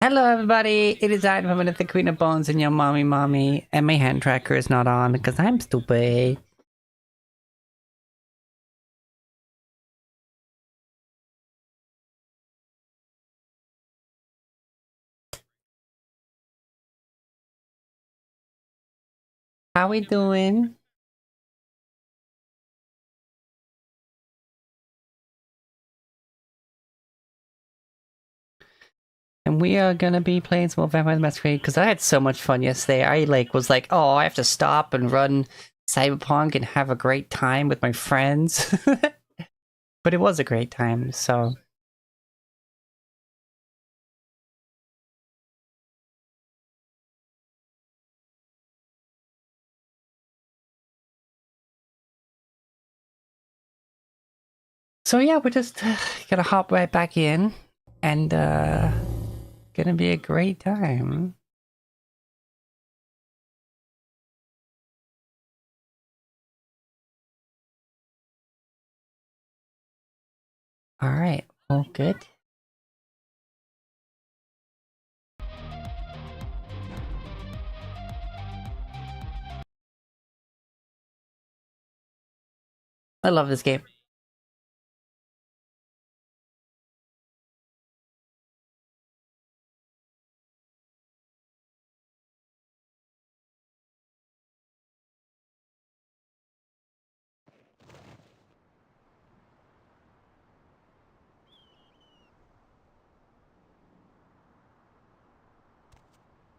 Hello, everybody. It is I, the Queen of Bones, and your mommy, and my hand tracker is not on because I'm stupid. How we doing? And we are gonna be playing some more Vampire the Masquerade because I had so much fun yesterday. I was like, oh, I have to stop and run Cyberpunk and have a great time with my friends. But it was a great time, so. So yeah, we're just gonna hop right back in and gonna be a great time. All right, well, good. I love this game.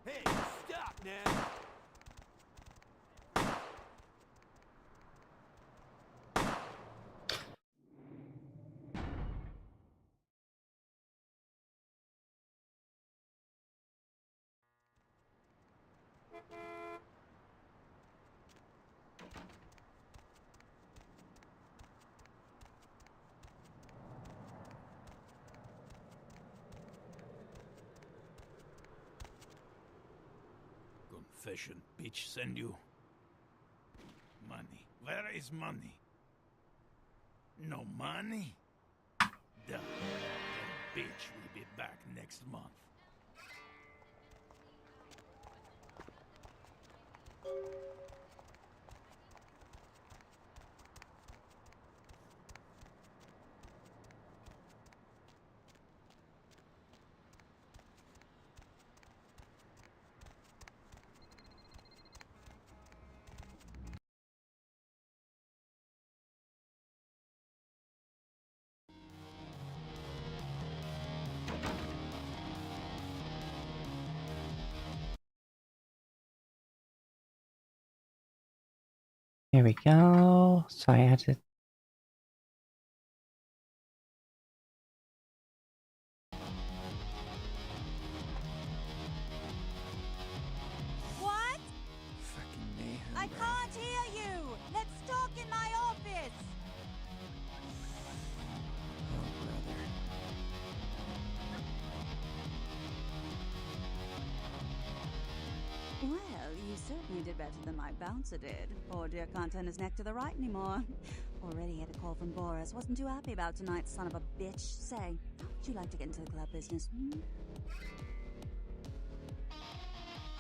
Hey, stop now! Confession, bitch, send you. Money. Where is money? No money? Duh. That bitch will be back next month. Here we go. So I had to. What? Fucking mayhem. I can't hear you! Let's talk in my office! Oh, brother. Well, you certainly did better than my bouncer did. Poor dear can't turn his neck to the right anymore. Already had a call from Boris. Wasn't too happy about tonight's son of a bitch. Say, how would you like to get into the club business,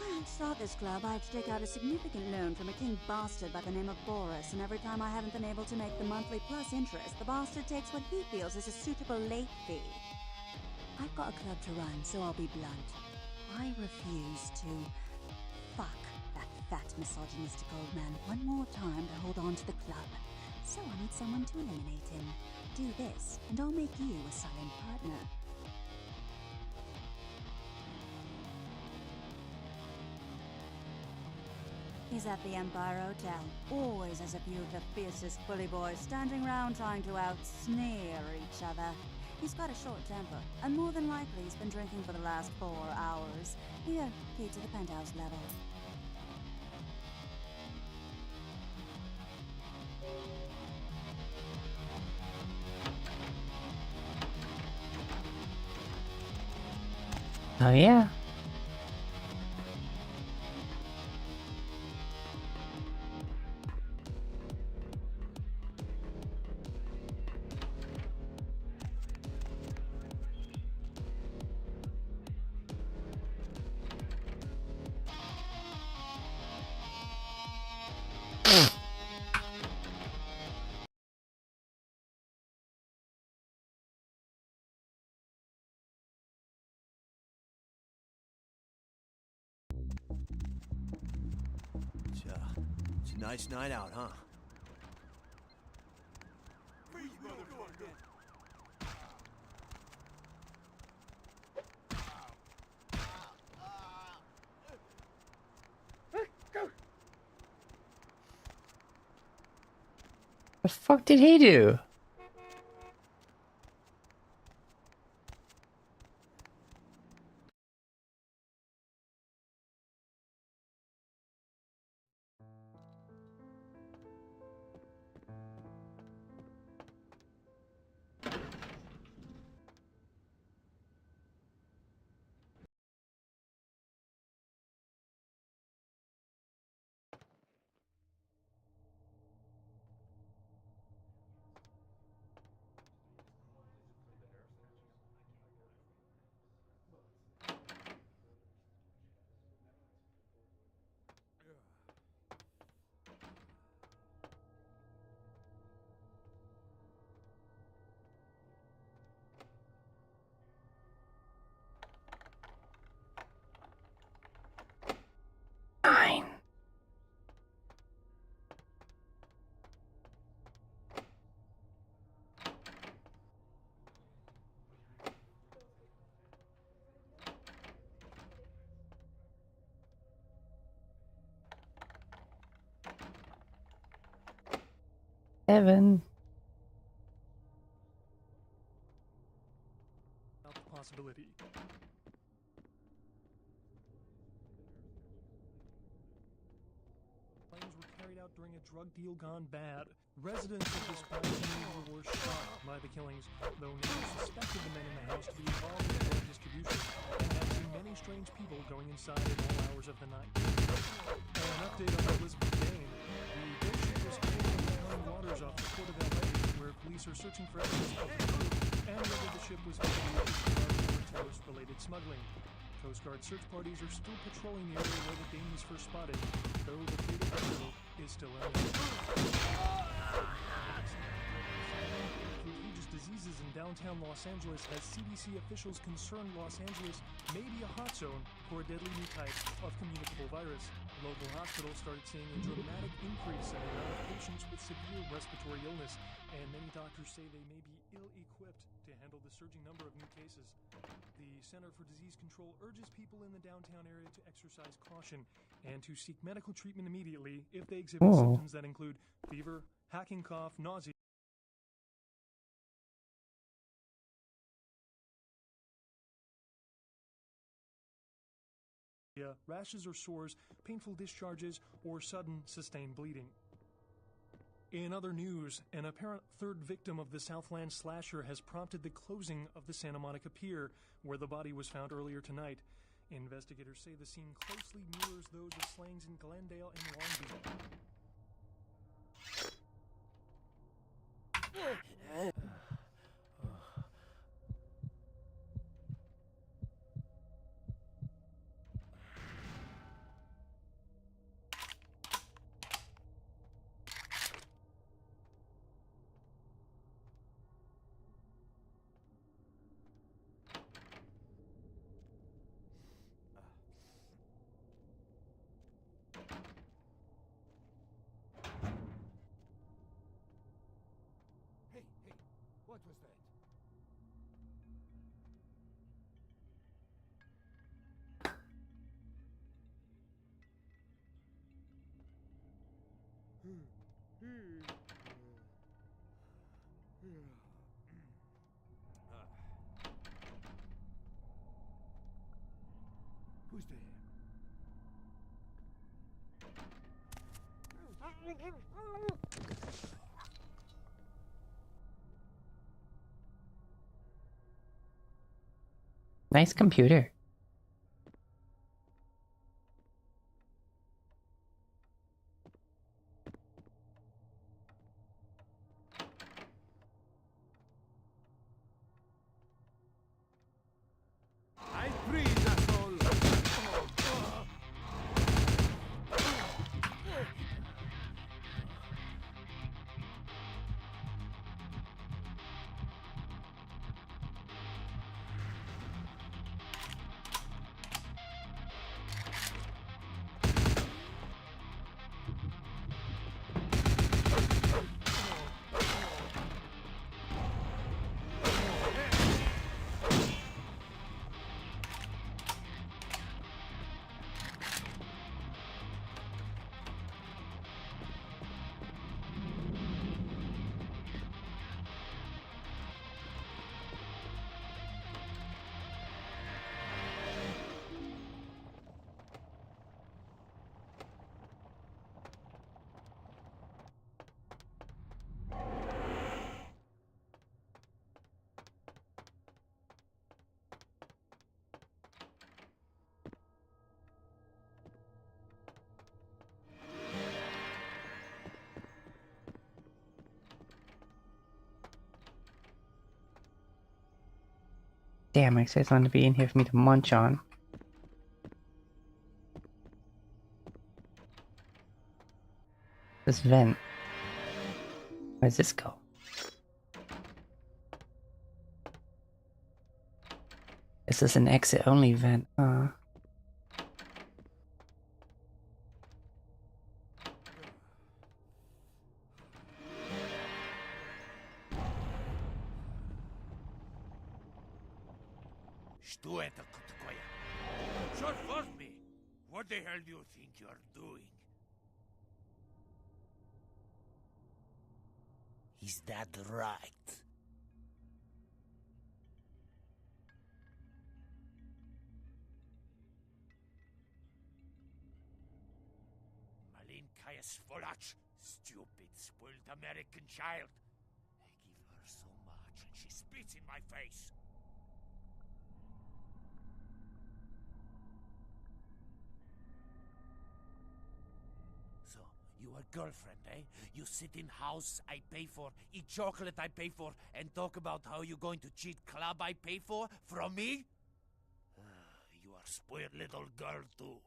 Well, to start this club, I have to take out a significant loan from a king bastard by the name of Boris, and every time I haven't been able to make the monthly plus interest, the bastard takes what he feels is a suitable late fee. I've got a club to run, so I'll be blunt. I refuse to fuck that fat misogynistic old man one more time to hold on to the club. So I need someone to eliminate him. Do this, and I'll make you a silent partner. He's at the Empire Hotel. Always has a few of the fiercest bully boys standing round trying to out-sneer each other. He's got a short temper, and more than likely he's been drinking for the last 4 hours. Here, key to the penthouse level. Oh yeah. Tonight's night out, huh? The fuck did he do? Nine. Seven. Possibility. Claims were carried out during a drug deal gone bad. Residents of this community were shocked by the killings, though neighbors suspected the men in the house to be involved in drug distribution and had seen many strange people going inside at all hours of the night. An update on Elizabeth Dane. The ghost ship was taken from the calm waters off the port of LA, where police are searching for evidence of the crew and whether the ship was used for terrorist-related smuggling. Coast Guard search parties are still patrolling the area where the Dane was first spotted, though the fate of the crew is still unknown. Contagious diseases in downtown Los Angeles has CDC officials concerned Los Angeles may be a hot zone for a deadly new type of communicable virus. Local hospitals started seeing a dramatic increase in the amount of patients with severe respiratory illness, and many doctors say they may be ill-equipped to handle the surging number of new cases. The Center for Disease Control urges people in the downtown area to exercise caution and to seek medical treatment immediately if they exhibit symptoms that include fever, hacking cough, nausea, rashes or sores, painful discharges, or sudden sustained bleeding. In other news, an apparent third victim of the Southland slasher has prompted the closing of the Santa Monica Pier, where the body was found earlier tonight. Investigators say the scene closely mirrors those of slayings in Glendale and Long Beach. Hey, what was that? Who's there? Nice computer. I freeze, asshole! Damn, I said it's going to be in here for me to munch on. This vent. Where does this go? This is an exit-only vent, huh? Что это такое? Черт возьми! What the hell do you think you're doing? Is that right? Malinkaya Svolach, stupid, spoiled American child. I give her so much and she spits in my face. So, you a girlfriend, eh? You sit in house I pay for, eat chocolate I pay for, and talk about how you going to cheat club I pay for from me? You are spoiled little girl too.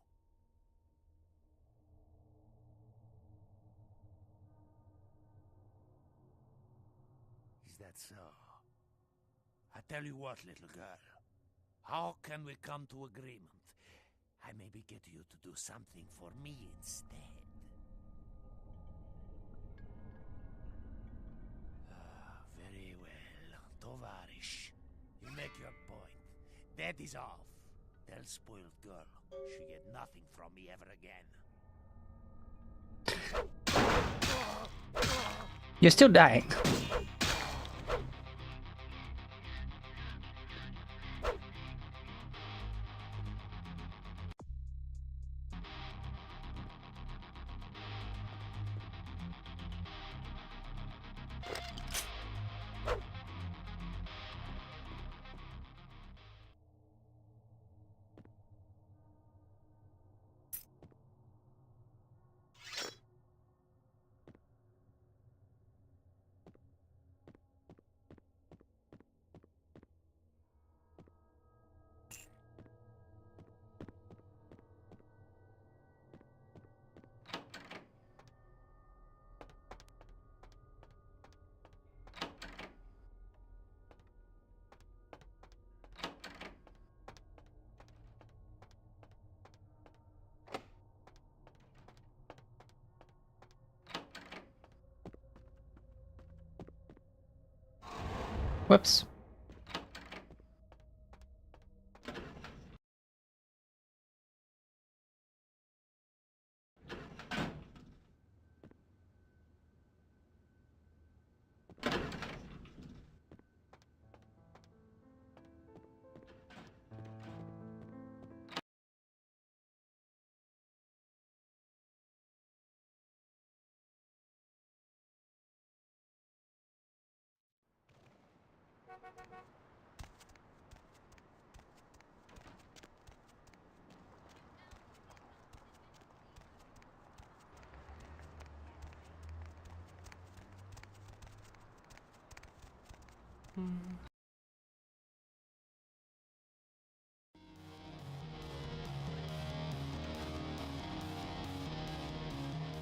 Is that so? I tell you what, little girl. How can we come to agreement? I maybe get you to do something for me instead. Very well, tovarish. You make your point. That is all. Tell spoiled girl she get nothing from me ever again. You're still dying. Whoops.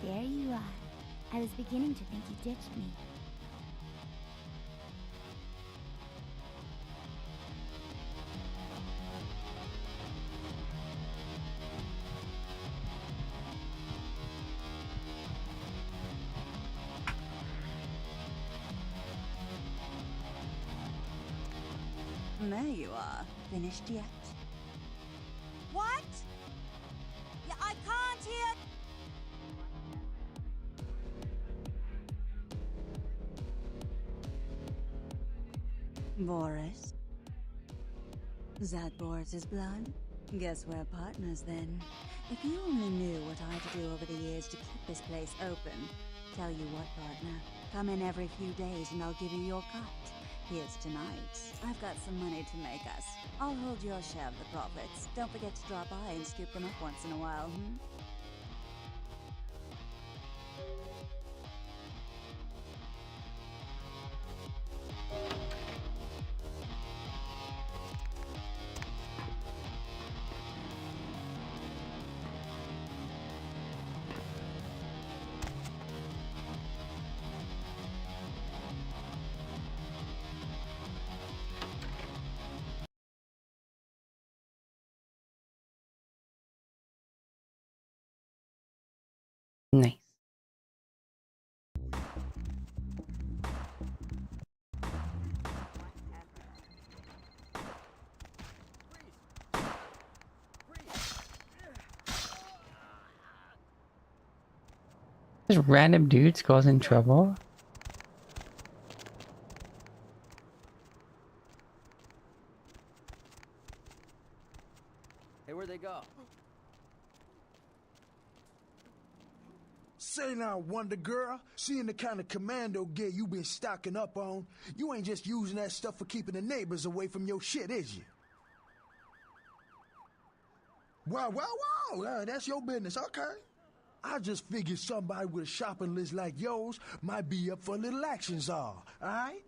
There you are. I was beginning to think you ditched me. There you are. Finished yet? What? Yeah, I can't hear. Boris? That Boris's blood? Guess we're partners then. If you only knew what I had to do over the years to keep this place open. Tell you what, partner. Come in every few days and I'll give you your cut. Here's tonight. I've got some money to make us. I'll hold your share of the profits. Don't forget to drop by and scoop them up once in a while, Nice. Just random dudes causing trouble. Hey, where'd they go? Say now, Wonder Girl, seeing the kind of commando gear you been stocking up on, you ain't just using that stuff for keeping the neighbors away from your shit, is you? Wow, that's your business, okay. I just figured somebody with a shopping list like yours might be up for a little action, czar, alright?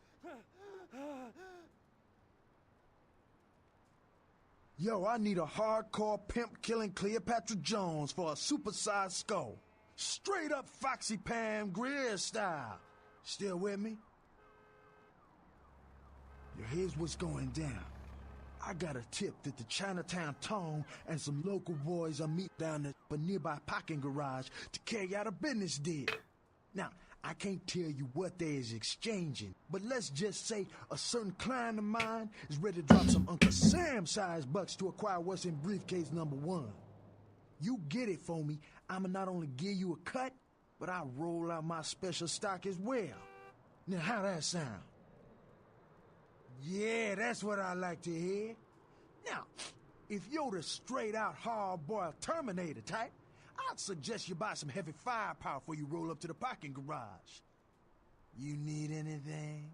Yo, I need a hardcore pimp killing Cleopatra Jones for a supersized skull. Straight up Foxy Pam Grier style. Still with me? Yo, here's what's going down. I got a tip that the Chinatown Tone and some local boys are meeting down at a nearby parking garage to carry out a business deal. Now, I can't tell you what they is exchanging, but let's just say a certain client of mine is ready to drop some Uncle Sam-sized bucks to acquire what's in briefcase number 1. You get it for me, I'ma not only give you a cut, but I'll roll out my special stock as well. Now, how that sound? Yeah, that's what I like to hear. Now, if you're the straight-out hard-boiled Terminator type, I'd suggest you buy some heavy firepower before you roll up to the parking garage. You need anything?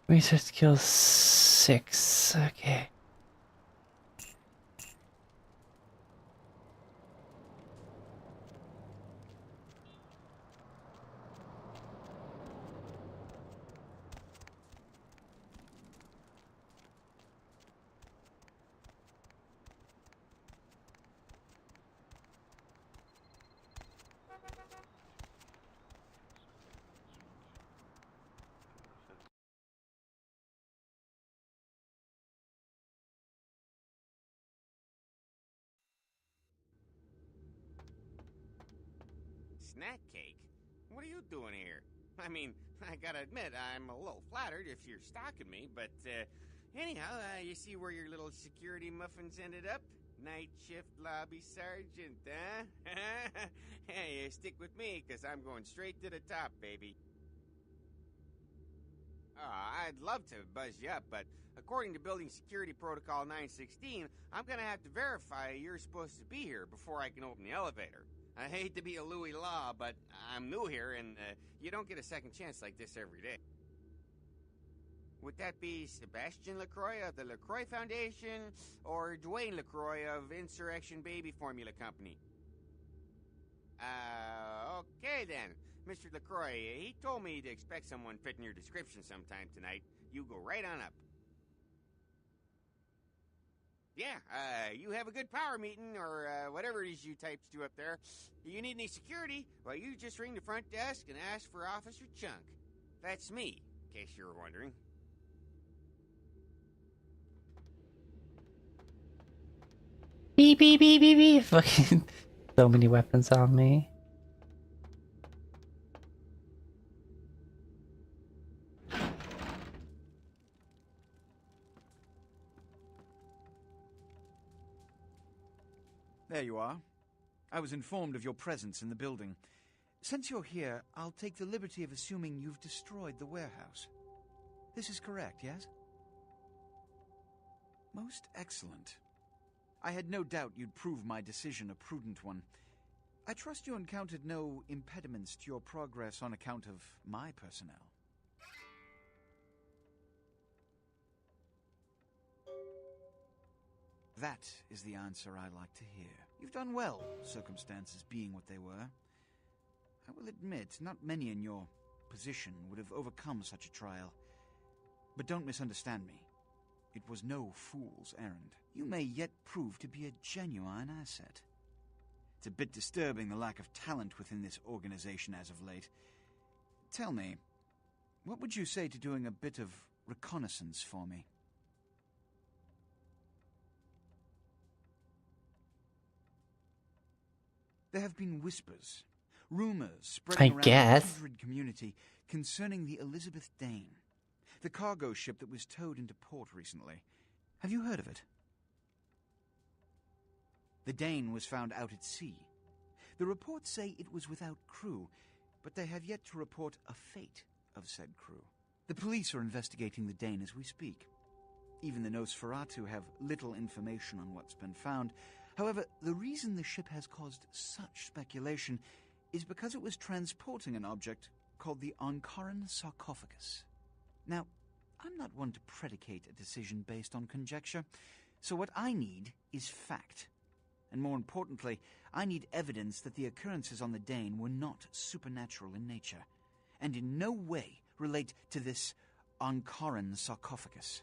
Research skills 6. Okay. Snack cake? What are you doing here? I mean, I gotta admit, I'm a little flattered if you're stalking me, but, anyhow, you see where your little security muffins ended up? Night shift lobby sergeant, huh? Hey, stick with me, because I'm going straight to the top, baby. I'd love to buzz you up, but according to Building Security Protocol 916, I'm gonna have to verify you're supposed to be here before I can open the elevator. I hate to be a Louis Law, but I'm new here, and you don't get a second chance like this every day. Would that be Sebastian LaCroix of the LaCroix Foundation, or Dwayne LaCroix of Insurrection Baby Formula Company? Okay then. Mr. LaCroix, he told me to expect someone fitting your description sometime tonight. You go right on up. Yeah, you have a good power meeting, or whatever it is you types do up there. You need any security? Well, you just ring the front desk and ask for Officer Chunk. That's me, in case you were wondering. Beep beep beep beep beep. Fucking so many weapons on me. There you are. I was informed of your presence in the building. Since you're here, I'll take the liberty of assuming you've destroyed the warehouse. This is correct, yes? Most excellent. I had no doubt you'd prove my decision a prudent one. I trust you encountered no impediments to your progress on account of my personnel. That is the answer I like to hear. You've done well, circumstances being what they were. I will admit, not many in your position would have overcome such a trial. But don't misunderstand me. It was no fool's errand. You may yet prove to be a genuine asset. It's a bit disturbing, the lack of talent within this organization as of late. Tell me, what would you say to doing a bit of reconnaissance for me? There have been whispers, rumors spreading around the kindred community concerning the Elizabeth Dane, the cargo ship that was towed into port recently. Have you heard of it? The Dane was found out at sea. The reports say it was without crew, but they have yet to report a fate of said crew. The police are investigating the Dane as we speak. Even the Nosferatu have little information on what's been found. However, the reason the ship has caused such speculation is because it was transporting an object called the Ankaran sarcophagus. Now, I'm not one to predicate a decision based on conjecture, so what I need is fact. And more importantly, I need evidence that the occurrences on the Dane were not supernatural in nature, and in no way relate to this Ankaran sarcophagus.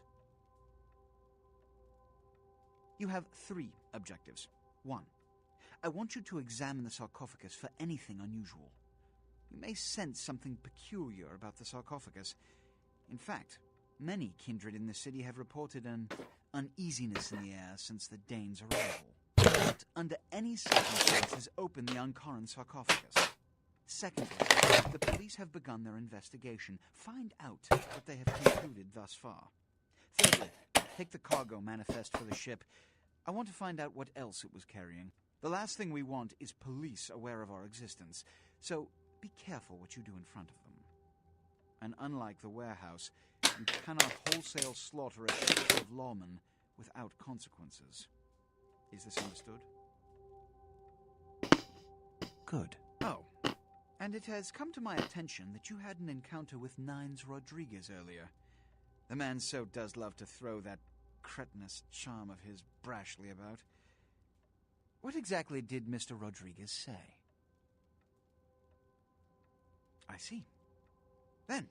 You have 3 objectives. 1. I want you to examine the sarcophagus for anything unusual. You may sense something peculiar about the sarcophagus. In fact, many kindred in the city have reported an uneasiness in the air since the Dane's arrival. Don't, under any circumstances, open the Ankaran sarcophagus. Secondly, the police have begun their investigation. Find out what they have concluded thus far. Thirdly, take the cargo manifest for the ship. I want to find out what else it was carrying. The last thing we want is police aware of our existence, so be careful what you do in front of them. And unlike the warehouse, you cannot wholesale slaughter a ship of lawmen without consequences. Is this understood? Good. Oh, and it has come to my attention that you had an encounter with Nines Rodriguez earlier. The man so does love to throw that cretinous charm of his brashly about. What exactly did Mr. Rodriguez say? I see. Then,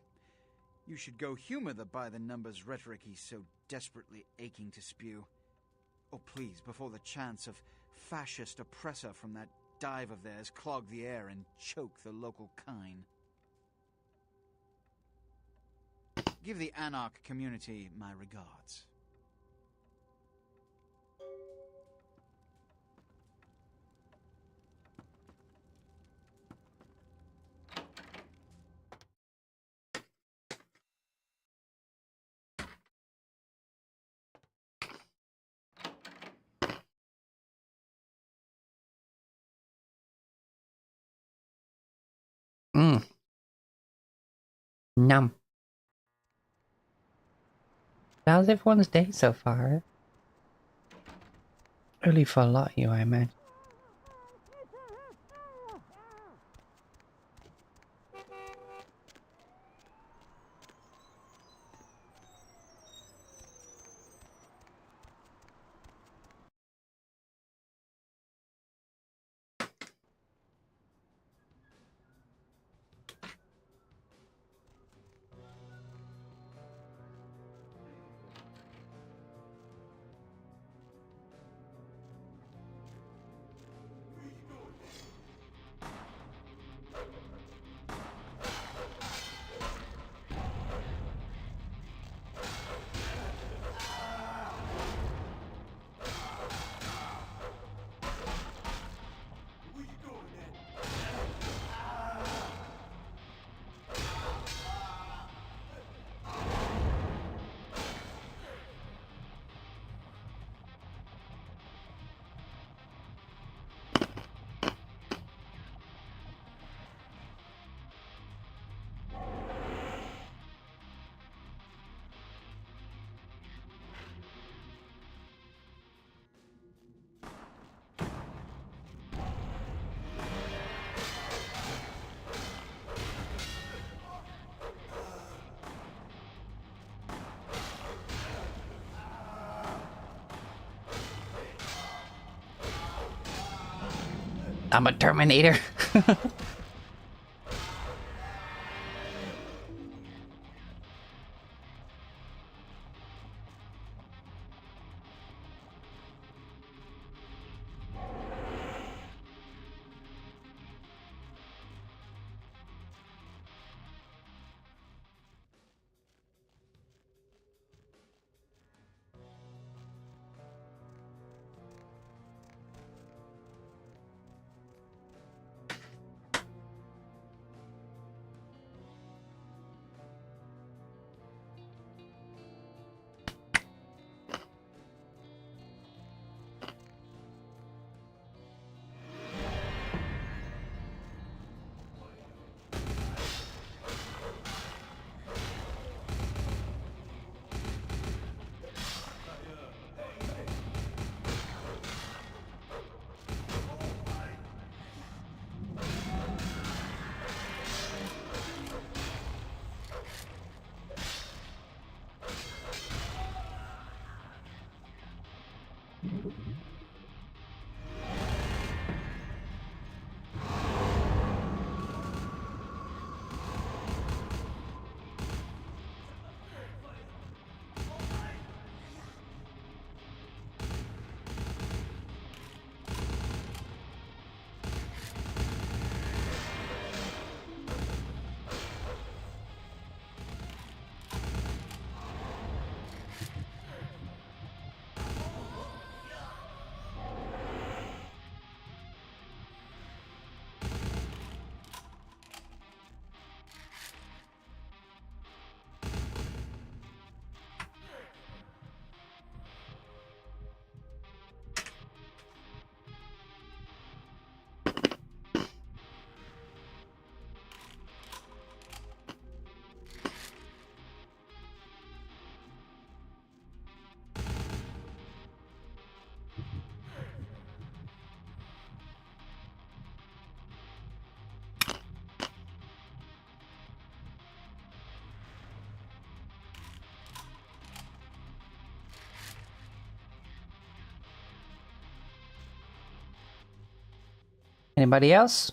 you should go humor the by-the-numbers rhetoric he's so desperately aching to spew. Oh, please, before the chance of fascist oppressor from that dive of theirs clog the air and choke the local kine. Give the Anarch community my regards. Num. How's everyone's day so far? Early for a lot of you, I imagine. I'm a Terminator. Anybody else?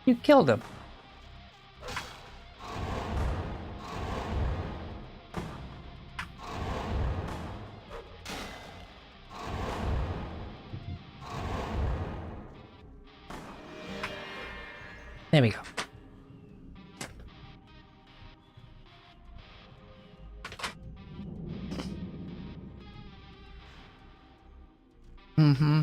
You killed him. There we go. Mm-hmm.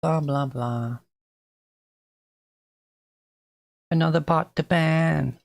Blah, blah, blah. Another bot to ban.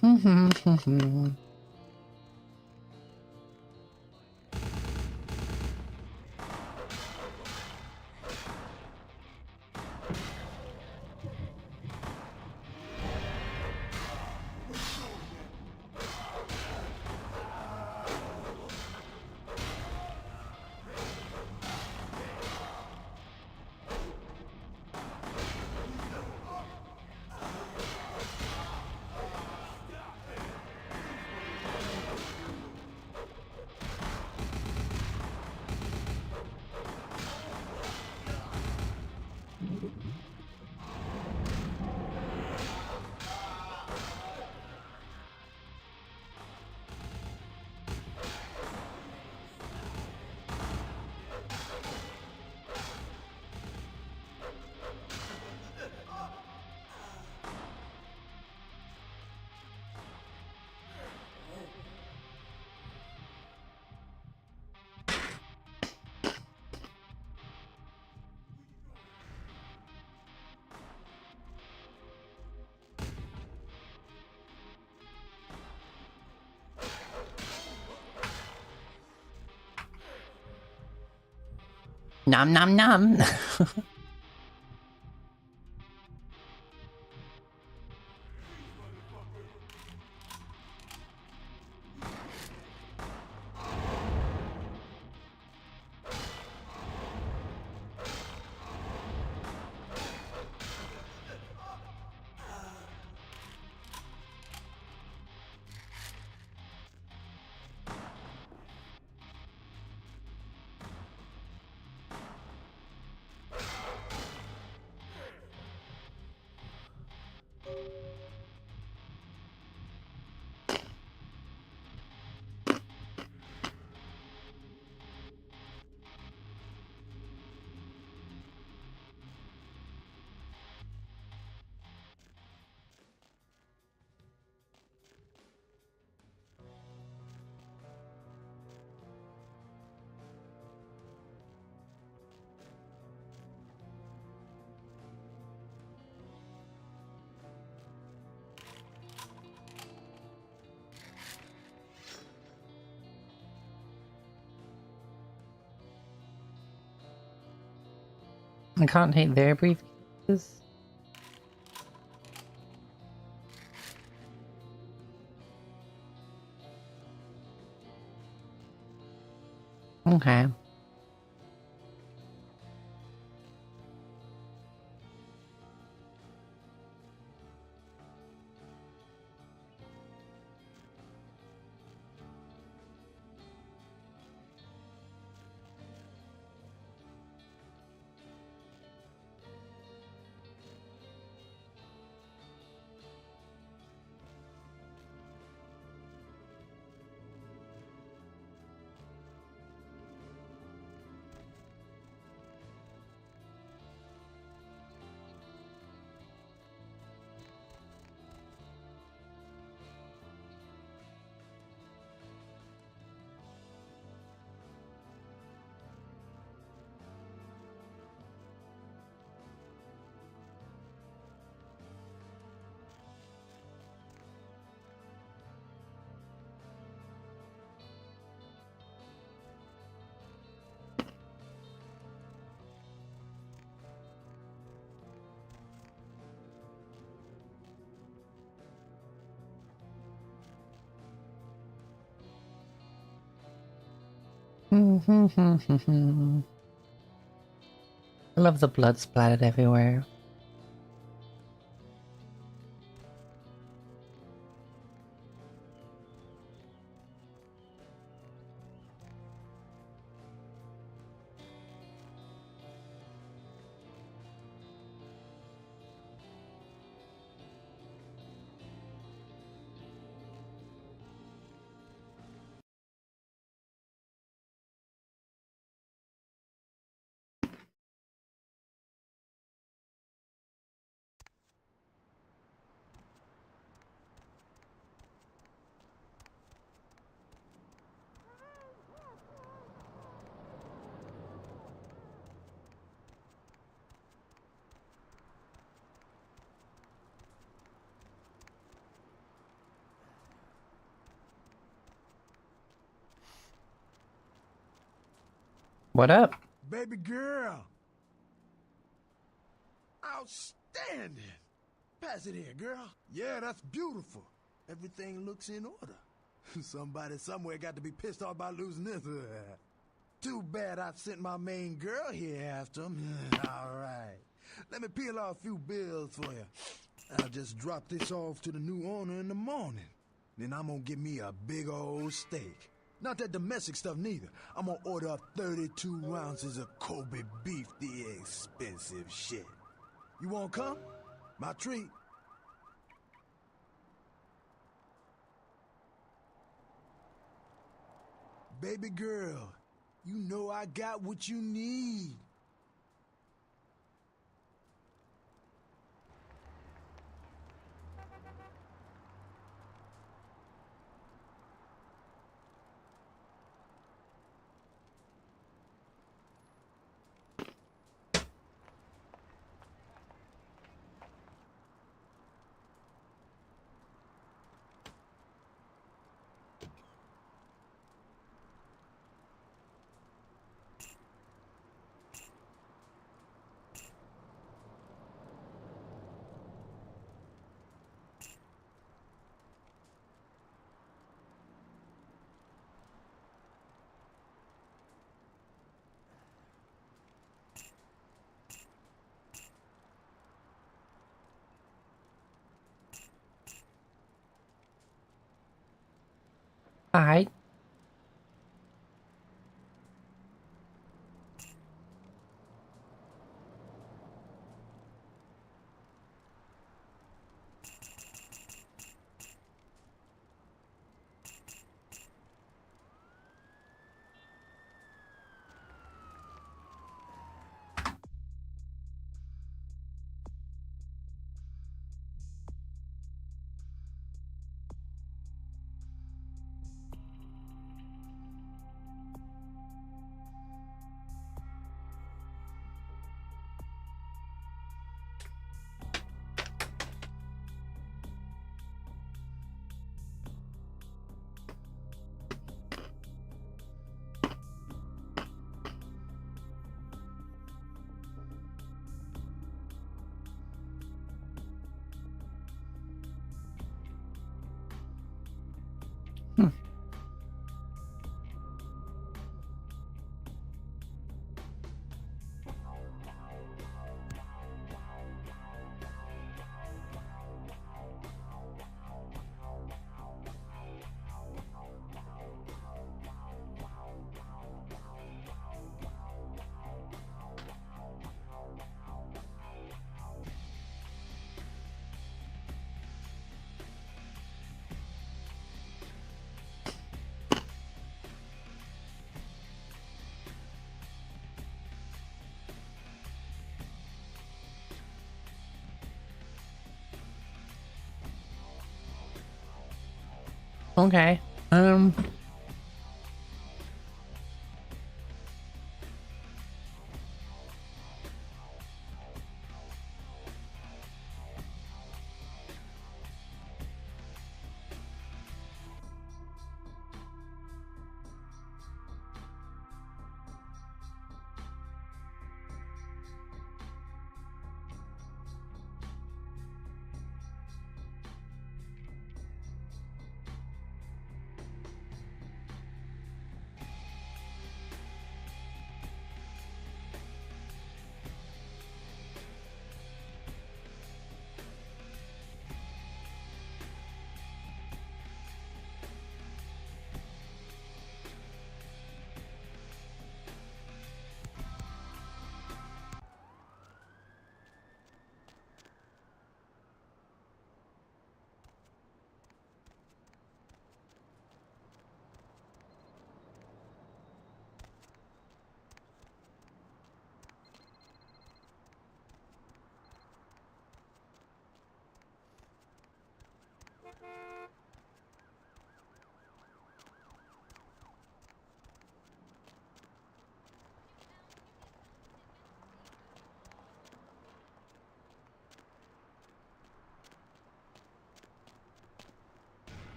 Mm-hmm. Nom nom nom. I can't hate their briefcases. Okay. I love the blood splattered everywhere. What up? Baby girl. Outstanding. Pass it here, girl. Yeah, that's beautiful. Everything looks in order. Somebody somewhere got to be pissed off by losing this. Too bad I sent my main girl here after him. All right. Let me peel off a few bills for you. I'll just drop this off to the new owner in the morning. Then I'm gonna get me a big old steak. Not that domestic stuff neither. I'm gonna order up 32 ounces of Kobe beef, the expensive shit. You wanna come? My treat. Baby girl, you know I got what you need. Alright. Okay.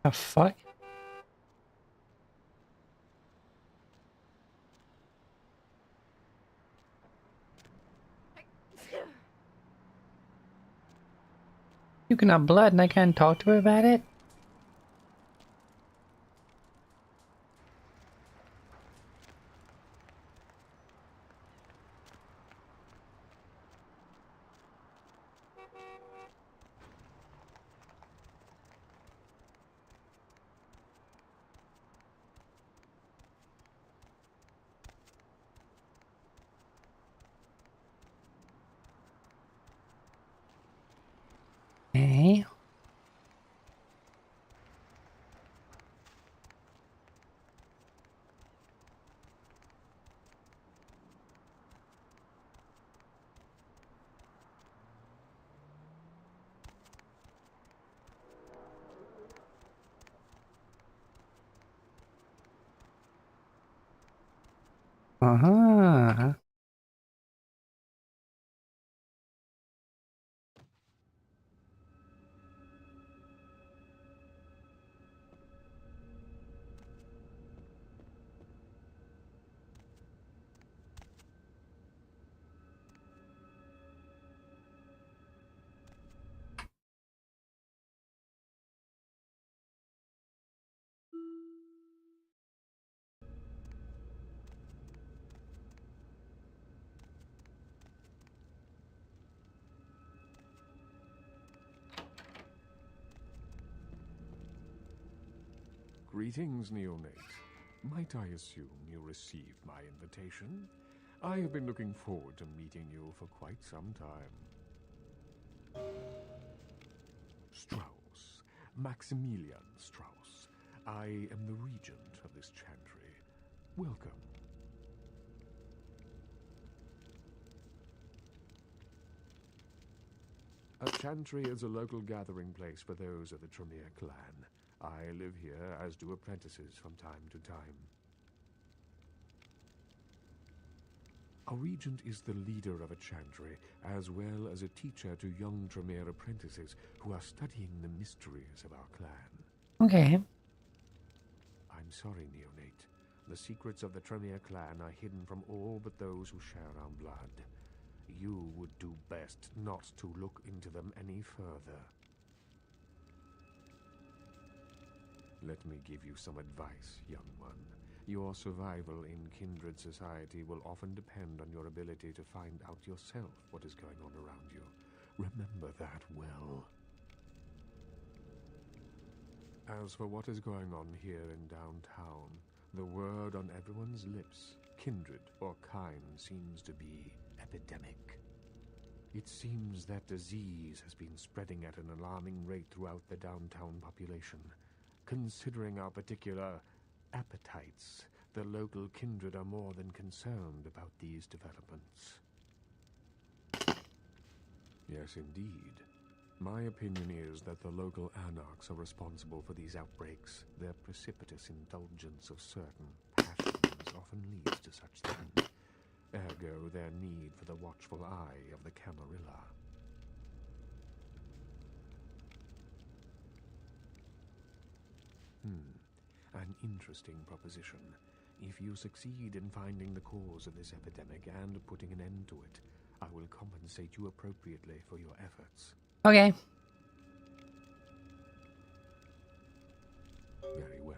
The fuck? You can have blood and I can't talk to her about it? Okay. Greetings, neonate. Might I assume you received my invitation? I have been looking forward to meeting you for quite some time. Strauss. Maximilian Strauss. I am the regent of this chantry. Welcome. A chantry is a local gathering place for those of the Tremere clan. I live here, as do apprentices from time to time. A regent is the leader of a chantry, as well as a teacher to young Tremere apprentices who are studying the mysteries of our clan. Okay. I'm sorry, neonate. The secrets of the Tremere clan are hidden from all but those who share our blood. You would do best not to look into them any further. Let me give you some advice, young one. Your survival in kindred society will often depend on your ability to find out yourself what is going on around you. Remember that well. As for what is going on here in downtown, the word on everyone's lips, kindred or kind, seems to be epidemic. It seems that disease has been spreading at an alarming rate throughout the downtown population. Considering our particular appetites, the local kindred are more than concerned about these developments. Yes, indeed. My opinion is that the local anarchs are responsible for these outbreaks. Their precipitous indulgence of certain passions often leads to such things. Ergo, their need for the watchful eye of the Camarilla. An interesting proposition. If you succeed in finding the cause of this epidemic and putting an end to it, I will compensate you appropriately for your efforts. Okay. Very well.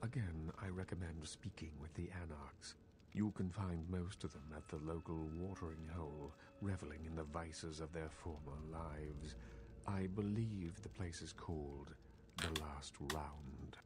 Again, I recommend speaking with the anarchs. You can find most of them at the local watering hole, reveling in the vices of their former lives. I believe the place is called The Last Round.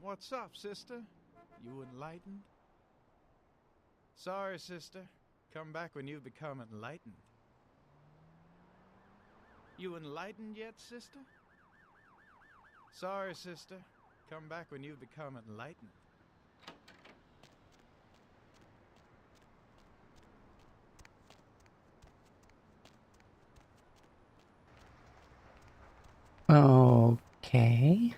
What's up, sister? You enlightened? Sorry, sister. Come back when you've become enlightened. You enlightened yet, sister? Sorry, sister. Come back when you've become enlightened. Okay.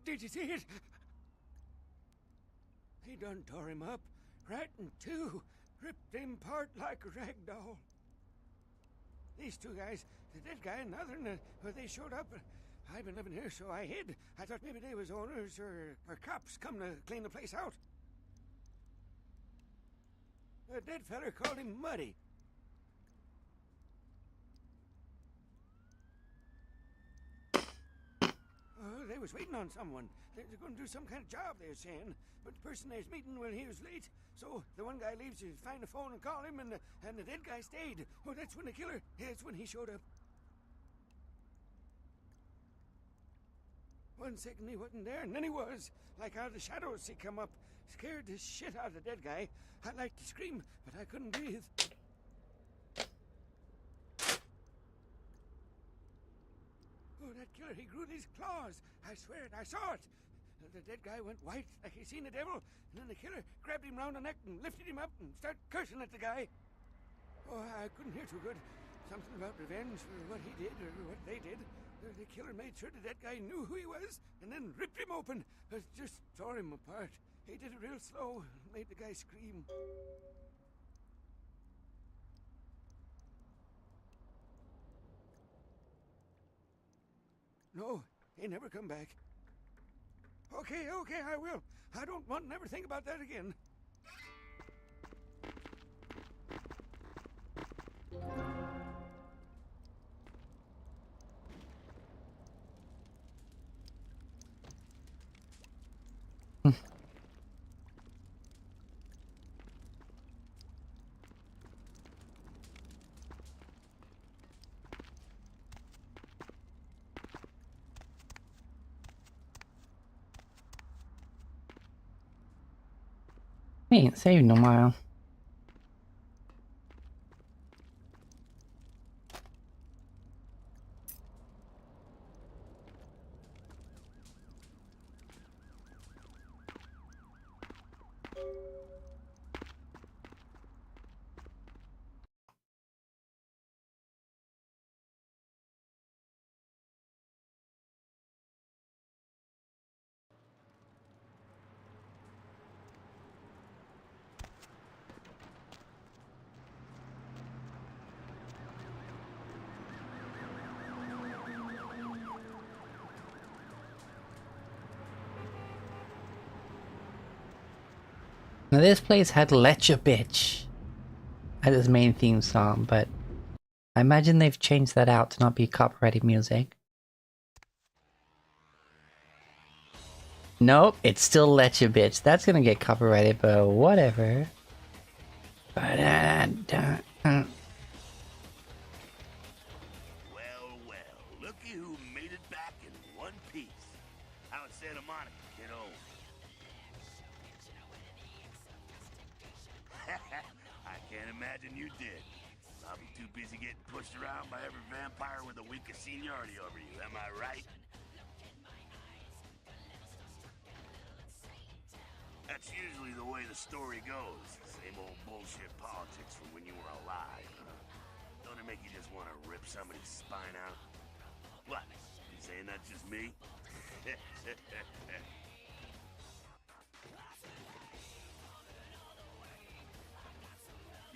Did you see it? They done tore him up, right in two, ripped him apart like a rag doll. These two guys, the dead guy and the other, they showed up. I've been living here, so I hid. I thought maybe they was owners or cops come to clean the place out. The dead feller called him Muddy. They was waiting on someone. They were going to do some kind of job, they were saying. But the person they was meeting, well, he was late. So the one guy leaves to find the phone and call him, and the dead guy stayed. Oh, that's when the killer, that's when he showed up. 1 second he wasn't there, and then he was. Like out of the shadows he come up. Scared the shit out of the dead guy. I'd like to scream, but I couldn't breathe. Oh, that killer, he grew these claws. I swear it, I saw it. The dead guy went white like he seen the devil, and then the killer grabbed him round the neck and lifted him up and started cursing at the guy. Oh, I couldn't hear too good. Something about revenge for what he did or what they did. The killer made sure the dead guy knew who he was and then ripped him open. Just tore him apart. He did it real slow and made the guy scream. No, he never come back. Okay, I will. I don't want to never think about that again. We ain't saved in a while. Now this place had Let Ya Bitch as its main theme song, but I imagine they've changed that out to not be copyrighted music. Nope, it's still Let Ya Bitch. That's gonna get copyrighted, but whatever. Well, looky who made it back in one piece. How it Santa Monica, kiddo? I can't imagine you did. Probably too busy getting pushed around by every vampire with a week of seniority over you, am I right? That's usually the way the story goes. Same old bullshit politics from when you were alive, huh? Don't it make you just want to rip somebody's spine out? What? You saying that's just me?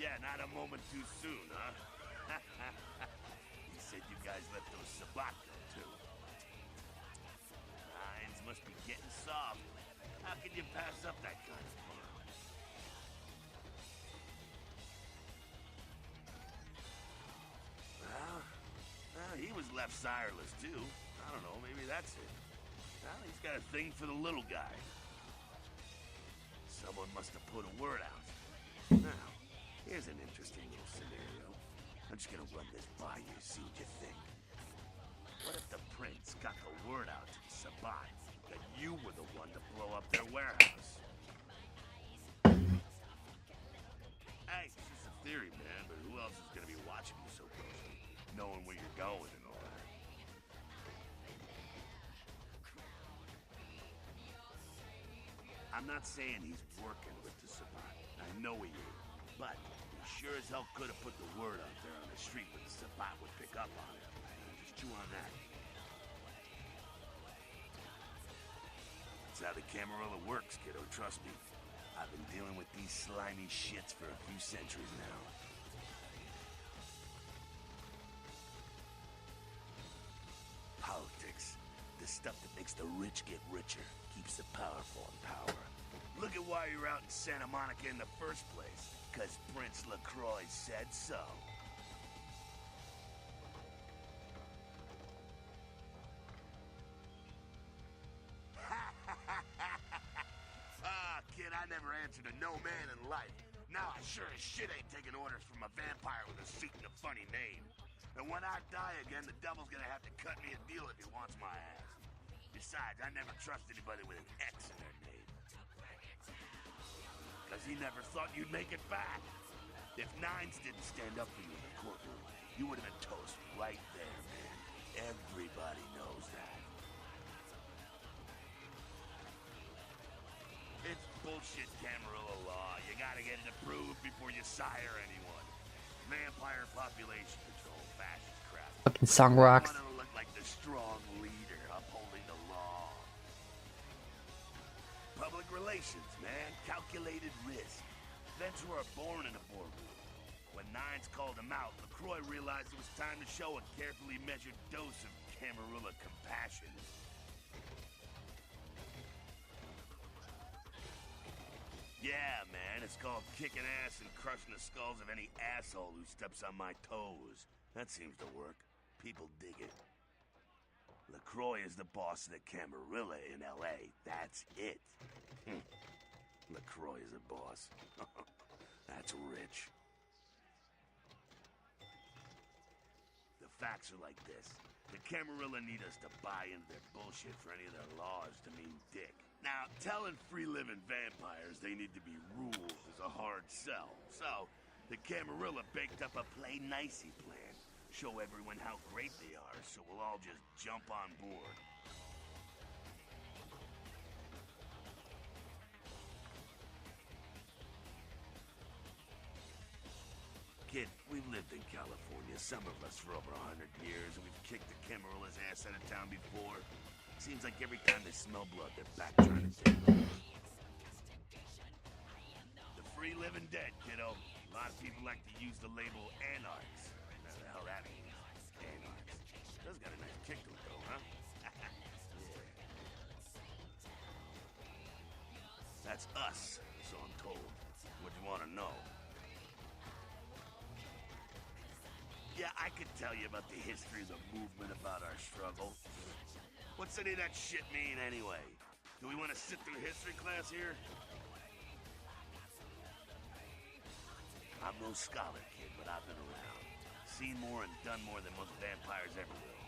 Yeah, not a moment too soon, huh? You said you guys left those Sabat go, too. Minds must be getting soft. How can you pass up that kind of fun? Well, he was left sireless, too. I don't know, maybe that's it. Well, he's got a thing for the little guy. Someone must have put a word out. Now, here's an interesting little scenario. I'm just gonna run this by you, see what you think. What if the prince got the word out to Sabat that you were the one to blow up their warehouse? Hey, it's just a theory, man, but who else is gonna be watching you so closely, knowing where you're going and all that? I'm not saying he's working with the Sabat. I know he is. But he sure as hell could have put the word out there on the street where the Sabat would pick up on it. Just chew on that. That's how the Camarilla works, kiddo, trust me. I've been dealing with these slimy shits for a few centuries now. Politics. The stuff that makes the rich get richer, keeps the powerful in power. Look at why you're out in Santa Monica in the first place. 'Cause Prince LaCroix said so. Kid, I never answered to no man in life. Now I sure as shit ain't taking orders from a vampire with a suit and a funny name. And when I die again, the devil's gonna have to cut me a deal if he wants my ass. Besides, I never trust anybody with an X in their name. 'Cause he never thought you'd make it back. If Nines didn't stand up for you in the courtroom, you would have been toast right there, man. Everybody knows that. It's bullshit Camarilla law. You gotta get it approved before you sire anyone. Vampire population control, fascist crap. Fucking song rocks. You wanna look like the strong leader upholding the law. Public relations, man. Calculated risk. Events were born in a boardroom. When Nines called him out, LaCroix realized it was time to show a carefully measured dose of Camarilla compassion. Yeah, man, it's called kicking ass and crushing the skulls of any asshole who steps on my toes. That seems to work. People dig it. LaCroix is the boss of the Camarilla in L.A. That's it. LaCroix is a boss. That's rich. The facts are like this. The Camarilla need us to buy into their bullshit for any of their laws to mean dick. Now, telling free-living vampires they need to be ruled is a hard sell. So, the Camarilla baked up a play-nicey plan. Show everyone how great they are, so we'll all just jump on board. Kid, we've lived in California, some of us for over 100 years, and we've kicked the Camarilla's ass out of town before. Seems like every time they smell blood, they're back trying to take over. The free living dead, kiddo. A lot of people like to use the label anarchs. Whatever the hell that means. Anarchs. Does got a nice kick to it, though, huh? Yeah. That's us, so I'm told. What you want to know? Yeah, I could tell you about the history of the movement, about our struggle. What's any of that shit mean, anyway? Do we want to sit through history class here? I'm no scholar, kid, but I've been around. Seen more and done more than most vampires ever will.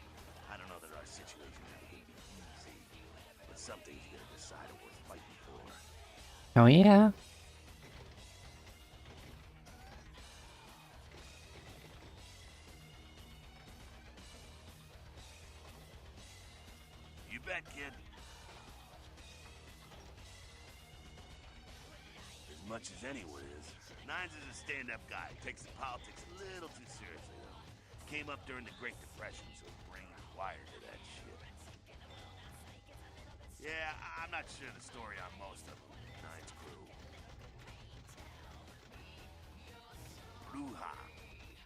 I don't know that our situation is going to be easy, but some things you gotta decide are worth fighting for. Oh yeah. You bet, kid. As much as anyone is. Nines is a stand-up guy. Takes the politics a little too seriously, though. Came up during the Great Depression, so his brain is wired to that shit. Yeah, I'm not sure the story on most of them. Nines crew. Bruja.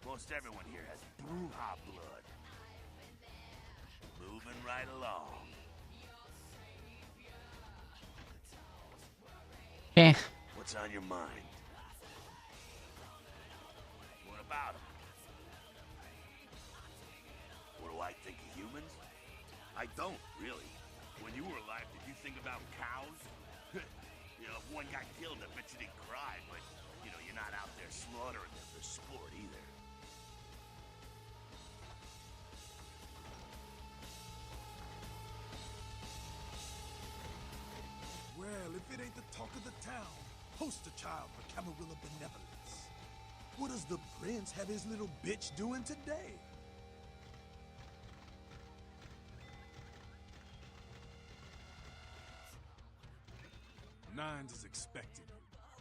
Most everyone here has Bruja blood. Moving right along. Eh. What's on your mind? What about them? What do I think of humans? I don't, really. When you were alive, did you think about cows? You know, if one got killed, I bet you they'd cry, but, you know, you're not out there slaughtering them for sport either. Well, if it ain't the talk of the town, poster child for Camarilla benevolence. What does the prince have his little bitch doing today? Nines is expected.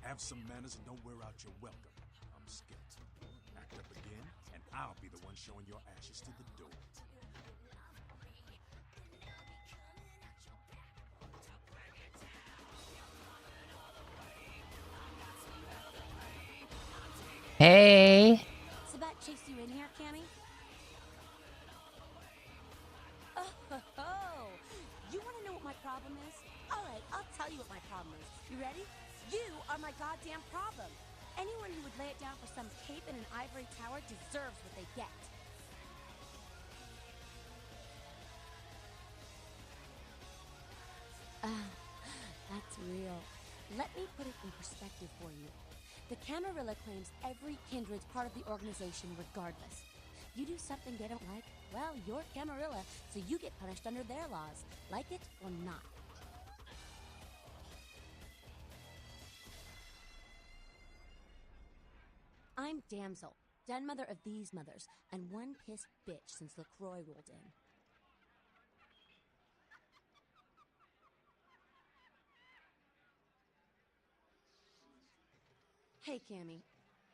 Have some manners and don't wear out your welcome. I'm skeptic. Act up again, and I'll be the one showing your ashes to the door. Hey. Sabat chased you in here, Cammy? Oh, ho, ho. You want to know what my problem is? Alright, I'll tell you what my problem is. You ready? You are my goddamn problem. Anyone who would lay it down for some cape in an ivory tower deserves what they get. That's real. Let me put it in perspective for you. The Camarilla claims every kindred's part of the organization regardless. You do something they don't like, well, you're Camarilla, so you get punished under their laws, like it or not. I'm Damsel, den mother of these mothers, and one pissed bitch since LaCroix rolled in. Hey, Cammy.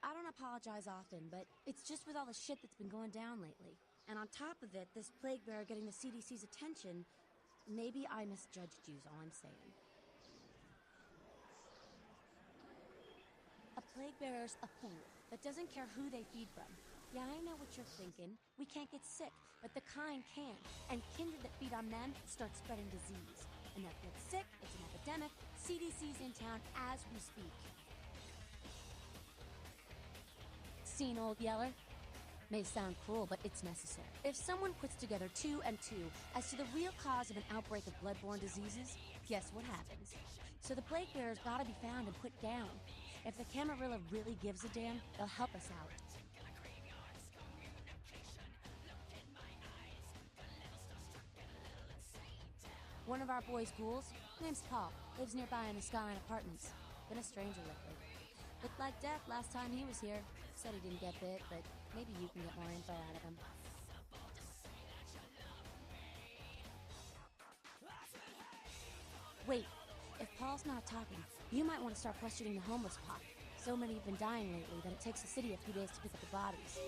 I don't apologize often, but it's just with all the shit that's been going down lately. And on top of it, this plague bearer getting the CDC's attention, maybe I misjudged you's all I'm saying. A plague bearer's a fool that doesn't care who they feed from. Yeah, I know what you're thinking. We can't get sick, but the kind can. And kindred that feed on them start spreading disease. And that gets sick, it's an epidemic. CDC's in town as we speak. Seen, old yeller? May sound cruel, but it's necessary. If someone puts together 2 and 2 as to the real cause of an outbreak of bloodborne diseases, guess what happens? So the plague bearers gotta be found and put down. If the Camarilla really gives a damn, they'll help us out. One of our boys' ghouls, name's Paul, lives nearby in the Skyline Apartments. Been a stranger lately. Looked like death last time he was here. Said he didn't get bit, but maybe you can get more info out of him. Wait, if Paul's not talking, you might want to start questioning the homeless pot. So many have been dying lately that it takes the city a few days to pick up the bodies.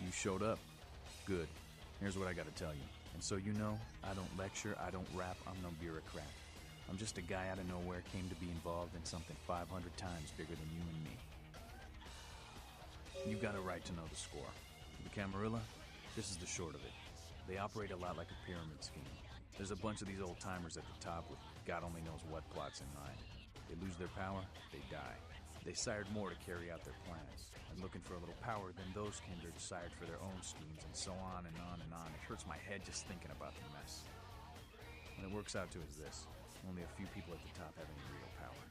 You showed up. Good. Here's what I gotta tell you. And so you know, I don't lecture, I don't rap, I'm no bureaucrat. I'm just a guy out of nowhere came to be involved in something 500 times bigger than you and me. You got a right to know the score. The Camarilla, this is the short of it. They operate a lot like a pyramid scheme. There's a bunch of these old-timers at the top with God only knows what plots in mind. They lose their power, they die. They sired more to carry out their plans. And looking for a little power, then those kindred sired for their own schemes, and so on and on and on. It hurts my head just thinking about the mess. What it works out to is this. Only a few people at the top have any real power.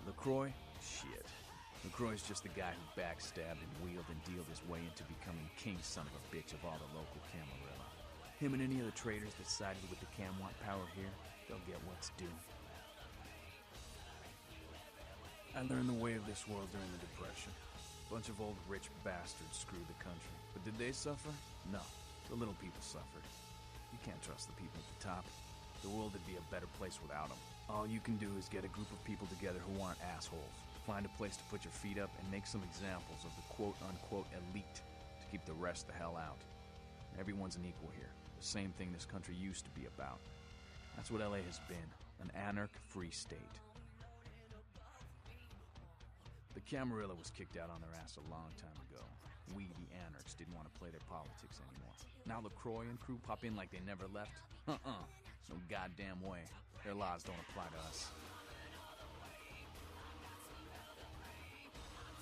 LaCroix? Shit. LaCroix's just the guy who backstabbed and wheeled and dealed his way into becoming king son of a bitch of all the local Camarilla. Him and any of the traitors that sided with the Cam want power here, they'll get what's due. I learned the way of this world during the Depression. A bunch of old rich bastards screwed the country. But did they suffer? No. The little people suffered. You can't trust the people at the top. The world would be a better place without them. All you can do is get a group of people together who aren't assholes. Find a place to put your feet up and make some examples of the quote-unquote elite to keep the rest the hell out. Everyone's an equal here. The same thing this country used to be about. That's what LA has been, an anarch-free state. The Camarilla was kicked out on their ass a long time ago. We, the anarchs, didn't want to play their politics anymore. Now LaCroix and crew pop in like they never left? No goddamn way. Their laws don't apply to us.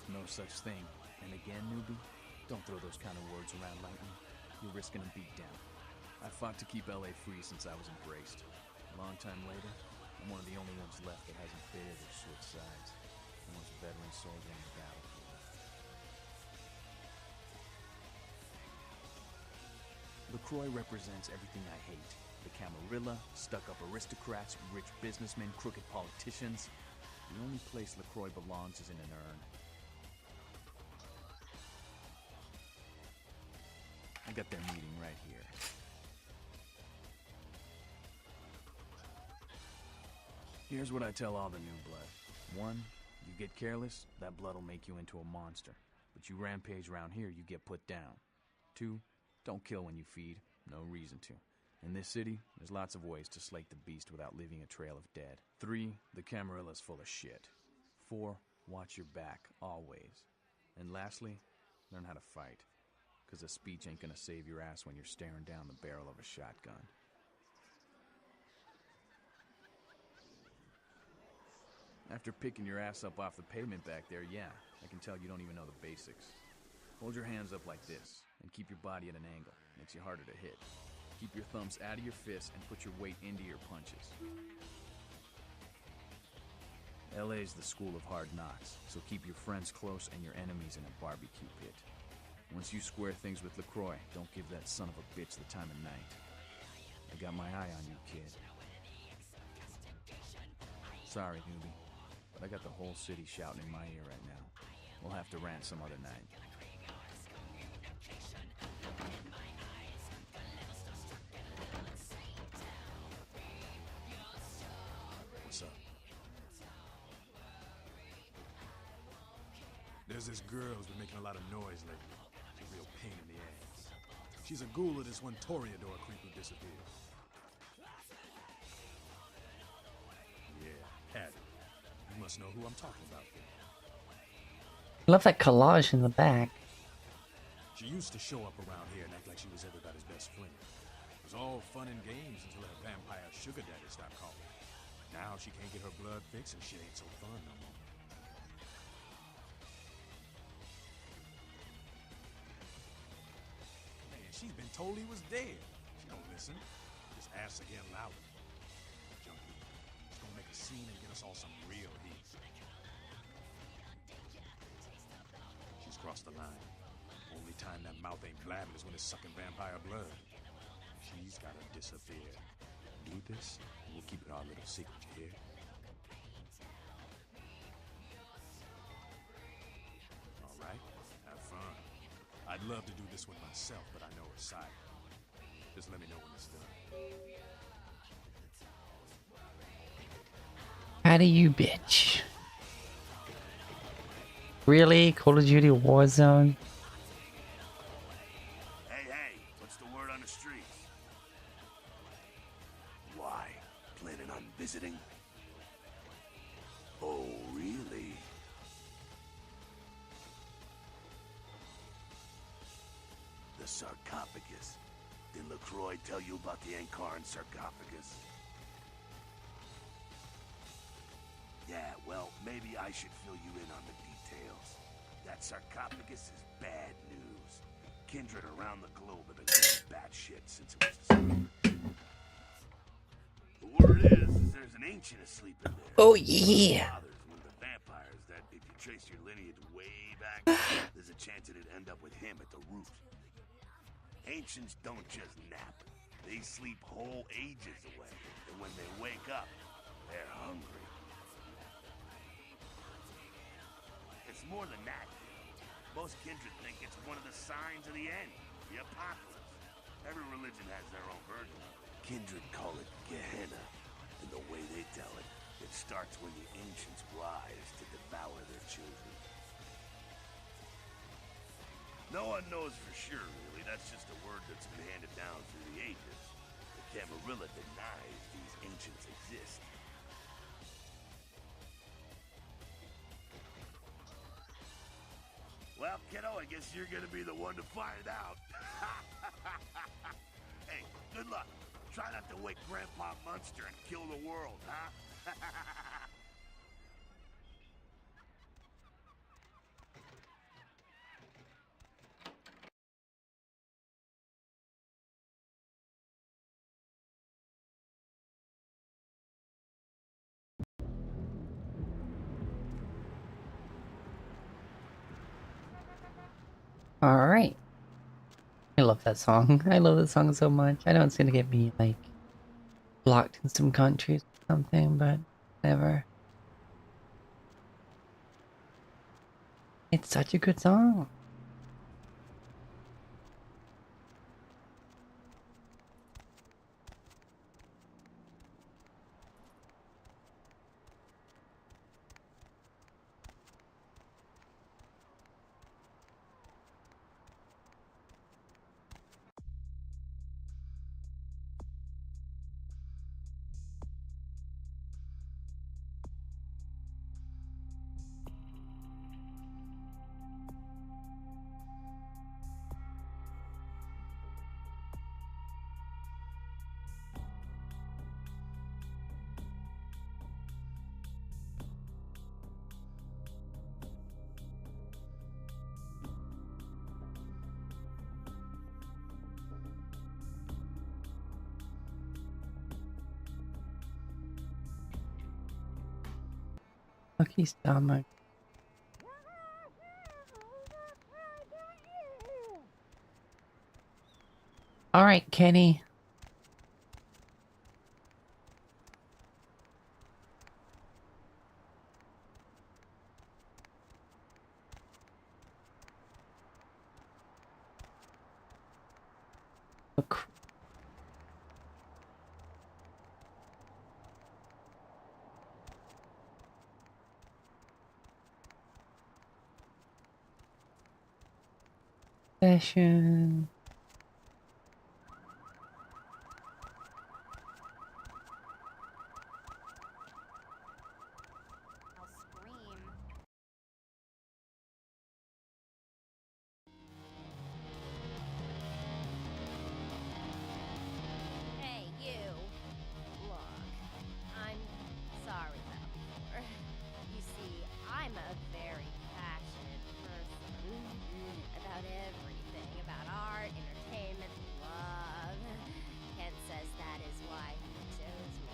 No such thing. And again, newbie, don't throw those kind of words around lightly. You're risking a beatdown. I fought to keep LA free since I was embraced. A long time later, I'm one of the only ones left that hasn't faded or switched sides. I'm the most veteran soldier on the battlefield. LaCroix represents everything I hate. The Camarilla, stuck-up aristocrats, rich businessmen, crooked politicians. The only place LaCroix belongs is in an urn. I got their meeting right here. Here's what I tell all the new blood. 1, you get careless, that blood will make you into a monster. Once you rampage around here, you get put down. 2, don't kill when you feed. No reason to. In this city, there's lots of ways to slake the beast without leaving a trail of dead. 3, the Camarilla's full of shit. 4, watch your back, always. And lastly, learn how to fight. Because a speech ain't gonna save your ass when you're staring down the barrel of a shotgun. After picking your ass up off the pavement back there, yeah, I can tell you don't even know the basics. Hold your hands up like this, and keep your body at an angle. Makes you harder to hit. Keep your thumbs out of your fists and put your weight into your punches. LA's the school of hard knocks, so keep your friends close and your enemies in a barbecue pit. Once you square things with LaCroix, don't give that son of a bitch the time of night. I got my eye on you, kid. Sorry, newbie, but I got the whole city shouting in my ear right now. We'll have to rant some other night. What's up? There's this girl who's been making a lot of noise lately. She's a real pain in the ass. She's a ghoul of this one Toreador creep who disappeared. Yeah, Hattie. You must know who I'm talking about. I love that collage in the back. She used to show up around here and act like she was everybody's best friend. It was all fun and games until her vampire sugar daddy stopped calling. Now she can't get her blood fixed and shit ain't so fun no more. Man, she's been told he was dead. She don't listen. Just asks again louder. Junkie. She's gonna make a scene and get us all some real heat. She's crossed the line. Only time that mouth ain't blabbing is when it's sucking vampire blood. She's gotta disappear. Do this, and we'll keep it our little secret, you hear? All right, have fun. I'd love to do this one myself, but I know it's silent. Just let me know when it's done. How do you bitch? Really? Call of Duty Warzone? Hey, what's the word on the streets? Why? Planning on visiting? Oh, really? The sarcophagus. Did LaCroix tell you about the Ankaran sarcophagus? Yeah, well, maybe I should fill you in on the details. That sarcophagus is bad news. Kindred around the globe have been going batshit since it was discovered. The word is there's an ancient asleep in there. Oh yeah. Father's one of the vampires that, if you trace your lineage way back, there's a chance it'd end up with him at the root. Ancients don't just nap. They sleep whole ages away. And when they wake up, they're hungry. It's more than that. Most kindred think it's one of the signs of the end, the apocalypse. Every religion has their own version of it. Kindred call it Gehenna, and the way they tell it, it starts when the ancients rise to devour their children. No one knows for sure, really. That's just a word that's been handed down through the ages. The Camarilla denies these ancients exist. Well, kiddo, I guess you're gonna be the one to find out. Hey, good luck. Try not to wake Grandpa Munster and kill the world, huh? Alright. I love that song. I love that song so much. I know it's gonna get me, like, blocked in some countries or something, but never. It's such a good song. Lucky Stomach. Alright, Kenny. Look. Session. Hey, you. Look, I'm sorry about before. You see, I'm a very passionate person about everything, about art, entertainment, love. Ken says that is why he chose me.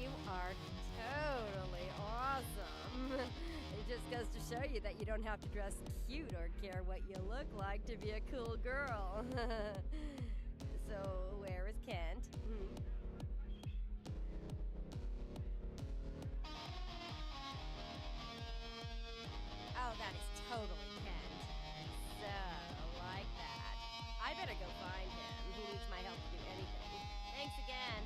You are totally awesome. It just goes to show you that you don't have to dress cute or care what you look like to be a cool girl. So, where is Kent? Oh, that is totally Kent. So, like that. I better go find him. He needs my help to do anything. Thanks again.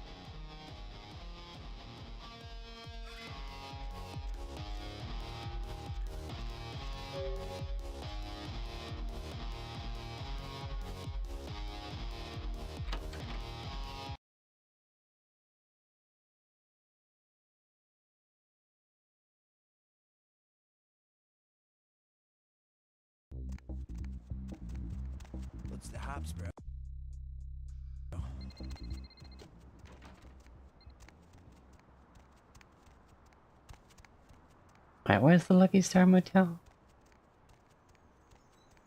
What's the hops, bro? Alright, where's the Lucky Star Motel?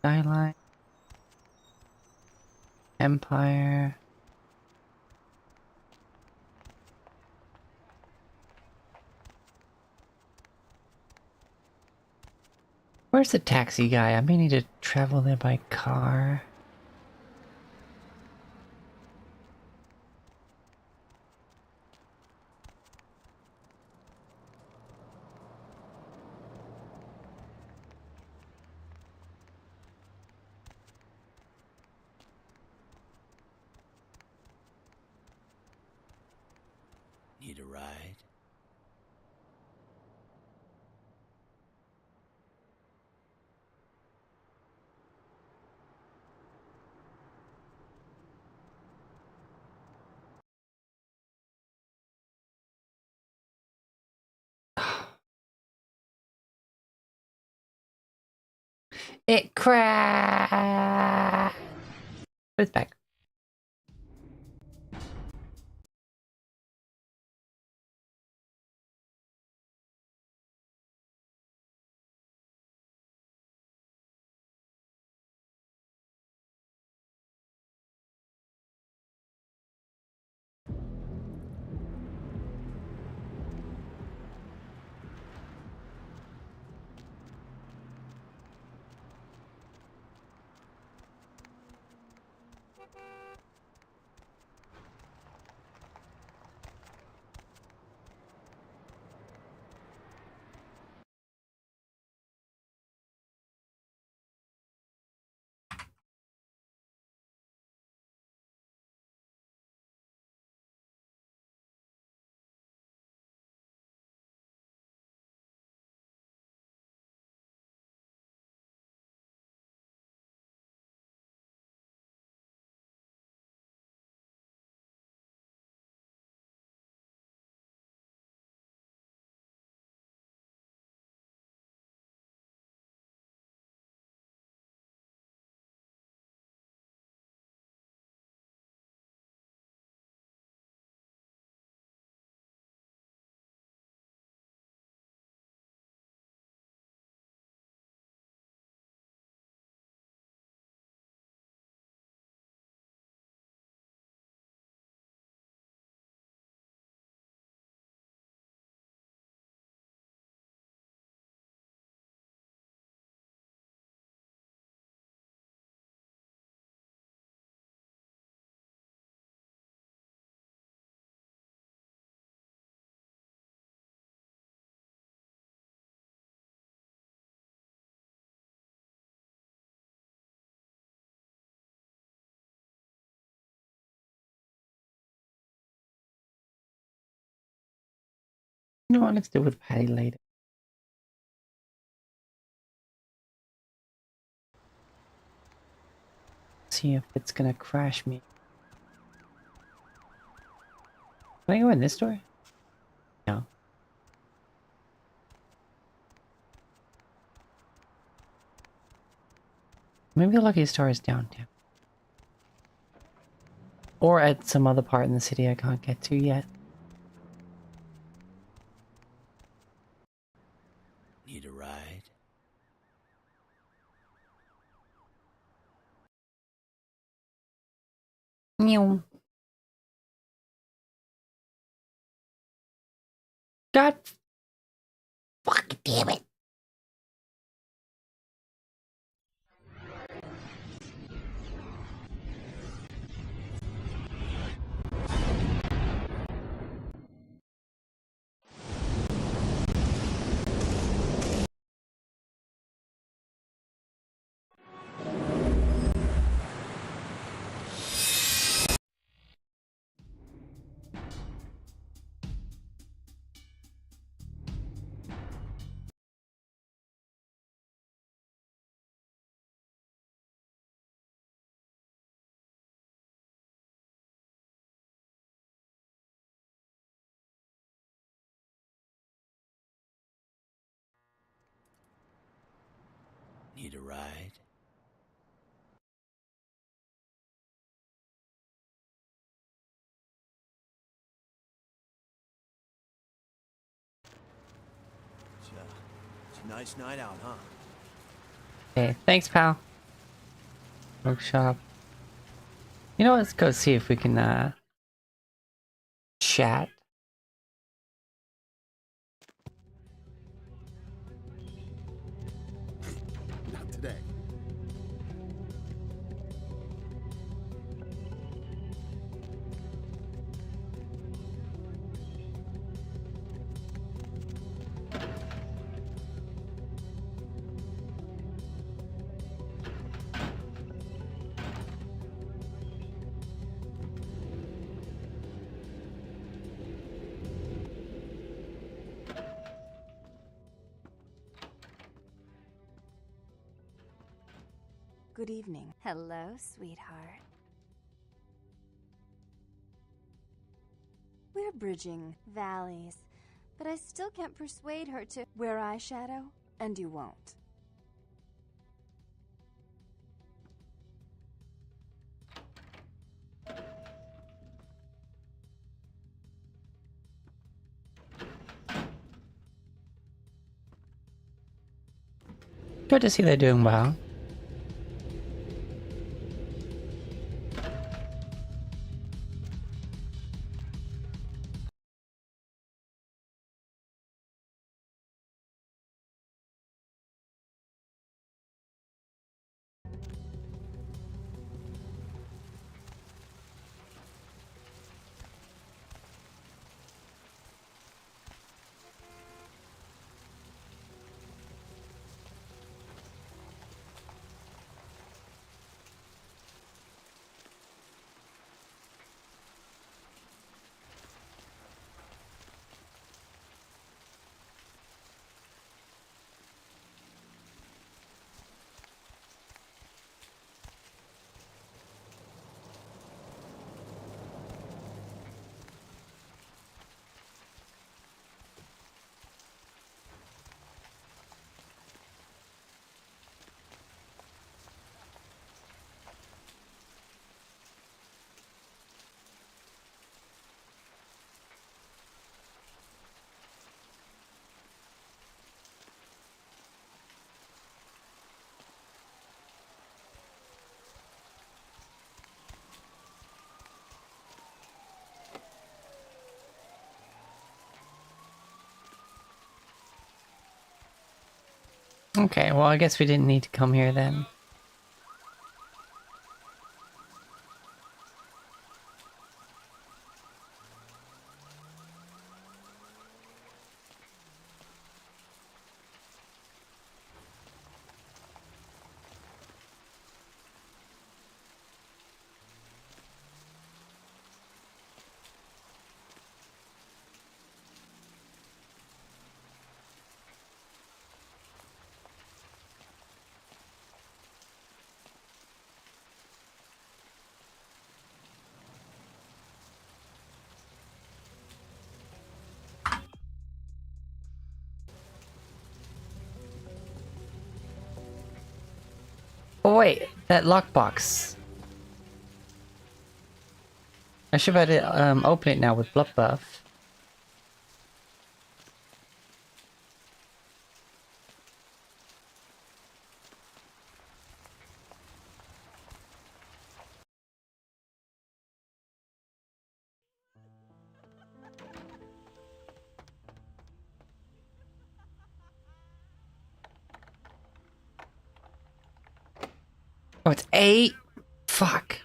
Skyline. Empire. Where's the taxi guy? I may need to travel there by car. Need a ride? It crashed. It's back. You know what? Let's deal with Patty later. See if it's gonna crash me. Can I go in this door? No. Maybe the Lucky Star is downtown. Or at some other part in the city I can't get to yet. Need a ride? Meow. God fucking damn it. Need a ride? It's a nice night out, huh? Okay, thanks, pal. Workshop. You know what? Let's go see if we can, chat. Not today. Good evening. Hello, sweetheart. We're bridging valleys, but I still can't persuade her to wear eyeshadow, and you won't. Good to see they're doing well. Okay, well, I guess we didn't need to come here then. Oh wait, that lockbox. I should have had to open it now with blood buff. Oh, it's 8? Fuck.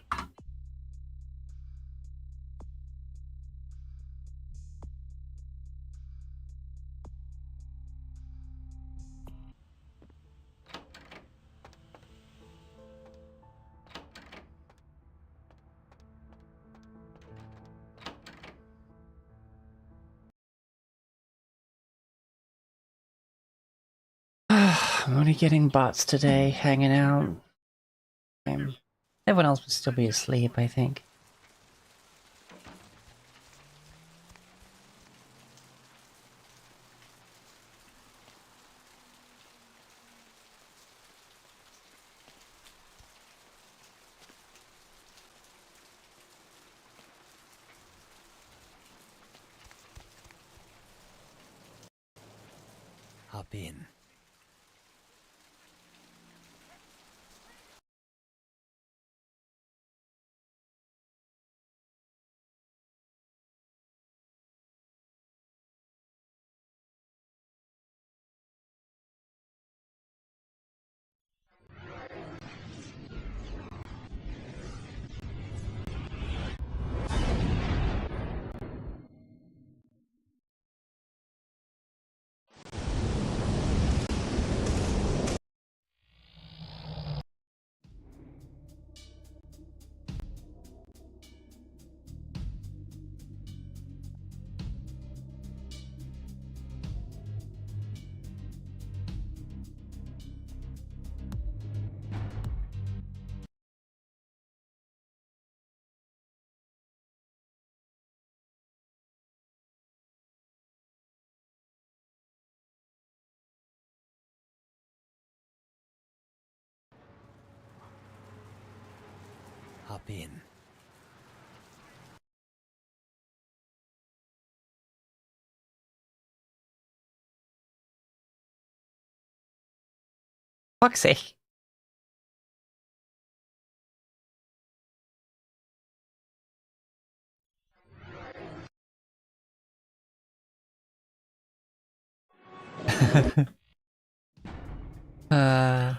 I'm only getting bots today, hanging out. Everyone else would still be asleep, I think. Hop in. Hop in. Fuck's sake. uh...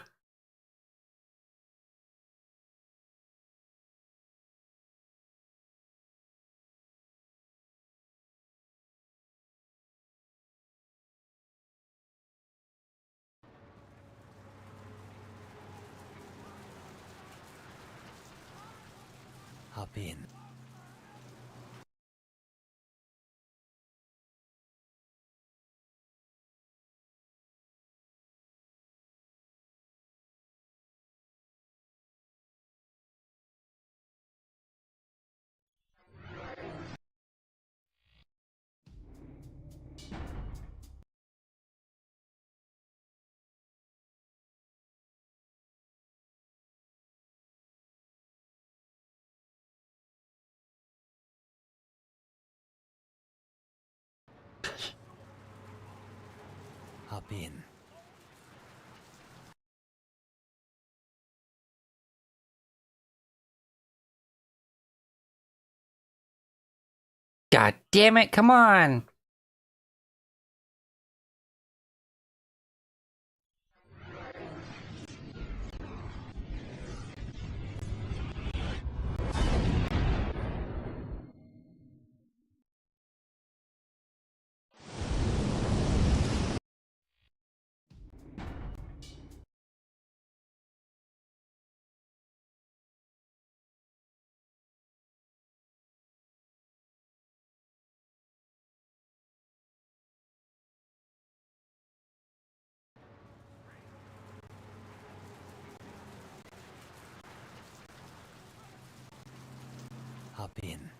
Hop in. Hop in. God damn it, come on! Hop in.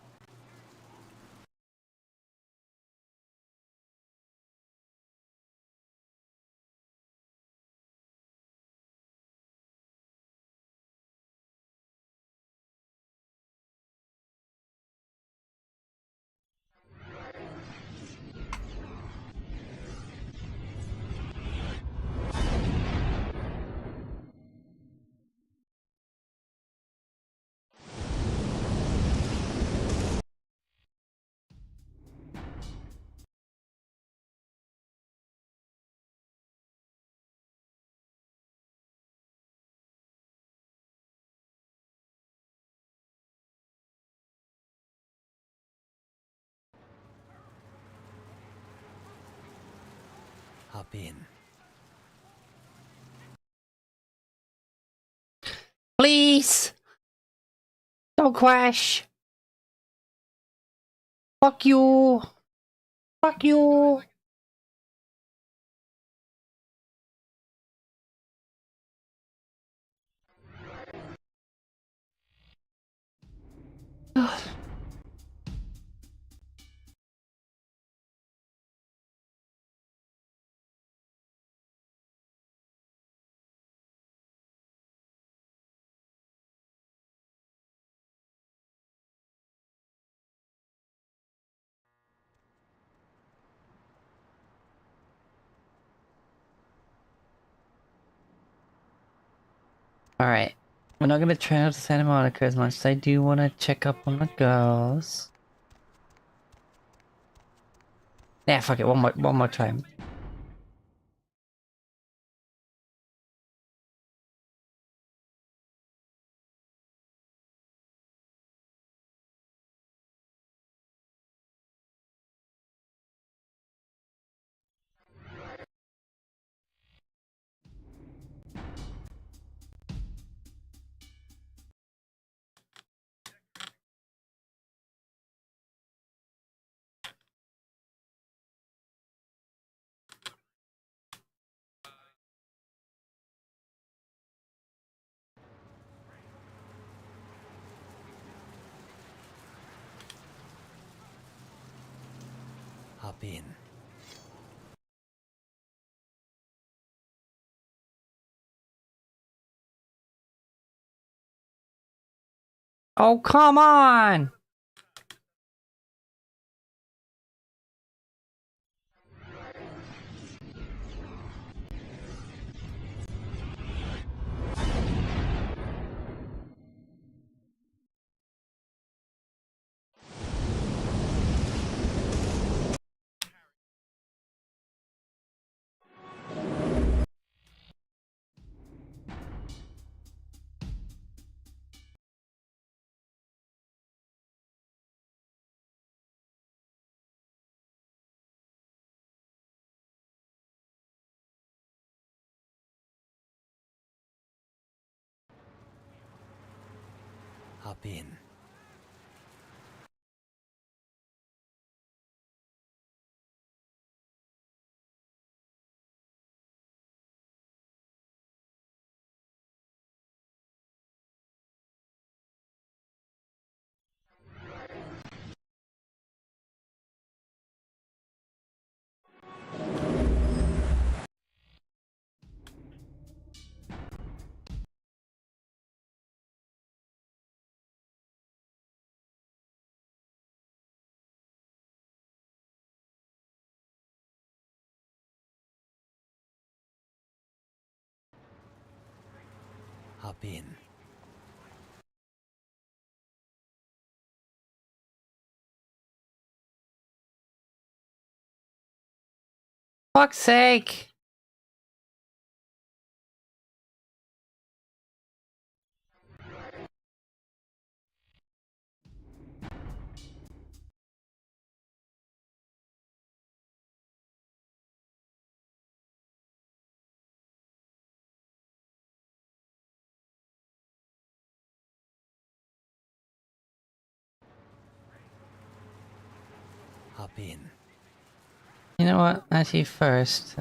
Hop in. Please! Don't crash! Fuck you! Fuck you! Alright. We're not gonna try out to Santa Monica as much as I do want to check up on the girls. Yeah, fuck it, one more time. Hop in. Oh, come on! Hop in. Hop in. Fuck's sake! Hop in. You know what? Actually, first,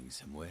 Going somewhere?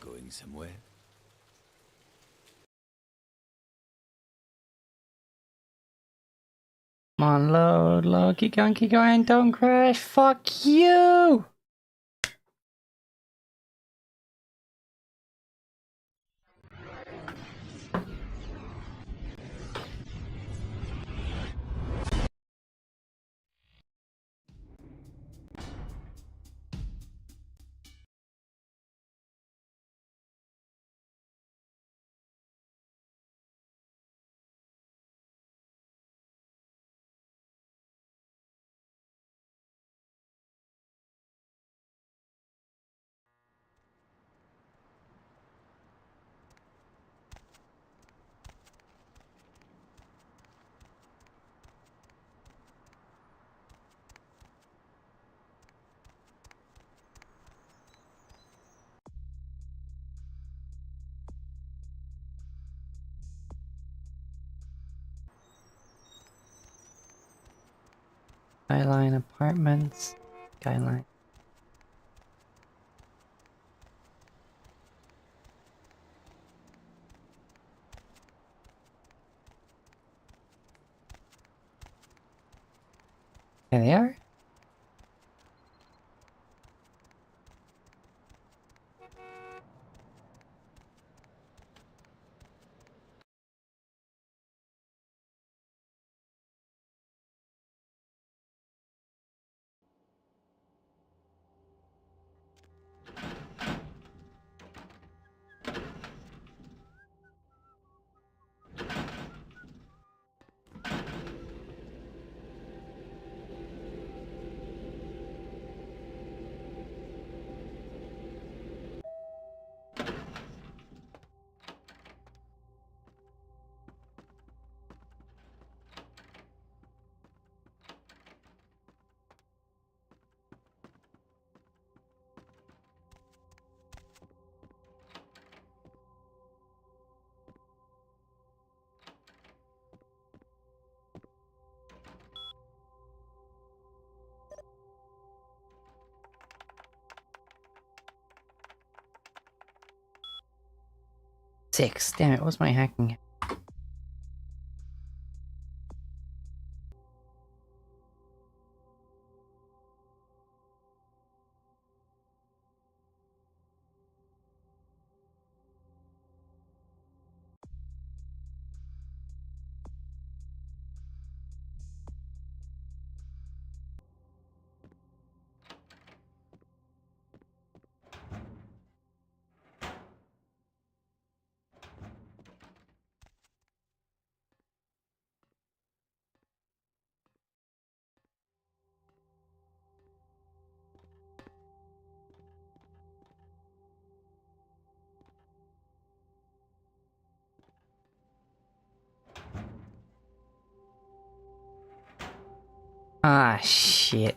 Going somewhere? Come on, load, keep going, don't crash, fuck you! Skyline Apartments. Skyline. There they are. Six. Damn it, what's my hacking? Ah, shit.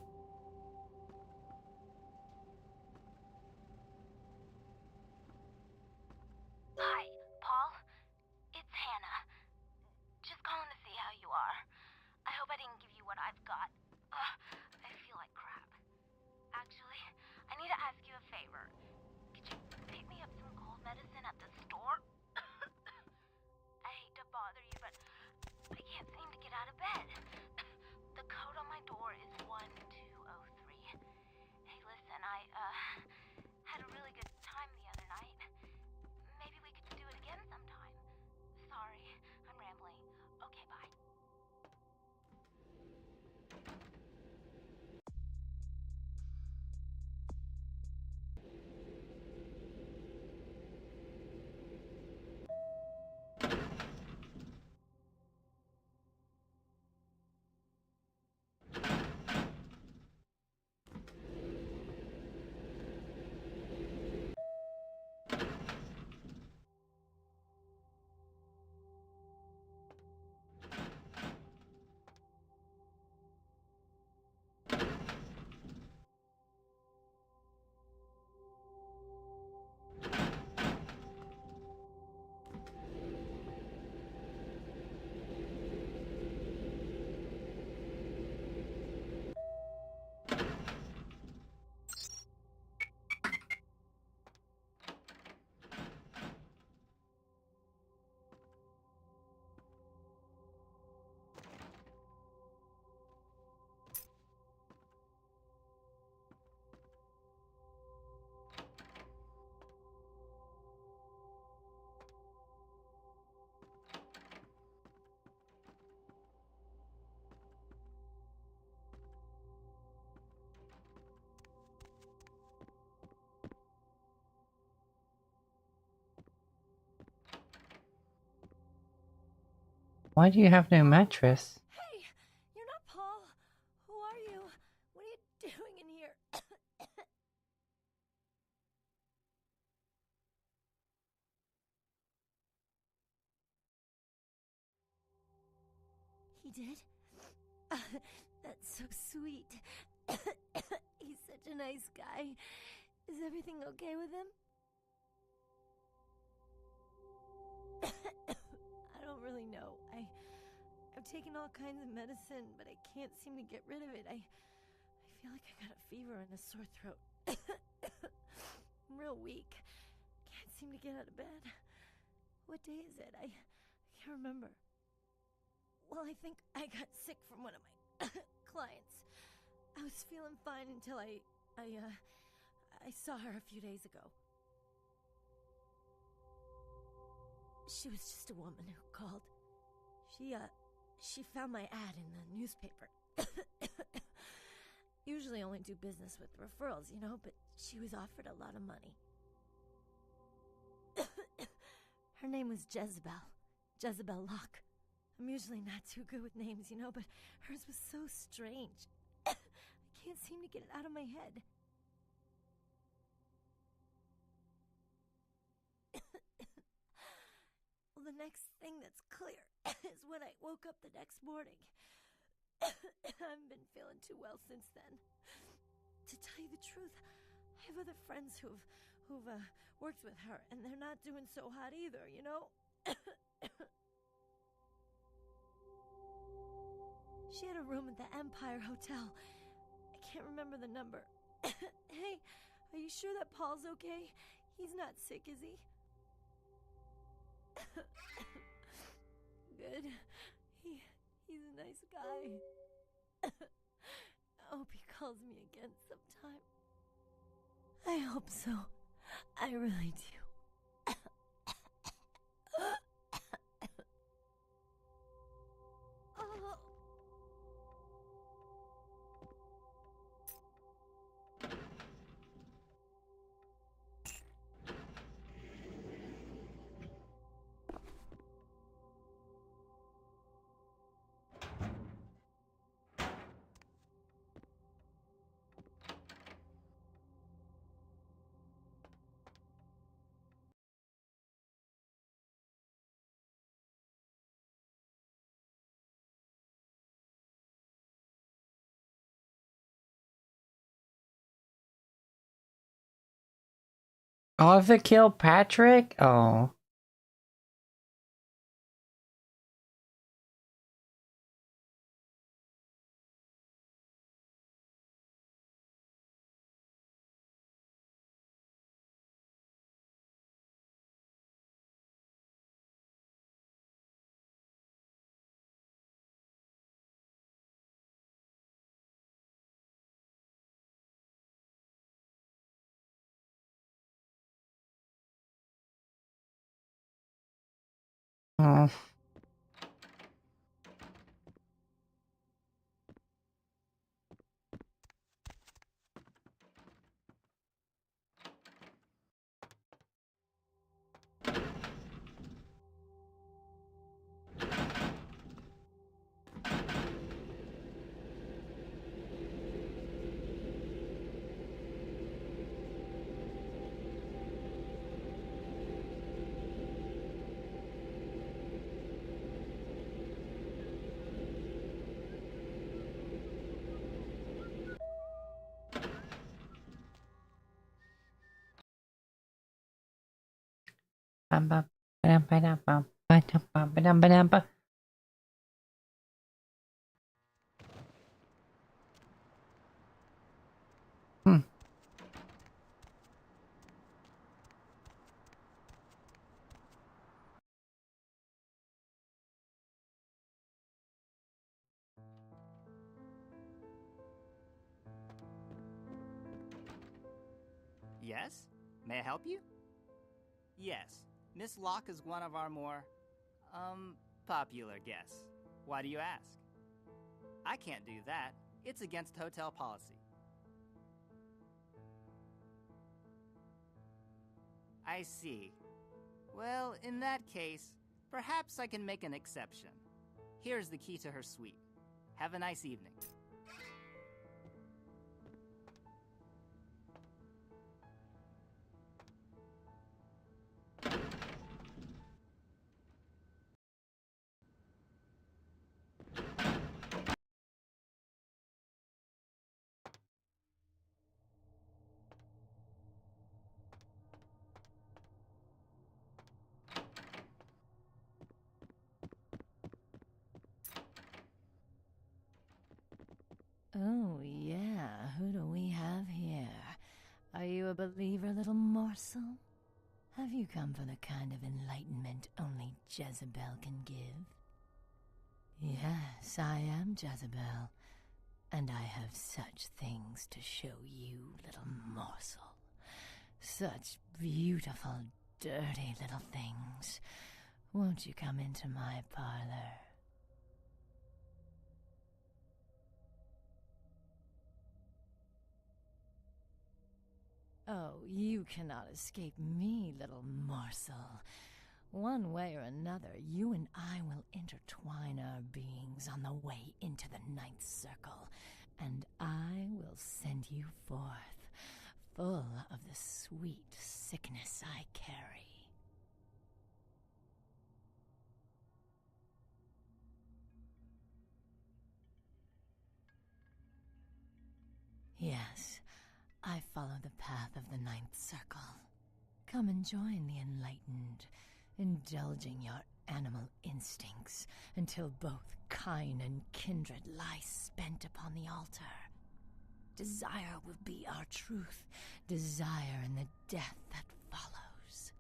Hi, Paul. It's Hannah. Just calling to see how you are. I hope I didn't give you what I've got. I feel like crap. Actually, I need to ask you a favor. Could you pick me up some cold medicine at the store? I hate to bother you, but I can't seem to get out of bed. The code on my door is 1203. Hey, listen, I had a really good time the other night. Maybe we could do it again sometime. Sorry, I'm rambling. Okay, bye. Why do you have no mattress? Hey, you're not Paul. Who are you? What are you doing in here? He did? That's so sweet. He's such a nice guy. Is everything okay with him? I don't really know. I've taken all kinds of medicine, but I can't seem to get rid of it. I feel like I got a fever and a sore throat. I'm real weak. Can't seem to get out of bed. What day is it? I can't remember. Well, I think I got sick from one of my clients. I was feeling fine until I saw her a few days ago. She was just a woman who called. She found my ad in the newspaper. Usually only do business with referrals, you know, but she was offered a lot of money. Her name was Jezebel Locke. I'm usually not too good with names, you know, but hers was so strange. I can't seem to get it out of my head. Well, the next thing that's clear is when I woke up the next morning. I haven't been feeling too well since then. To tell you the truth, I have other friends who've worked with her, and they're not doing so hot either, you know? She had a room at the Empire Hotel. I can't remember the number. Hey, are you sure that Paul's okay? He's not sick, is he? Good. He's a nice guy. I hope he calls me again sometime. I hope so. I really do. Oh. Arthur killed Patrick? Oh. Oh. Hmm. Yes? May I help you? Yes. Miss Locke is one of our more, popular guests. Why do you ask? I can't do that. It's against hotel policy. I see. Well, in that case, perhaps I can make an exception. Here's the key to her suite. Have a nice evening. Oh, yeah. Who do we have here? Are you a believer, little morsel? Have you come for the kind of enlightenment only Jezebel can give? Yes, I am Jezebel, and I have such things to show you, little morsel. Such beautiful, dirty little things. Won't you come into my parlor? Oh, you cannot escape me, little morsel. One way or another, you and I will intertwine our beings on the way into the ninth circle, and I will send you forth, full of the sweet sickness I carry. Yes, I follow the path of the ninth circle. Come and join the enlightened, indulging your animal instincts until both kind and kindred lie spent upon the altar. Desire will be our truth, desire in the death that follows.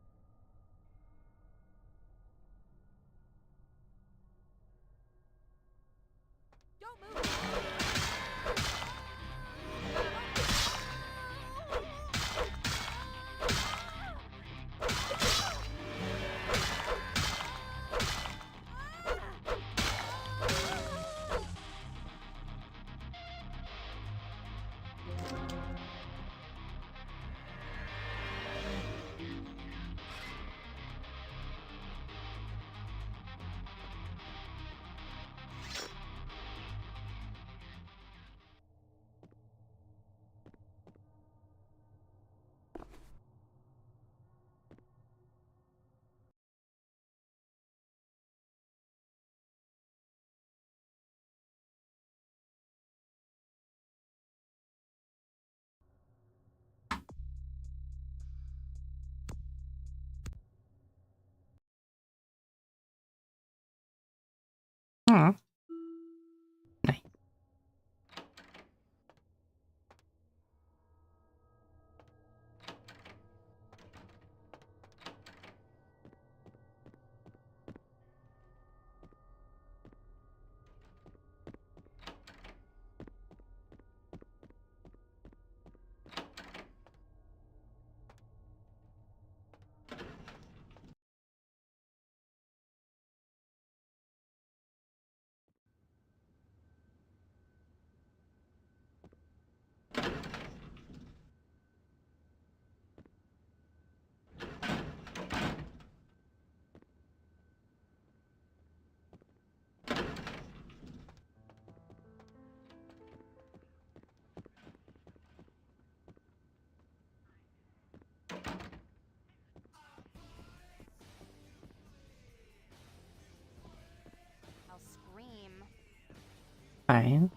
Don't move! Hmm. Nice. I'll scream. Fine.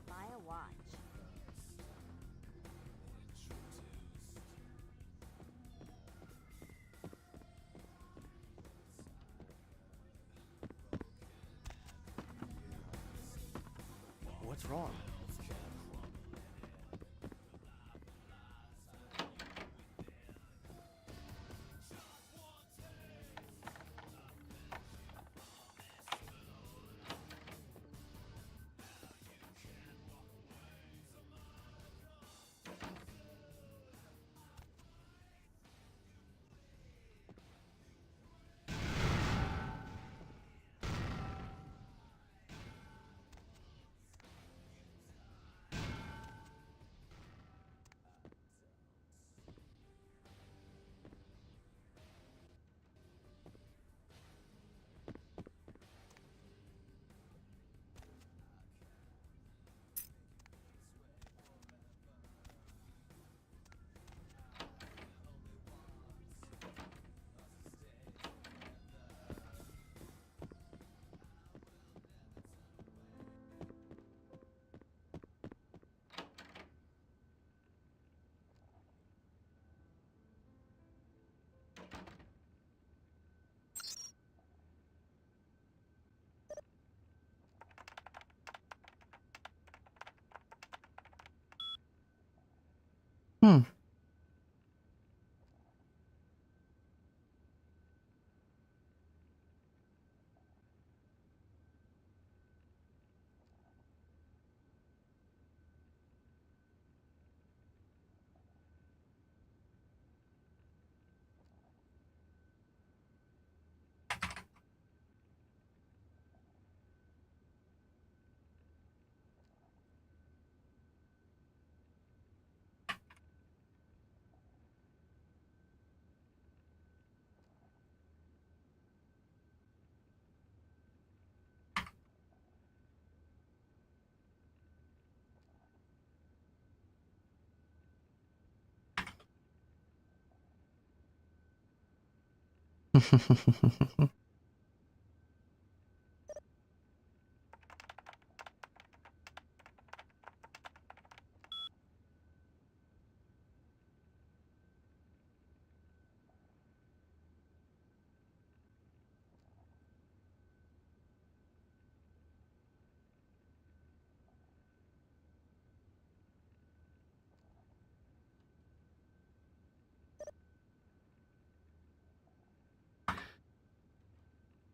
Buy a watch. What's wrong? Hmm.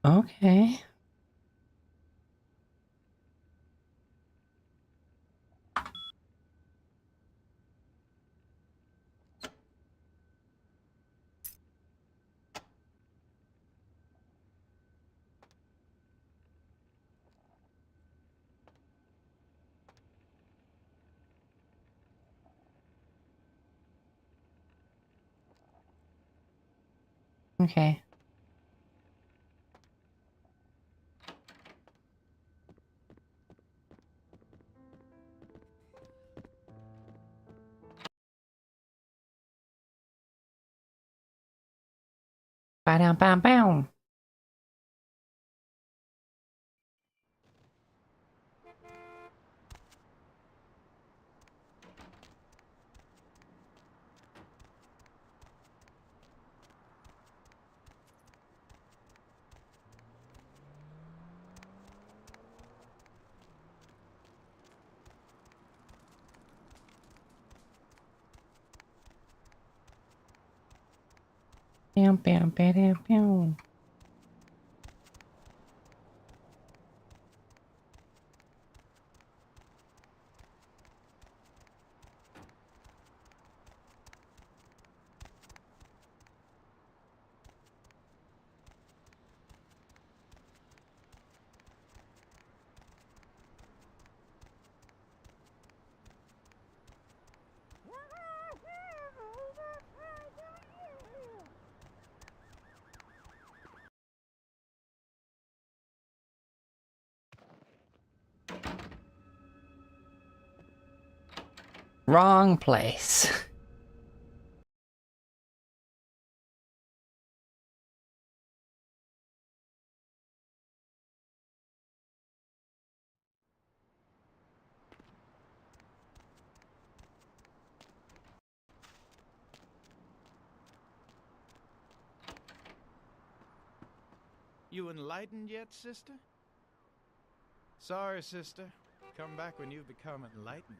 Okay. Okay. Ba-dum, bam, bam. Bam, bam, bam, bam. Wrong place. You enlightened yet, sister? Sorry, sister. Come back when you've become enlightened.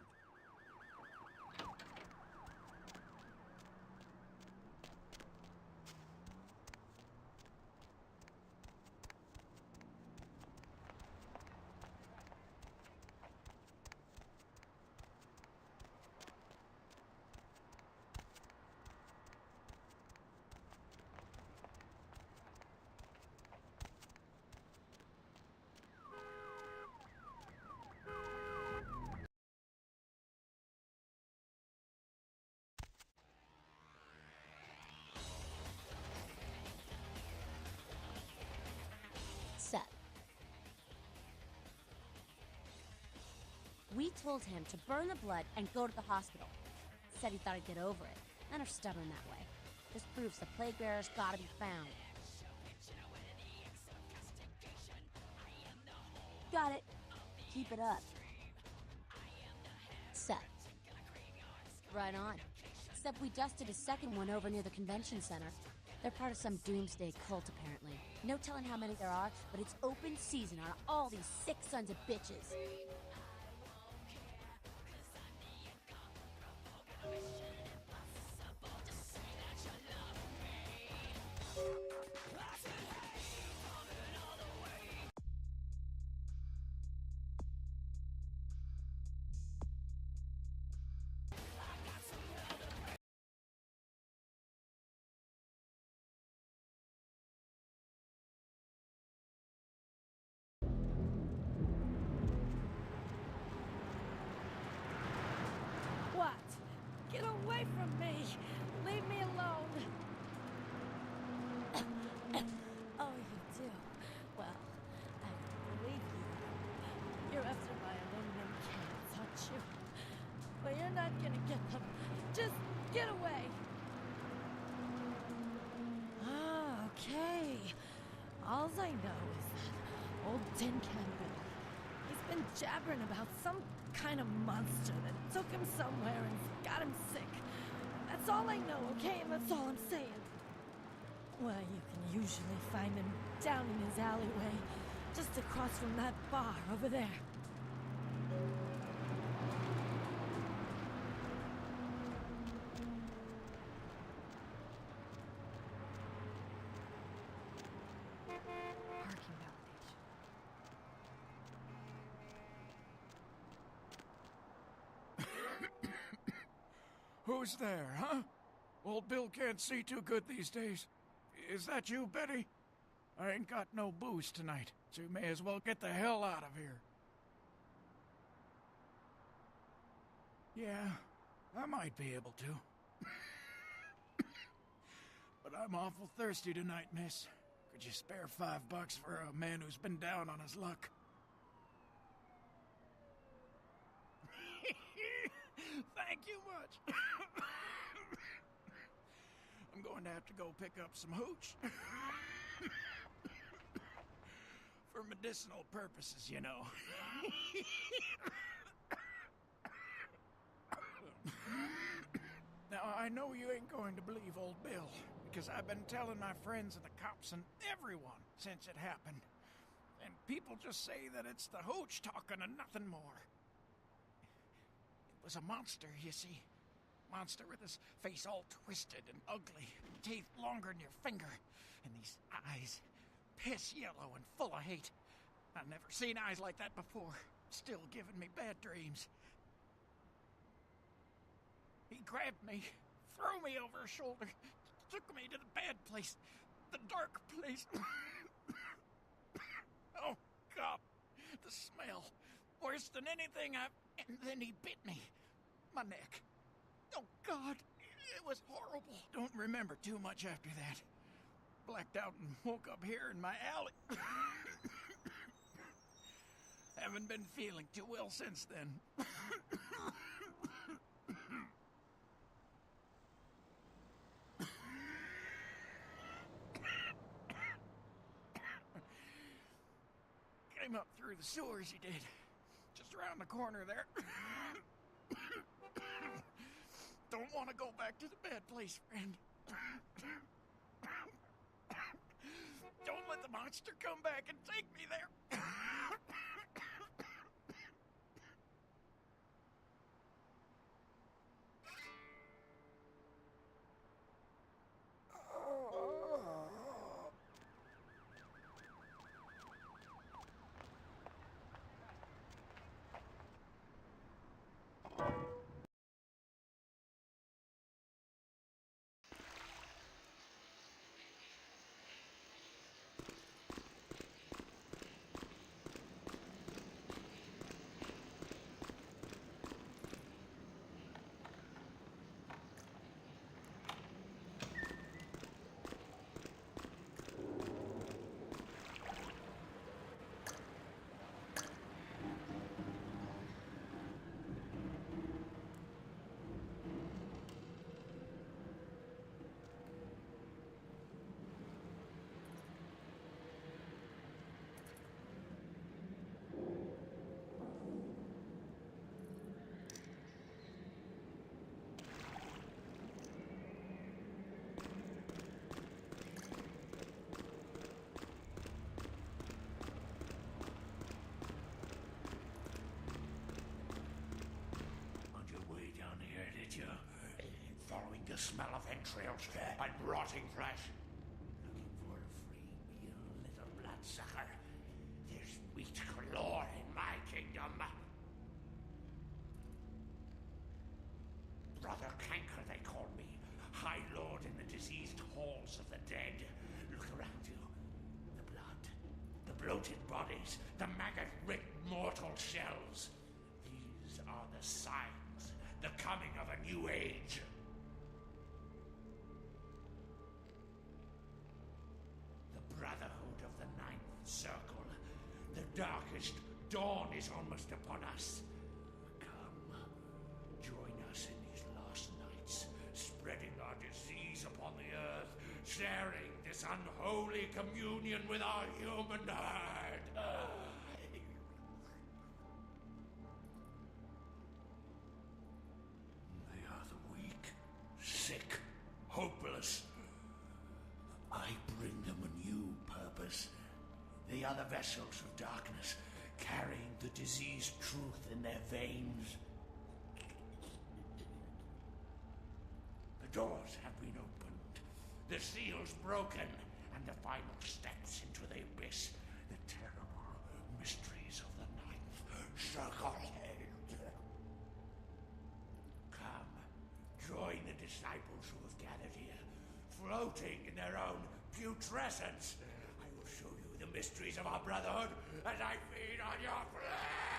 Seth. We told him to burn the blood and go to the hospital. Said he thought he'd get over it. Men are stubborn that way. This proves the plague bearer's gotta be found. Got it. Keep it up. Seth. Right on. Except we just did a second one over near the convention center. They're part of some doomsday cult, apparently. No telling how many there are, but it's open season on all these sick sons of bitches. What? Get away from me! Leave me alone! Oh, you do? Well, I believe you. You're after my aluminum cans, aren't you? But you're not gonna get them. Just get away! Ah, okay. Alls I know is that old tin can Bill. He's been jabbering about some kind of monster that took him somewhere and got him sick. That's all I know, okay? And that's all I'm saying. Well, you can usually find him down in his alleyway, just across from that bar over there. Parking validation. Who's there, huh? Old Bill can't see too good these days. Is that you, Betty? I ain't got no booze tonight, so you may as well get the hell out of here. Yeah, I might be able to. But I'm awful thirsty tonight, miss. Could you spare $5 for a man who's been down on his luck? Thank you much. I'm going to have to go pick up some hooch. For medicinal purposes, you know. Now, I know you ain't going to believe old Bill, because I've been telling my friends and the cops and everyone since it happened. And people just say that it's the hooch talking and nothing more. It was a monster, you see. monster with his face all twisted and ugly, teeth longer than your finger, and these eyes piss yellow and full of hate. I've never seen eyes like that before, still giving me bad dreams. He grabbed me, threw me over his shoulder, took me to the bad place, the dark place. Oh, God, the smell, worse than anything And then he bit me, my neck. Oh, God, it was horrible. Don't remember too much after that. Blacked out and woke up here in my alley. Haven't been feeling too well since then. Came up through the sewers, he did. Just around the corner there. Don't want to go back to the bad place, friend. Don't let the monster come back and take me there. Following the smell of entrails and rotting flesh. Looking for a free meal, little bloodsucker. There's wheat galore in my kingdom. Brother Canker, they call me. High Lord in the diseased halls of the dead. Look around you. The blood, the bloated bodies, the maggot-riddled mortal shells. These are the signs, the coming of a new age. Brotherhood of the Ninth Circle. The darkest dawn is almost upon us. Come, join us in these last nights, spreading our disease upon the earth, sharing this unholy communion with our human herd. They are the weak, sick, hopeless. I bring them a new purpose. They are the vessels of darkness, carrying the diseased truth in their veins. The doors have been opened, the seals broken, and the final steps into the abyss, the terrible mysteries of the Ninth Circle. Come, join the disciples who have gathered here, floating in their own putrescence. I will show you the mysteries of our brotherhood as I feed on your flesh.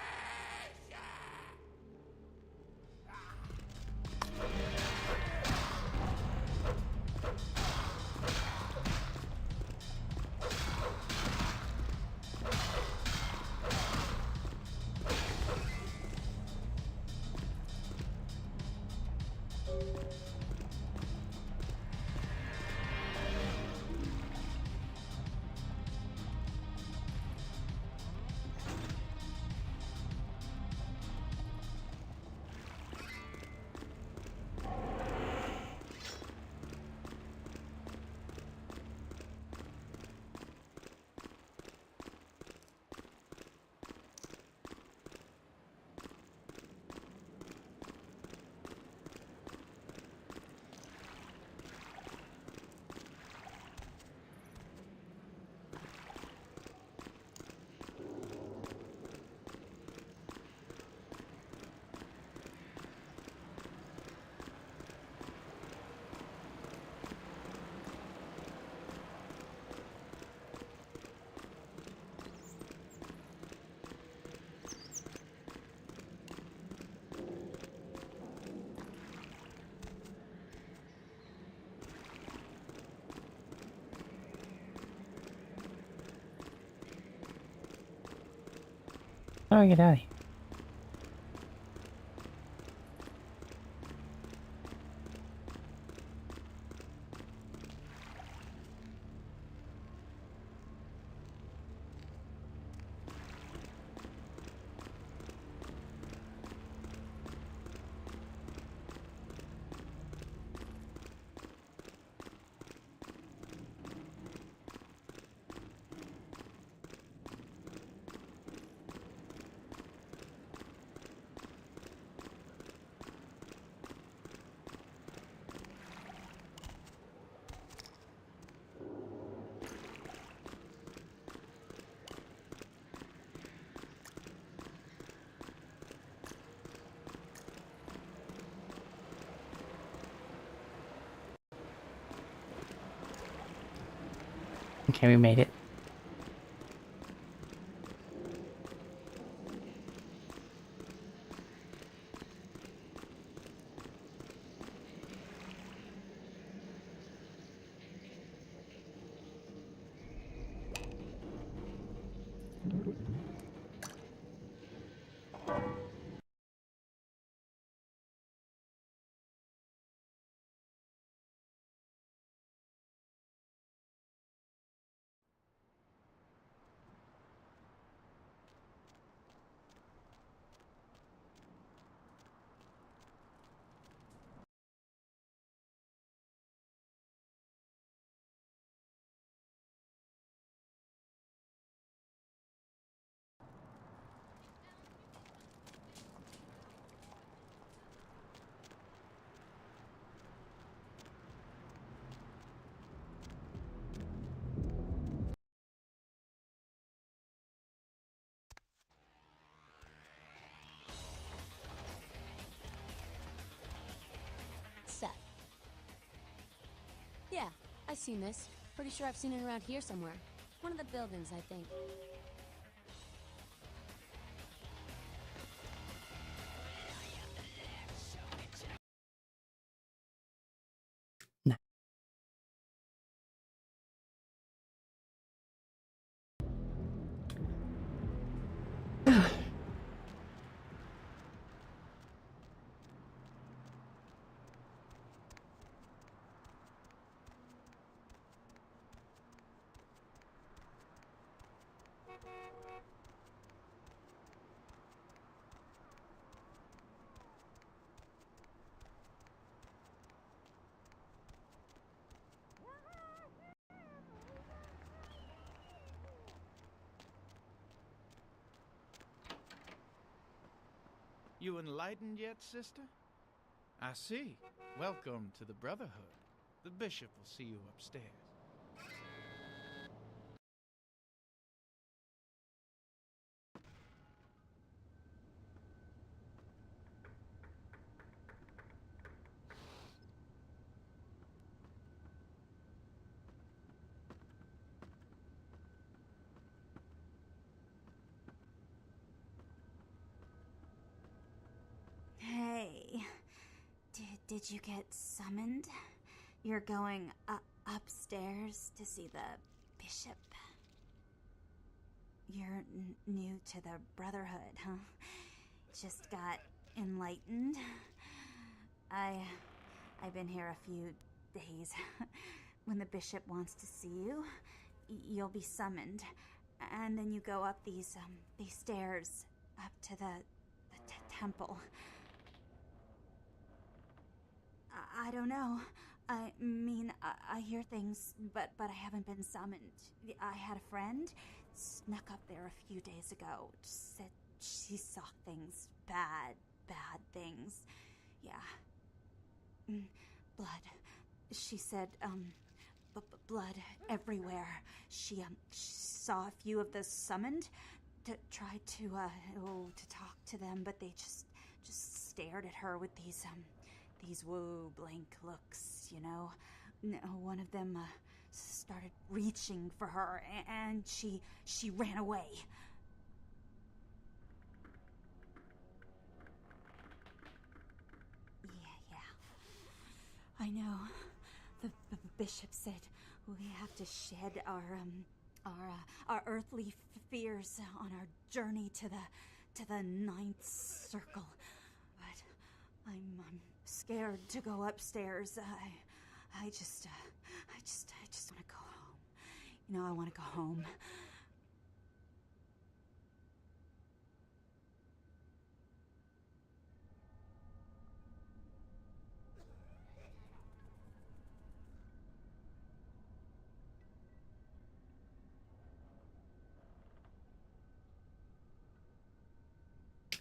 How do I get out of here? Okay, we made it. Seth. Yeah, I've seen this. Pretty sure I've seen it around here somewhere. One of the buildings, I think. You enlightened yet, sister? I see. Welcome to the Brotherhood. The bishop will see you upstairs. Hey, did you get summoned? You're going upstairs to see the bishop. You're new to the Brotherhood, huh? Just got enlightened. I've been here a few days. When the bishop wants to see you, you'll be summoned, and then you go up these stairs up to the temple. I don't know. I mean, I hear things, but I haven't been summoned. I had a friend snuck up there a few days ago. Said she saw things, bad things. Yeah. Blood. She said, blood everywhere. She saw a few of the summoned, tried to talk to them, but they just stared at her with these blank looks, you know. One of them started reaching for her, and she ran away. Yeah. I know. The bishop said we have to shed our earthly fears on our journey to to the ninth circle, but I'm scared to go upstairs. I just want to go home. You know, I want to go home.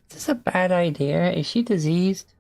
Is this a bad idea? Is she diseased?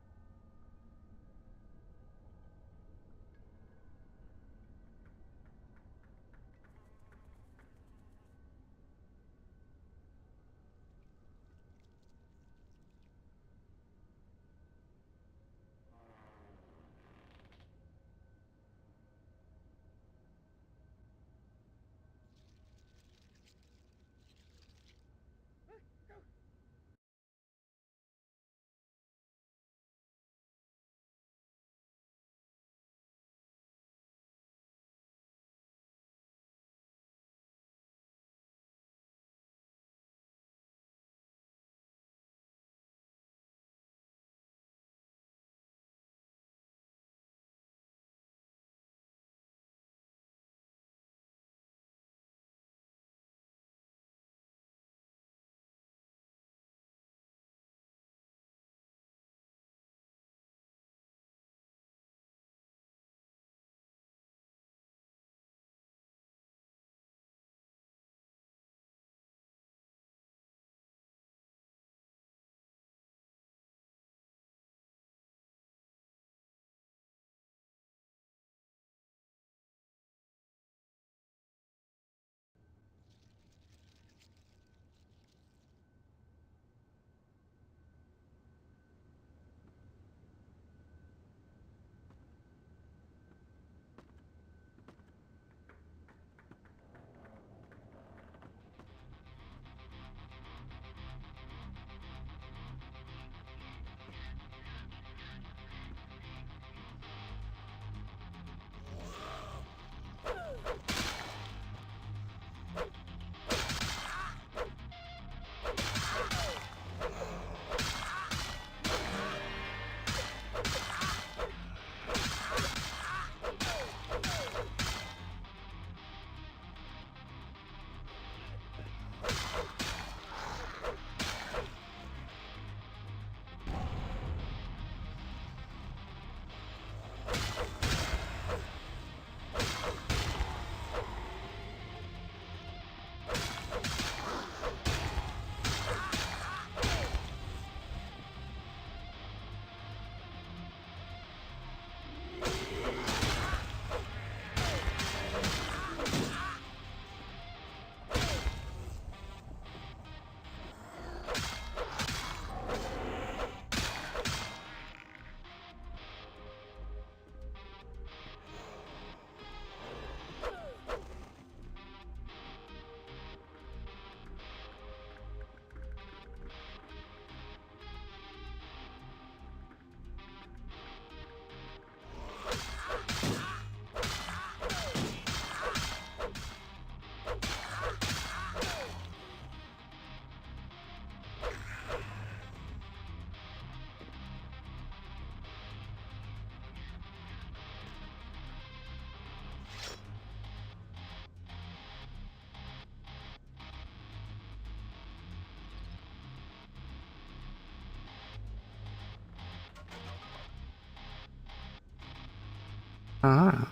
Ah.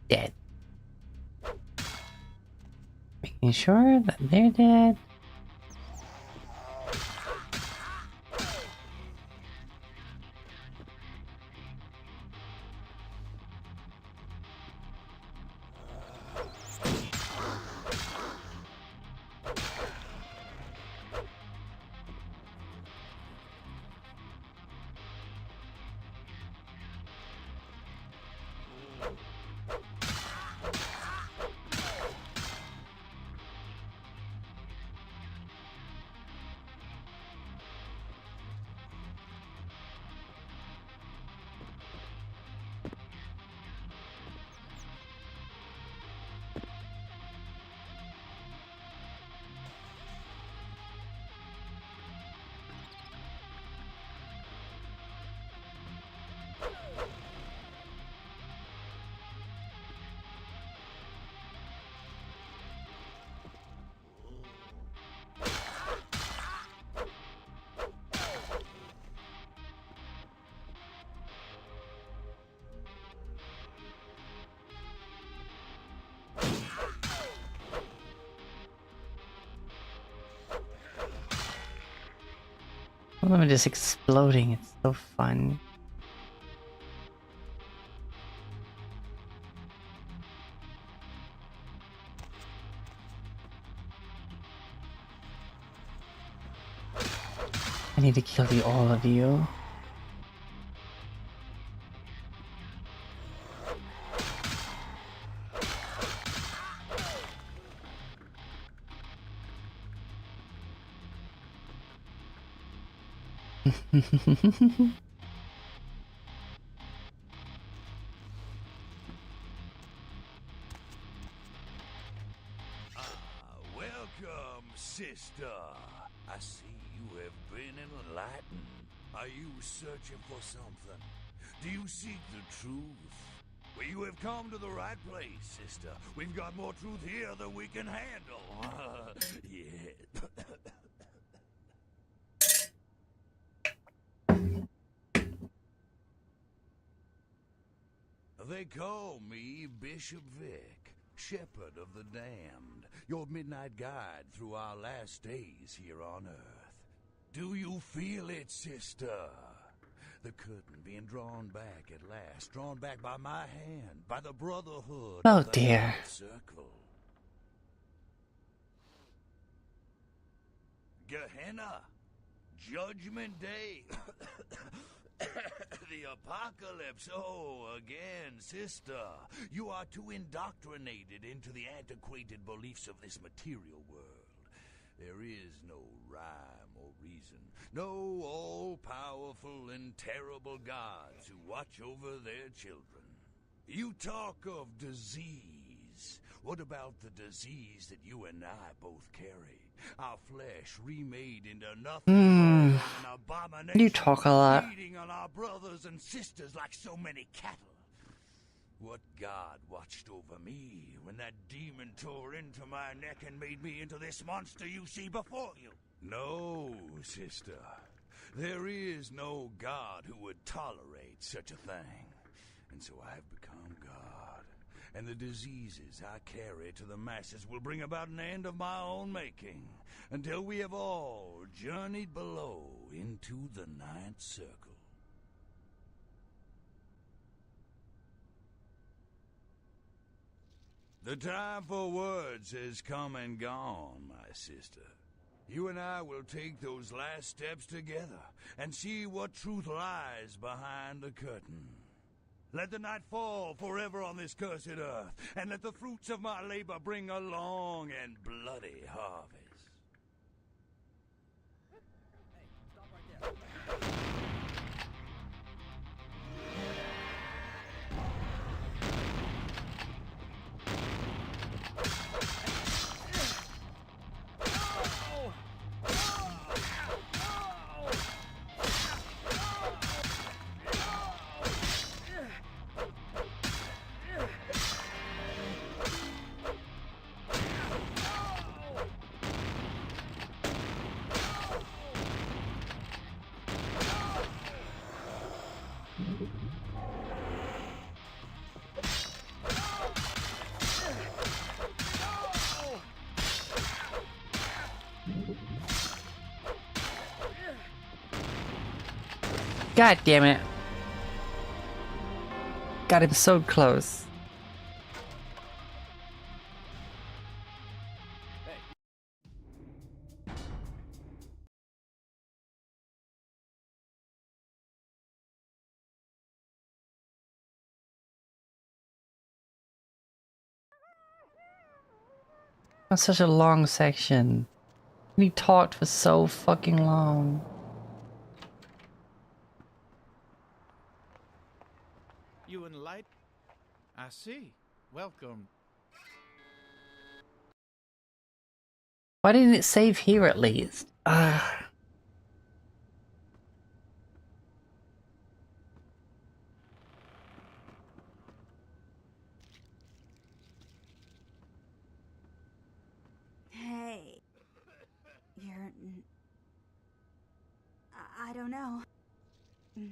Dead. Making sure that they're dead. Some of them are just exploding. It's so fun. I need to kill all of you. Welcome, sister. I see you have been enlightened. Are you searching for something? Do you seek the truth? Well, you have come to the right place, sister. We've got more truth here than we can handle. Yeah. They call me Bishop Vic, Shepherd of the Damned, your midnight guide through our last days here on Earth. Do you feel it, sister? The curtain being drawn back at last, drawn back by my hand, by the brotherhood Oh of the dear. Ninth Circle. Gehenna, Judgment Day, the apocalypse. Oh, again, sister, you are too indoctrinated into the antiquated beliefs of this material world. There is no rhyme or reason, no all-powerful and terrible gods who watch over their children. You talk of disease. What about the disease that you and I both carry? Our flesh remade into nothing more than an abomination. You talk a lot. Feeding on our brothers and sisters like so many cattle. What god watched over me when that demon tore into my neck and made me into this monster you see before you? No, sister. There is no god who would tolerate such a thing. And so I have become God. And the diseases I carry to the masses will bring about an end of my own making, until we have all journeyed below into the Ninth Circle. The time for words has come and gone, my sister. You and I will take those last steps together and see what truth lies behind the curtain. Let the night fall forever on this cursed earth, and let the fruits of my labor bring a long and bloody harvest. God damn it. Got him so close. That's such a long section. We talked for so fucking long. You in light? I see. Welcome. Why didn't it save here at least? Ah. Hey. I don't know. Yeah.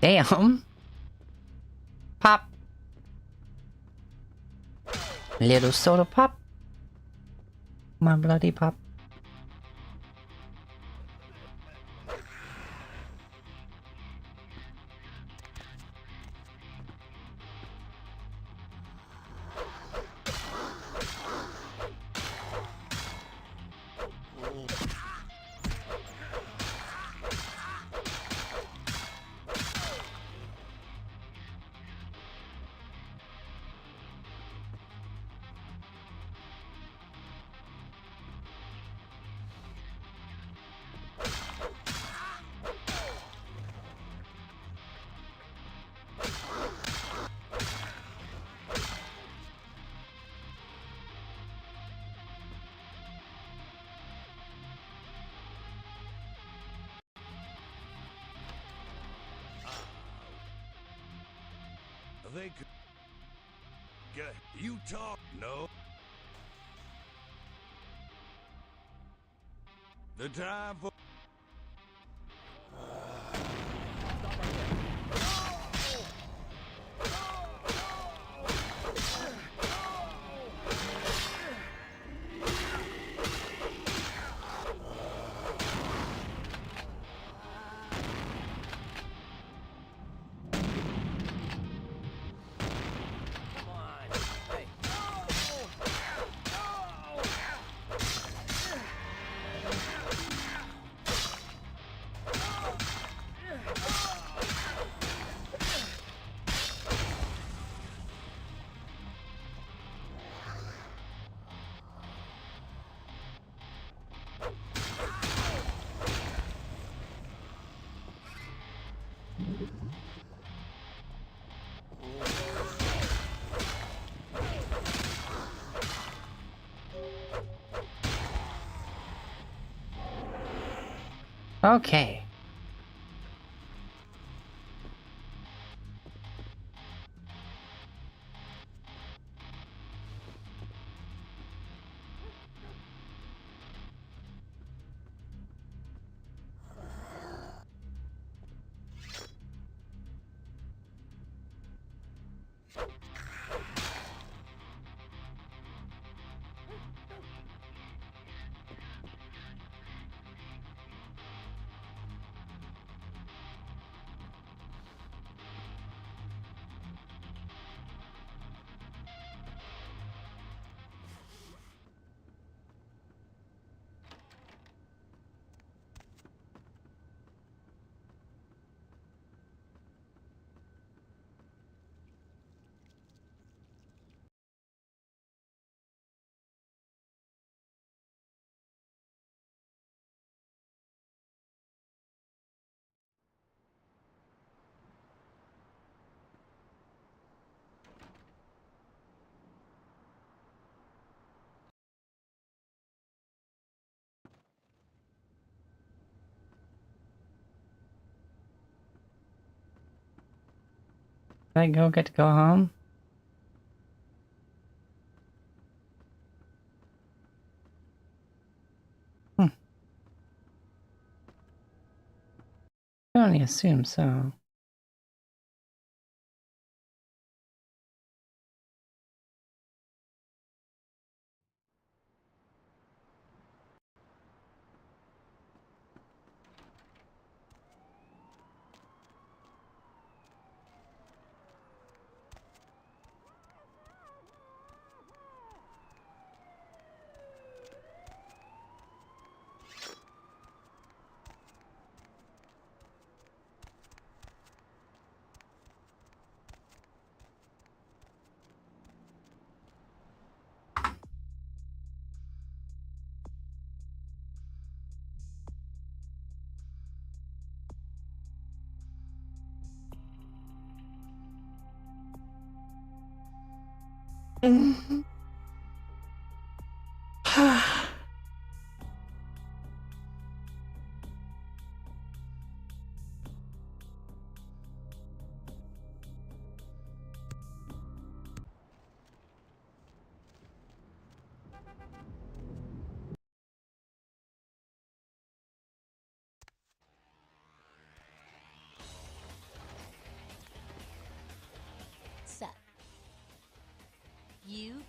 Damn. Pop. Little soda pop. My bloody pop. They could get you talk. No. The time for. Okay. I get to go home? I only assume so.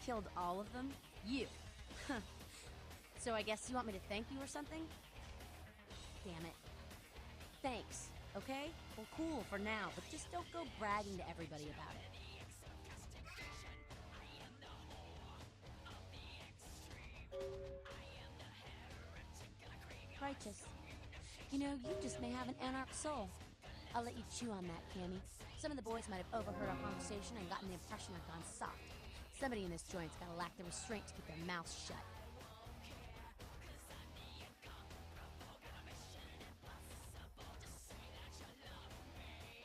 killed all of them? You. So I guess you want me to thank you or something? Damn it. Thanks, okay? Well, cool for now, but just don't go bragging to everybody about it. Righteous. You know, you just may have an anarch soul. I'll let you chew on that, Cammy. Some of the boys might have overheard our conversation and gotten the impression I've gone soft. Somebody in this joint's gotta lack the restraint to keep their mouths shut.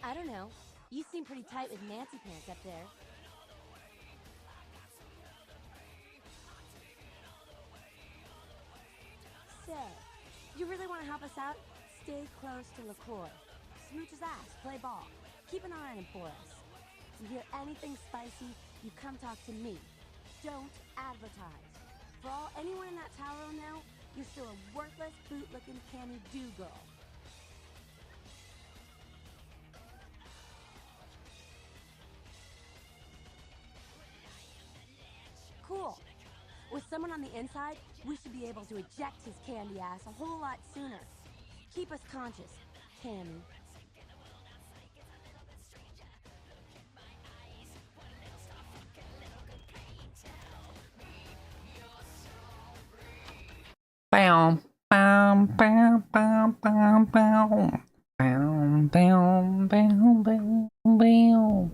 I don't know. You seem pretty tight with Nancy Pants up there. Say, you really want to help us out? Stay close to LaCroix. Smooch his ass, play ball. Keep an eye on him for us. You hear anything spicy, you come talk to me. Don't advertise. For all anyone in that tower will know, you're still a worthless, boot-looking Cammy do-girl. Cool. With someone on the inside, we should be able to eject his candy ass a whole lot sooner. Keep us conscious, Cammy. Bam, bam, bam, bam, bam, bam. Bam, bam, bam, bam, bam.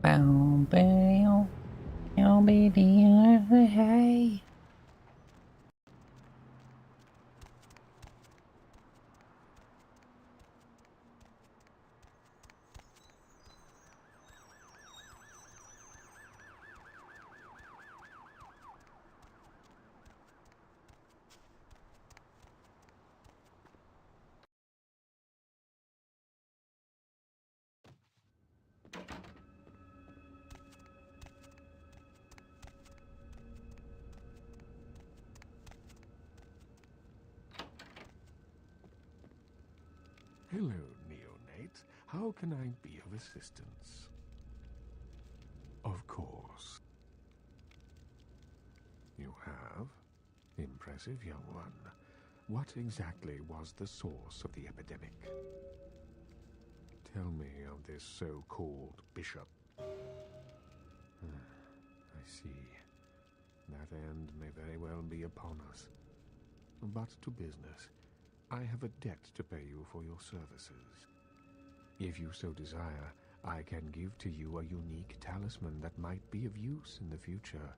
Bam, bam. I'll be the hey. Hello, neonate. How can I be of assistance? Of course. You have? Impressive, young one. What exactly was the source of the epidemic? Tell me of this so-called bishop. I see. That end may very well be upon us. But to business. I have a debt to pay you for your services. If you so desire, I can give to you a unique talisman that might be of use in the future.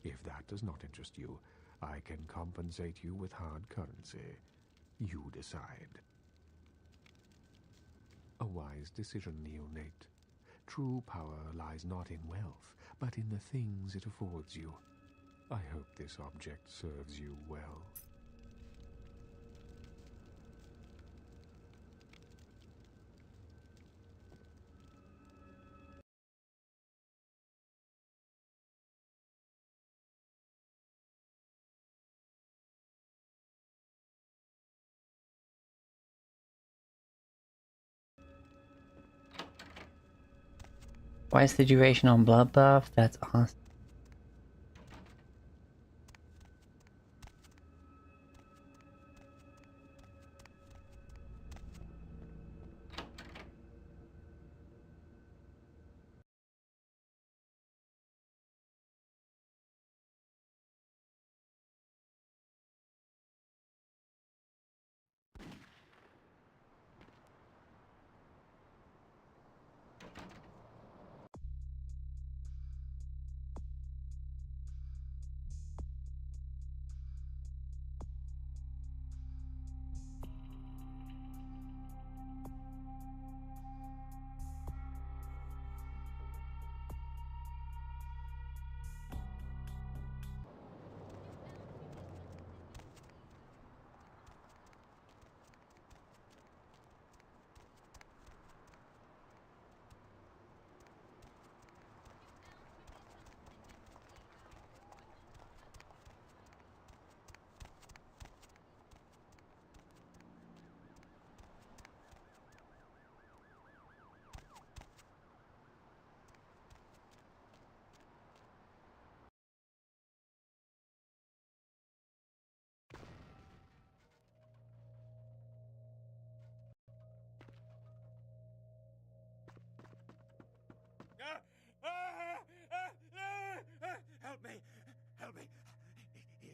If that does not interest you, I can compensate you with hard currency. You decide. A wise decision, neonate. True power lies not in wealth, but in the things it affords you. I hope this object serves you well. Why is the duration on blood buff? That's awesome.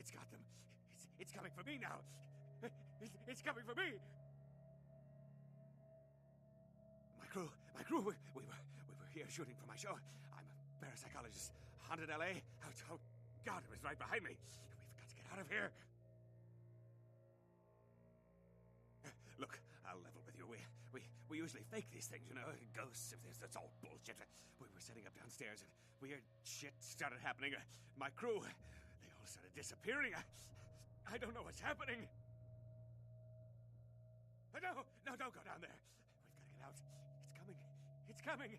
It's got them. It's coming for me now. It's coming for me. My crew, we were here shooting for my show. I'm a parapsychologist. Haunted LA. Oh, God, it was right behind me. We've got to get out of here. Look, I'll level with you. We usually fake these things, you know, ghosts. That's all bullshit. We were setting up downstairs, and weird shit started happening. My crew, they all started disappearing. I don't know what's happening. No, don't go down there. We've got to get out. It's coming. It's coming.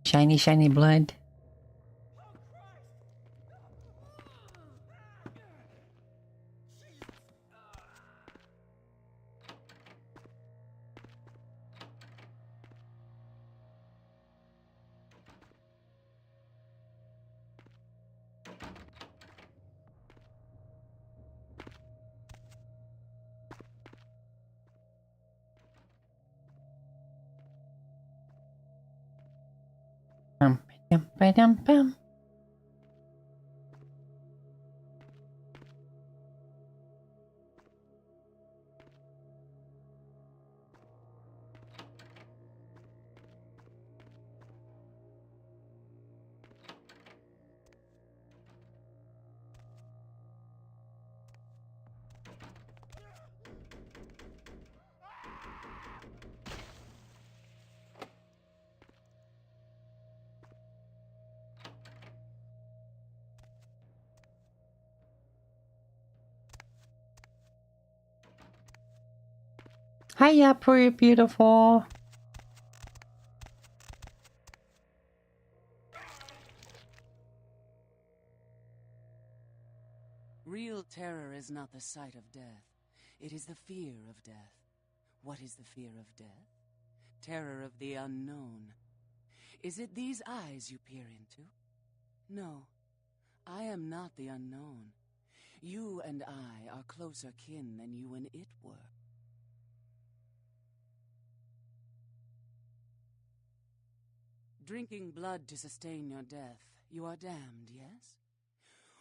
Shiny, shiny blood. Bum. Hiya, pretty beautiful. Real terror is not the sight of death. It is the fear of death. What is the fear of death? Terror of the unknown. Is it these eyes you peer into? No, I am not the unknown. You and I are closer kin than you and it were. Drinking blood to sustain your death, you are damned, yes?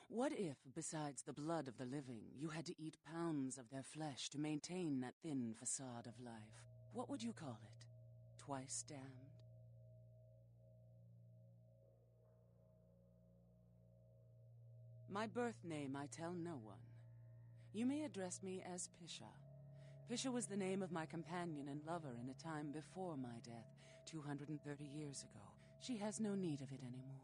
What if, besides the blood of the living, you had to eat pounds of their flesh to maintain that thin facade of life? What would you call it? Twice damned? My birth name I tell no one. You may address me as Pisha. Pisha was the name of my companion and lover in a time before my death, 230 years ago. She has no need of it anymore.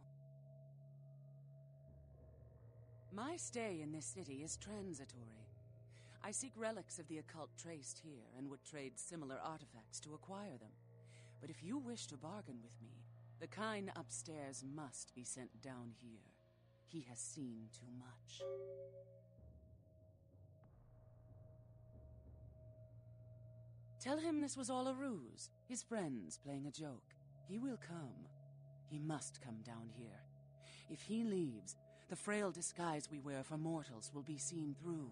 My stay in this city is transitory. I seek relics of the occult traced here and would trade similar artifacts to acquire them. But if you wish to bargain with me, the kind upstairs must be sent down here. He has seen too much. Tell him this was all a ruse. His friends playing a joke. He will come. He must come down here. If he leaves, the frail disguise we wear for mortals will be seen through.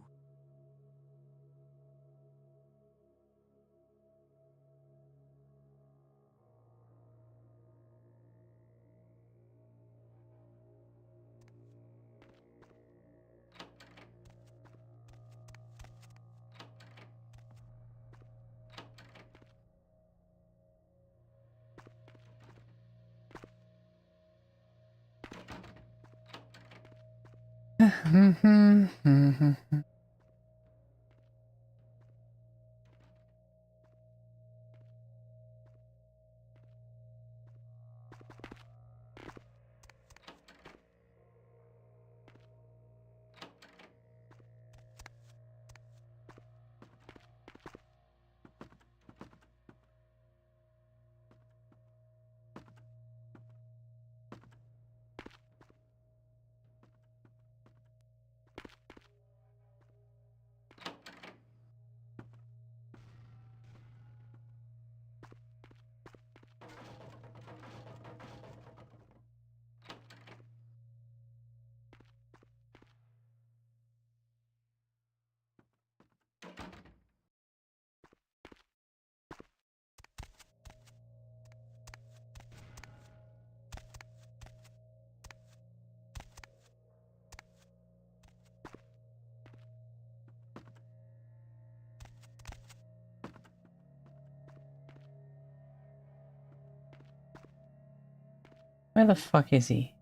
Where the fuck is he?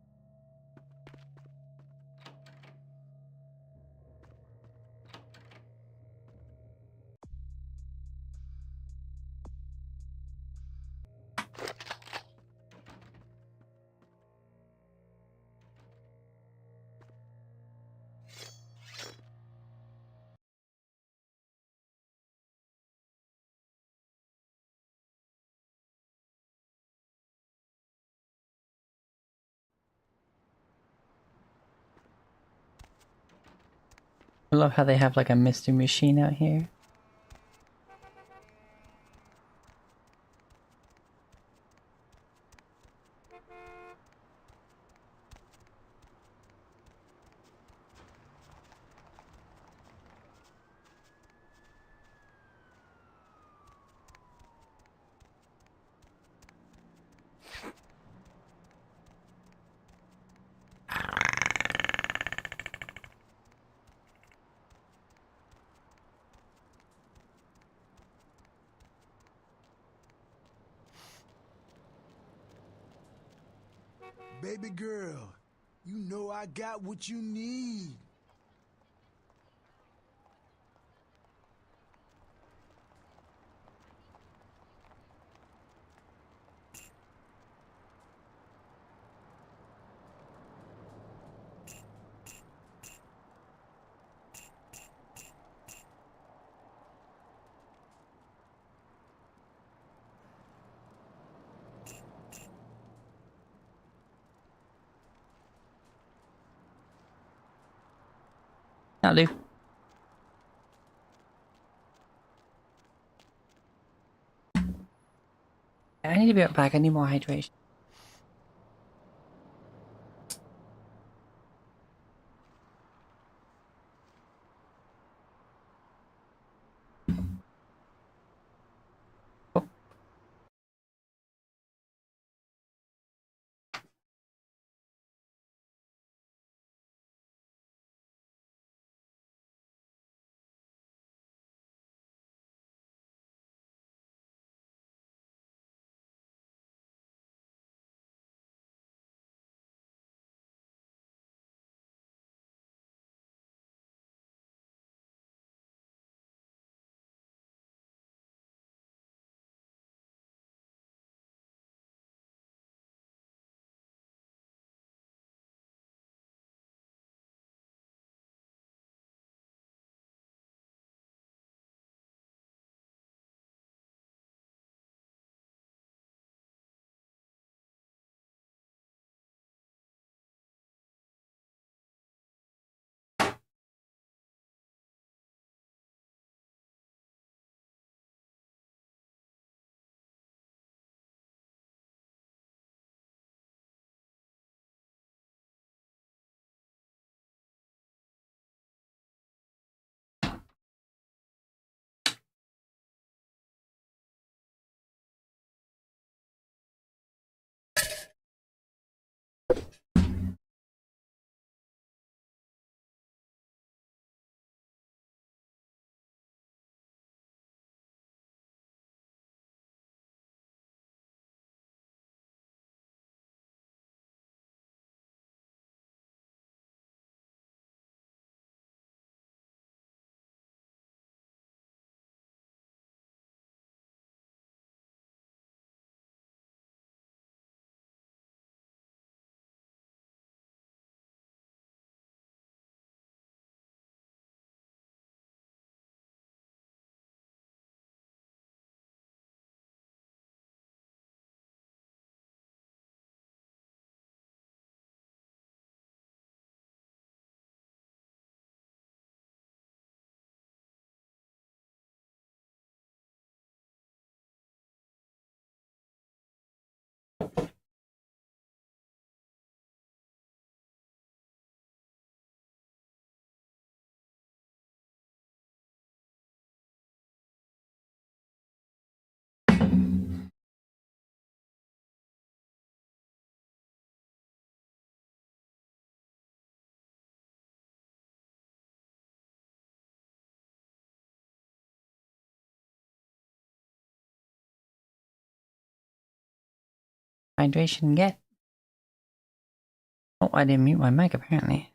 I love how they have like a mystery machine out here. Baby girl, you know I got what you need. That'll do. I need to be right back. I need more hydration. hydration get? Oh, I didn't mute my mic apparently.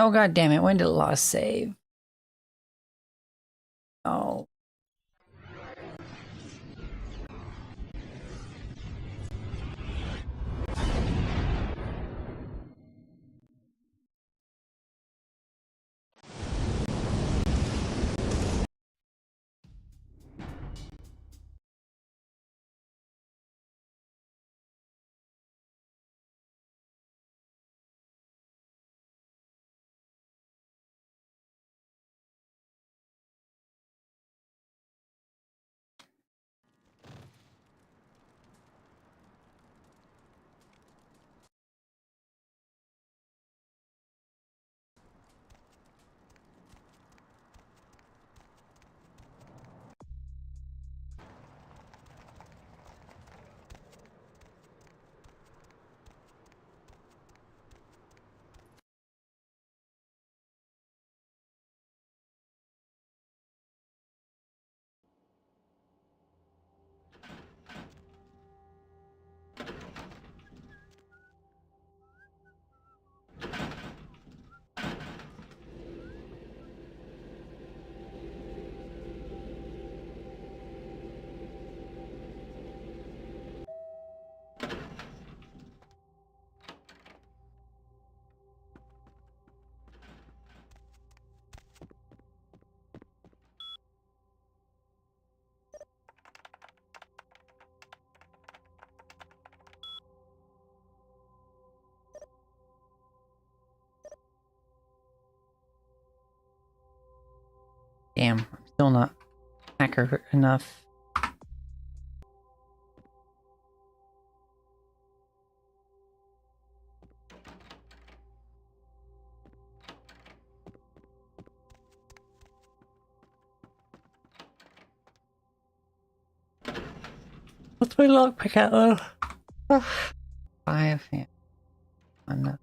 Oh god damn it, when did Lost save? Oh. Damn, I'm still not hacker enough. What's my lockpick at though? 5, yeah. Enough.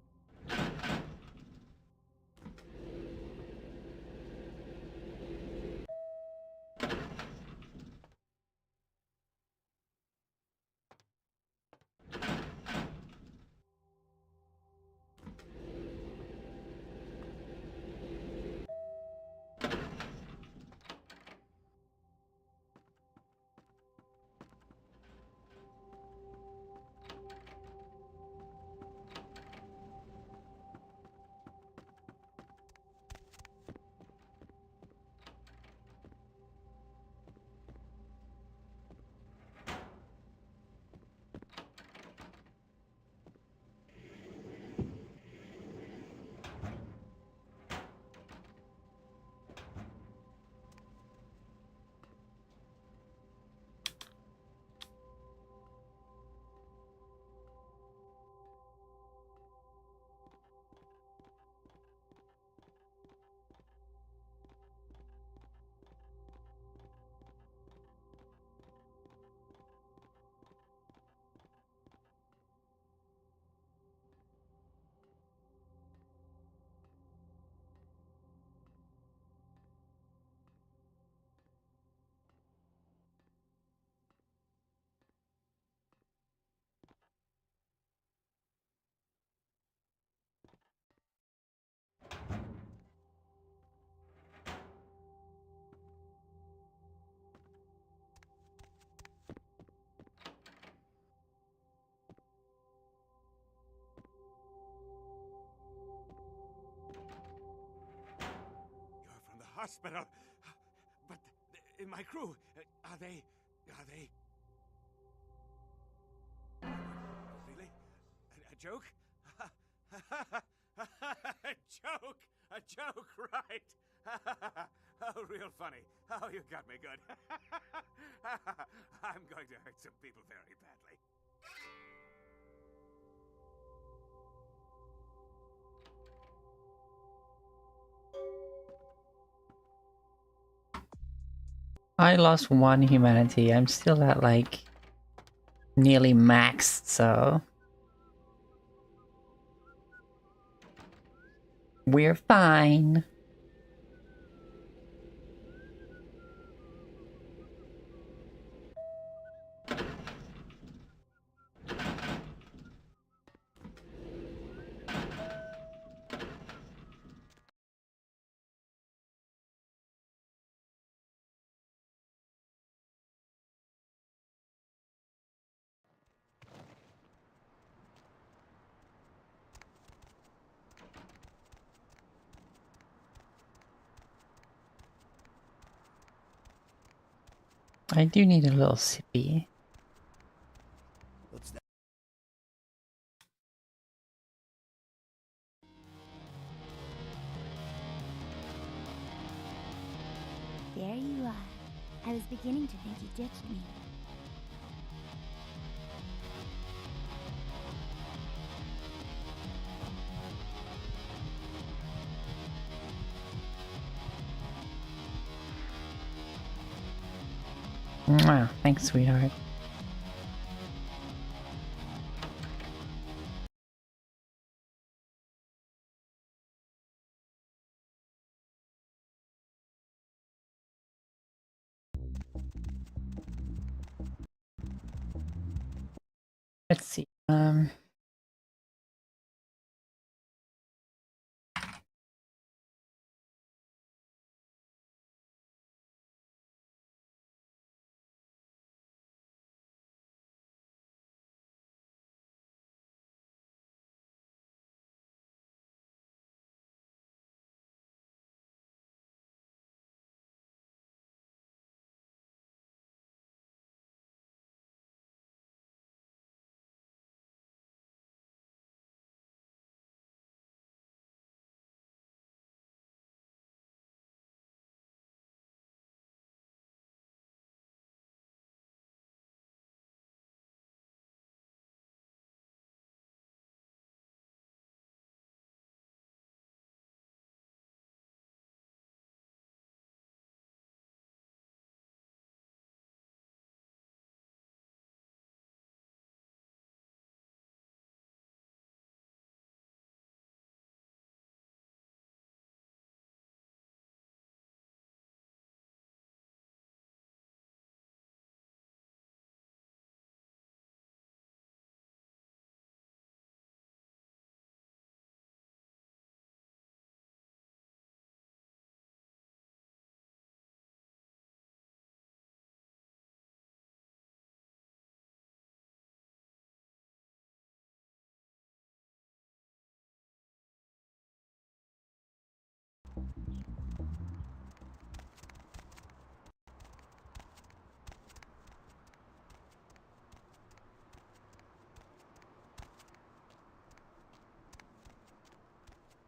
hospital. But my crew, are they... Really? A joke? A joke, right? Oh, real funny. Oh, you got me good. I'm going to hurt some people very badly. I lost 1 humanity. I'm still at like nearly maxed, so we're fine. I do need a little sippy. There you are. I was beginning to think you ditched me. Mwah. Thanks, sweetheart. Let's see.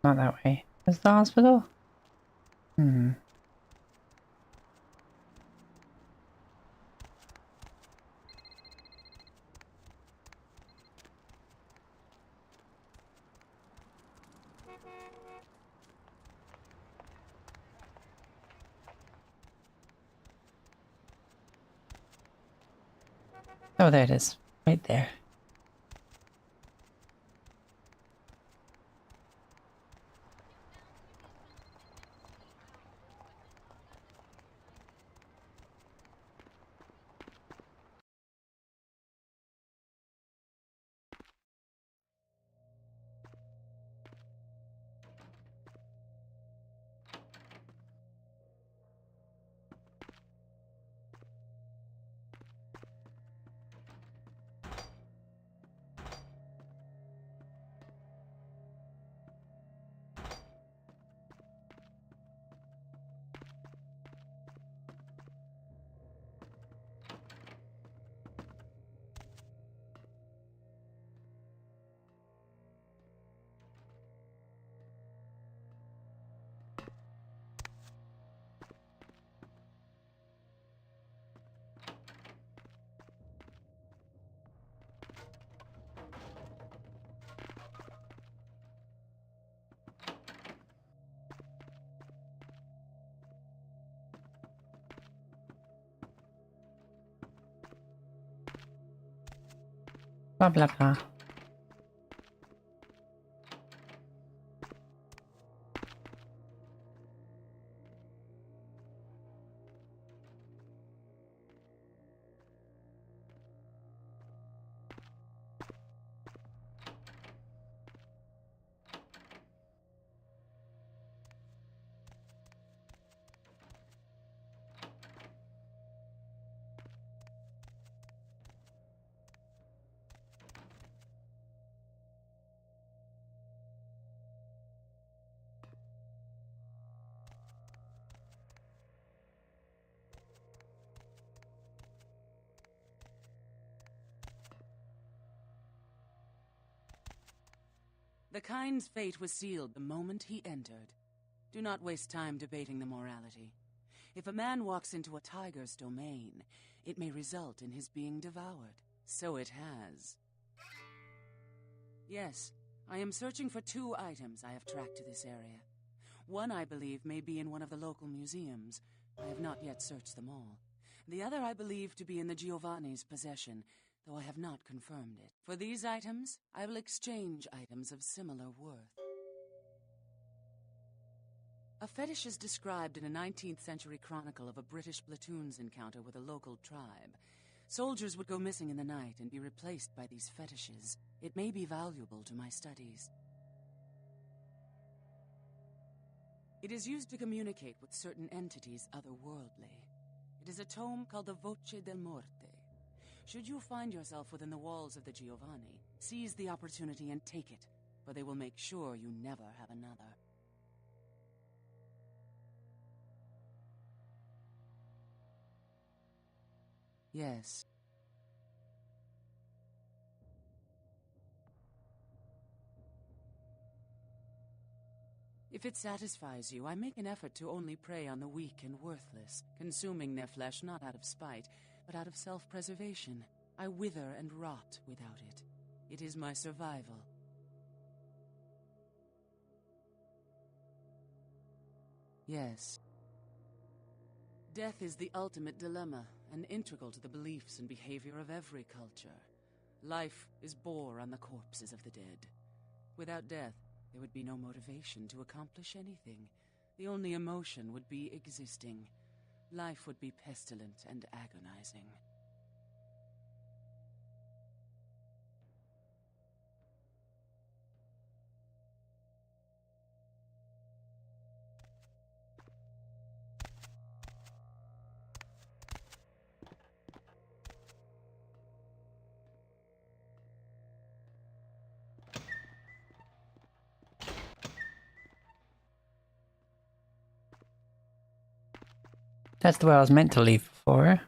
Not that way. Is the hospital? Hmm. Oh, there it is. Right there. Blah blah blah. The kind's fate was sealed the moment he entered. Do not waste time debating the morality. If a man walks into a tiger's domain, it may result in his being devoured. So it has. Yes, I am searching for 2 items I have tracked to this area. One, I believe, may be in one of the local museums. I have not yet searched them all. The other I believe to be in the Giovanni's possession, though I have not confirmed it. For these items, I will exchange items of similar worth. A fetish is described in a 19th century chronicle of a British platoon's encounter with a local tribe. Soldiers would go missing in the night and be replaced by these fetishes. It may be valuable to my studies. It is used to communicate with certain entities otherworldly. It is a tome called the Voce del Morte. Should you find yourself within the walls of the Giovanni, seize the opportunity and take it, for they will make sure you never have another. Yes. If it satisfies you, I make an effort to only prey on the weak and worthless, consuming their flesh not out of spite, but out of self-preservation. I wither and rot without it. It is my survival. Yes. Death is the ultimate dilemma, and integral to the beliefs and behavior of every culture. Life is bore on the corpses of the dead. Without death, there would be no motivation to accomplish anything. The only emotion would be existing. Life would be pestilent and agonizing. That's the way I was meant to leave before.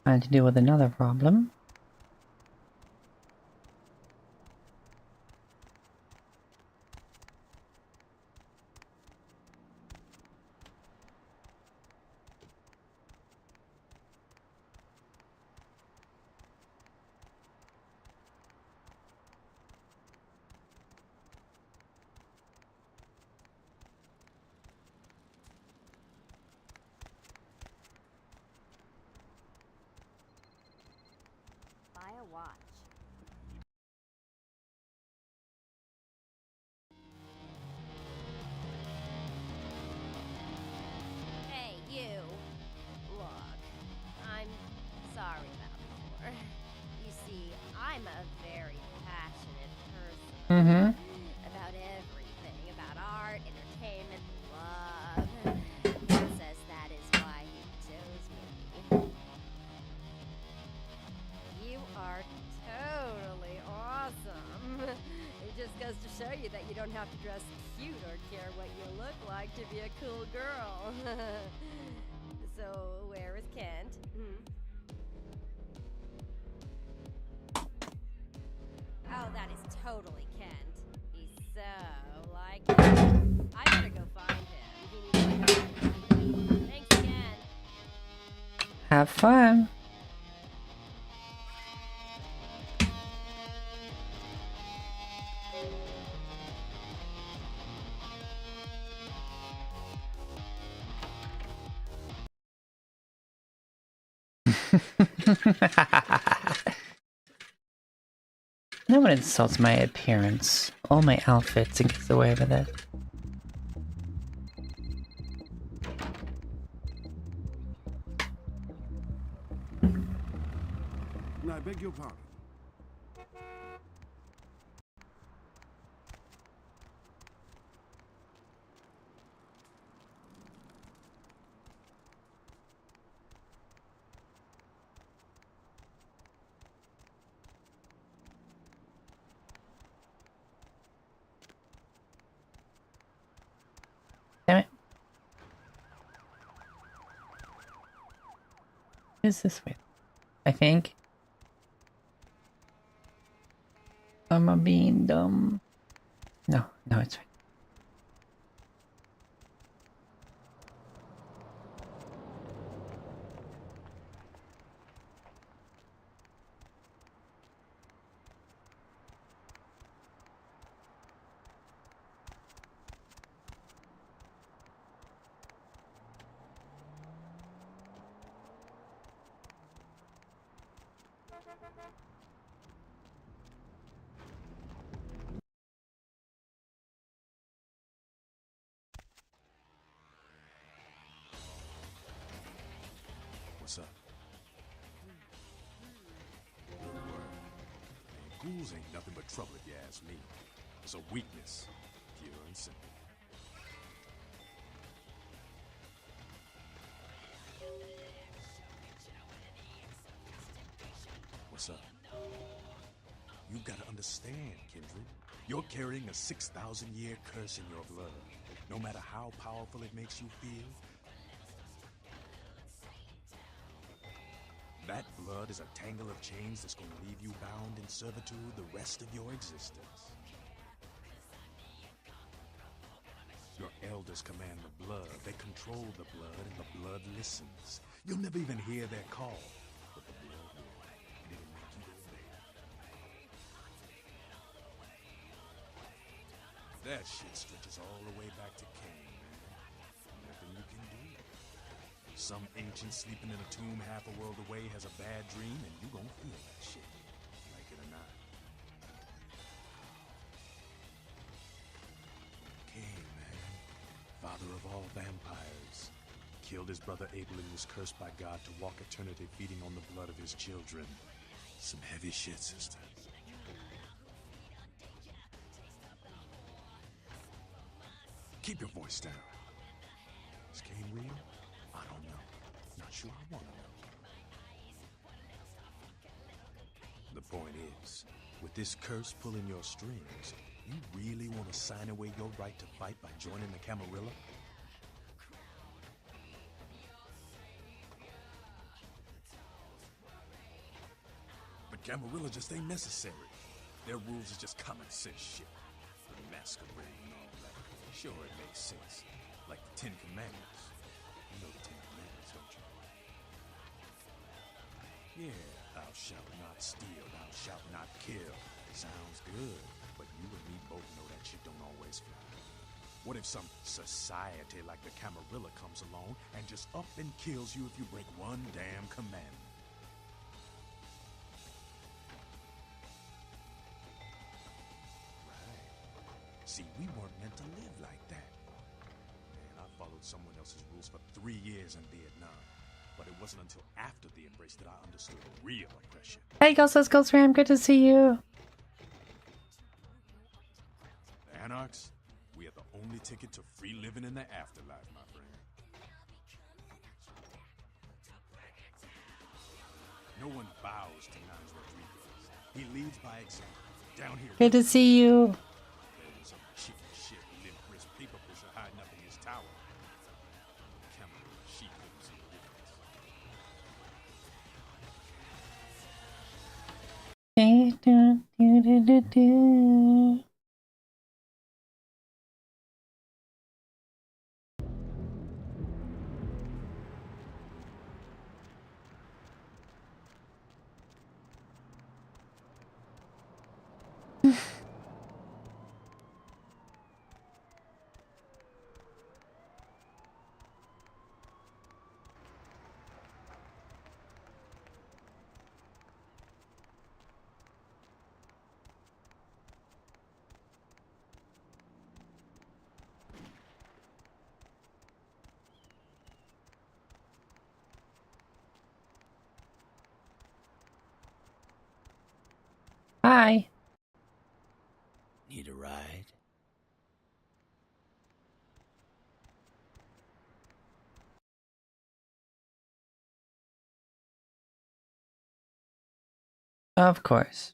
I had to deal with another problem. Buy a watch. Hey, you. Look, I'm sorry about before. You see, I'm a very passionate person. About everything. About art, entertainment, love. God says that is why he chose me. You are totally awesome. It just goes to show you that you don't have to dress cute or care what you look like to be a cool girl. So, where is Kent? Oh, that is totally Kent. He's so like... I better go find Have fun. No one insults my appearance, all my outfits, and gets away with it. I beg your pardon. Damn it. What is this with? I think. I'm being dumb. No, it's fine. What's up? Ghouls ain't nothing but trouble if you ask me. It's a weakness, pure and simple. What's up? You gotta understand, Kindred. You're carrying a 6,000-year curse in your blood. No matter how powerful it makes you feel, that blood is a tangle of chains that's gonna leave you bound in servitude the rest of your existence. Your elders command the blood, they control the blood, and the blood listens. You'll never even hear their call, but the blood will, and it'll make you obey. That shit stretches all the way back to Cain, man. Nothing you can do. Some ancient sleeping in a tomb half a world away has a bad dream, and you gon' feel that shit, like it or not. Cain, man, father of all vampires, killed his brother Abel and was cursed by God to walk eternity feeding on the blood of his children. Some heavy shit, sister. Keep your voice down. Is Cain real? I don't know. Not sure I want to know. The point is, with this curse pulling your strings, you really want to sign away your right to fight by joining the Camarilla? But Camarilla just ain't necessary. Their rules is just common sense shit. The masquerade and all that. Sure, it makes sense. Like the Ten Commandments. You know the Ten Commandments, don't you? Yeah, thou shalt not steal, thou shalt not kill. Sounds good, but you and me both know that shit don't always fly. What if some society like the Camarilla comes along and just up and kills you if you break one damn commandment? See, we weren't meant to live like that. Man, I followed someone else's rules for 3 years in Vietnam. But it wasn't until after the embrace that I understood real oppression. Hey, Ghost Ram, good to see you. The Anarchs, we are the only ticket to free living in the afterlife, my friend. No one bows to Nines Rodriguez. He leads by example. Down here. Good to see you. There's some cheap shit, limp wrist paper pusher hiding up in his tower. Camera, she couldn't see the difference. Bye. Need a ride? Of course.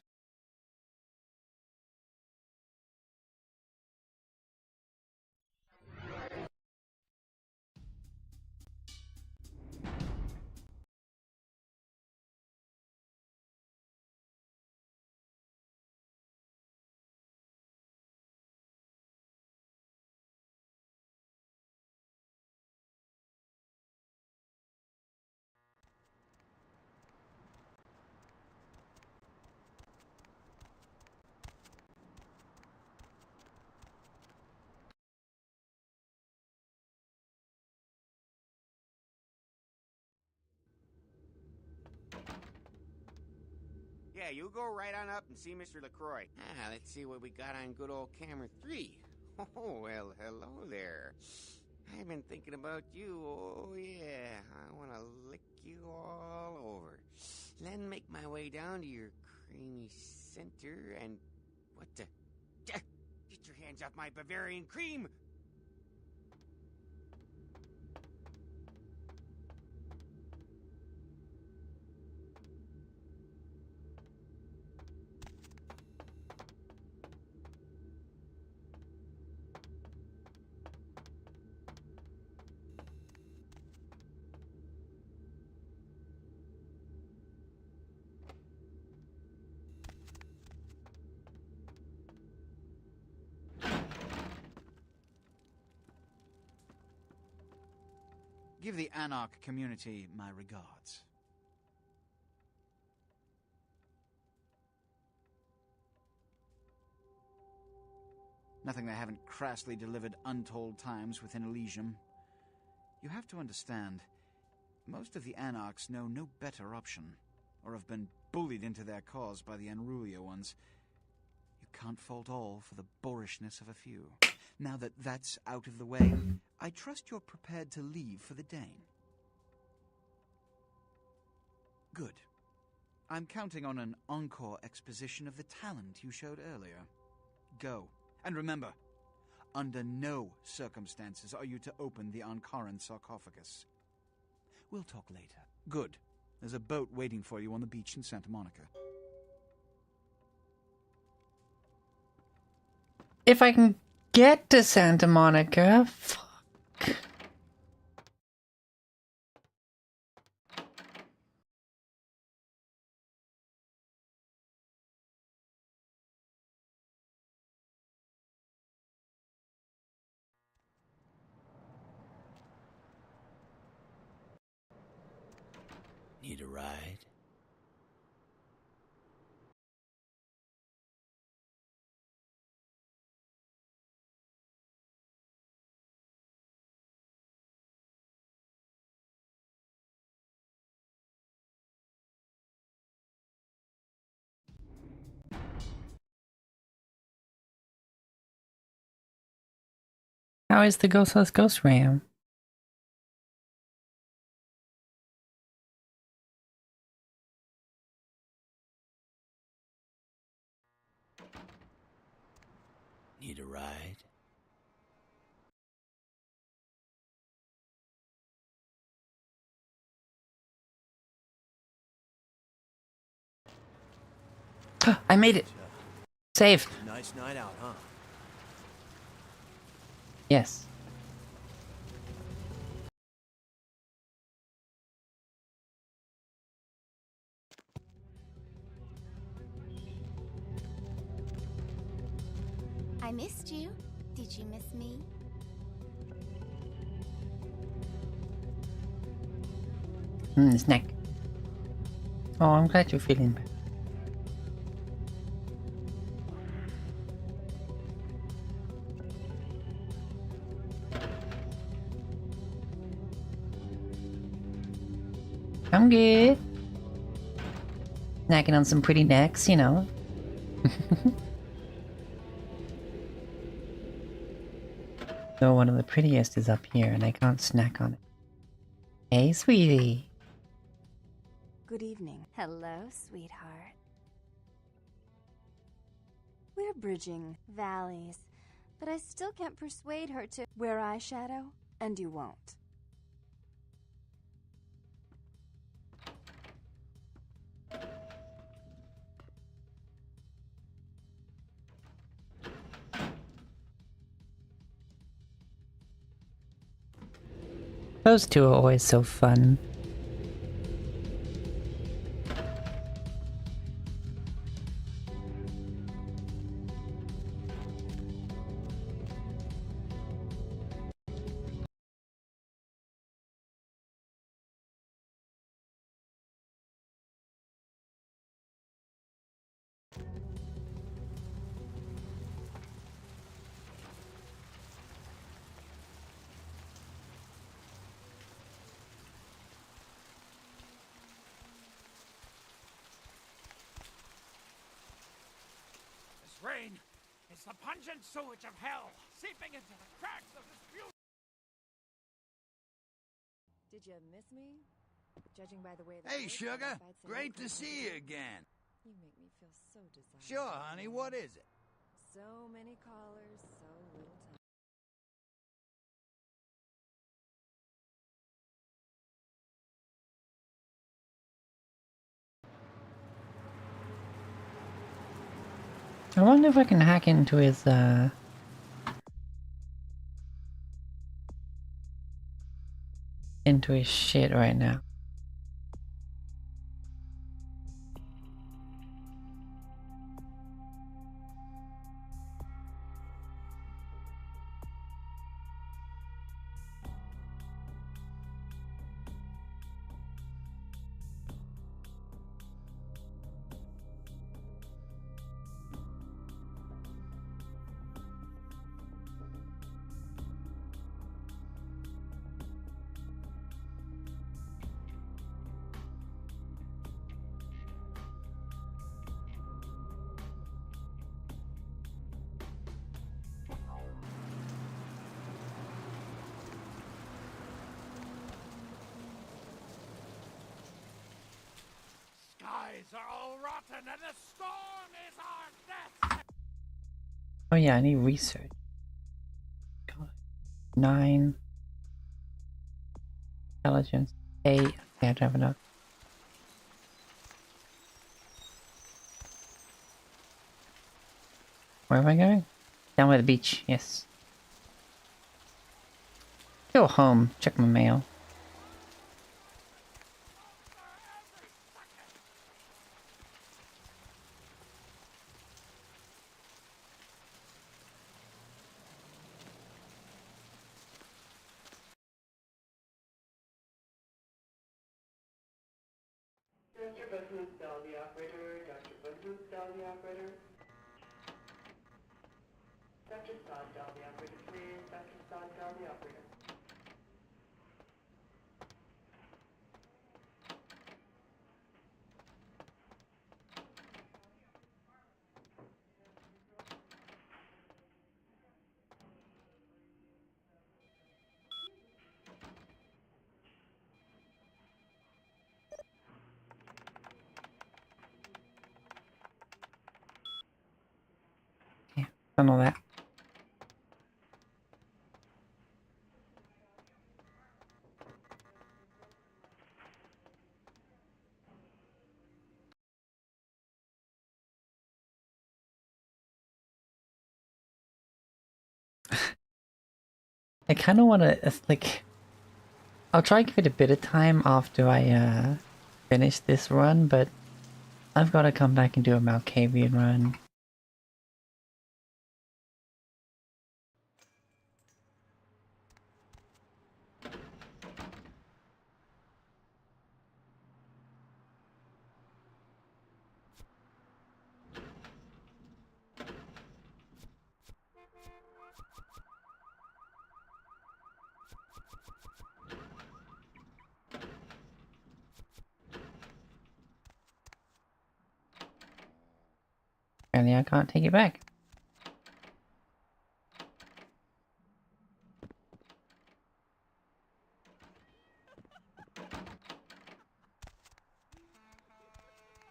Yeah, you go right on up and see Mr. LaCroix. Let's see what we got on good old camera 3. Oh, well, hello there. I've been thinking about you. Oh, yeah. I want to lick you all over. Then make my way down to your creamy center and... What the... Get your hands off my Bavarian cream! Give the Anarch community my regards. Nothing they haven't crassly delivered untold times within Elysium. You have to understand, most of the Anarchs know no better option, or have been bullied into their cause by the unrulier ones. You can't fault all for the boorishness of a few. Now that that's out of the way, I trust you're prepared to leave for the Dane. Good. I'm counting on an encore exposition of the talent you showed earlier. Go. And remember, under no circumstances are you to open the Ankaran sarcophagus. We'll talk later. Good. There's a boat waiting for you on the beach in Santa Monica. If I can get to Santa Monica, fuck. Need a ride? How is the Ghostless Ghost Ram? Need a ride? I made it! Save! Nice night out, huh? Yes. I missed you. Did you miss me? Snack. Oh, I'm glad you're feeling better. I'm good. Snacking on some pretty necks, you know. So one of the prettiest is up here and I can't snack on it. Hey, sweetie. Good evening. Hello, sweetheart. We're bridging valleys, but I still can't persuade her to wear eyeshadow, and you won't. Those two are always so fun. This rain is the pungent sewage of hell, seeping into the cracks of this beautiful... Did you miss me? Judging by the way Hey, sugar. Great to see you again. You make me feel so desirable. Sure, honey. What is it? So many callers, so little time. I wonder if I can hack into his shit right now. Skies are all rotten, and the storm is our death! Oh yeah, I need research. God. 9. Intelligence. 8. Okay, I don't have enough. Where am I going? Down by the beach, yes. Go home, check my mail. Dr. Butler's dial the operator. Dr. Butler's dial the operator. Dr. Sod dial the operator, please. Dr. Sod dial the operator. Done all that. I kind of want to, like, I'll try and give it a bit of time after I finish this run, but I've got to come back and do a Malkavian run. Apparently I can't take it back.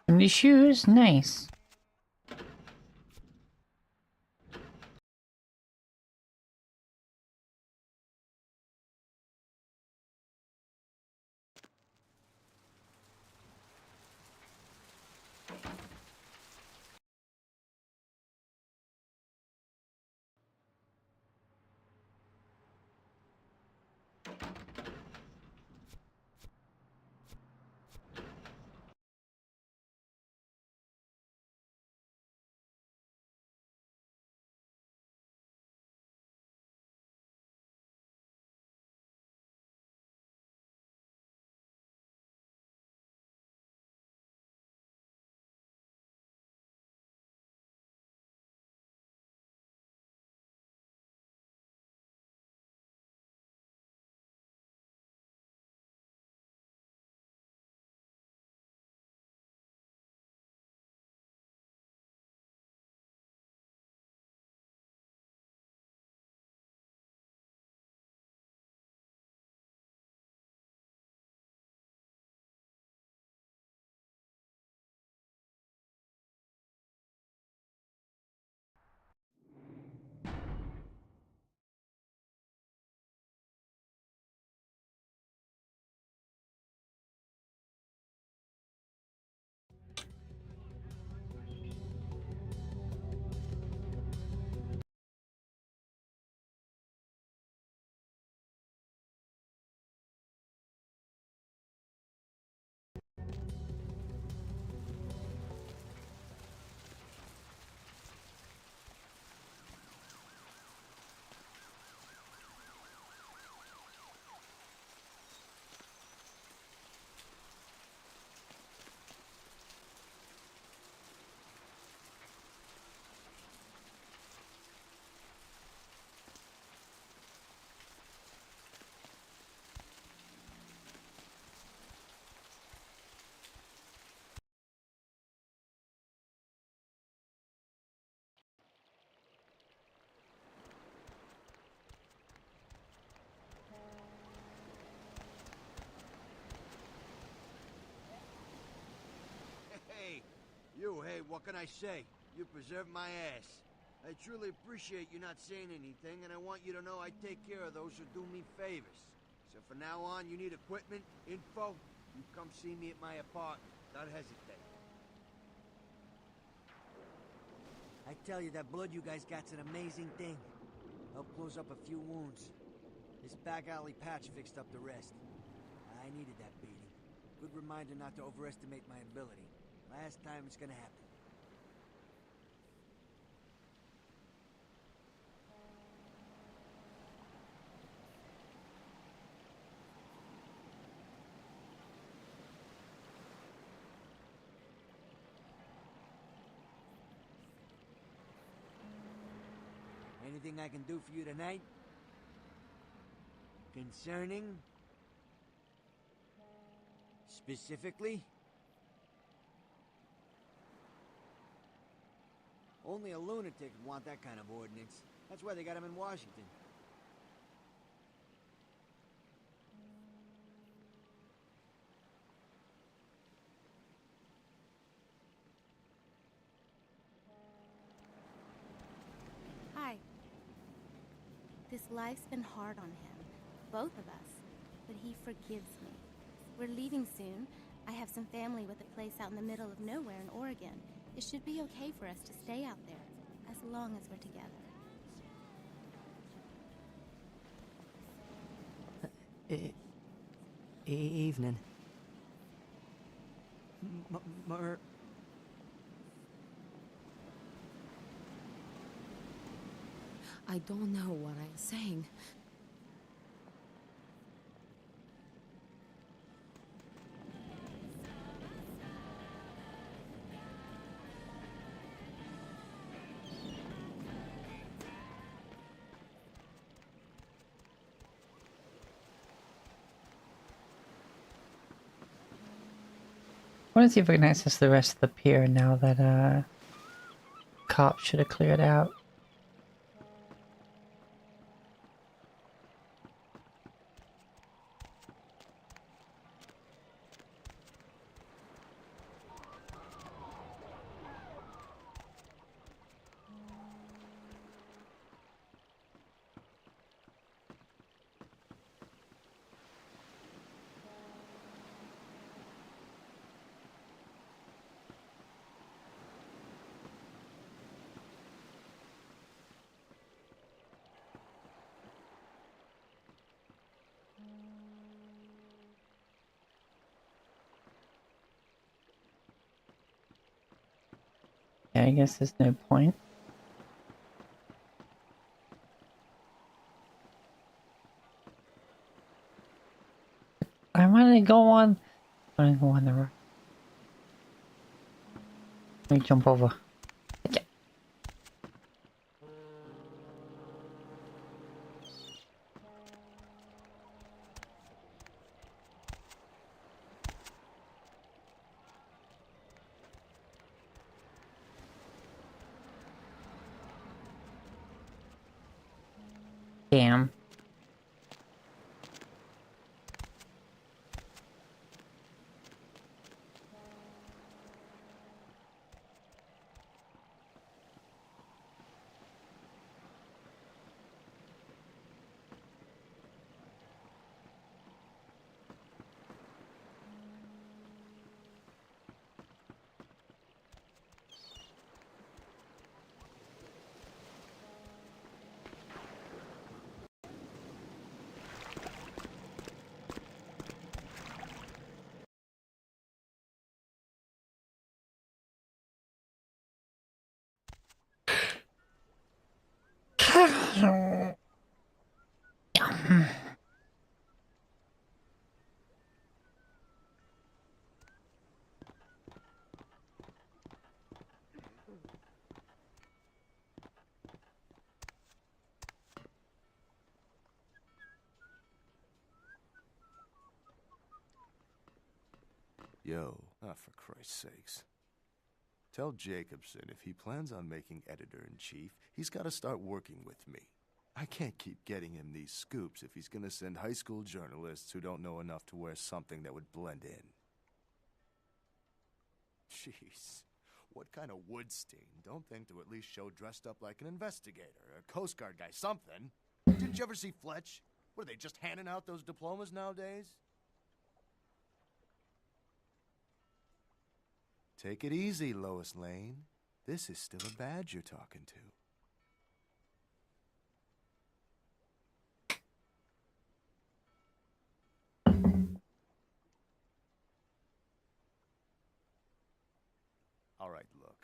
And the shoes, nice. what can I say? You preserved my ass. I truly appreciate you not saying anything, and I want you to know I take care of those who do me favors. So from now on, you need equipment, info, you come see me at my apartment. Don't hesitate. I tell you, that blood you guys got's an amazing thing. Helped close up a few wounds. This back alley patch fixed up the rest. I needed that beating. Good reminder not to overestimate my ability. Last time it's gonna happen. Anything I can do for you tonight? Concerning? Specifically? Only a lunatic would want that kind of ordinance. That's why they got him in Washington. Hi. This life's been hard on him, both of us, but he forgives me. We're leaving soon. I have some family with a place out in the middle of nowhere in Oregon. It should be okay for us to stay out there, as long as we're together. Evening. I don't know what I'm saying. I want to see if we can access the rest of the pier now that cops should have cleared out. Yeah, I guess there's no point. I want to go on. I want to go on the road. Let me jump over. Yeah. Damn. Yo, for Christ's sakes. Tell Jacobson if he plans on making editor-in-chief, he's got to start working with me. I can't keep getting him these scoops if he's going to send high school journalists who don't know enough to wear something that would blend in. Jeez. What kind of Woodstein don't think to at least show dressed up like an investigator, a Coast Guard guy, something? Didn't you ever see Fletch? What, are they just handing out those diplomas nowadays? Take it easy, Lois Lane. This is still a badge you're talking to. All right, look.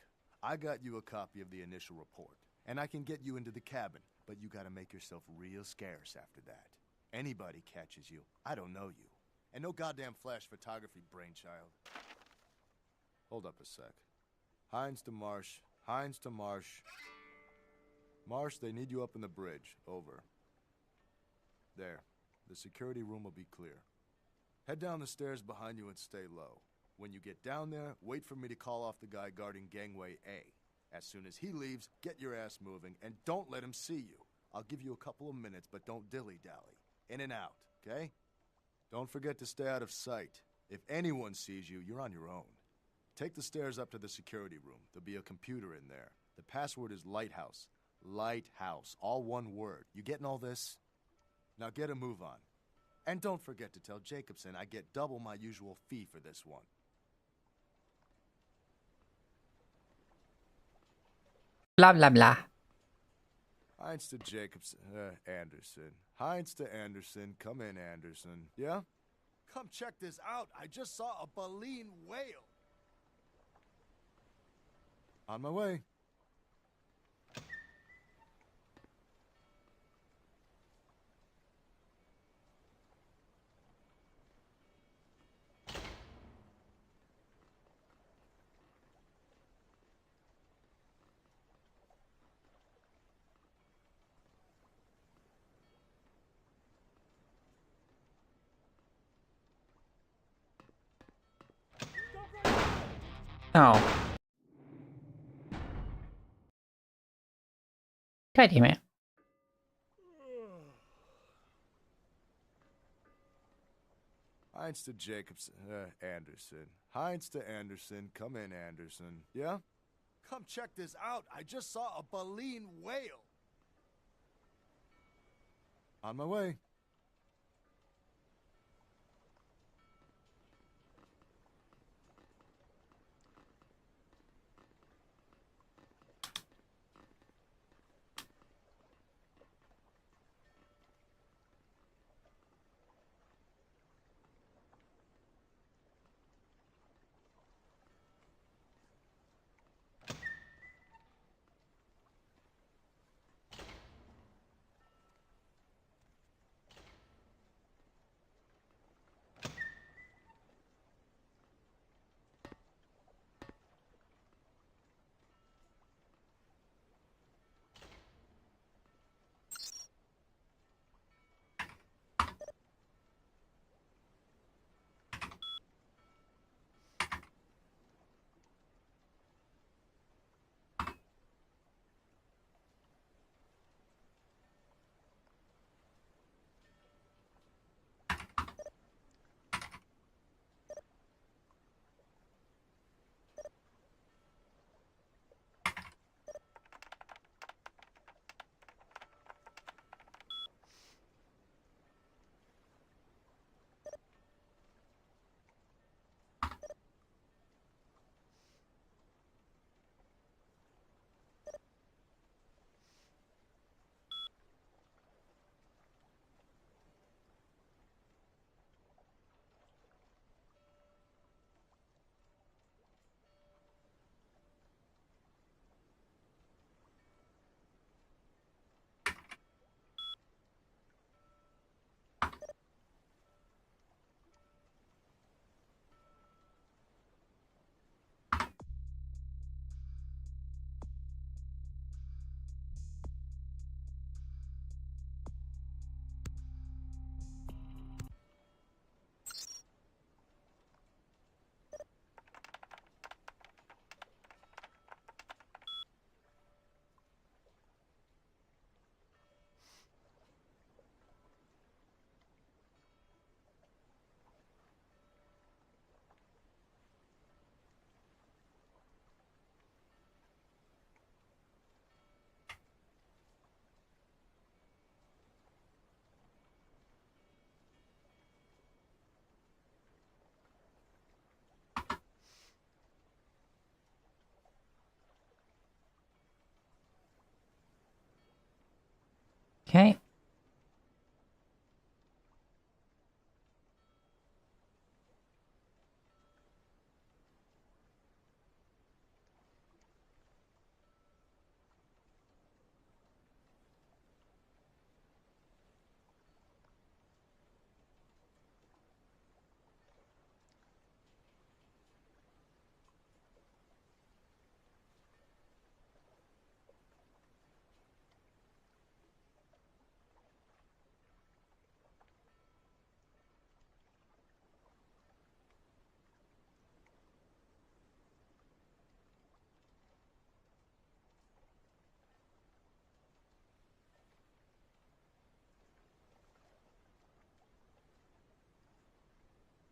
I got you a copy of the initial report, and I can get you into the cabin, but you gotta make yourself real scarce after that. Anybody catches you, I don't know you. And no goddamn flash photography, brainchild. Hold up a sec. Hines to Marsh. Hines to Marsh. Marsh, they need you up in the bridge. Over. There. The security room will be clear. Head down the stairs behind you and stay low. When you get down there, wait for me to call off the guy guarding Gangway A. As soon as he leaves, get your ass moving, and don't let him see you. I'll give you a couple of minutes, but don't dilly-dally. In and out, okay? Don't forget to stay out of sight. If anyone sees you, you're on your own. Take the stairs up to the security room. There'll be a computer in there. The password is Lighthouse. Lighthouse. All one word. You getting all this? Now get a move on. And don't forget to tell Jacobson I get double my usual fee for this one. Blah, blah, blah. Hines to Jacobson. Anderson. Hines to Anderson. Come in, Anderson. Yeah? Come check this out. I just saw a baleen whale. On my way. Oh. God damn it. Hines to Jacobson. Anderson. Hines to Anderson. Come in, Anderson. Yeah? Come check this out. I just saw a baleen whale. On my way. Okay.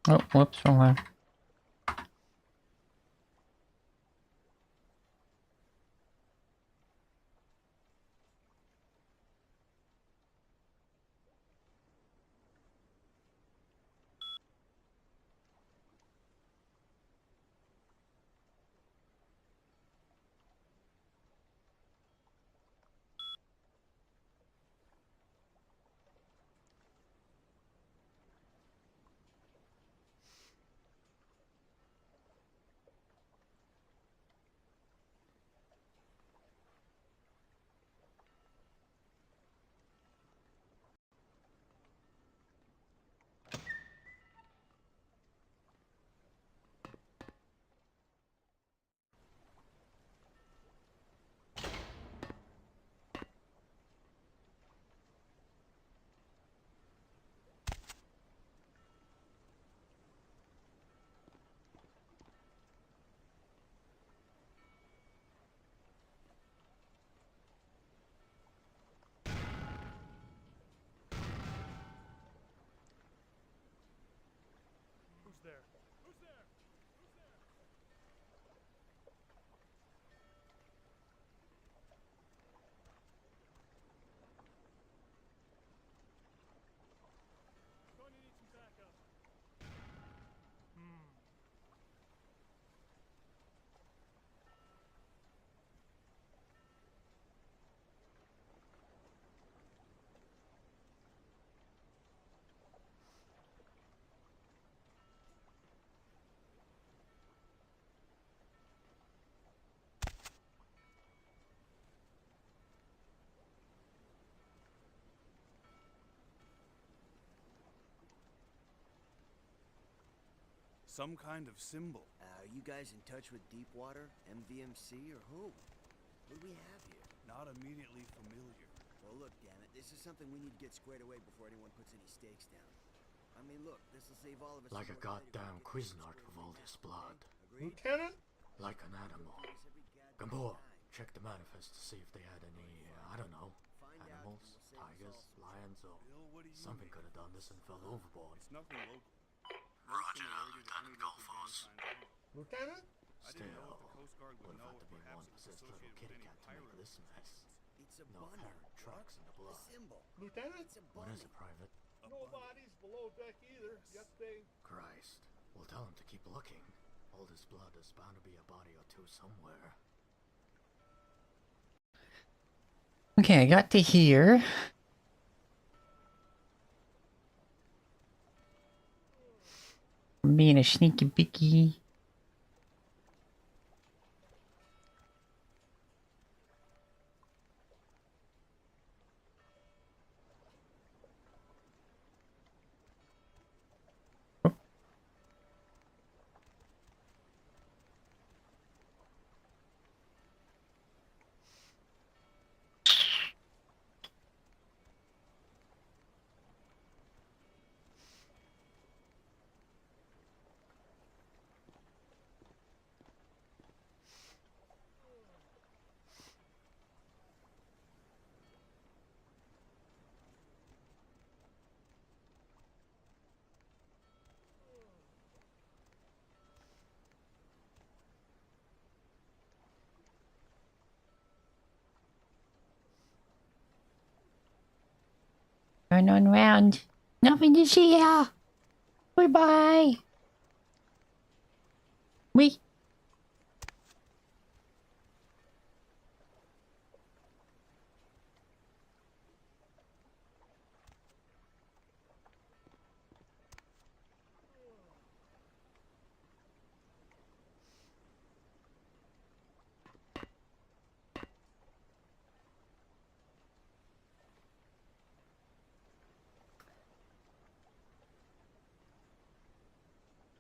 Oh, whoops, wrong one. Who's there? Who's there? Going to need some backup. Some kind of symbol. Are you guys in touch with Deepwater, MVMC, or who? What do we have here? Not immediately familiar. Well, look, damn it, this is something we need to get squared away before anyone puts any stakes down. I mean, look, this will save all of us. Like a goddamn Cuisinart with all this blood. Lieutenant? Like an animal. Gamboa, check the manifest to see if they had any, I don't know, animals, tigers, lions, or something could have done this and fell overboard. It's nothing local. Roger that, Lieutenant Golfos. Lieutenant? Still, would have had to be one possessed little kitty cat to make this mess. It's a No apparent tracks in the blood. Lieutenant? What is it, Private? No bodies below deck either. Yet they... Christ. We'll tell him to keep looking. All this blood is bound to be a body or two somewhere. Okay, I got to here. I'm being a sneaky picky. Turn on round. Nothing to see here. Goodbye. We.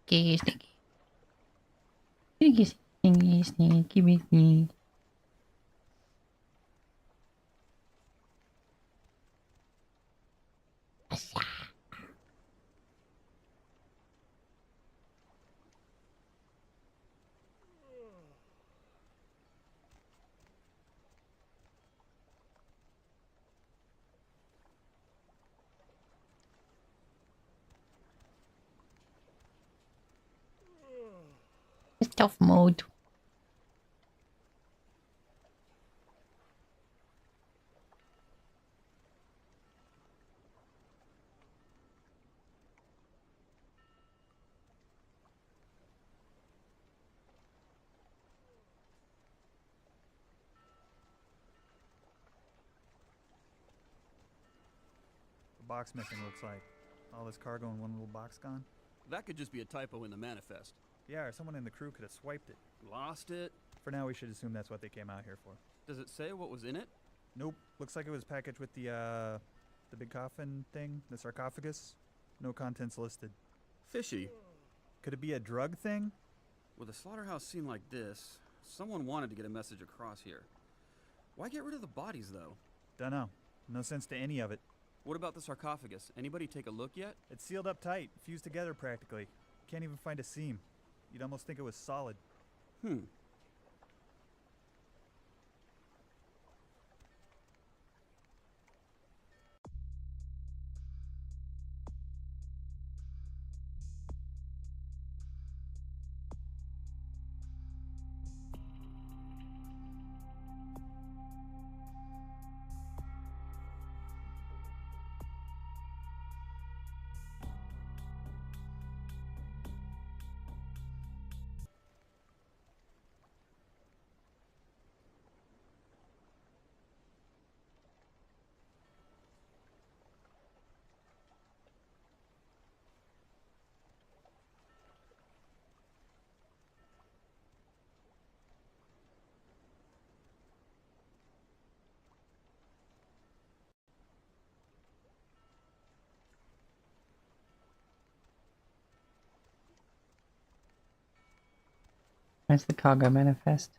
Sneaky, sneaky. Sneaky, sneaky, sneaky, sneaky. Stealth mode. The box missing, looks like. All this cargo in one little box gone? That could just be a typo in the manifest. Yeah, or someone in the crew could have swiped it. Lost it? For now, we should assume that's what they came out here for. Does it say what was in it? Nope. Looks like it was packaged with the big coffin thing, the sarcophagus. No contents listed. Fishy. Could it be a drug thing? With a slaughterhouse scene like this, someone wanted to get a message across here. Why get rid of the bodies, though? Dunno. No sense to any of it. What about the sarcophagus? Anybody take a look yet? It's sealed up tight, fused together practically. Can't even find a seam. You'd almost think it was solid. Where's the cargo manifest?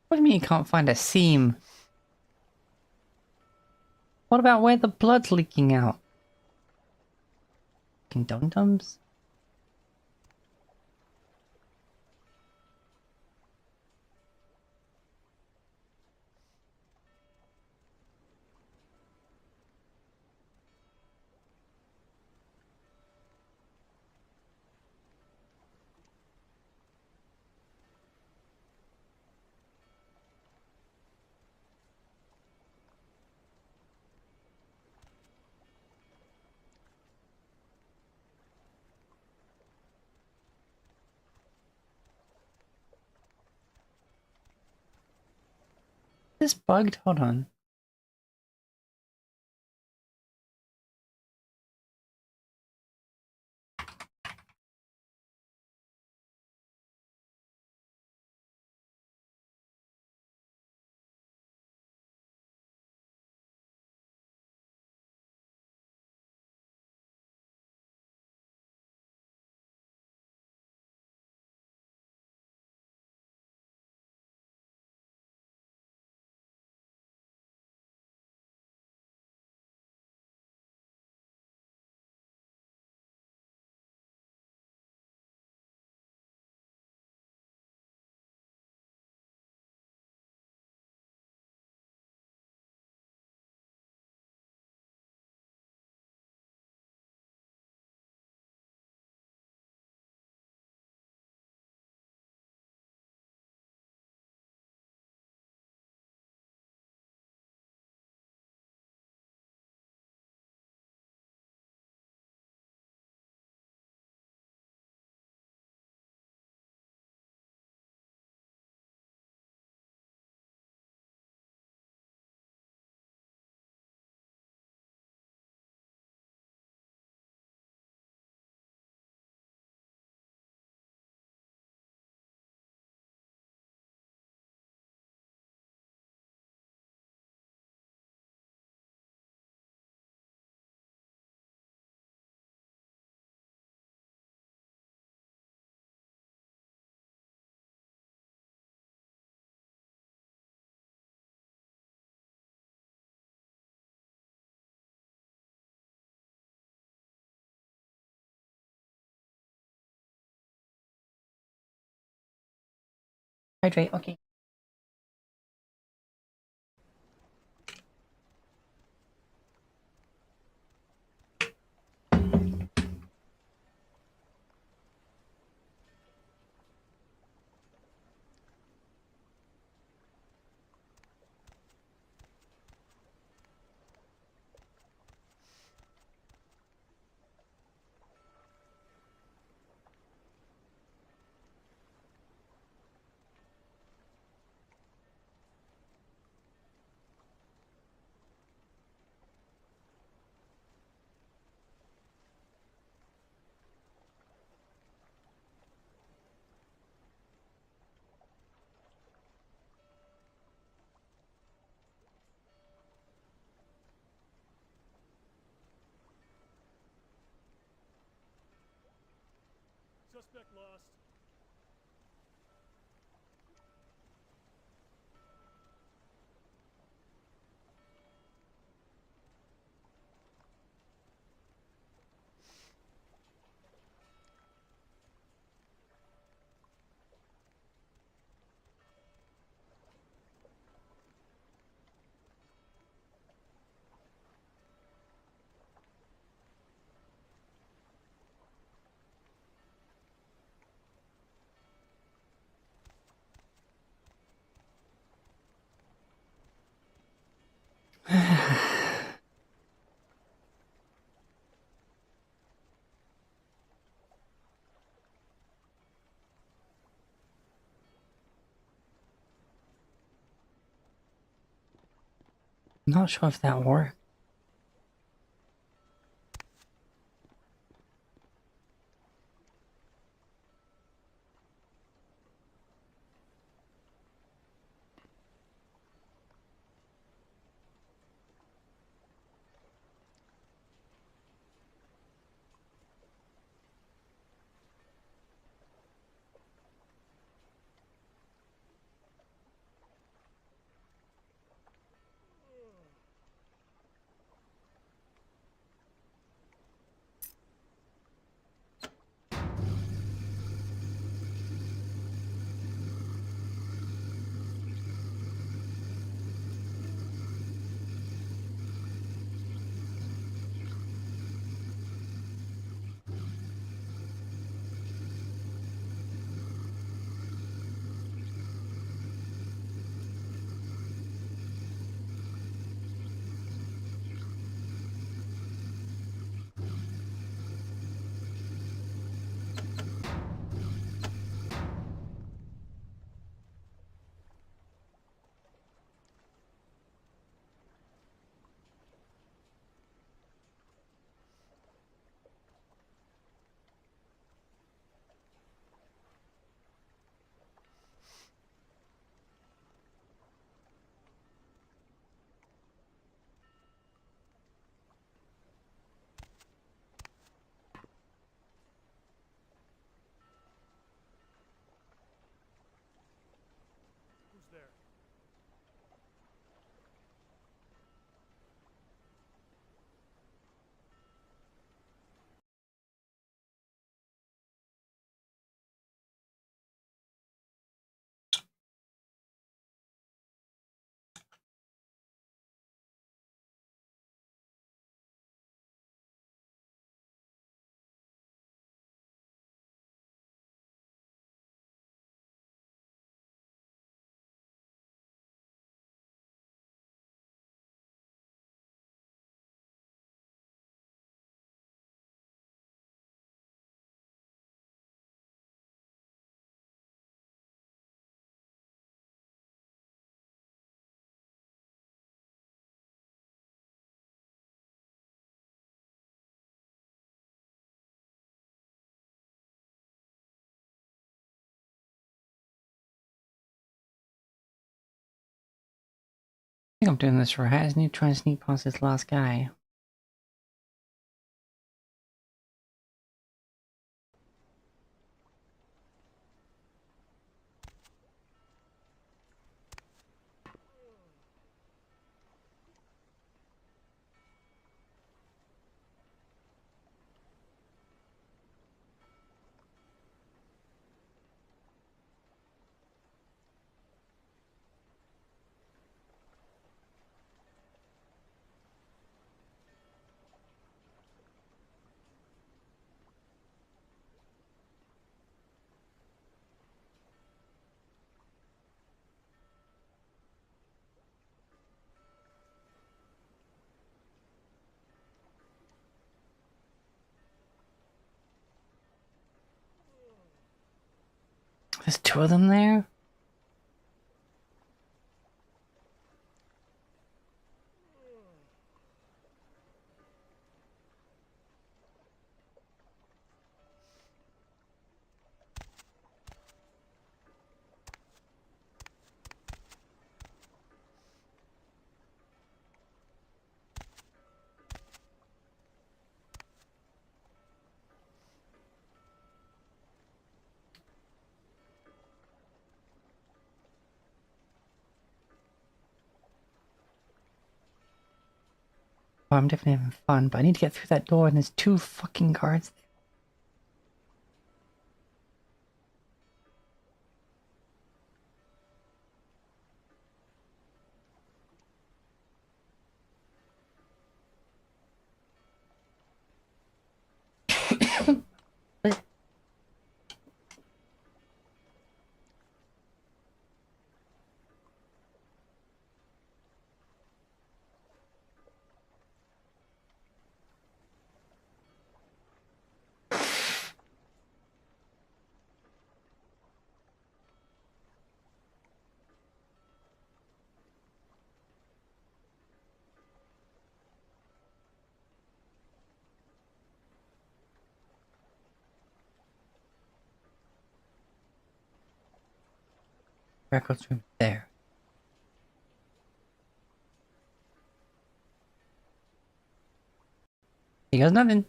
What do you mean you can't find a seam? What about where the blood's leaking out? Fucking dum-dums? This bugged? Hold on. Hydrate, okay. Suspect lost. I'm not sure if that worked. Who's there? I think I'm doing this right. Isn't he trying to sneak past this last guy? There's two of them there? Oh, I'm definitely having fun, but I need to get through that door and there's two fucking guards there. Records room there. He goes nothing.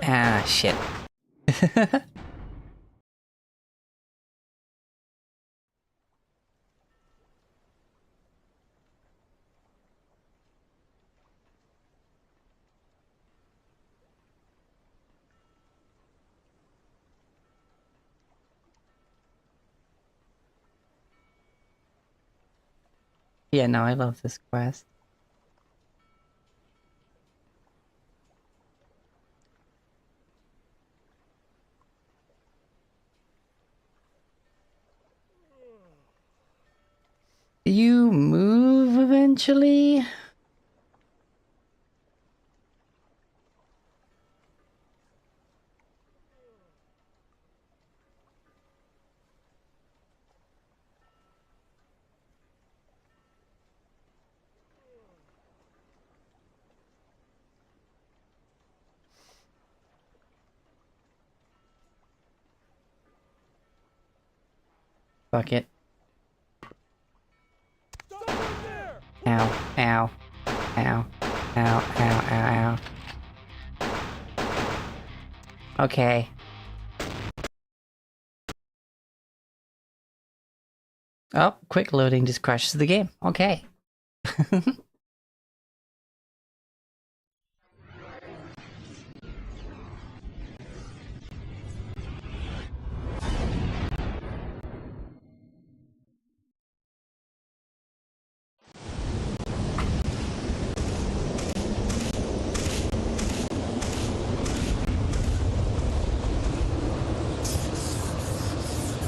Ah, shit. Yeah, no, I love this quest. Do you move eventually? Fuck it. Ow, ow, ow, ow, ow, ow, ow. Okay. Oh, quick loading just crashes the game. Okay.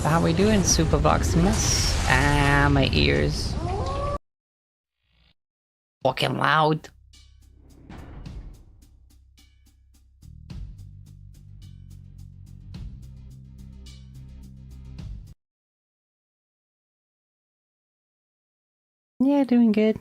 How we doing, Super Voximus? Ah, my ears. Fucking loud. Yeah, doing good.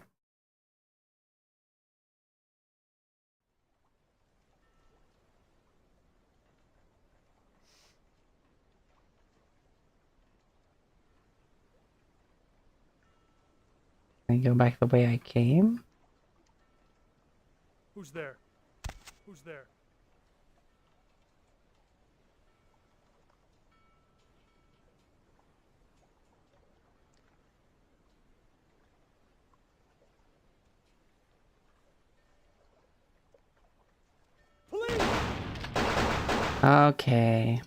I go back the way I came. Who's there? Who's there? Okay.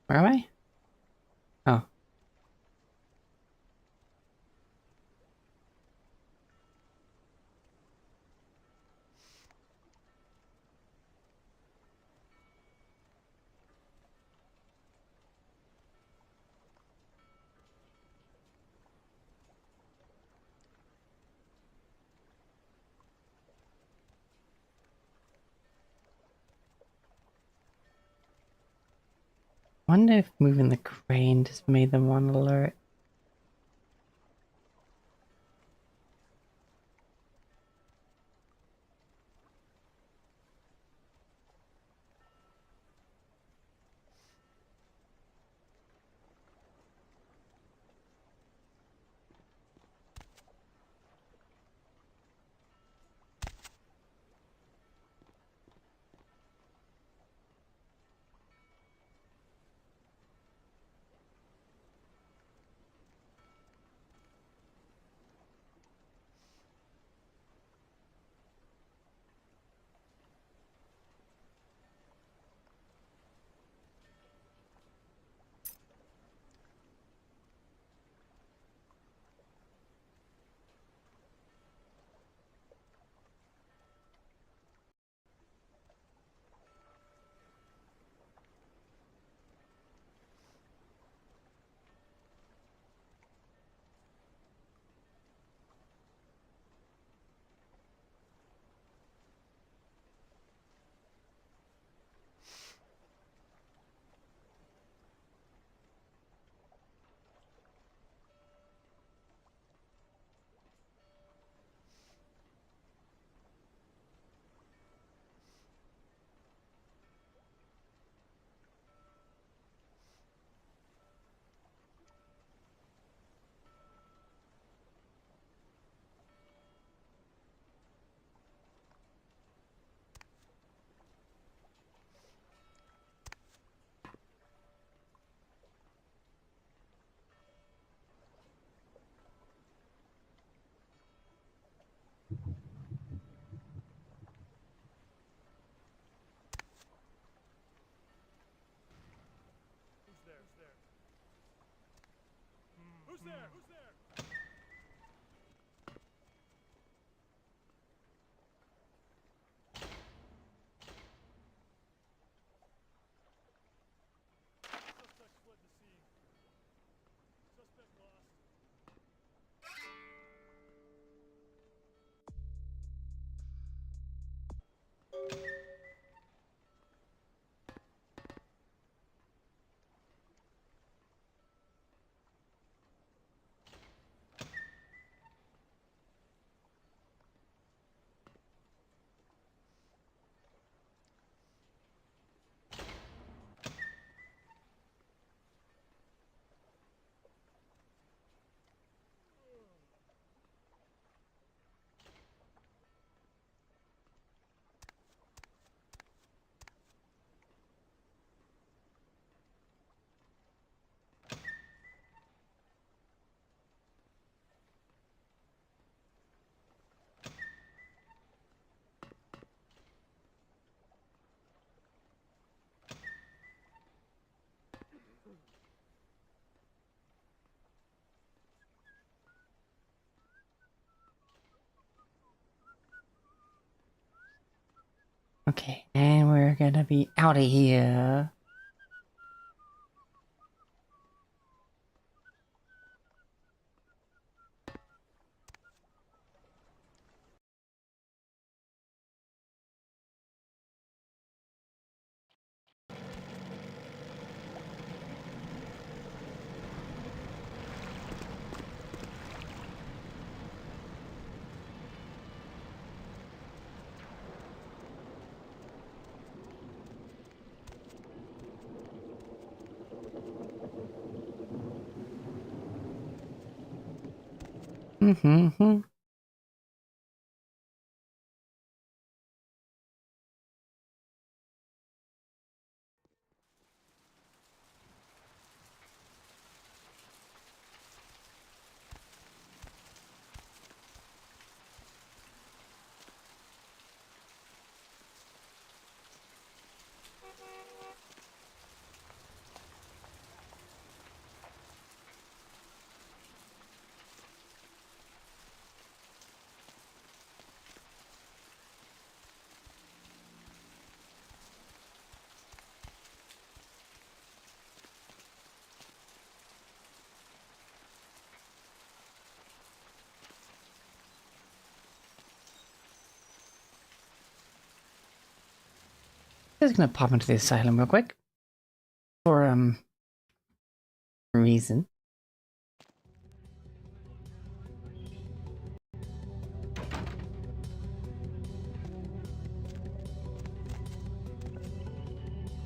Where am I? Oh. wonder if moving the crane just made them want to alert. Who's there? Who's there? Suspect fled the scene. Suspect lost. Okay, and we're gonna be out of here. Mm-hmm. Just gonna pop into the asylum real quick for reason.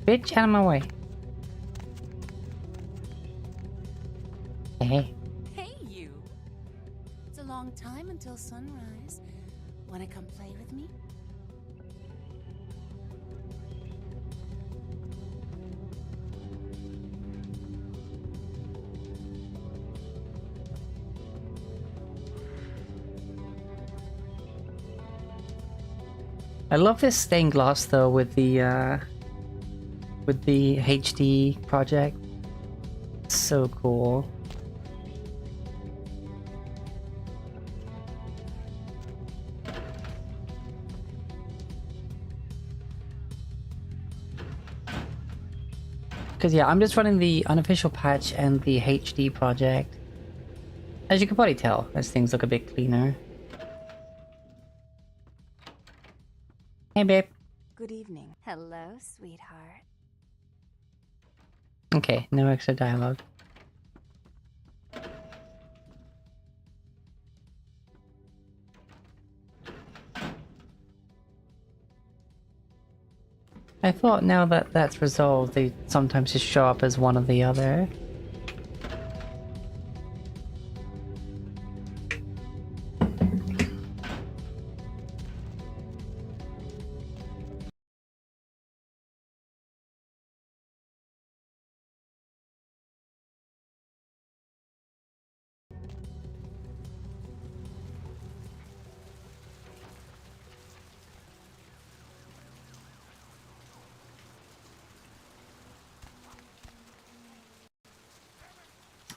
Bitch, out of my way. Hey. Hey, you! It's a long time until sunrise. Wanna come play with me? I love this stained glass though with the HD project. It's so cool. Because yeah, I'm just running the unofficial patch and the HD project. As you can probably tell, as things look a bit cleaner. Hey babe. Good evening. Hello, sweetheart. Okay, no extra dialogue. I thought now that that's resolved, they sometimes just show up as one or the other.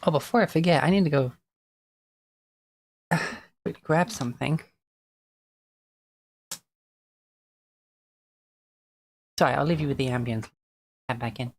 Oh, before I forget, I need to go grab something. Sorry, I'll leave you with the ambience. Head back in.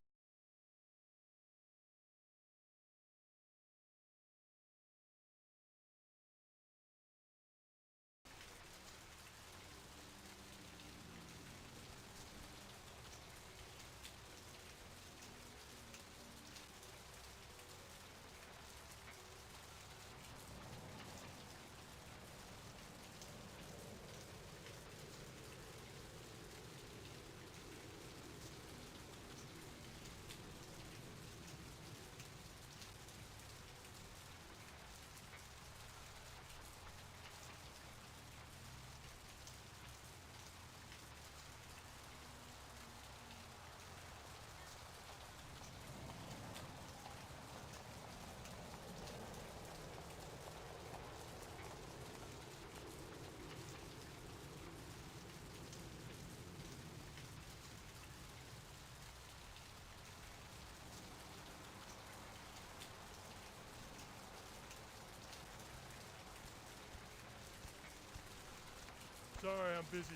Sorry, I'm busy.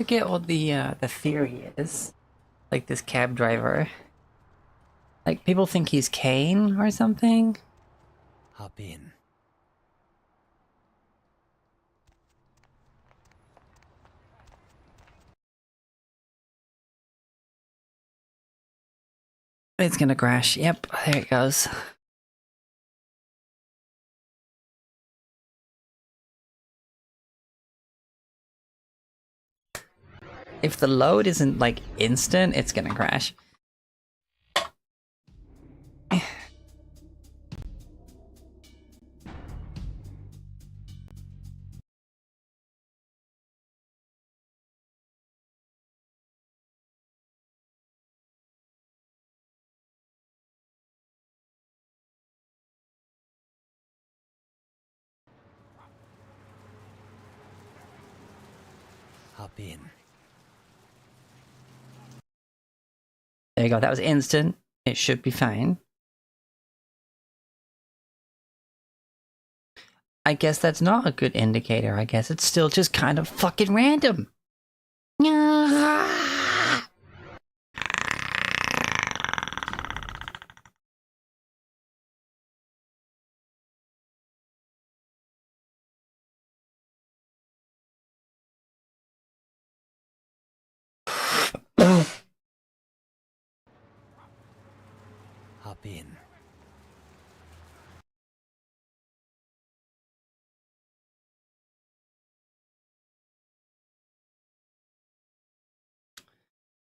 forget what the theory is. Like this cab driver. Like people think he's Kane or something. Hop in. It's gonna crash. Yep, there it goes. If the load isn't like instant, it's gonna crash. Hop in. There you go, that was instant. It should be fine. I guess that's not a good indicator. I guess it's still just kind of fucking random. Hop in.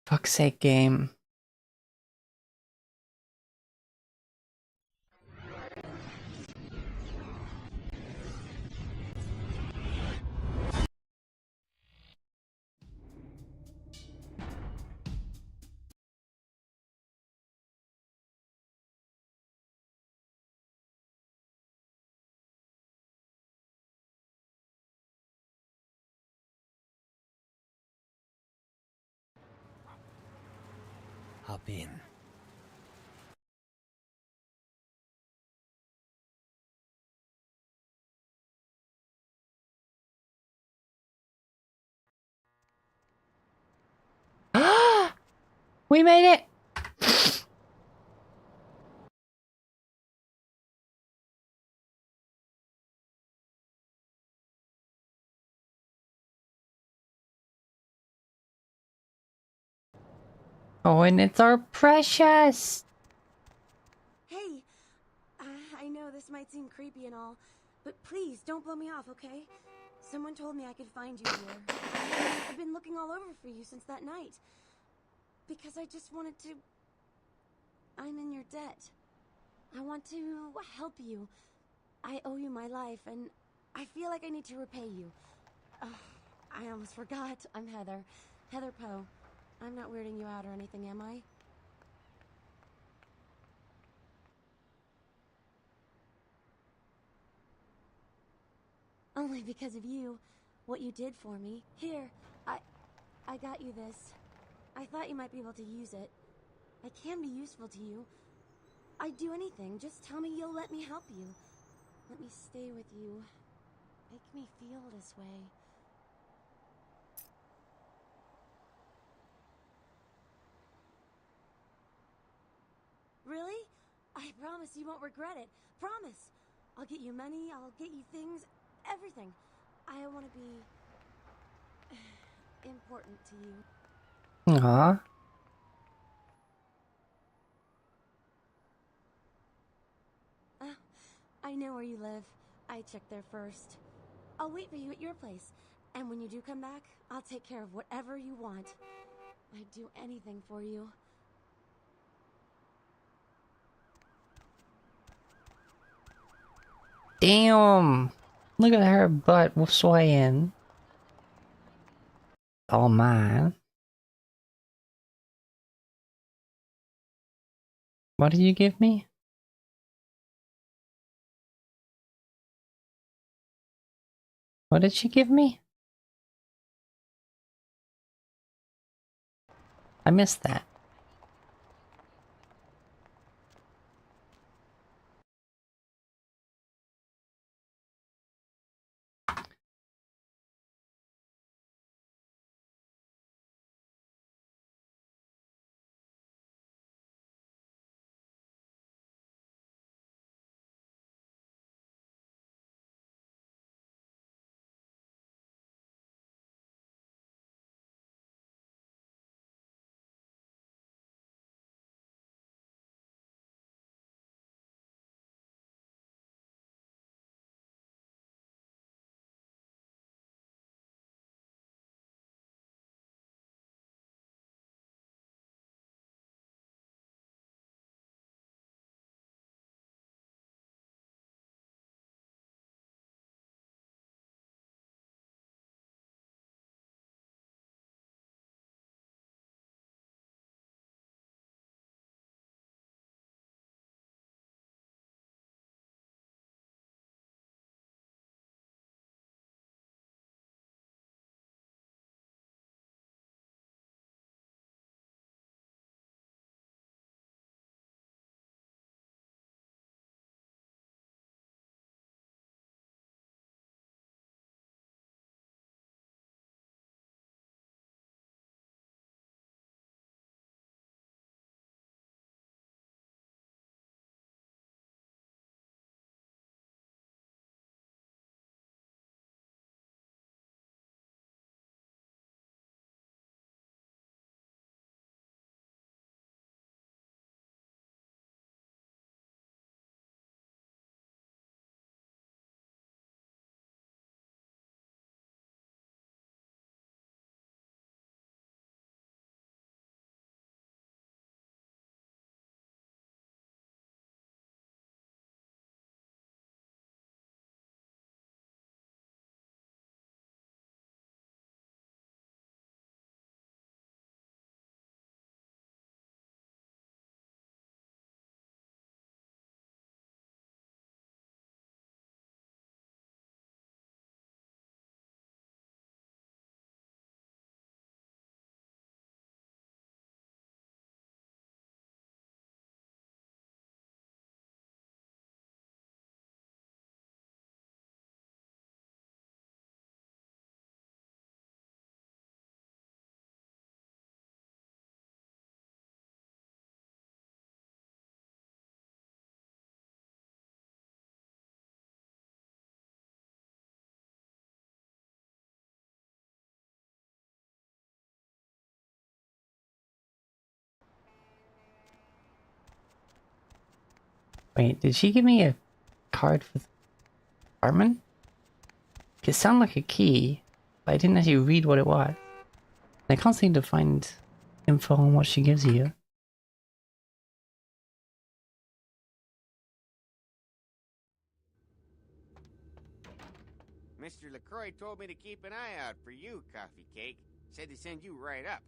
Fuck's sake, game. Hop in. We made it! Oh, and it's our precious! Hey, I know this might seem creepy and all, but please don't blow me off, okay? Someone told me I could find you here. I've been looking all over for you since that night. Because I just wanted to... I'm in your debt. I want to help you. I owe you my life, and I feel like I need to repay you. I almost forgot. I'm Heather. Heather Poe. I'm not weirding you out or anything, am I? Only because of you. What you did for me. Here, I got you this. I thought you might be able to use it. I can be useful to you. I'd do anything. Just tell me you'll let me help you. Let me stay with you. Make me feel this way. Really? I promise you won't regret it. Promise. I'll get you money, I'll get you things, everything. I want to be important to you. Aww. I know where you live. I checked there first. I'll wait for you at your place. And when you do come back, I'll take care of whatever you want. I'd do anything for you. Damn! Look at her butt swaying. All mine. What did you give me? What did she give me? I missed that. Wait, did she give me a card for the apartment? It sounded like a key, but I didn't actually read what it was. I can't seem to find info on what she gives you. Mr. LaCroix told me to keep an eye out for you, Coffee Cake. Said to send you right up.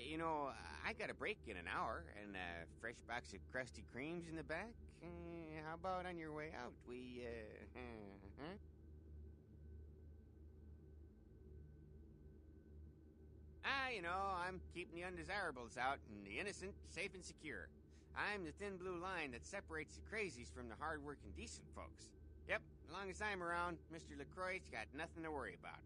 You know, I got a break in an hour, and a fresh box of Krusty Kremes in the back. How about on your way out, we, huh? You know, I'm keeping the undesirables out and the innocent safe and secure. I'm the thin blue line that separates the crazies from the hard-working decent folks. Yep, as long as I'm around, Mr. LaCroix's got nothing to worry about.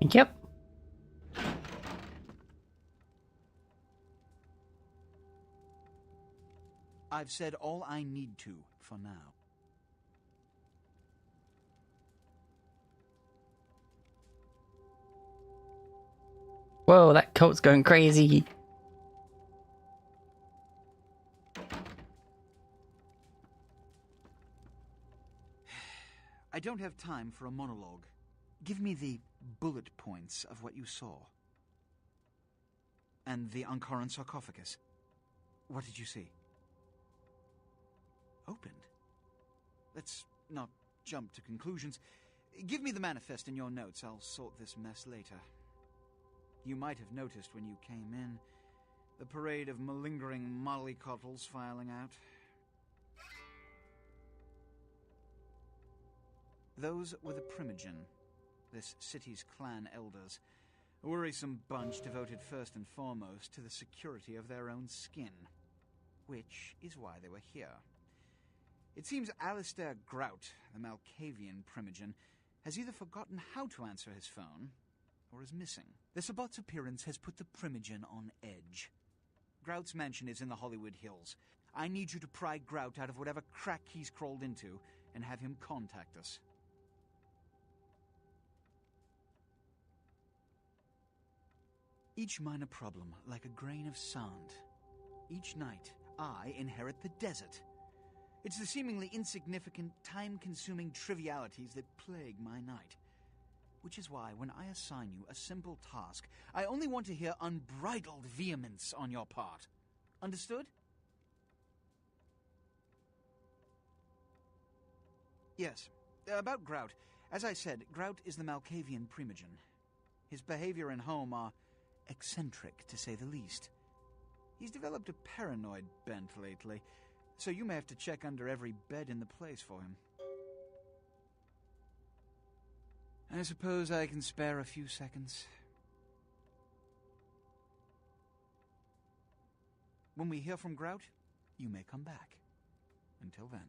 Yep. I've said all I need to for now. Whoa, that coat's going crazy. I don't have time for a monologue. Give me the bullet points of what you saw. And the Ankaran sarcophagus. What did you see? Opened? Let's not jump to conclusions. Give me the manifest in your notes. I'll sort this mess later. You might have noticed when you came in, the parade of malingering mollycoddles filing out. Those were the Primogen, this city's clan elders, a worrisome bunch devoted first and foremost to the security of their own skin, which is why they were here. It seems Alistair Grout, the Malkavian Primogen, has either forgotten how to answer his phone, or is missing. The Sabot's appearance has put the Primogen on edge. Grout's mansion is in the Hollywood Hills. I need you to pry Grout out of whatever crack he's crawled into, and have him contact us. Each minor problem, like a grain of sand. Each night, I inherit the desert. It's the seemingly insignificant, time-consuming trivialities that plague my night. Which is why, when I assign you a simple task, I only want to hear unbridled vehemence on your part. Understood? Yes. About Grout. As I said, Grout is the Malkavian Primogen. His behavior and home are eccentric, to say the least. He's developed a paranoid bent lately, so you may have to check under every bed in the place for him. I suppose I can spare a few seconds. When we hear from Grout, you may come back. Until then.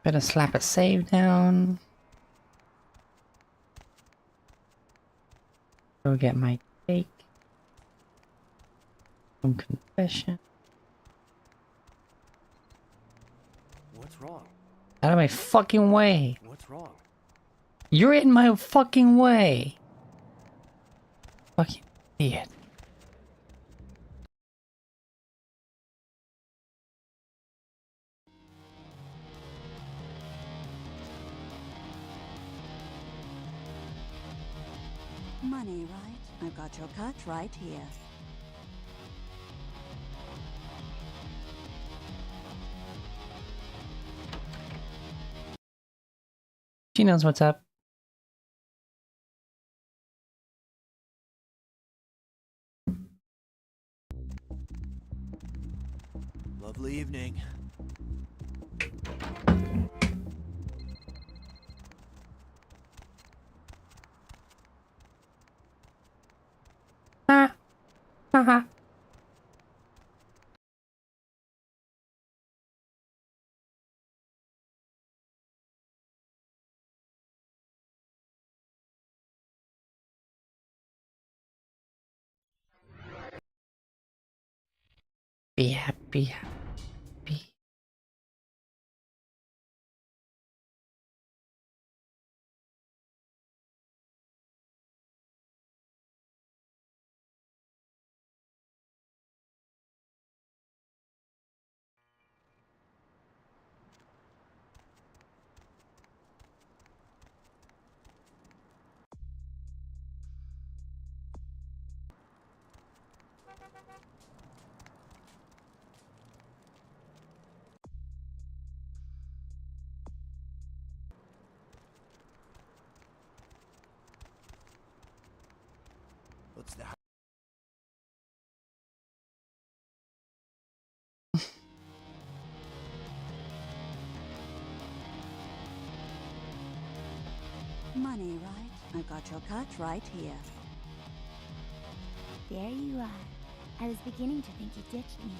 Better slap a save down. Go get my cake. Some confession. What's wrong? Out of my fucking way. What's wrong? You're in my fucking way. Fucking idiot. Money, right? I've got your cut right here. She knows what's up. Lovely evening. Haha. Be happy, happy. What's the Money, right? I got your cut right here. There you are. I was beginning to think you ditched me.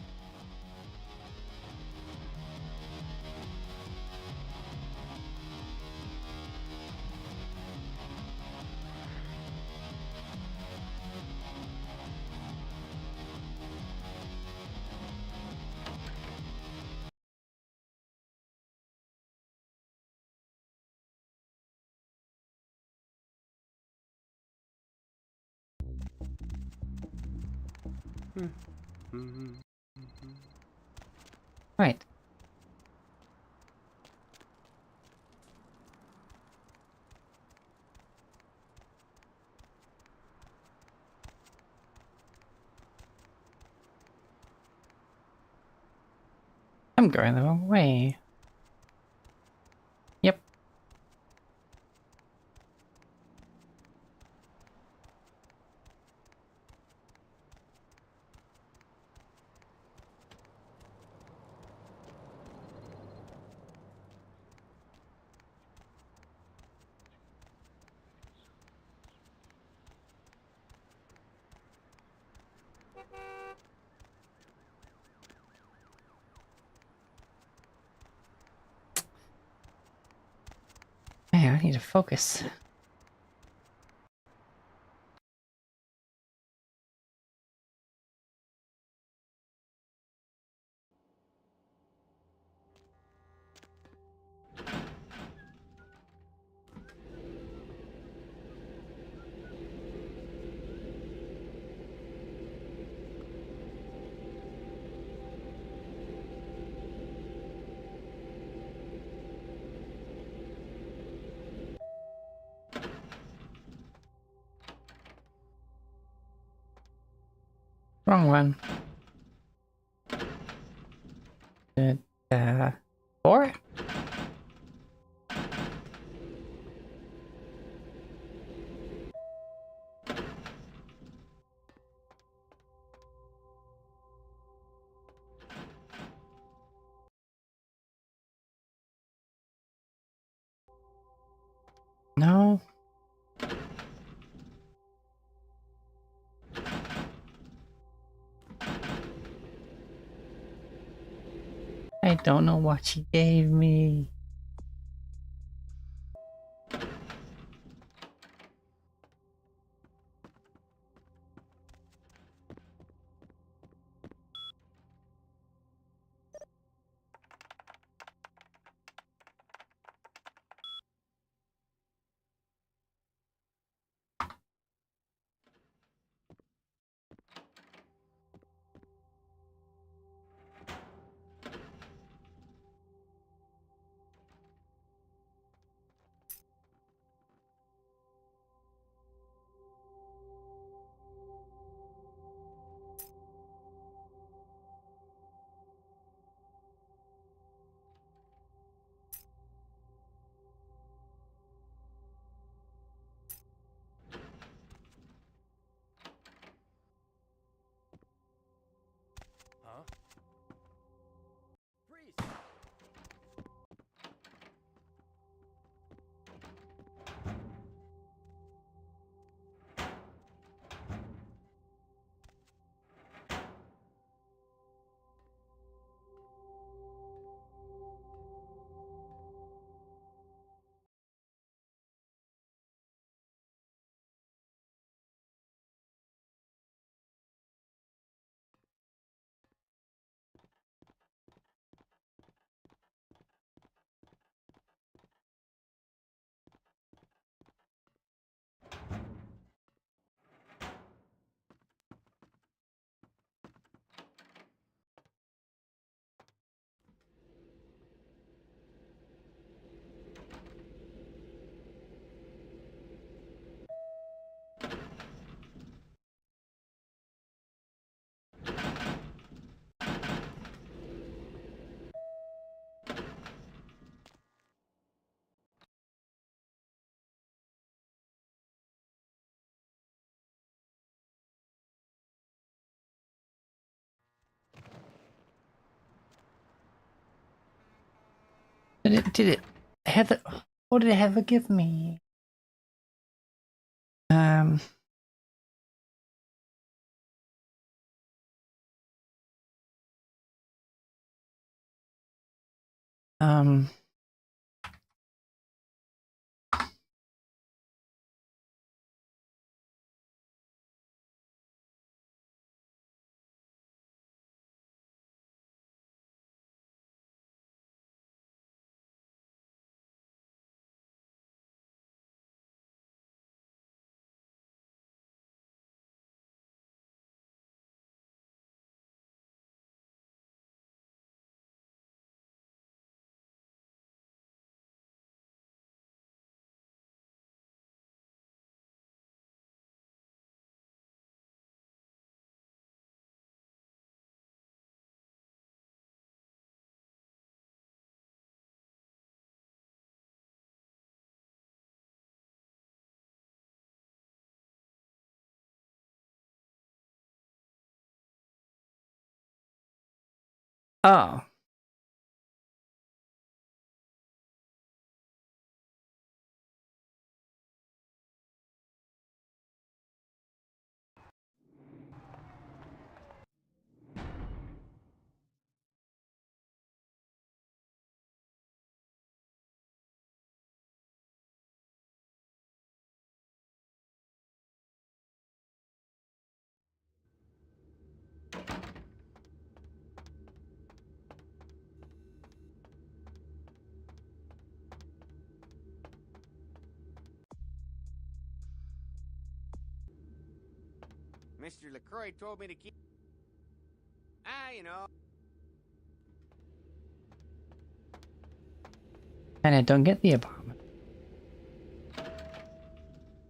Right. I'm going the wrong way. Yep. Man, I need to focus. Wrong one. 4? No. I don't know what she gave me. Did it Heather? What did Heather give me? Um. Oh. Mr. LaCroix told me to keep... you know. And I don't get the apartment.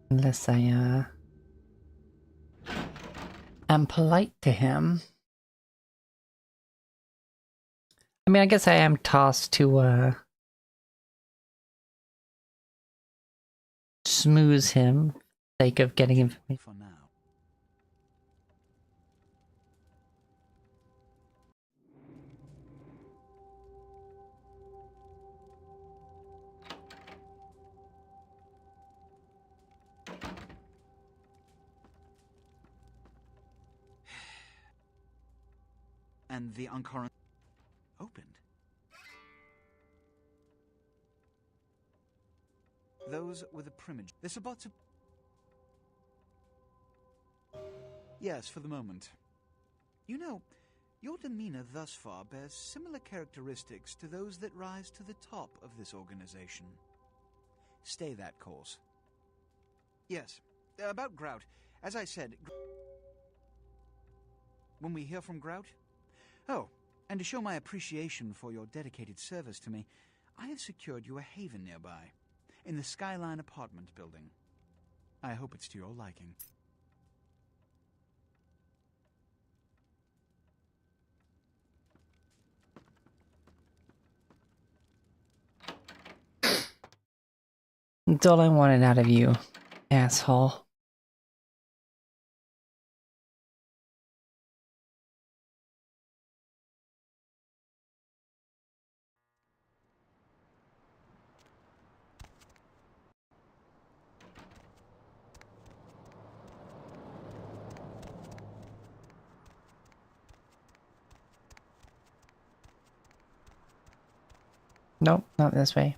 Unless I, am polite to him. I mean, I guess I am tossed to, smooze him, for the sake of getting information. For now. And the uncurrent opened. Those were the primage. They're about to... Yes, for the moment. You know, your demeanor thus far bears similar characteristics to those that rise to the top of this organization. Stay that course. Yes, about Grout. As I said... When we hear from Grout... Oh, and to show my appreciation for your dedicated service to me, I have secured you a haven nearby, in the Skyline apartment building. I hope it's to your liking. That's all I wanted out of you, asshole. Nope, not this way.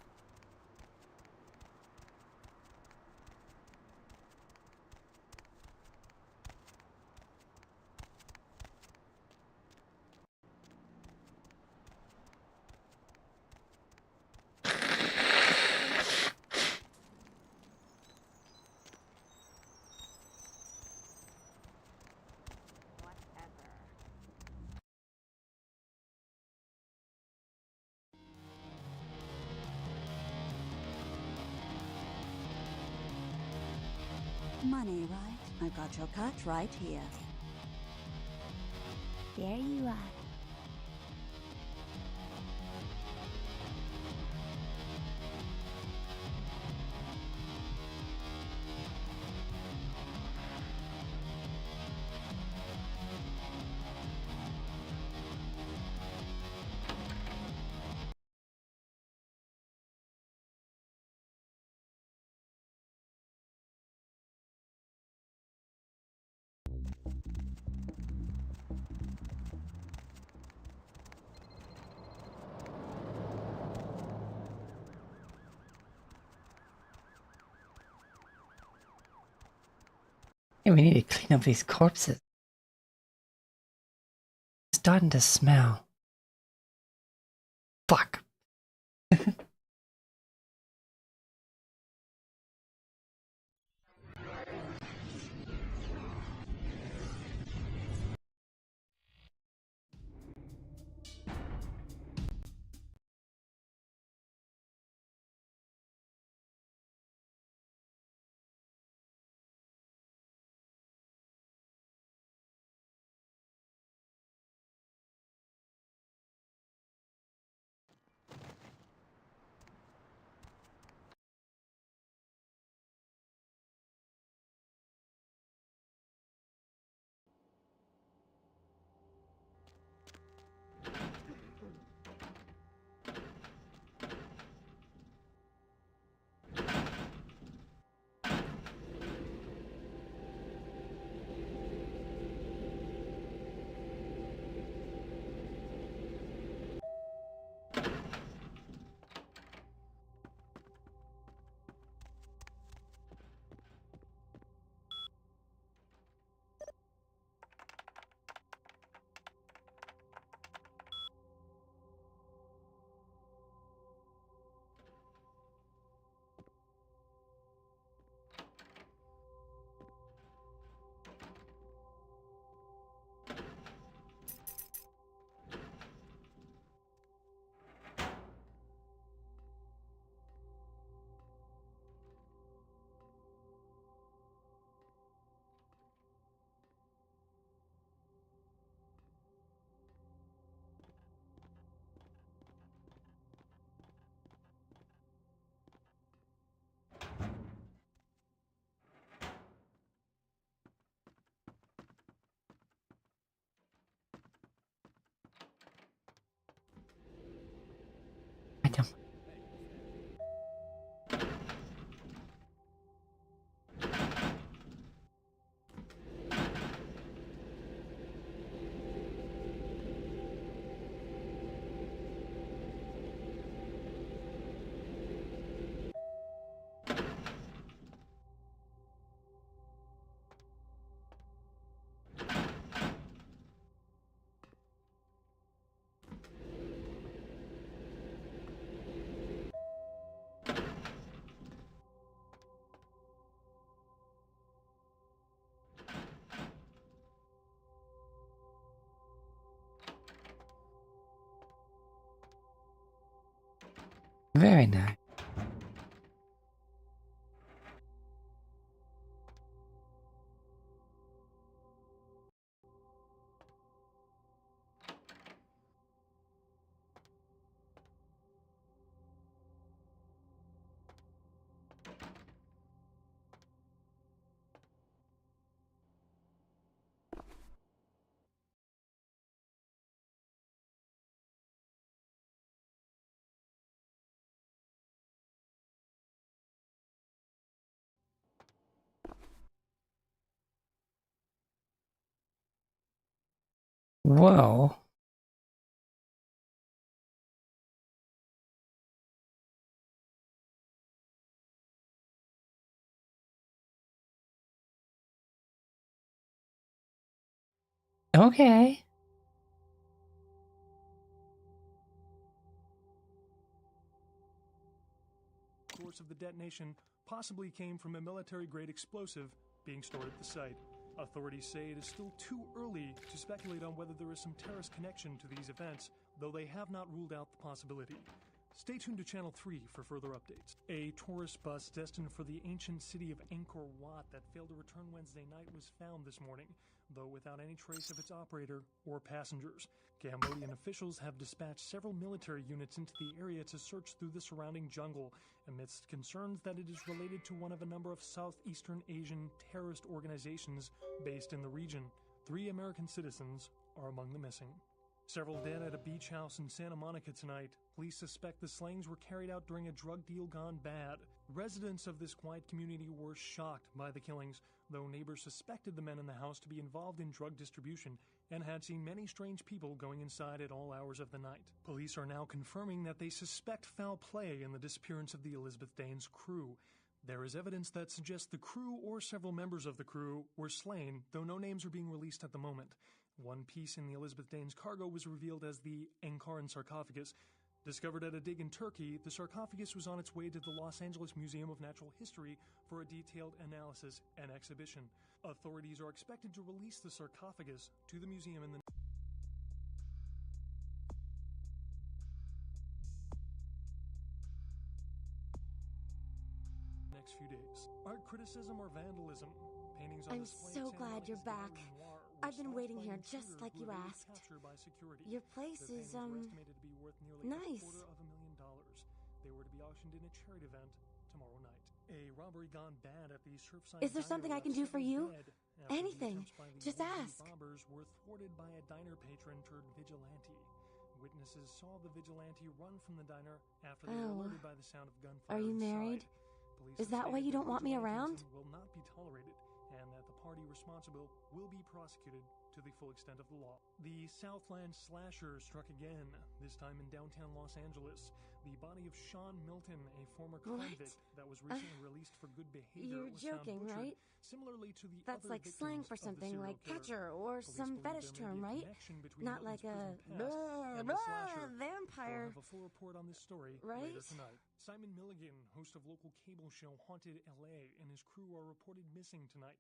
Money, right? I've got your cut right here. There you are. Hey, we need to clean up these corpses. It's starting to smell. Fuck. I don't. Very nice. Whoa. Okay. Source of the detonation possibly came from a military-grade explosive being stored at the site. Authorities say it is still too early to speculate on whether there is some terrorist connection to these events, though they have not ruled out the possibility. Stay tuned to Channel 3 for further updates. A tourist bus destined for the ancient city of Angkor Wat that failed to return Wednesday night was found this morning, though without any trace of its operator or passengers. Cambodian officials have dispatched several military units into the area to search through the surrounding jungle, amidst concerns that it is related to one of a number of Southeastern Asian terrorist organizations based in the region. 3 American citizens are among the missing. Several dead at a beach house in Santa Monica tonight. Police suspect the slayings were carried out during a drug deal gone bad. Residents of this quiet community were shocked by the killings, though neighbors suspected the men in the house to be involved in drug distribution and had seen many strange people going inside at all hours of the night. Police are now confirming that they suspect foul play in the disappearance of the Elizabeth Dane's crew. There is evidence that suggests the crew or several members of the crew were slain, though no names are being released at the moment. One piece in the Elizabeth Dane's cargo was revealed as the Ankaran sarcophagus. Discovered at a dig in Turkey, the sarcophagus was on its way to the Los Angeles Museum of Natural History for a detailed analysis and exhibition. Authorities are expected to release the sarcophagus to the museum in the next few days. Art criticism or vandalism? Paintings on I'm display so at Santa glad Monica's you're back. Gallery Noir were I've been stopped waiting by here an just intruder like who you evaded asked. capture by security. Your place The is, paintings were estimated to be worth nearly nice. $250,000. They were to be auctioned in a charity event tomorrow night. A robbery gone bad at the Surfside Is there Diner something I left can do for several you? dead after the Anything. attempts by the Just would-be ask. robbers were thwarted by a diner patron turned vigilante. Witnesses saw the vigilante run from the diner after they were Oh. alerted by the sound of gunfire Are you inside. married? Police Is have that why stated you don't want me around? vigilantism will not be tolerated, and that the party responsible will be prosecuted to the full extent of the law. The Southland slasher struck again, this time in downtown Los Angeles. The body of Sean Milton, a former What? convict that was recently released for good behavior, You're was joking, found butchered, right? similarly to the That's other like slang victims for of the something serial like killer. catcher or Police some believe fetish there may term, be a right? connection between Not Milton's like a prison past and the slasher. We'll vampire. have a full report on this story Right? later tonight. Simon Milligan, host of local cable show Haunted LA, and his crew are reported missing tonight.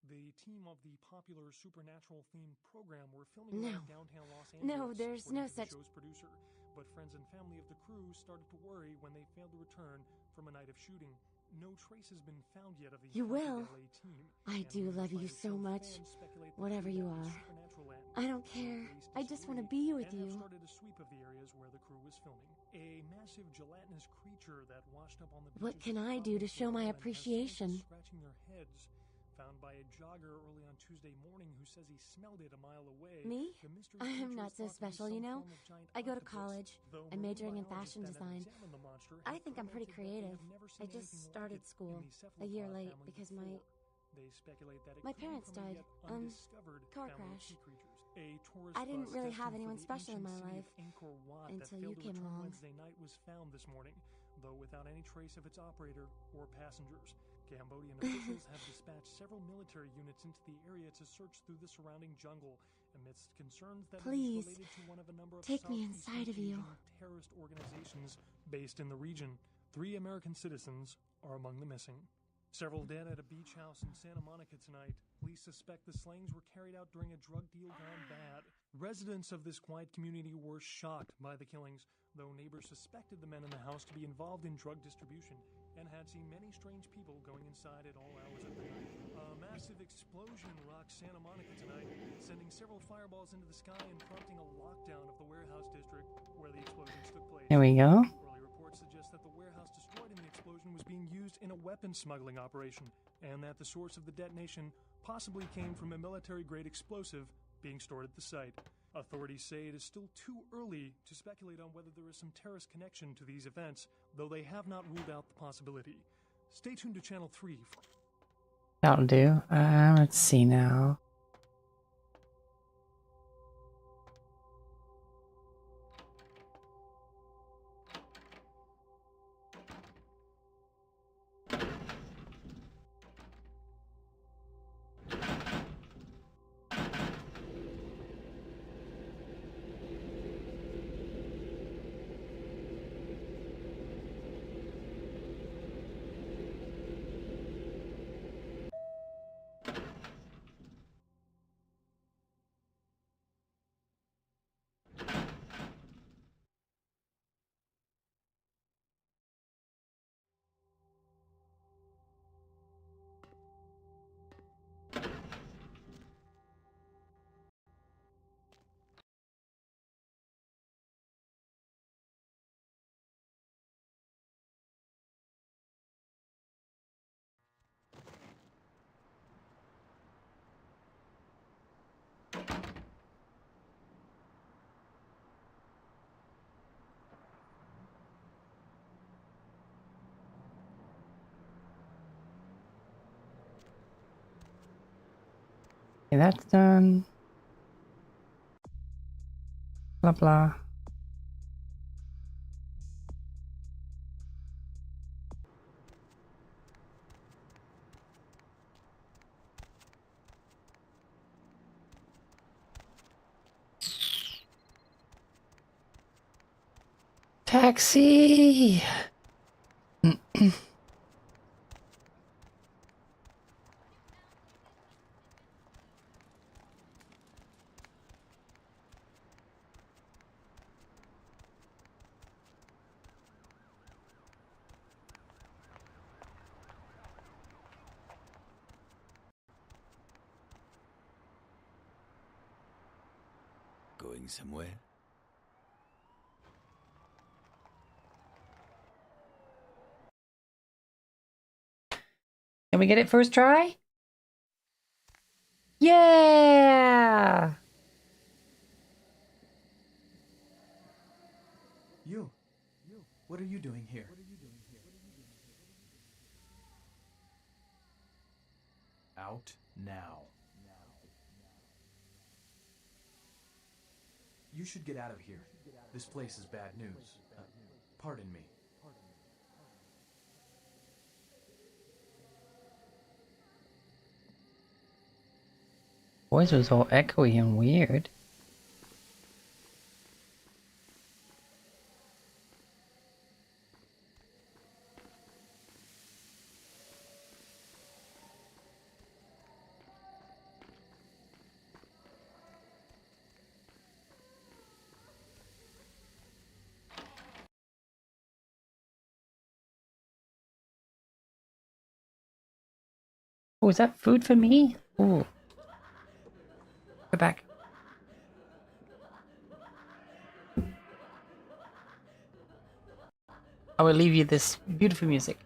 The team of the popular supernatural-themed program were filming No. around downtown Los Angeles. No, there's according no to the such- show's producer. But friends and family of the crew started to worry when they failed to return from a night of shooting. No trace has been found yet of the You Haunted will. LA team. I and do rumors love by you the so show's much. fans speculate that Whatever they're you back in are. Supernatural Land. I don't care. Police I just want to disagree be with and have you. started a sweep of the areas where the crew was filming. A massive gelatinous creature that washed up on the What beaches can of I do to Tropic show my Island has appreciation? scientists scratching their heads. Found by a jogger early on Tuesday morning who says he smelled it a mile away. Me? The mystery I am creature not is so thought to be special, some you know? form of giant I go to octopus, college. though I'm majoring in marine fashion biologists that have design. examined the monster I have think I'm pretty commented that they creative. have never I seen just anything like started it in school the a cephalopod year late family because before. They speculate that it my could be parents from a died. yet undiscovered Car family of crash. sea creatures. A tourist I didn't bus really destined have for anyone the special in ancient my city life of Angkor Wat that until failed you to came return along. Wednesday night was found this morning, though without any trace of its operator or passengers. Cambodian officials have dispatched several military units into the area to search through the surrounding jungle amidst concerns that Please, it is related to one of a number of take me Southeast inside of you. Asian terrorist organizations based in the region. 3 American citizens are among the missing. Several dead at a beach house in Santa Monica tonight. Police suspect the slayings were carried out during a drug deal gone bad. Residents of this quiet community were shocked by the killings, though neighbors suspected the men in the house to be involved in drug distribution and had seen many strange people going inside at all hours of the night. A massive explosion rocked Santa Monica tonight, sending several fireballs into the sky and prompting a lockdown of the warehouse district where the explosions took place. There we go. Early reports suggest that the warehouse destroyed in the explosion was being used in a weapons smuggling operation, and that the source of the detonation possibly came from a military-grade explosive being stored at the site. Authorities say it is still too early to speculate on whether there is some terrorist connection to these events, though they have not ruled out the possibility. Stay tuned to Channel 3 for... That'll do. Let's see now. Okay, that's done. Blah blah. Taxi! Going somewhere? Can we get it first try? Yeah! You. What are you doing here? Out now. You should get out of here. This place is bad news. Pardon me. Voice was all echoey and weird. Oh, is that food for me? Ooh. Go back. I will leave you this beautiful music.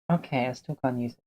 Okay, I still can't use it.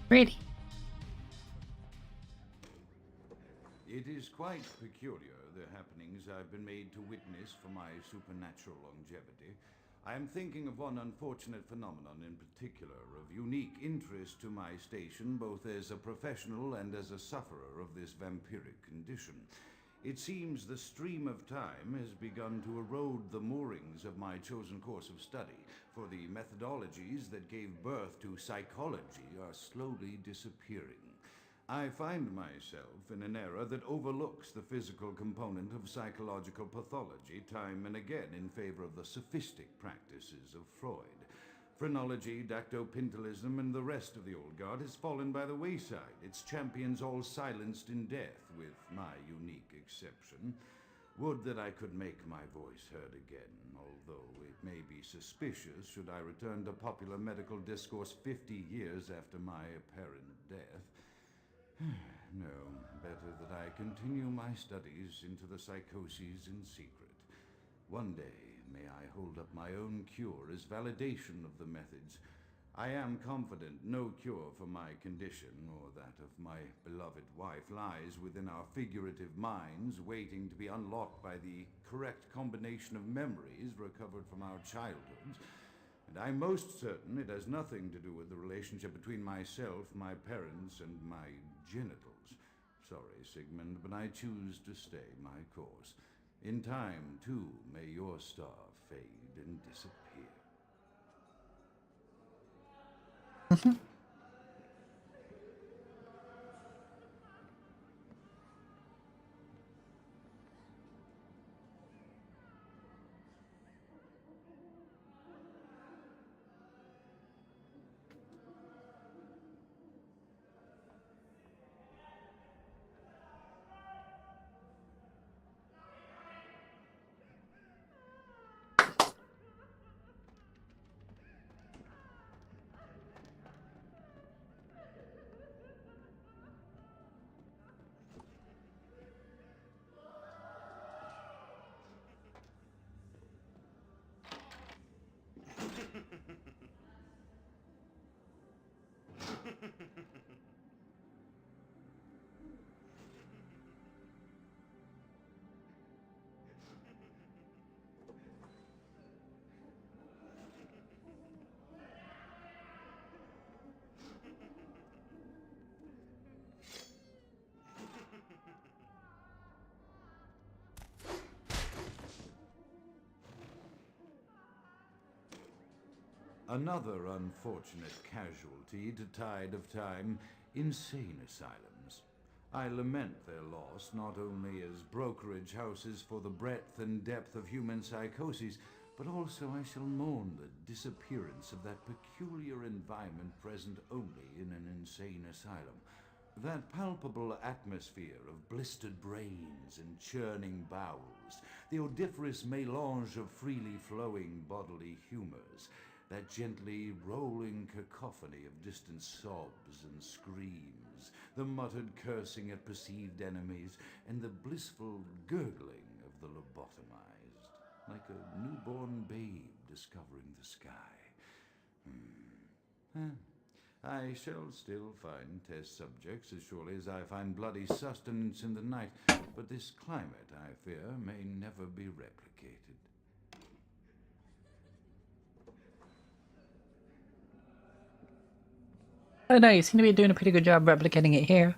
Pretty. It is quite peculiar, the happenings I've been made to witness for my supernatural longevity. I am thinking of one unfortunate phenomenon in particular, of unique interest to my station, both as a professional and as a sufferer of this vampiric condition. It seems the stream of time has begun to erode the moorings of my chosen course of study, for the methodologies that gave birth to psychology are slowly disappearing. I find myself in an era that overlooks the physical component of psychological pathology time and again in favor of the sophistic practices of Freud. Phrenology, dactopintilism, and the rest of the old guard has fallen by the wayside, its champions all silenced in death, with my unique exception. Would that I could make my voice heard again, although it may be suspicious should I return to popular medical discourse 50 years after my apparent death. No, better that I continue my studies into the psychoses in secret. One day, may I hold up my own cure as validation of the methods. I am confident no cure for my condition, or that of my beloved wife, lies within our figurative minds, waiting to be unlocked by the correct combination of memories recovered from our childhoods. And I'm most certain it has nothing to do with the relationship between myself, my parents, and my genitals. Sorry, Sigmund, but I choose to stay my course. In time, too, may your star fade and disappear. Another unfortunate casualty to tide of time, insane asylums. I lament their loss not only as brokerage houses for the breadth and depth of human psychoses, but also I shall mourn the disappearance of that peculiar environment present only in an insane asylum. That palpable atmosphere of blistered brains and churning bowels, the odoriferous melange of freely flowing bodily humors, that gently rolling cacophony of distant sobs and screams, the muttered cursing at perceived enemies, and the blissful gurgling of the lobotomized, like a newborn babe discovering the sky. I shall still find test subjects as surely as I find bloody sustenance in the night, but this climate, I fear, may never be replicated. Oh no, you seem to be doing a pretty good job replicating it here.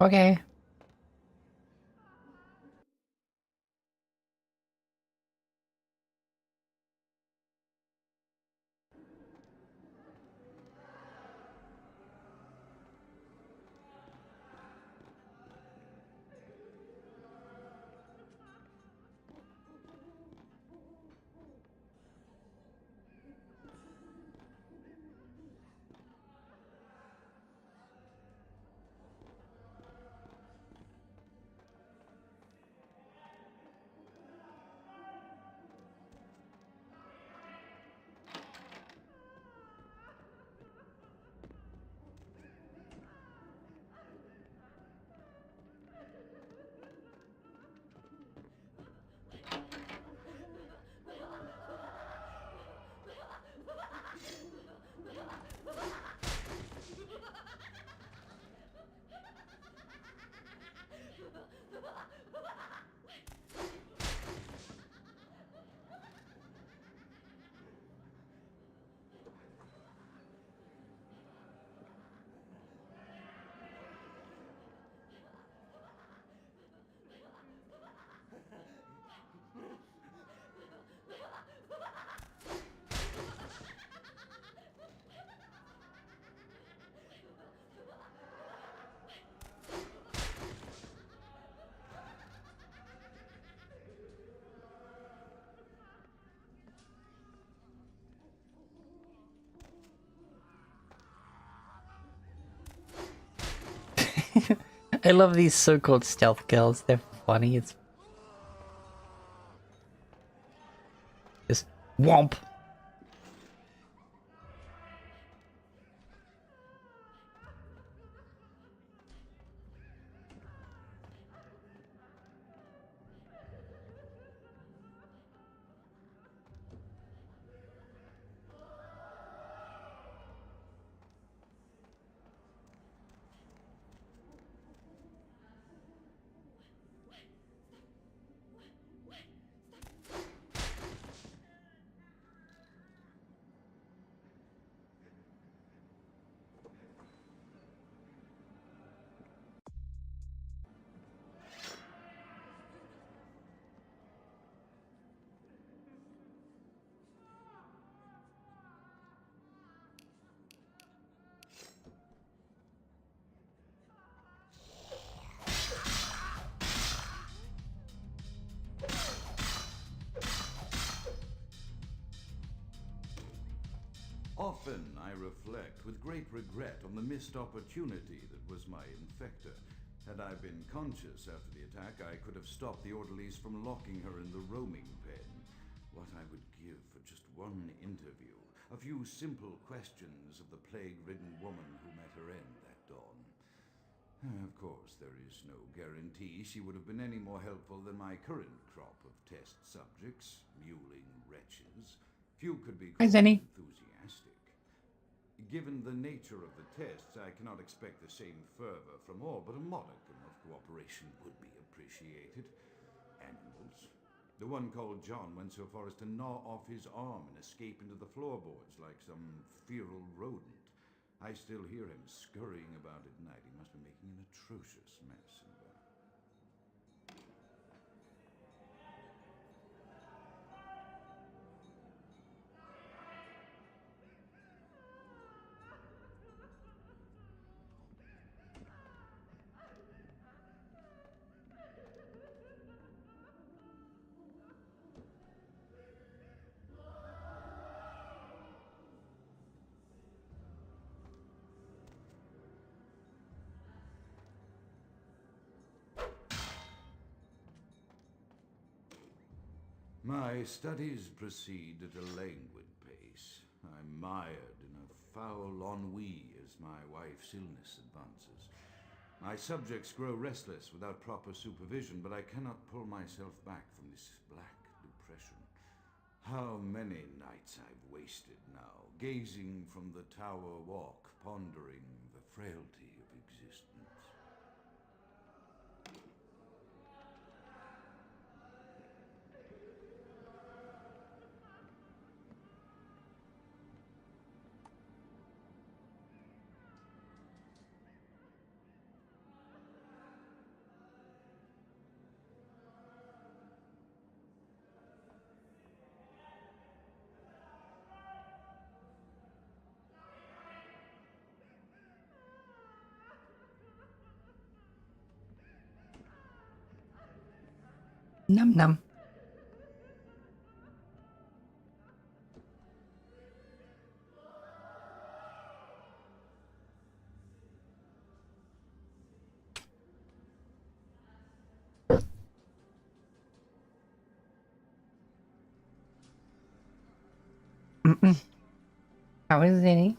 Okay. I love these so-called stealth kills. They're funny. It's just womp. Often I reflect with great regret on the missed opportunity that was my infector. Had I been conscious after the attack, I could have stopped the orderlies from locking her in the roaming pen. What I would give for just one interview, a few simple questions of the plague-ridden woman who met her end that dawn. Of course, there is no guarantee she would have been any more helpful than my current crop of test subjects, mewling wretches. Few could be Hi, called Zenny. enthusiastic. Given the nature of the tests, I cannot expect the same fervor from all, but a modicum of cooperation would be appreciated. Animals. The one called John went so far as to gnaw off his arm and escape into the floorboards like some feral rodent. I still hear him scurrying about at night. He must be making an atrocious mess in there. My studies proceed at a languid pace. I'm mired in a foul ennui as my wife's illness advances. My subjects grow restless without proper supervision, but I cannot pull myself back from this black depression. How many nights I've wasted now, gazing from the tower walk, pondering the frailty of existence. Num num. How is it?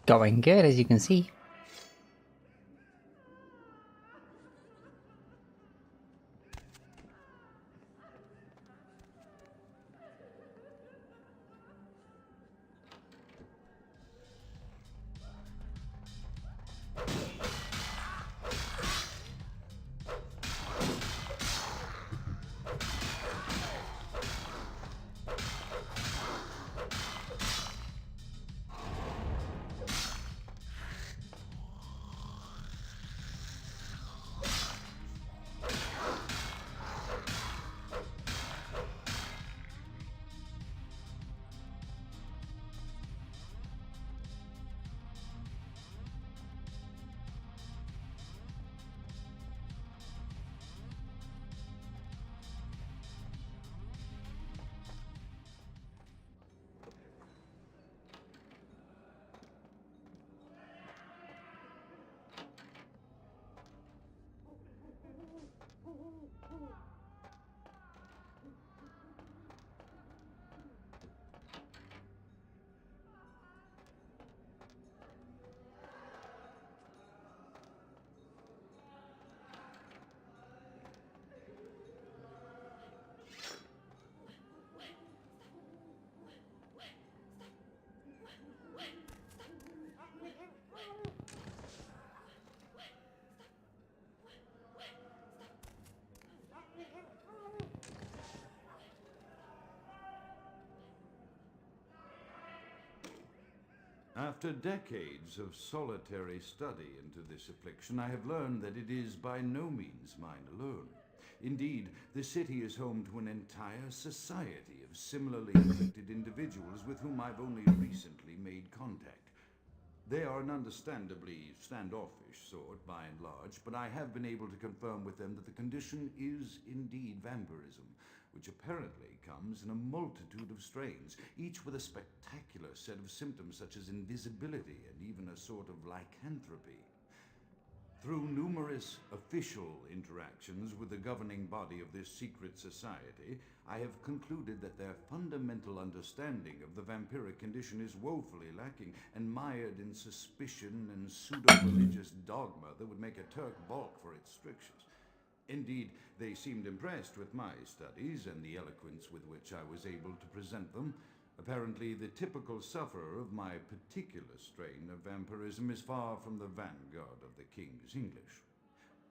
Going good, as you can see. After decades of solitary study into this affliction, I have learned that it is by no means mine alone. Indeed, the city is home to an entire society of similarly afflicted individuals with whom I've only recently made contact. They are an understandably standoffish sort, by and large, but I have been able to confirm with them that the condition is indeed vampirism, which apparently comes in a multitude of strains, each with a spectacular set of symptoms such as invisibility and even a sort of lycanthropy. Through numerous official interactions with the governing body of this secret society, I have concluded that their fundamental understanding of the vampiric condition is woefully lacking and mired in suspicion and pseudo-religious dogma that would make a Turk balk for its strictures. Indeed, they seemed impressed with my studies and the eloquence with which I was able to present them. Apparently, the typical sufferer of my particular strain of vampirism is far from the vanguard of the King's English.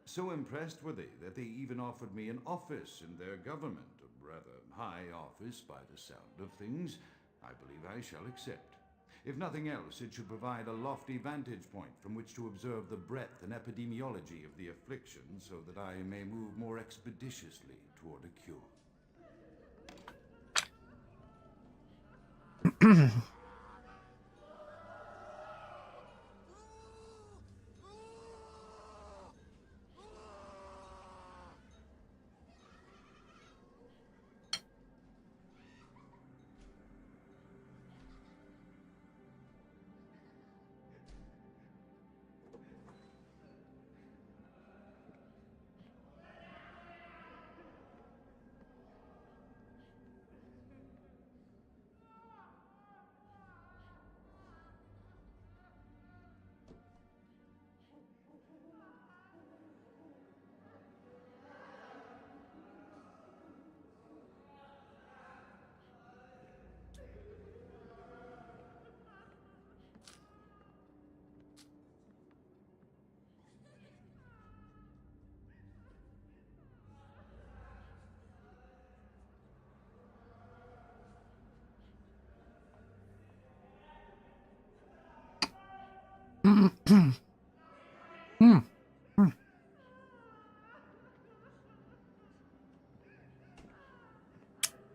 So impressed were they that they even offered me an office in their government, a rather high office by the sound of things. I believe I shall accept. If nothing else, it should provide a lofty vantage point from which to observe the breadth and epidemiology of the affliction so that I may move more expeditiously toward a cure.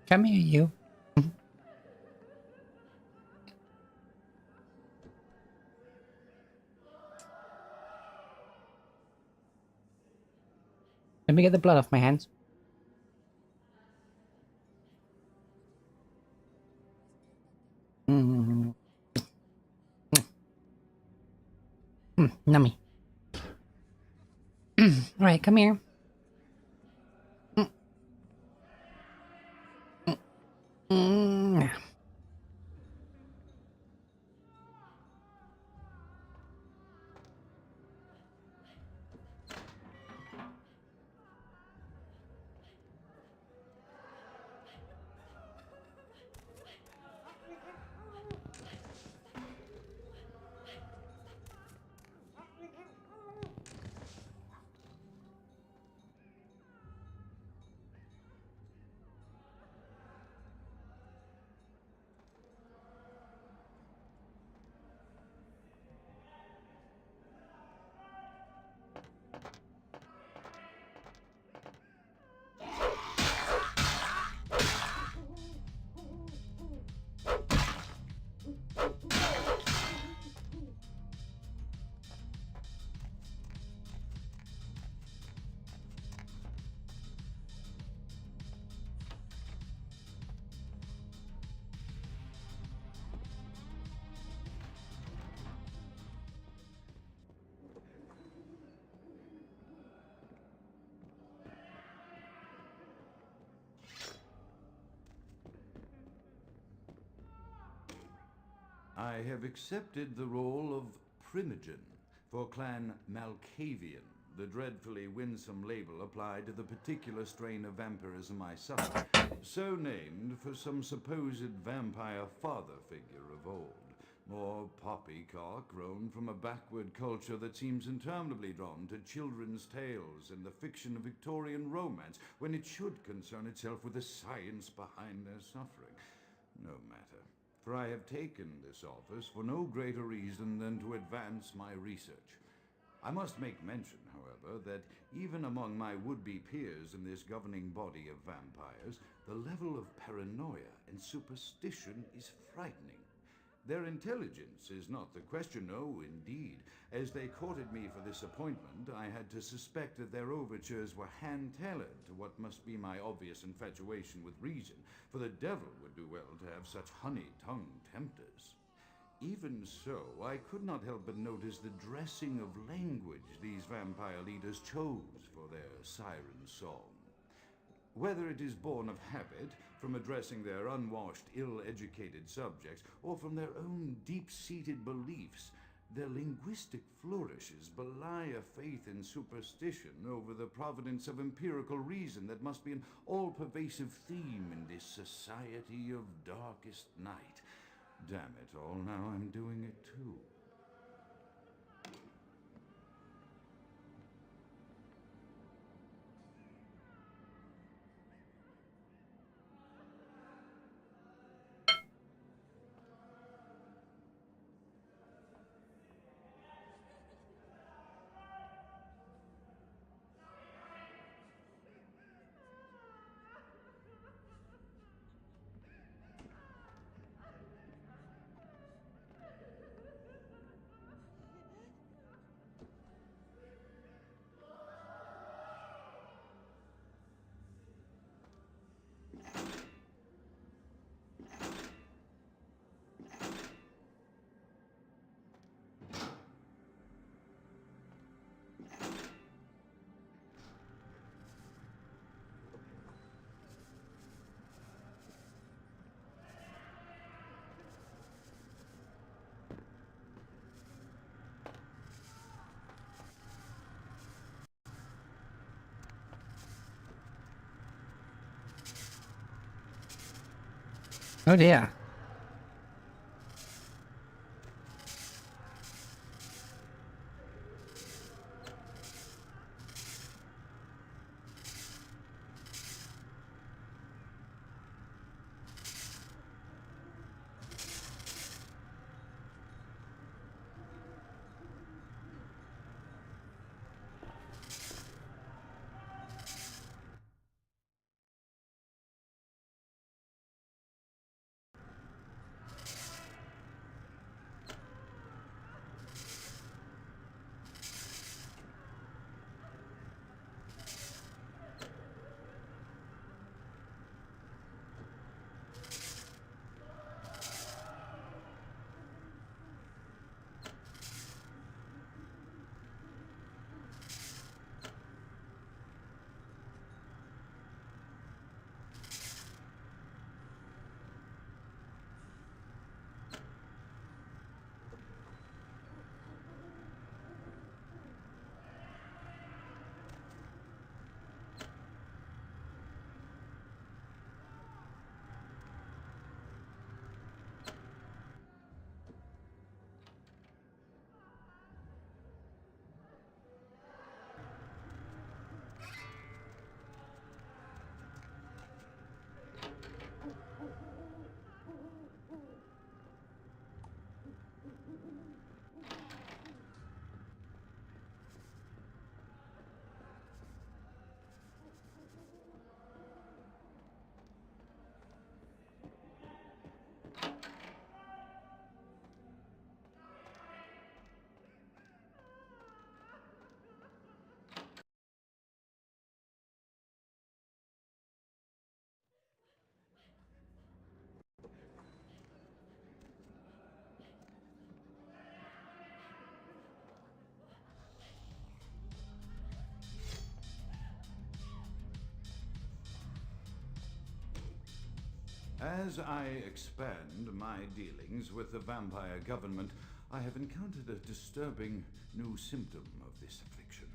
Come here, you. Let me get the blood off my hands. Nummy. Alright, come here. I have accepted the role of Primogen for Clan Malkavian, the dreadfully winsome label applied to the particular strain of vampirism I suffer, so named for some supposed vampire father figure of old. More poppycock grown from a backward culture that seems interminably drawn to children's tales and the fiction of Victorian romance when it should concern itself with the science behind their suffering. No matter. For I have taken this office for no greater reason than to advance my research. I must make mention, however, that even among my would-be peers in this governing body of vampires, the level of paranoia and superstition is frightening. Their intelligence is not the question, no, indeed. As they courted me for this appointment, I had to suspect that their overtures were hand-tailored to what must be my obvious infatuation with reason, for the devil would do well to have such honey-tongued tempters. Even so, I could not help but notice the dressing of language these vampire leaders chose for their siren song. Whether it is born of habit, from addressing their unwashed, ill-educated subjects, or from their own deep-seated beliefs, their linguistic flourishes belie a faith in superstition over the providence of empirical reason that must be an all-pervasive theme in this society of darkest night. Damn it all, now I'm doing it too. Oh dear. As I expand my dealings with the vampire government, I have encountered a disturbing new symptom of this affliction.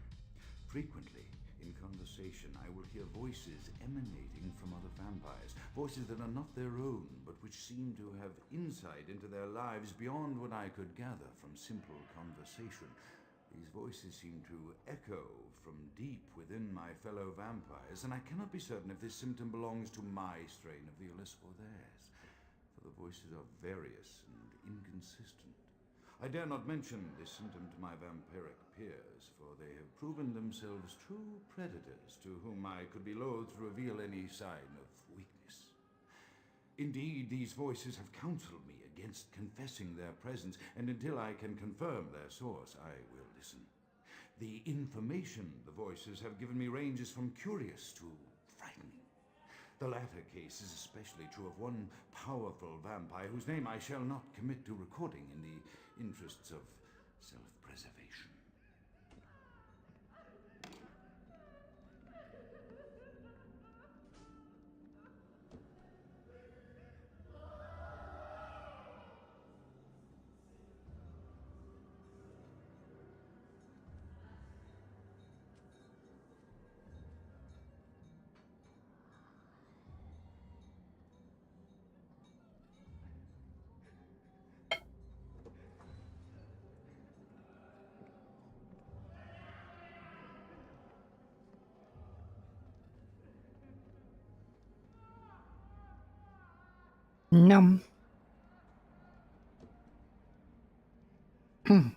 Frequently, in conversation, I will hear voices emanating from other vampires, voices that are not their own, but which seem to have insight into their lives beyond what I could gather from simple conversation. These voices seem to echo from deep within my fellow vampires, and I cannot be certain if this symptom belongs to my strain of the illness or theirs, for the voices are various and inconsistent. I dare not mention this symptom to my vampiric peers, for they have proven themselves true predators to whom I could be loath to reveal any sign of weakness. Indeed, these voices have counseled me against confessing their presence, and until I can confirm their source, I will listen. The information the voices have given me ranges from curious to frightening. The latter case is especially true of one powerful vampire whose name I shall not commit to recording in the interests of self-preservation. Num. Hmm.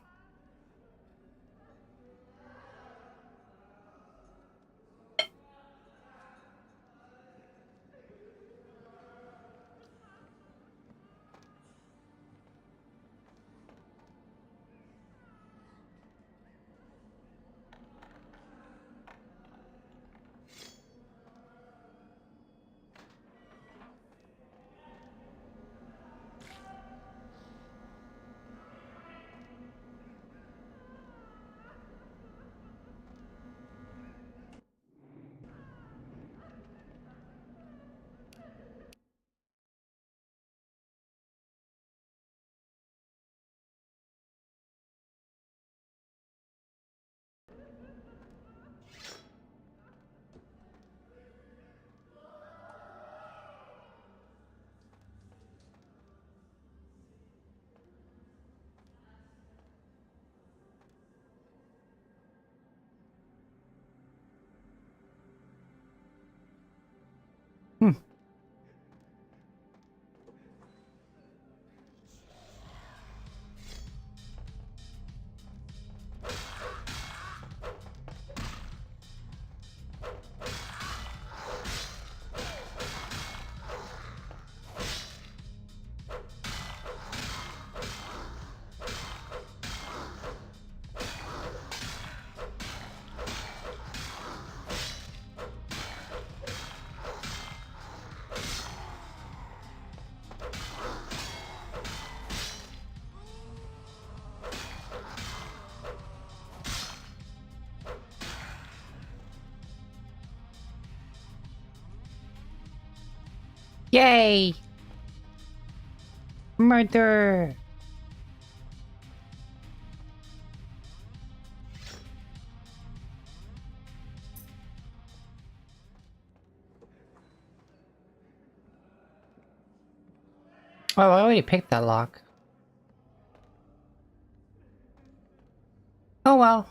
Yay! Murder! Oh, I already picked that lock. Oh well.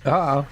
Uh-oh.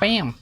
Bam.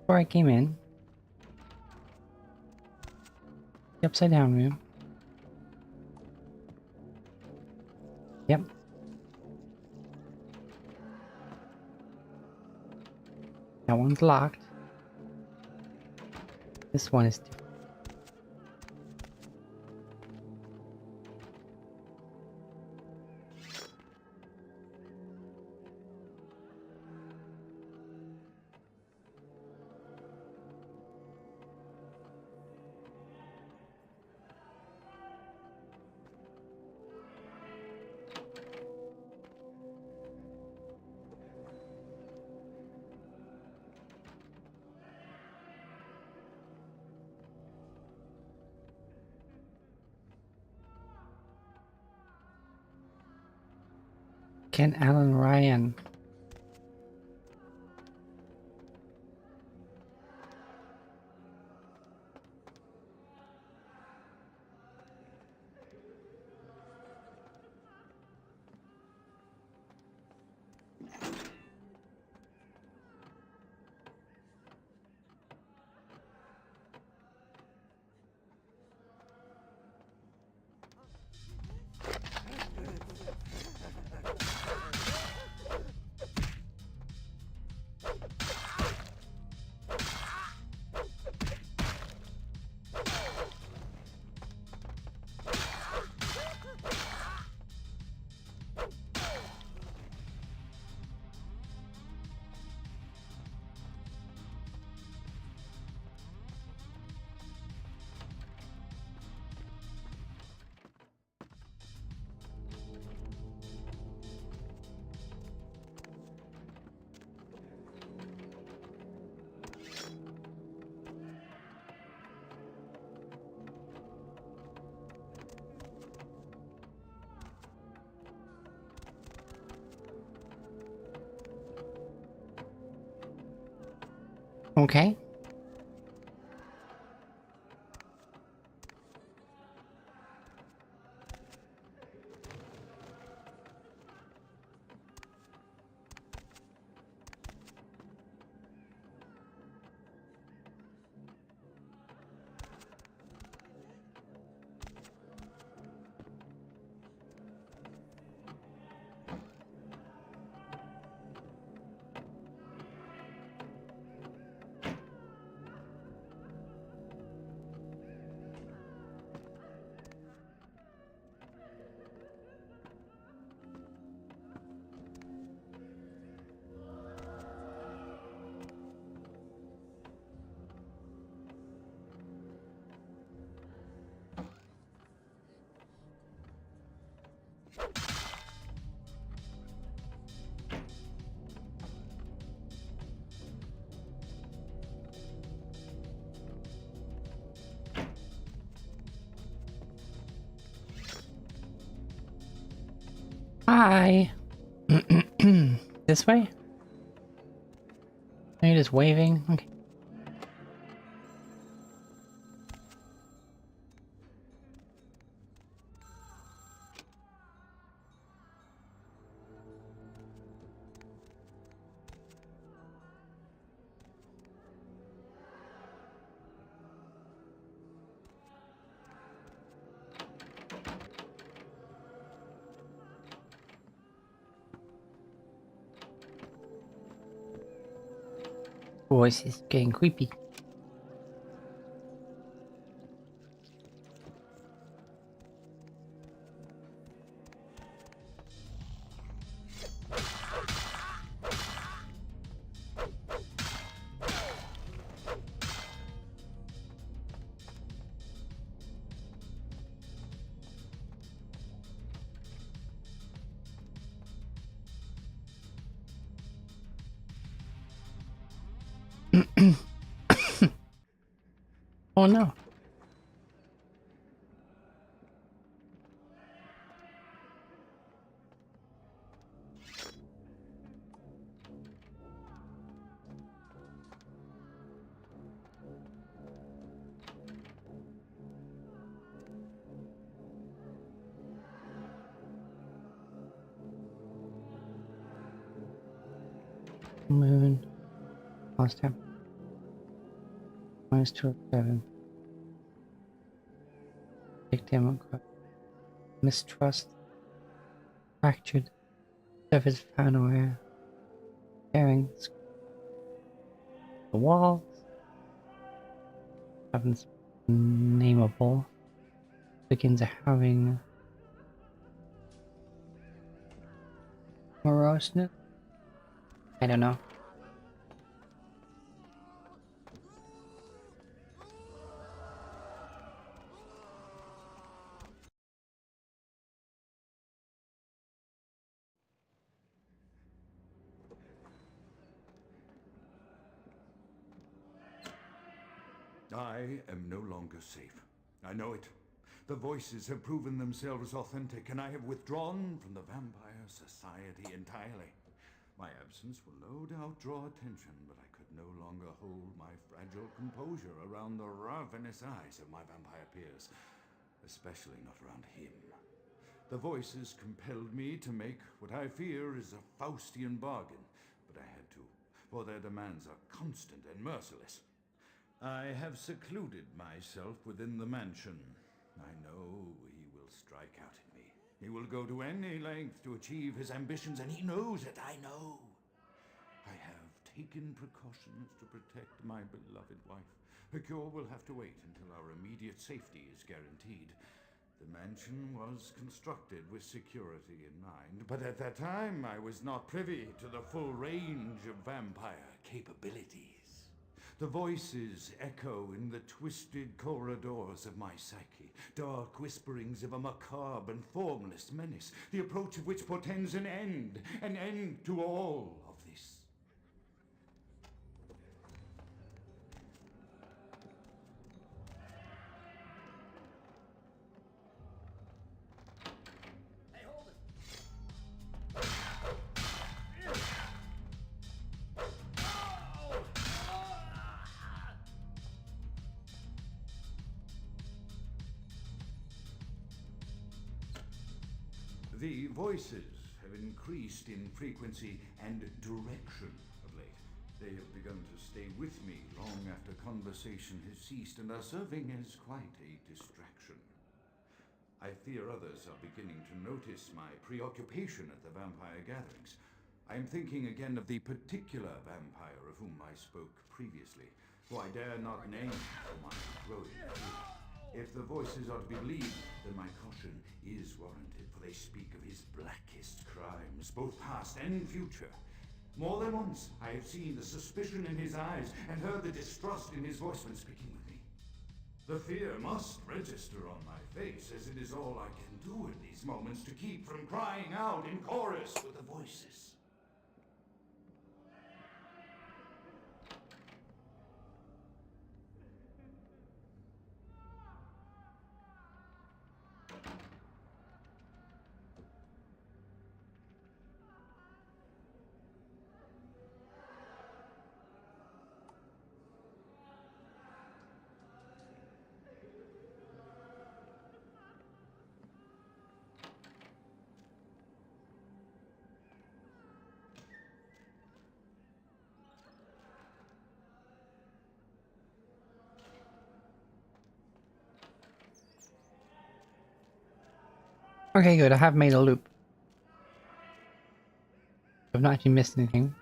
Before I came in, the upside down room. Yep. That one's locked. This one is different. Ken Allen Ryan. Okay. Hi. This way? Are you just waving? Okay. Voice is getting creepy. Oh no. Moon. Last time. -207. VtM. Mistrust. Fractured. Surface paranoia. Staring. The walls. Happens nameable. Begins having moroseness. I don't know. I am no longer safe. I know it. The voices have proven themselves authentic, and I have withdrawn from the Vampire Society entirely. My absence will no doubt draw attention, but I could no longer hold my fragile composure around the ravenous eyes of my vampire peers, especially not around him. The voices compelled me to make what I fear is a Faustian bargain, but I had to, for their demands are constant and merciless. I have secluded myself within the mansion. I know he will strike out at me. He will go to any length to achieve his ambitions, and he knows it, I know. I have taken precautions to protect my beloved wife. Her cure will have to wait until our immediate safety is guaranteed. The mansion was constructed with security in mind, but at that time I was not privy to the full range of vampire capabilities. The voices echo in the twisted corridors of my psyche, dark whisperings of a macabre and formless menace, the approach of which portends an end to all of this. The voices have increased in frequency and direction of late. They have begun to stay with me long after conversation has ceased and are serving as quite a distraction. I fear others are beginning to notice my preoccupation at the vampire gatherings. I am thinking again of the particular vampire of whom I spoke previously, who I dare not name for my growing fear. If the voices are to be believed, then my caution is warranted, for they speak of his blackest crimes, both past and future. More than once, I have seen the suspicion in his eyes and heard the distrust in his voice when speaking with me. The fear must register on my face, as it is all I can do in these moments to keep from crying out in chorus with the voices. Okay, good. I have made a loop. I've not actually missed anything.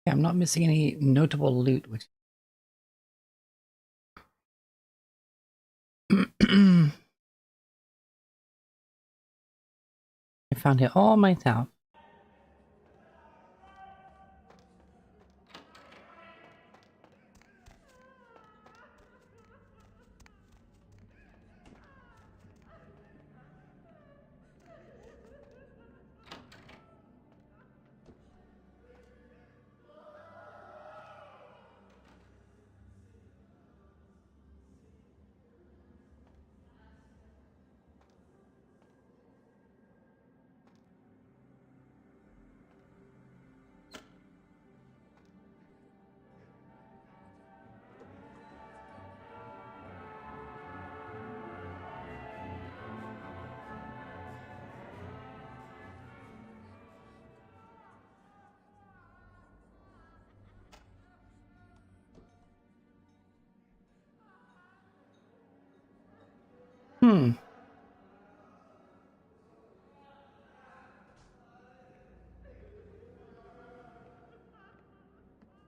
Yeah, I'm not missing any notable loot, which I found it all myself.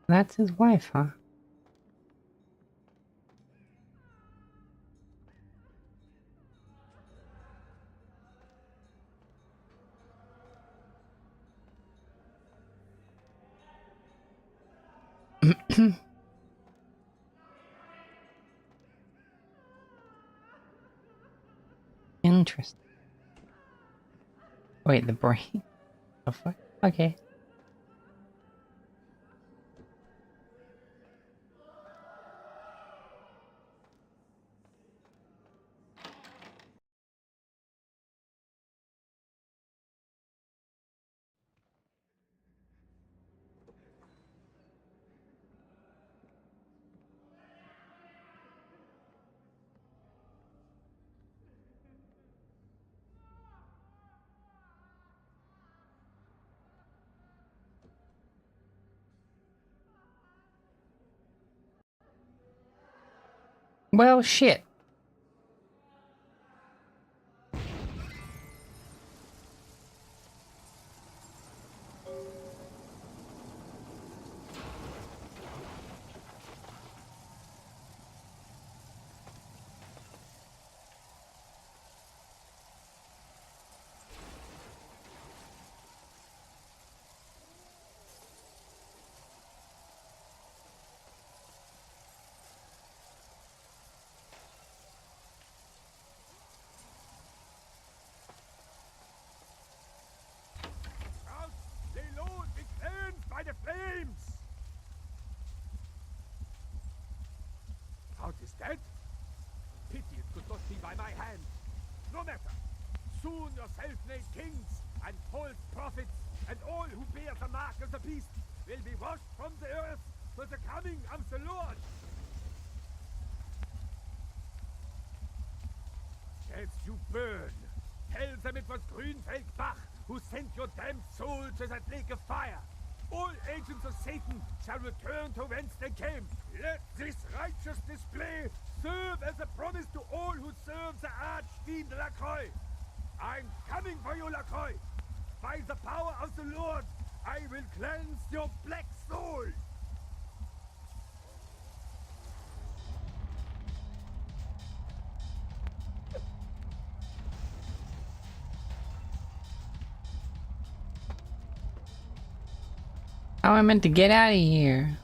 That's his wife, huh? Interesting. Wait, the brain? The fuck? Okay. Well, shit. Lay low and be cleansed by the flames! Count is dead? Pity it could not be by my hand. No matter. Soon your self-made kings and false prophets and all who bear the mark of the beast will be washed from the earth for the coming of the Lord. As you burn, tell them it was Grünfeld Bach who sent your damned soul to that lake of fire. All agents of Satan shall return to whence they came. Let this righteous display serve as a promise to all who serve the Archfiend Lacroix. I'm coming for you, Lacroix. By the power of the Lord, I will cleanse your black soul. How am I meant to get out of here?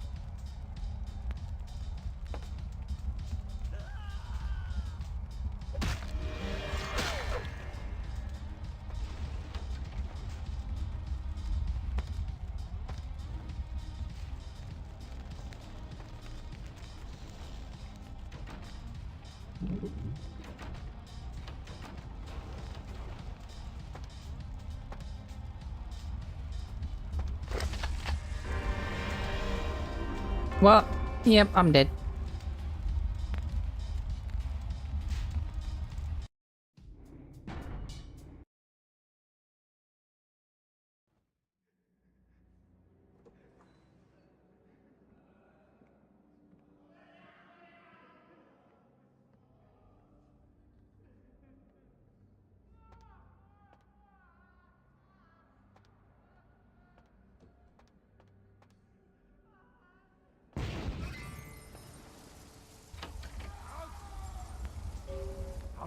Well, yep, I'm dead.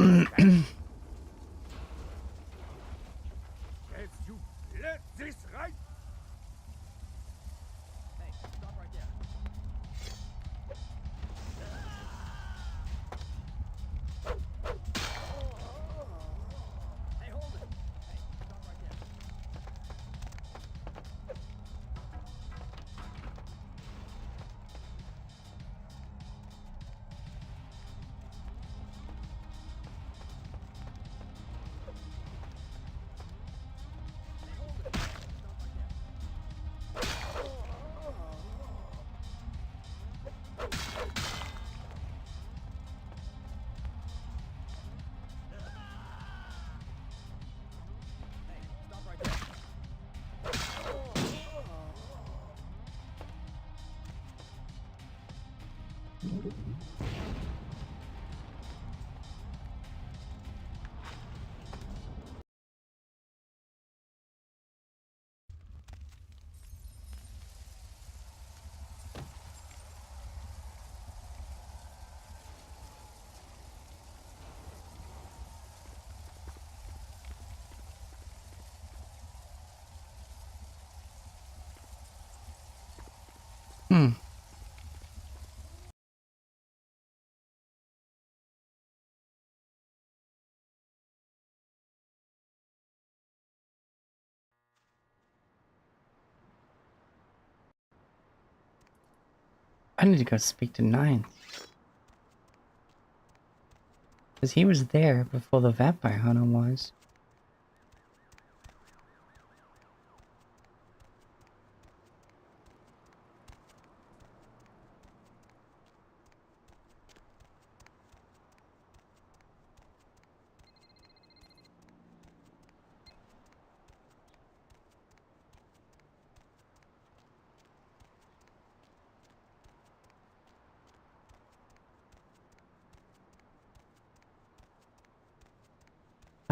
As you let this right. Hey, stop right there. Hey, hold it. Hey, stop right there. I need to go speak to Nine. Because he was there before the vampire hunter was.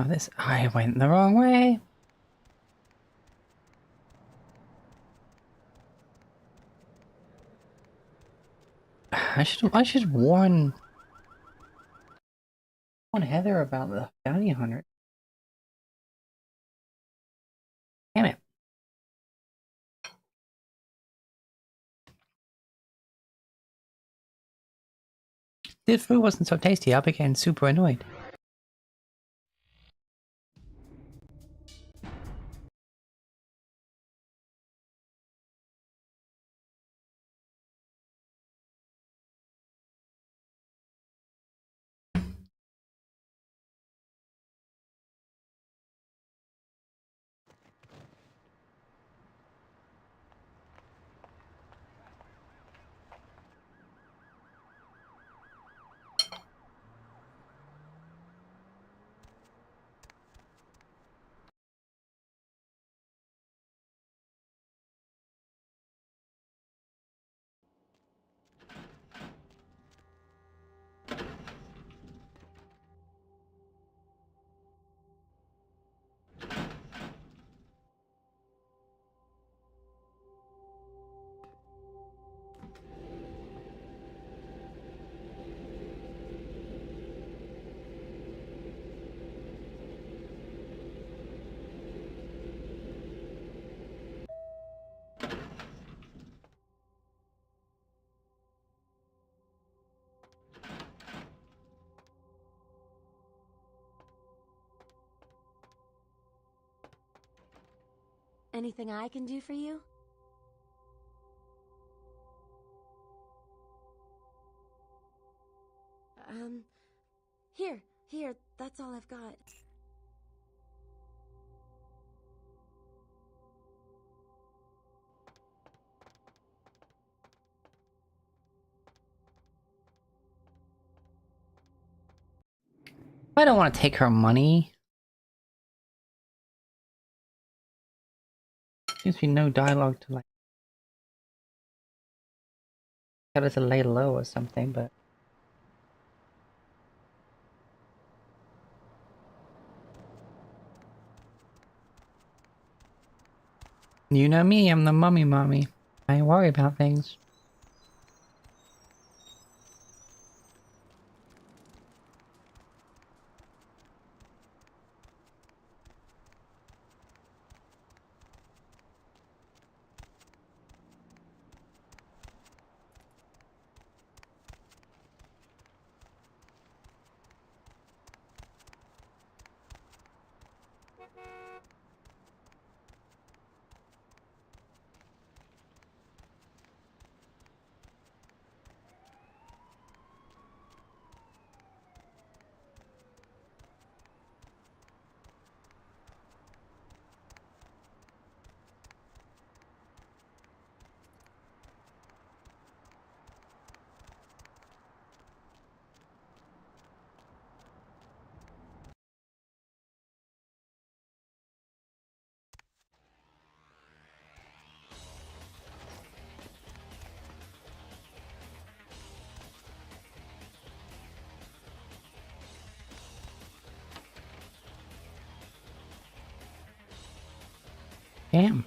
Oh, I went the wrong way. I should warn Heather about the bounty hunter. Damn it. This food wasn't so tasty, I became super annoyed. Anything I can do for you? Here, that's all I've got. I don't want to take her money. Seems to be no dialogue to like tell her to lay low or something, but you know me, I'm the mummy mommy. I ain't worry about things. Damn.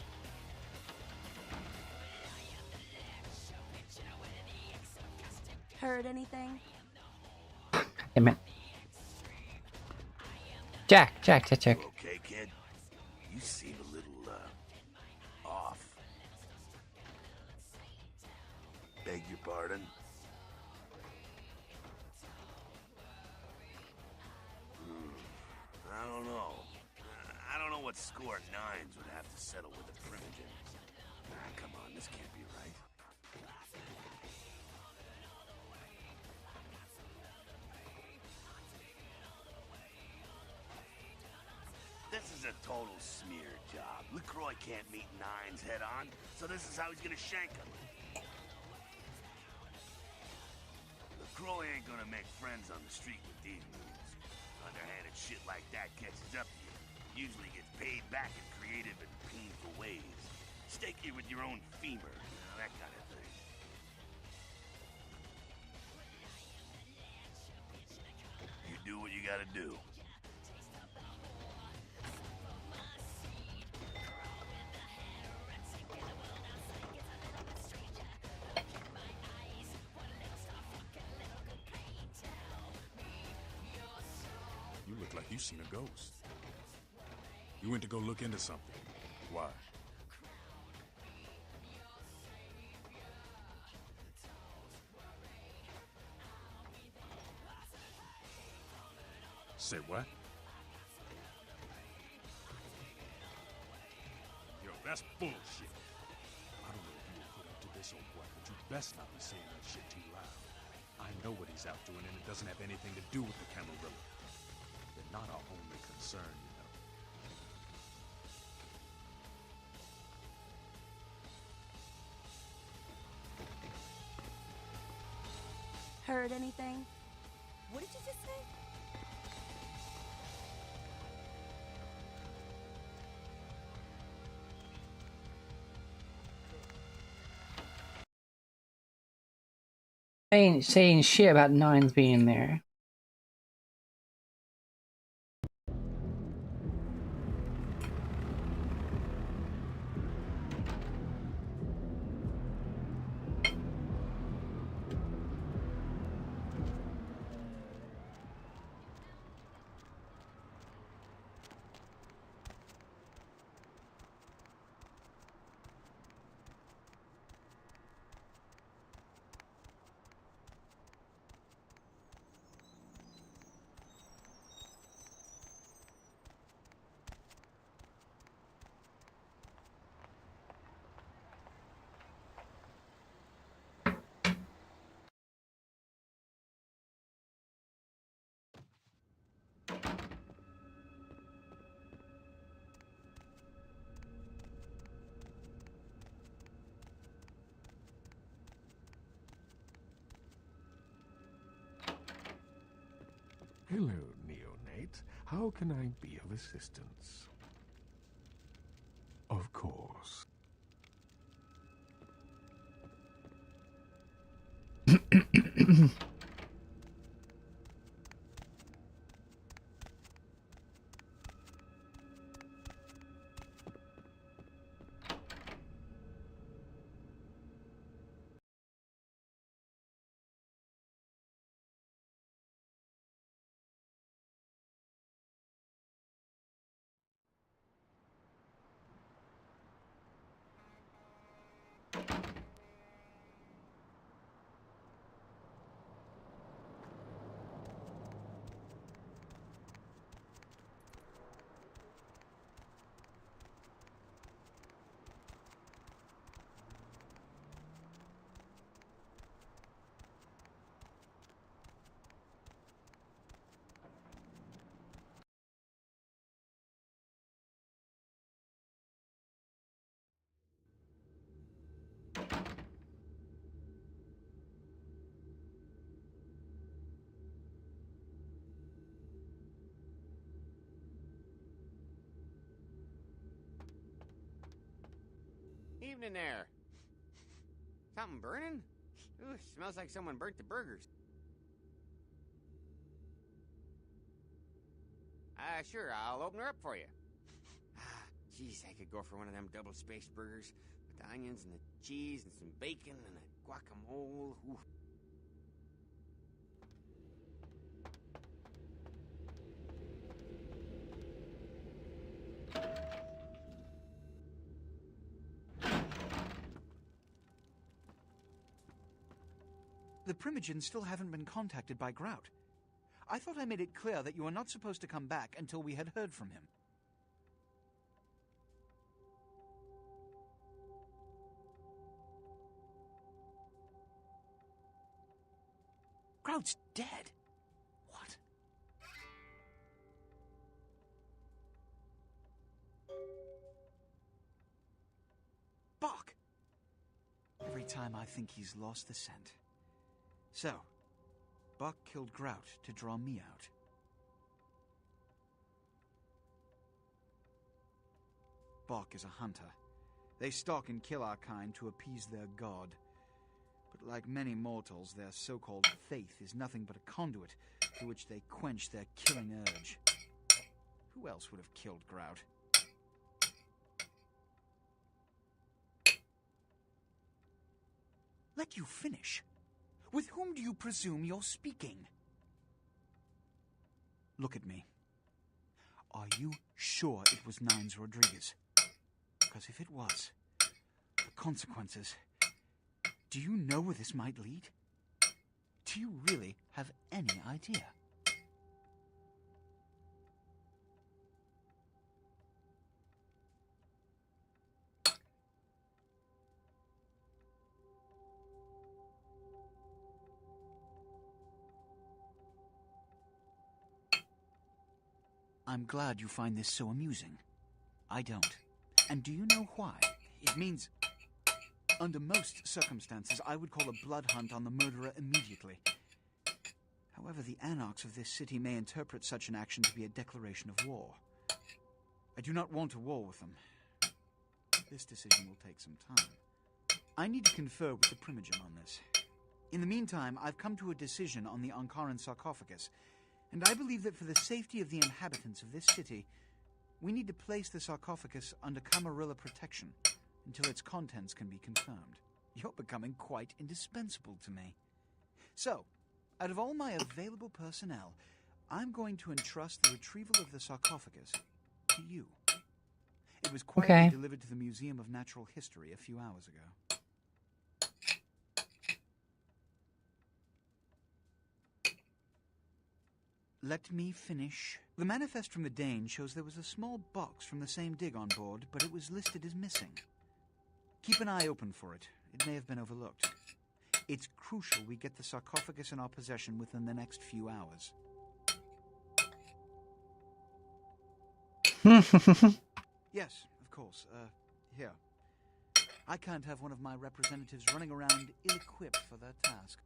Heard anything? Damn it. Jack. Okay, kid. You seem a little, off. Beg your pardon? I don't know. I don't know what score nines would have to settle with a primogen. Come on, this can't be right. This is a total smear job. LaCroix can't meet Nines head on, so this is how he's gonna shank him. LaCroix ain't gonna make friends on the street with these moves. Underhanded shit like that catches up to you. Usually gets paid back in creative and painful ways. Stake you with your own femur, that kind of thing. You do what you gotta do. You look like you've seen a ghost. You went to go look into something. Why? Say what? Yo, that's bullshit. I don't know if you were put up to this or what, but you best not be saying that shit too loud. I know what he's out doing, and it doesn't have anything to do with the Camarilla. They're not our only concern, you know. Heard anything? What did you just say? I ain't saying shit about Nines being there. Hello, neonate. How can I be of assistance? Of course. Evening there. Something burning? Ooh, smells like someone burnt the burgers. Sure, I'll open her up for you. Jeez, I could go for one of them double-spaced burgers with the onions and the cheese and some bacon and a guacamole. Ooh. The Primogens still haven't been contacted by Grout. I thought I made it clear that you were not supposed to come back until we had heard from him. Grout's dead. What? time I think he's lost the scent. So, Buck killed Grout to draw me out. Buck is a hunter. They stalk and kill our kind to appease their god. But like many mortals, their so-called faith is nothing but a conduit through which they quench their killing urge. Who else would have killed Grout? Let you finish. With whom do you presume you're speaking? Look at me. Are you sure it was Nines Rodriguez? Because if it was, the consequences... Do you know where this might lead? Do you really have any idea? I'm glad you find this so amusing. I don't. And do you know why? It means... Under most circumstances, I would call a blood hunt on the murderer immediately. However, the anarchs of this city may interpret such an action to be a declaration of war. I do not want a war with them. This decision will take some time. I need to confer with the Primigem on this. In the meantime, I've come to a decision on the Ankaran sarcophagus, and I believe that for the safety of the inhabitants of this city, we need to place the sarcophagus under Camarilla protection until its contents can be confirmed. You're becoming quite indispensable to me. So, out of all my available personnel, I'm going to entrust the retrieval of the sarcophagus to you. It was quietly delivered to the Museum of Natural History a few hours ago. Let me finish. The manifest from the Dane shows there was a small box from the same dig on board, but it was listed as missing. Keep an eye open for it. It may have been overlooked. It's crucial we get the sarcophagus in our possession within the next few hours. Yes, of course. Here. I can't have one of my representatives running around ill-equipped for their task.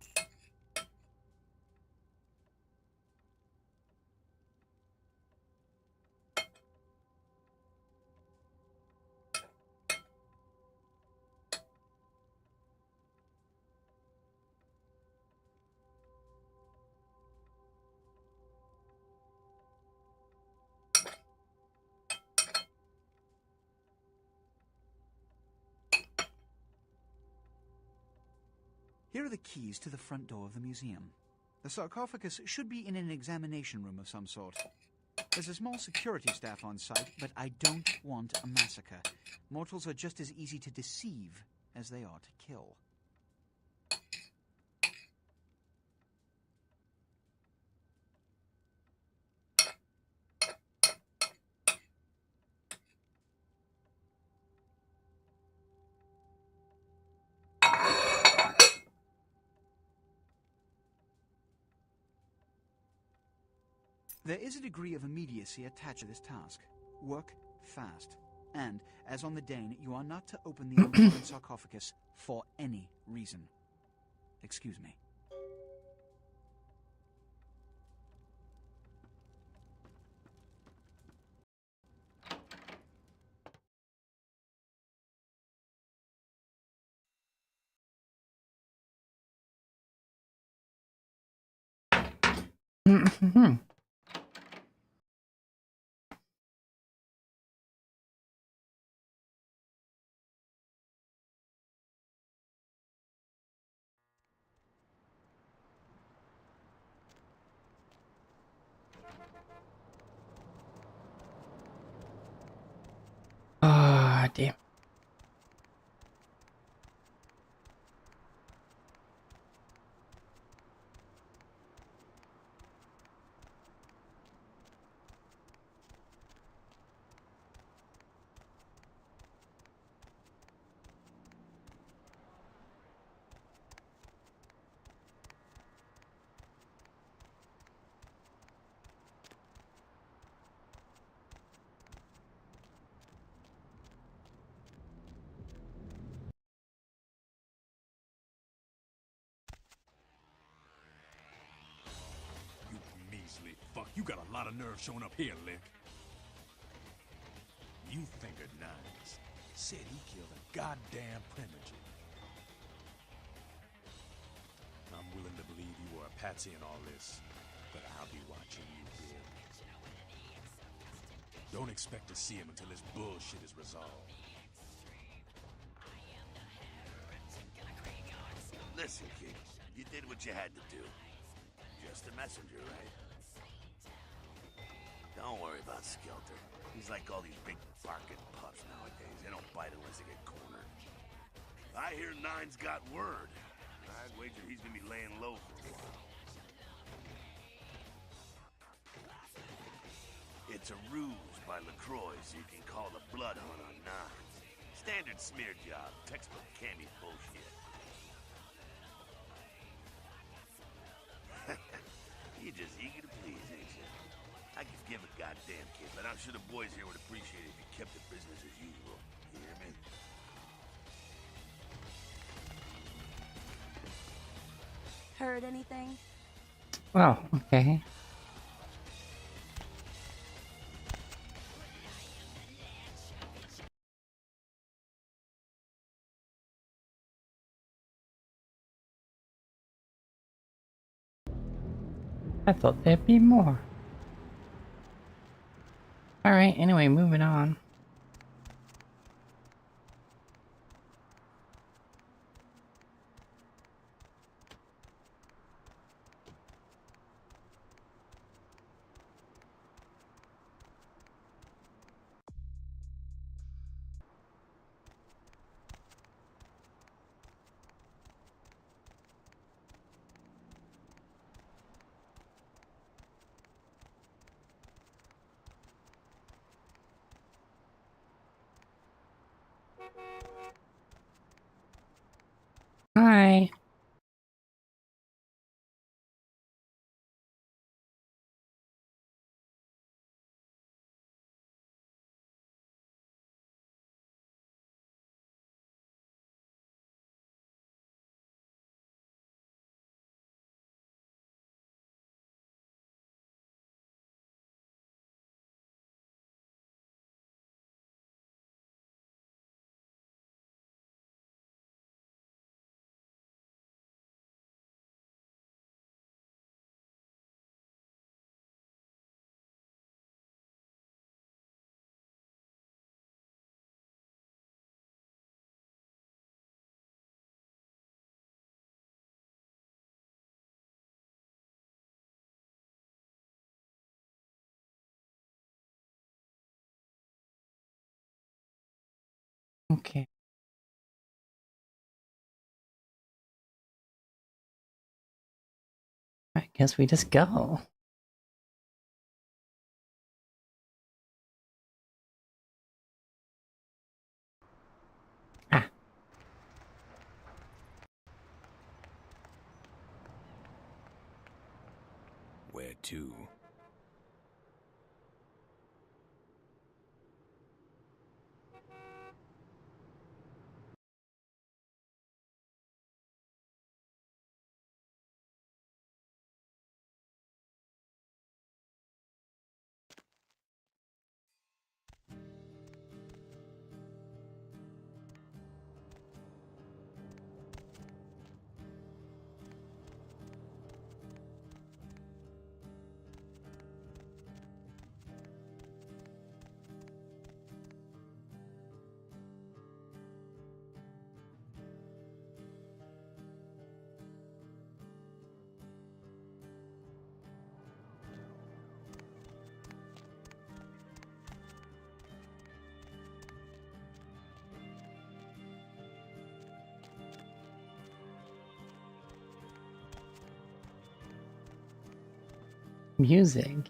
Here are the keys to the front door of the museum. The sarcophagus should be in an examination room of some sort. There's a small security staff on site, but I don't want a massacre. Mortals are just as easy to deceive as they are to kill. There is a degree of immediacy attached to this task. Work fast. And, as on the Dane, you are not to open the Ankaran sarcophagus for any reason. Excuse me. Ah, damn. You got a lot of nerve showing up here, Lick. You fingered Nines. Said he killed a goddamn primogen. I'm willing to believe you were a patsy in all this, but I'll be watching you, Bill. Don't expect to see him until this bullshit is resolved. Listen, kid, you did what you had to do. Just a messenger, right? Don't worry about Skelter. He's like all these big barking pups nowadays. They don't bite unless they get cornered. I hear Nine's got word. I'd wager he's gonna be laying low for a while. It's a ruse by LaCroix so you can call the blood hunt on Nines. Standard smear job, textbook cammy bullshit. You're just eager to please, ain't you? I could give a goddamn kid, but I'm sure the boys here would appreciate it if you kept the business as usual. You hear me? Heard anything? Oh, okay. I thought there'd be more. Alright, anyway, moving on. Hi. Okay. I guess we just go. Where to? Music.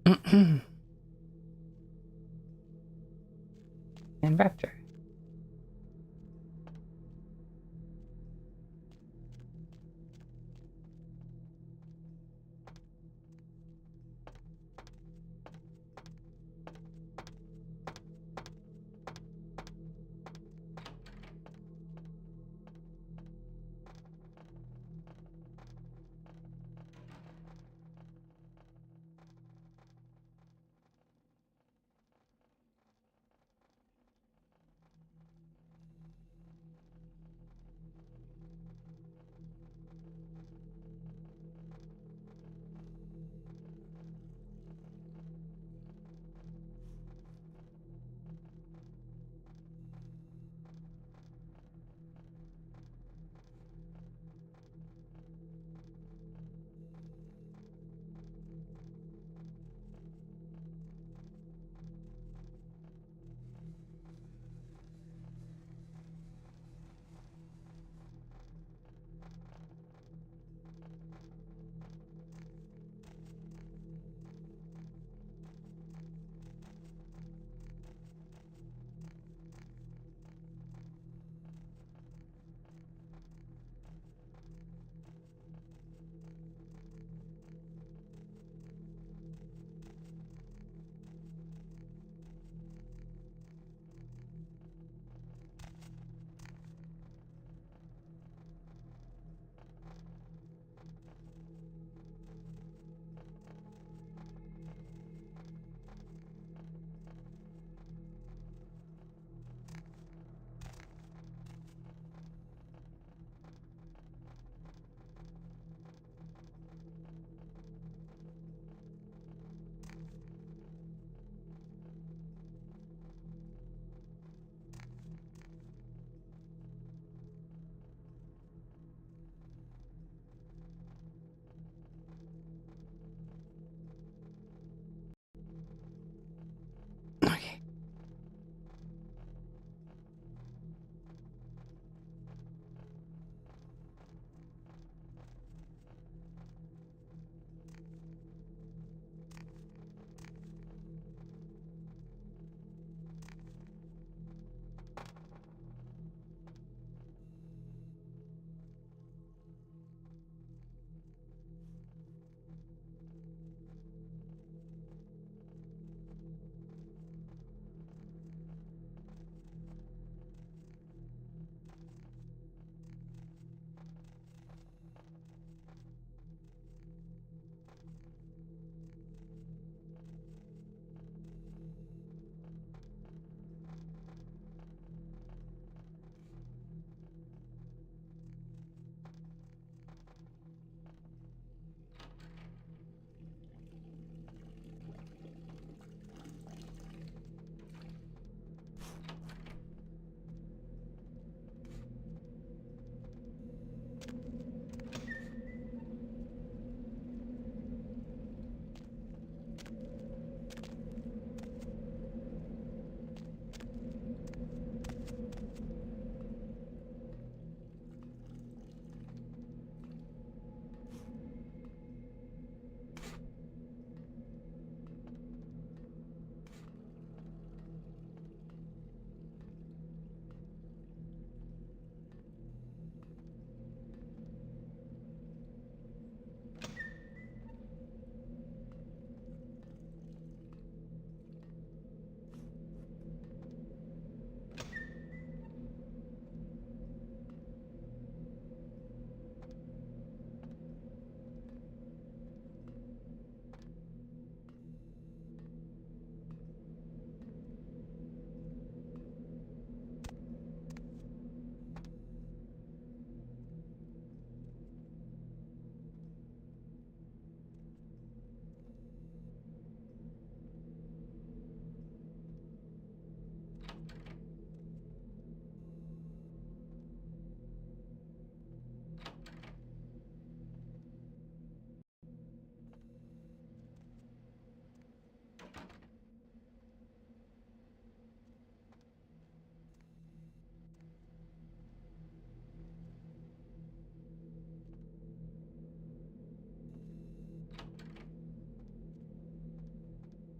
And Raptor.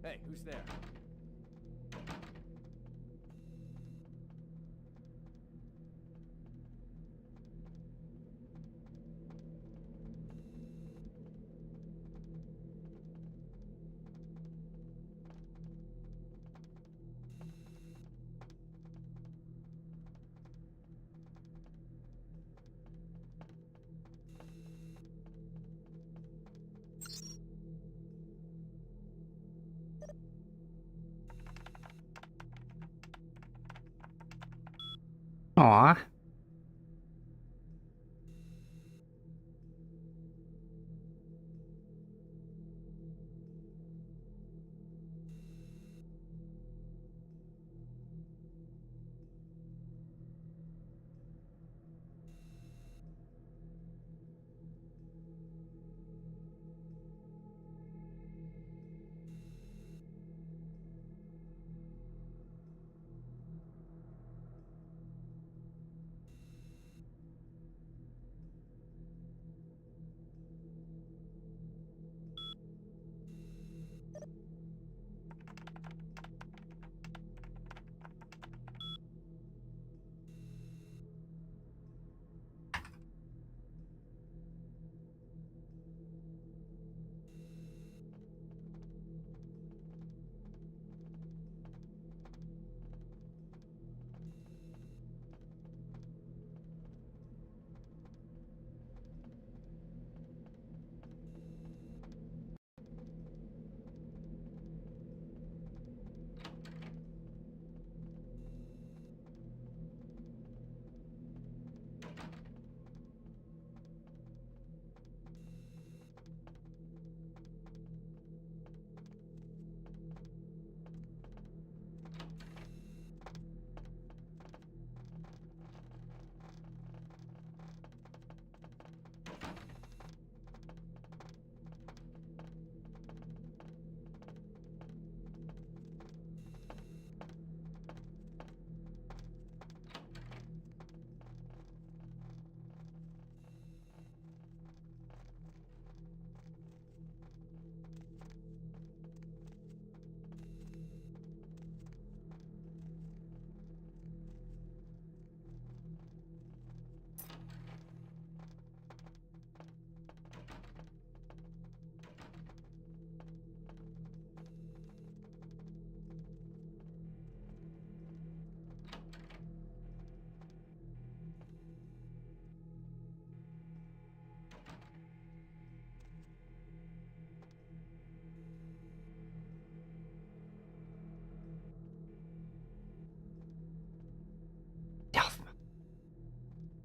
Hey, who's there? Aw.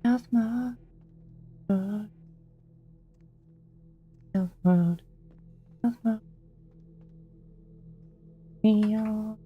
Health mode. Health mode. Health mode. Heal.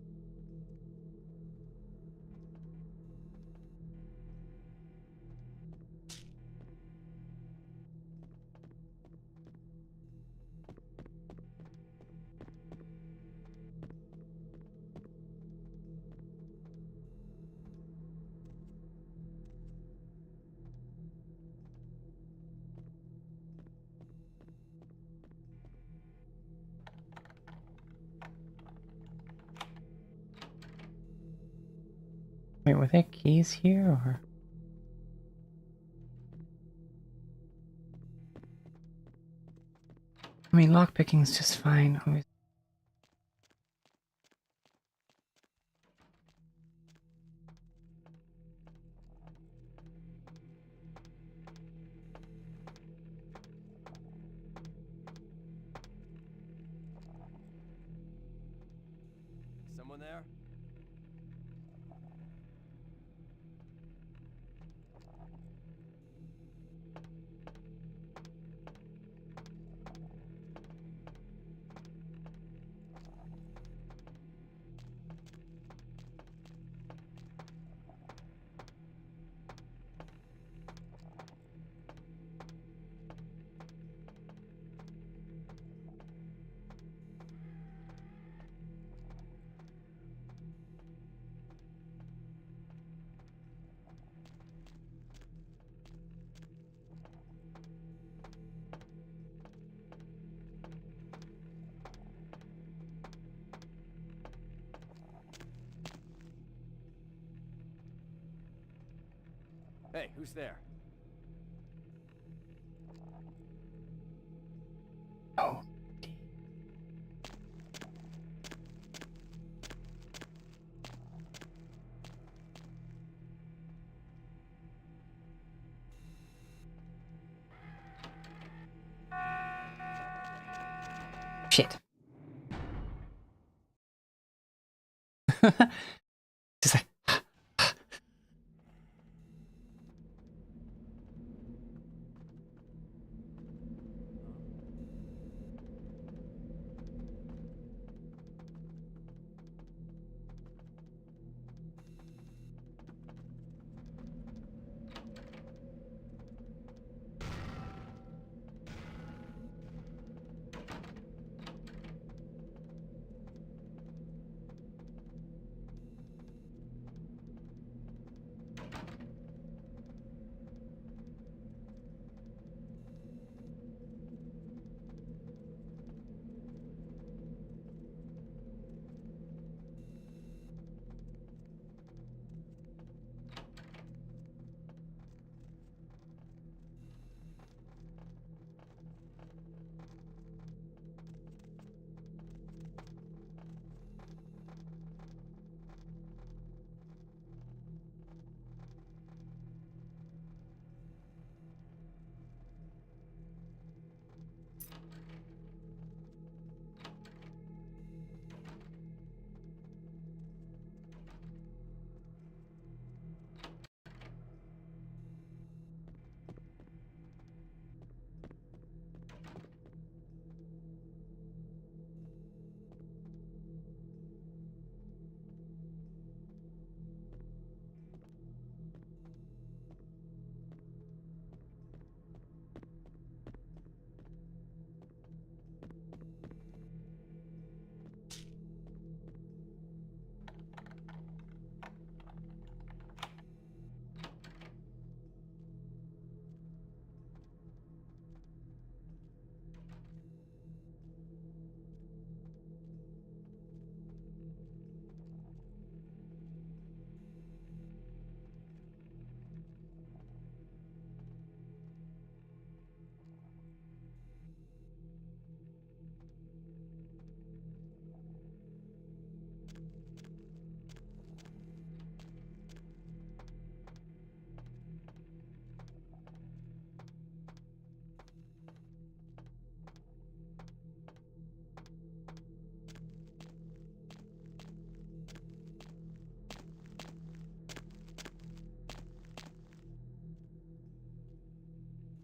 Wait, were there keys here or? I mean, lockpicking is just fine. Obviously. Someone there? Hey, who's there? Oh. Shit. Just like,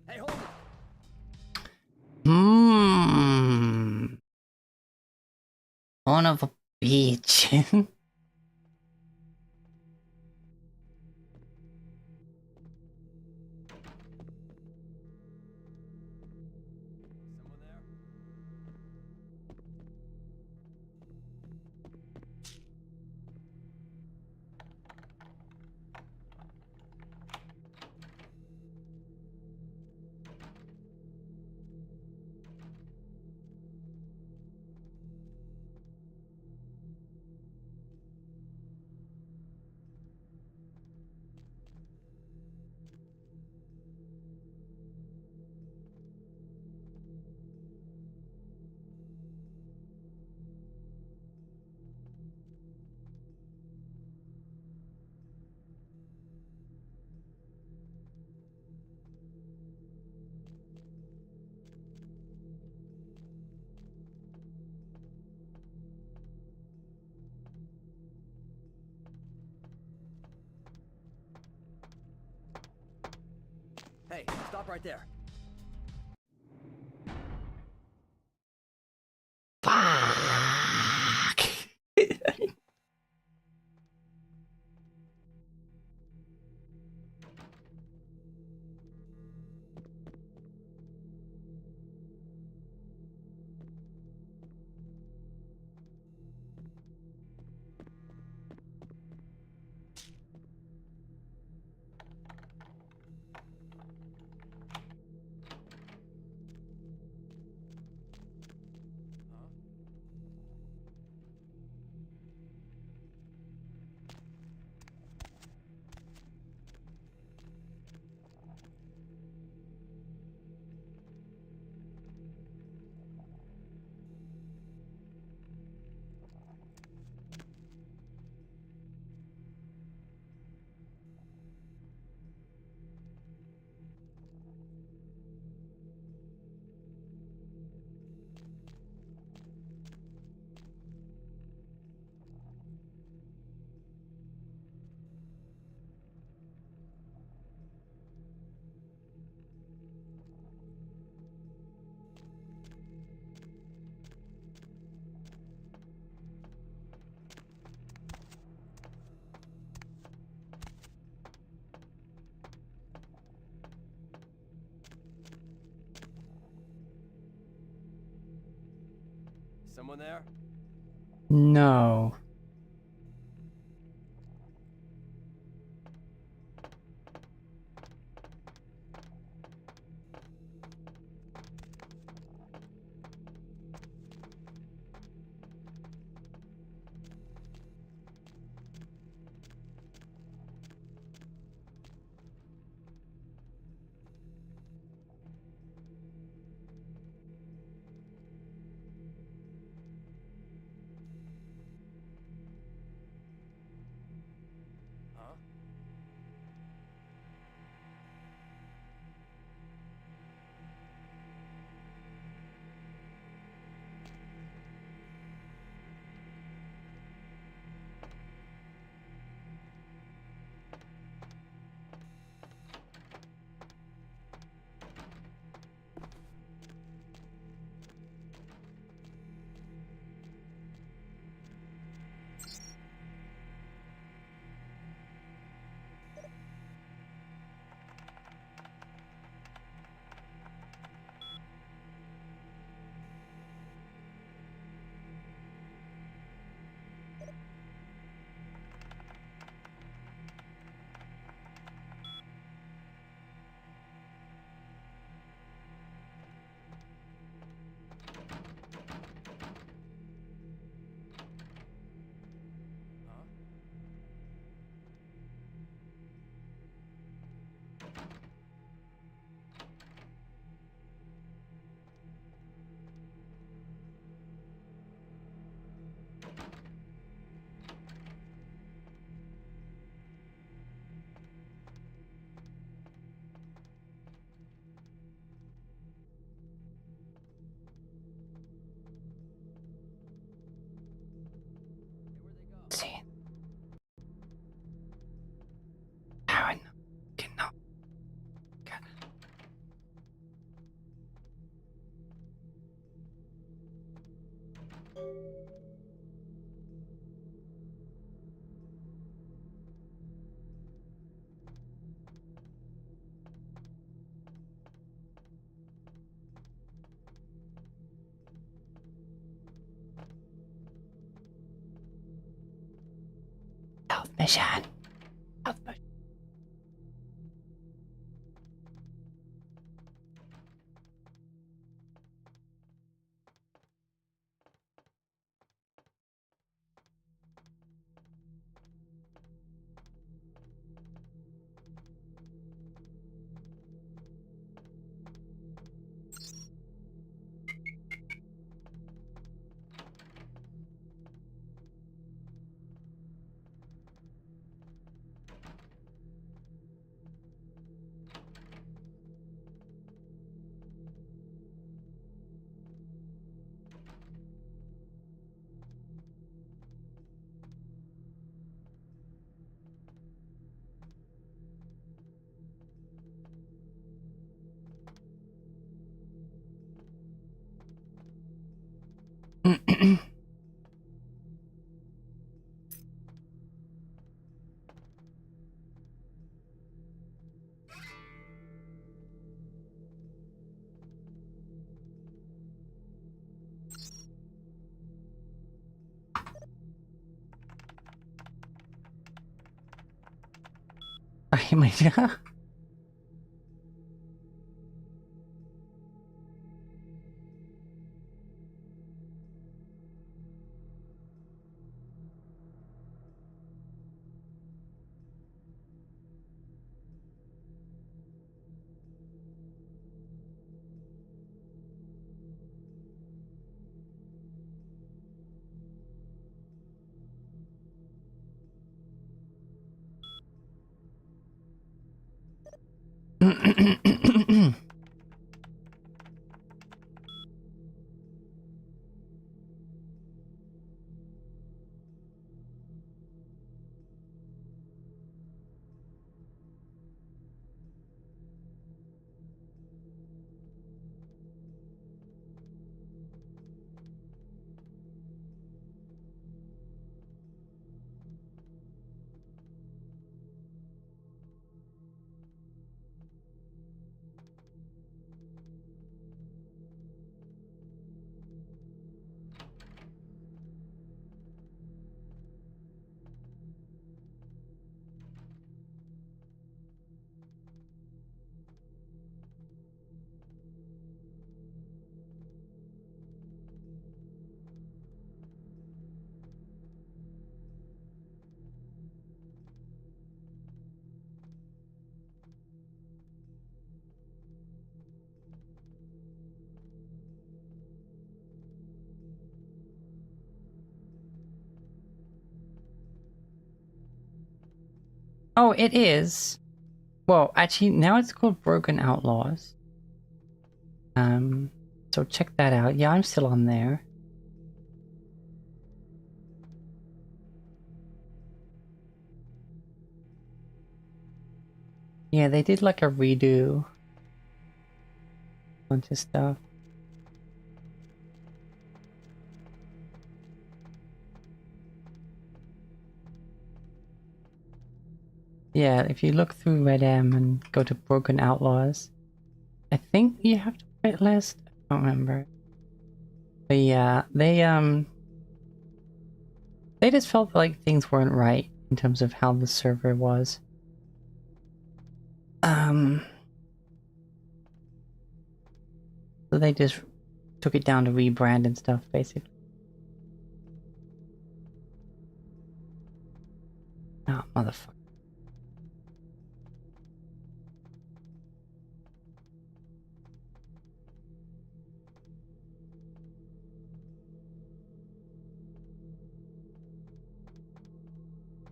Hey, hold it! Son of a bitch. Hey, stop right there. Someone there? No. Huh? See. Aaron. Genau. Health mission. Health mission. Ay, my God. Oh, it is. Well, actually, now it's called Broken Outlaws. So check that out. Yeah, I'm still on there. Yeah, they did like a redo. Bunch of stuff. Yeah, if you look through VtM and go to Broken Outlaws, I think you have to wait list. I don't remember. But yeah, they just felt like things weren't right in terms of how the server was. So they just took it down to rebrand and stuff, basically. Oh, motherfucker.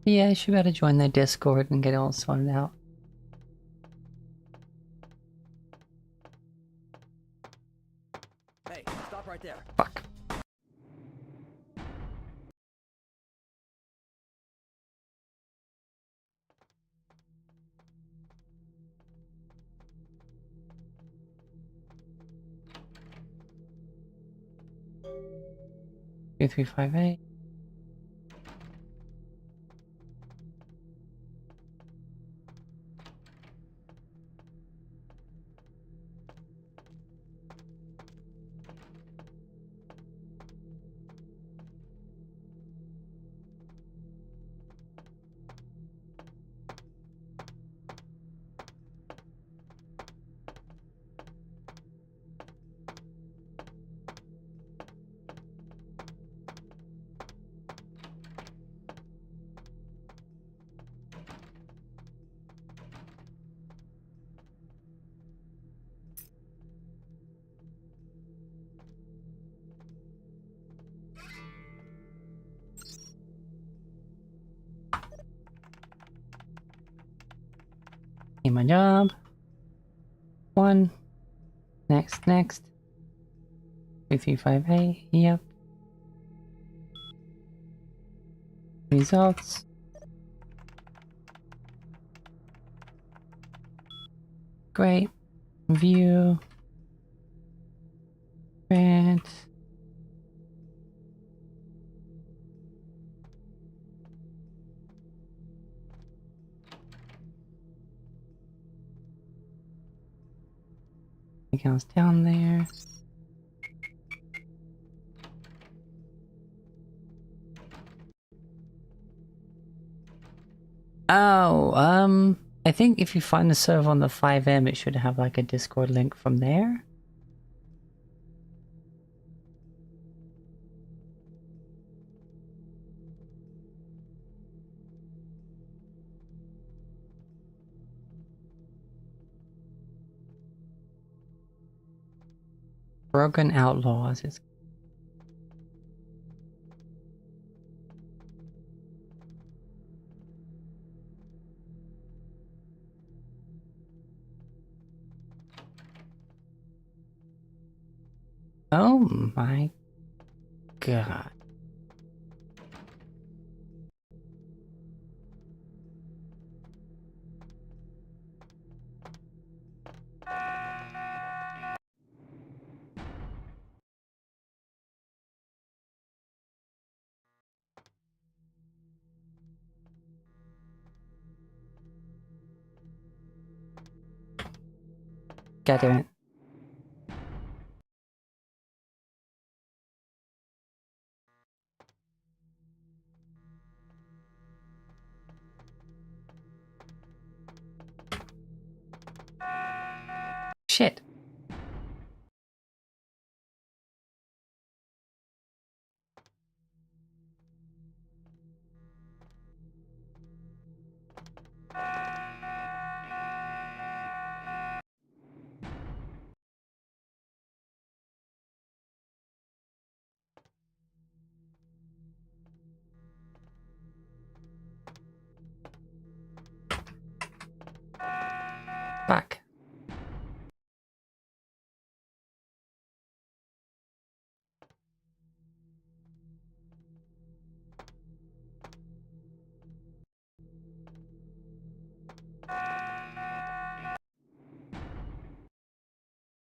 Yeah, you should better join their Discord and get it all sorted out. Hey, stop right there. Fuck. Two, 3, 5, 8. Need my job. 1. Next, next. 2, 3, 5, 8. Yep. Results. Great. View. Print. Accounts down there. Oh, I think if you find the server on the 5M, it should have like a Discord link from there. Broken Outlaws is. Oh my god. God damn it. Shit.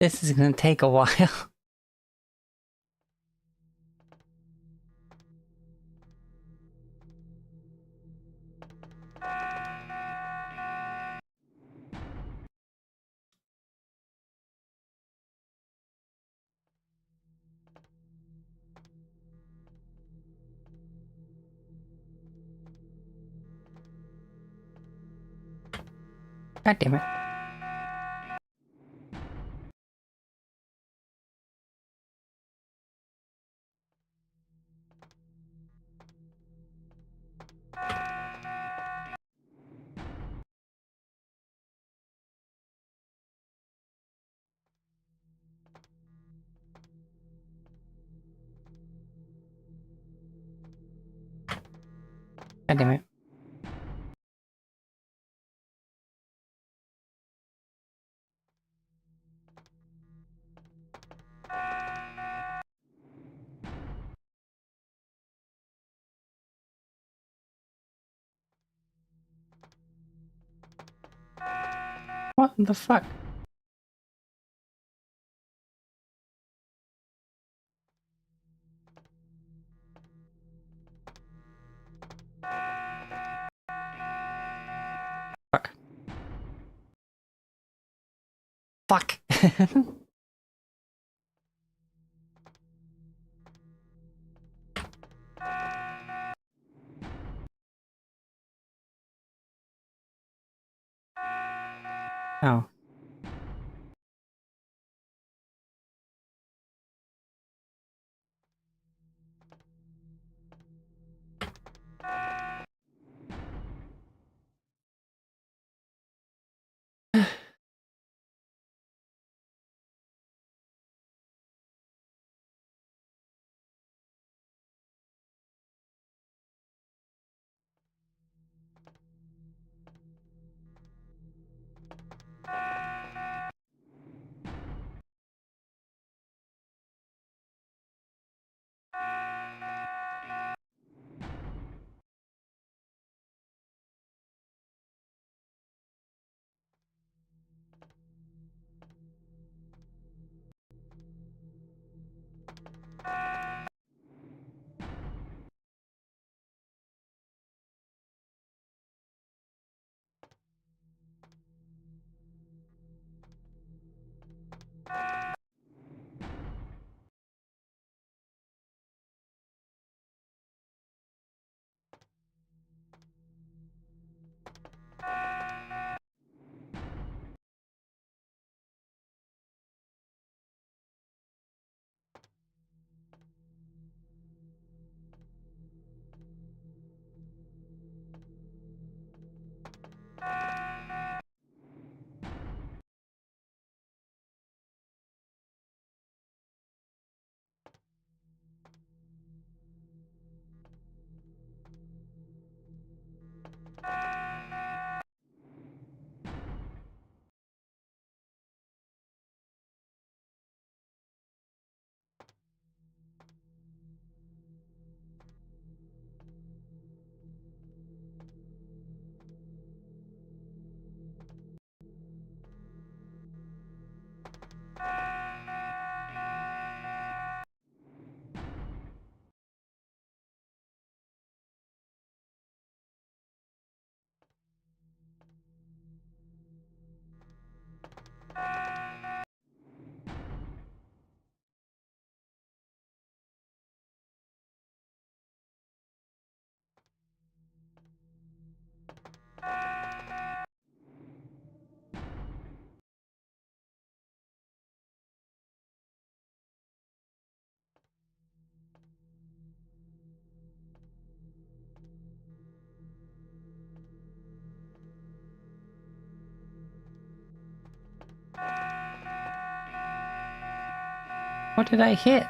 This is gonna take a while. God damn it. God damn it. What the fuck? Fuck. Fuck. Oh. What did I hit?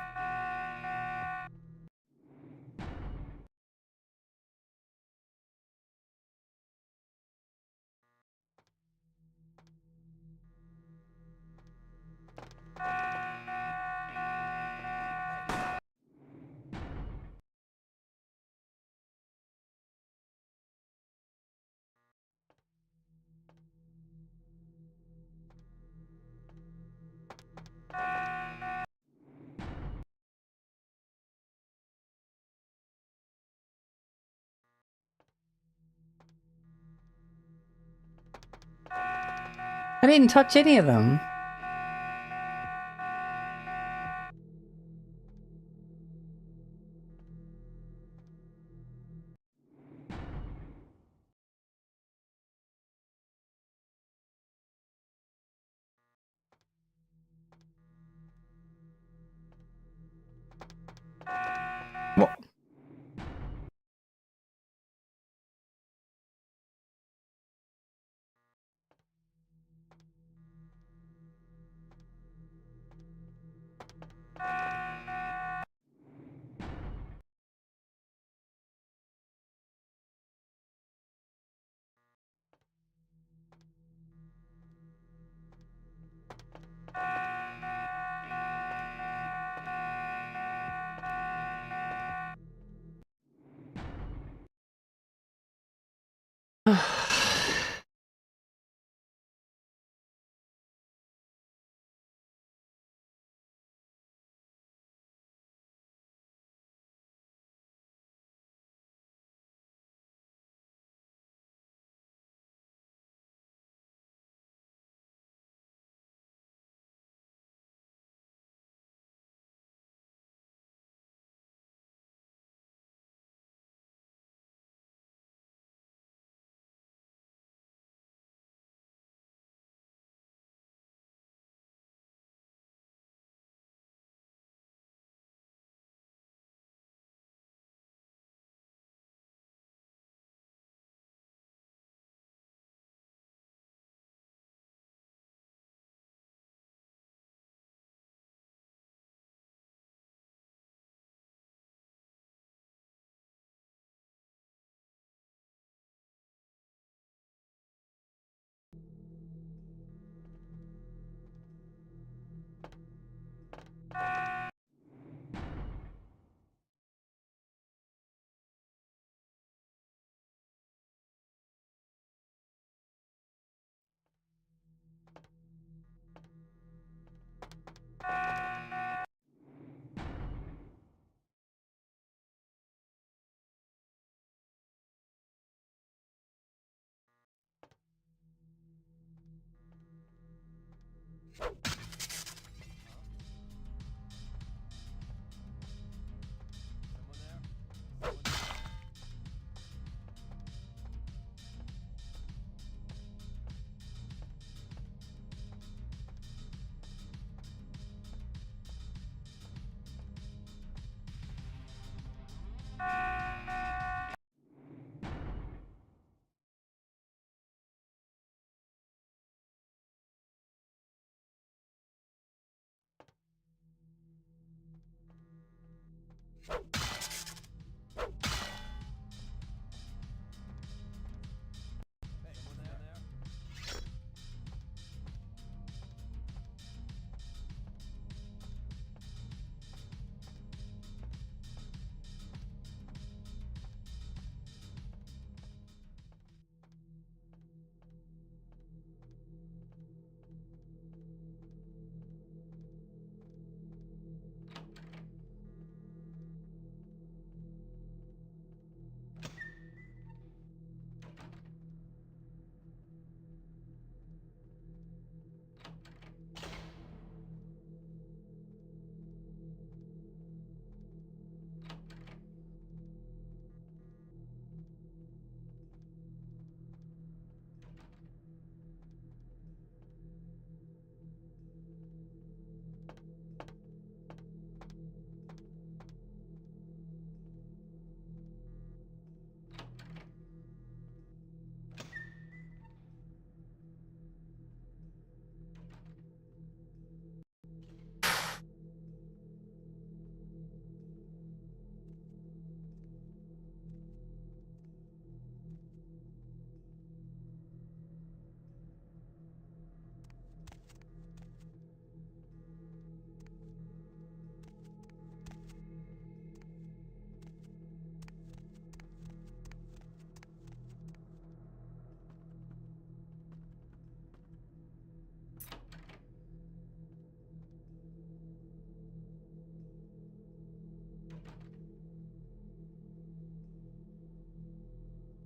I didn't touch any of them. What?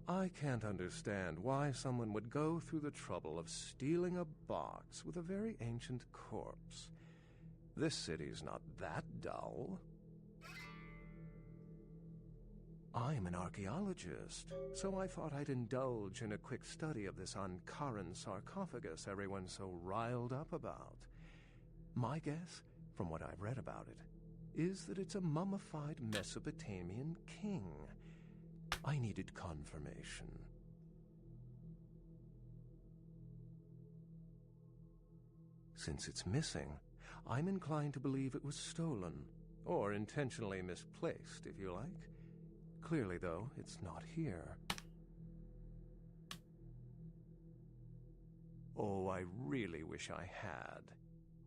I can't understand why someone would go through the trouble of stealing a box with a very ancient corpse. This city's not that dull. I'm an archaeologist, so I thought I'd indulge in a quick study of this Ankaran sarcophagus everyone's so riled up about. My guess, from what I've read about it, is that it's a mummified Mesopotamian king. I needed confirmation. Since it's missing, I'm inclined to believe it was stolen, or intentionally misplaced, if you like. Clearly, though, it's not here. Oh, I really wish I had.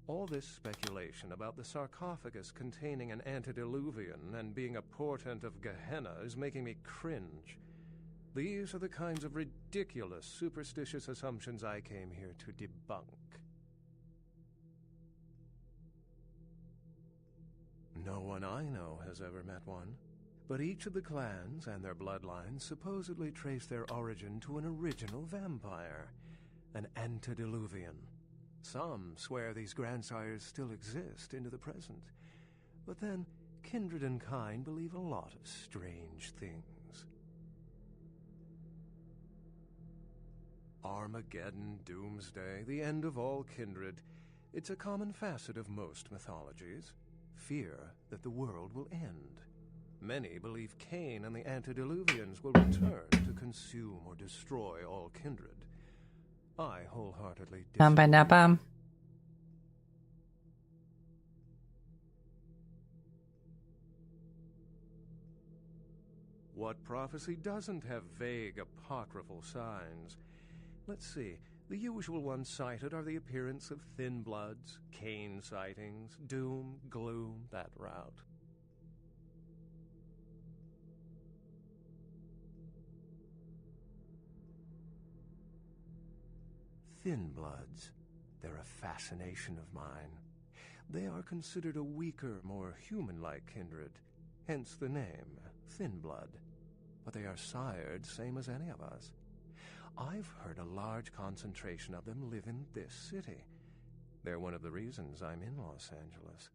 All this speculation about the sarcophagus containing an antediluvian and being a portent of Gehenna is making me cringe. These are the kinds of ridiculous, superstitious assumptions I came here to debunk. No one I know has ever met one, but each of the clans and their bloodlines supposedly trace their origin to an original vampire, an antediluvian. Some swear these grandsires still exist into the present, but then kindred and kind believe a lot of strange things. Armageddon, doomsday, the end of all kindred. It's a common facet of most mythologies. Fear that the world will end. Many believe Cain and the antediluvians will return to consume or destroy all kindred. I wholeheartedly Bum. What prophecy doesn't have vague apocryphal signs? Let's see. The usual ones cited are the appearance of thin bloods, Cain sightings, doom, gloom, that route. Thin bloods. They're a fascination of mine. They are considered a weaker, more human-like kindred, hence the name, thin blood. But they are sired same as any of us. I've heard a large concentration of them live in this city. They're one of the reasons I'm in Los Angeles.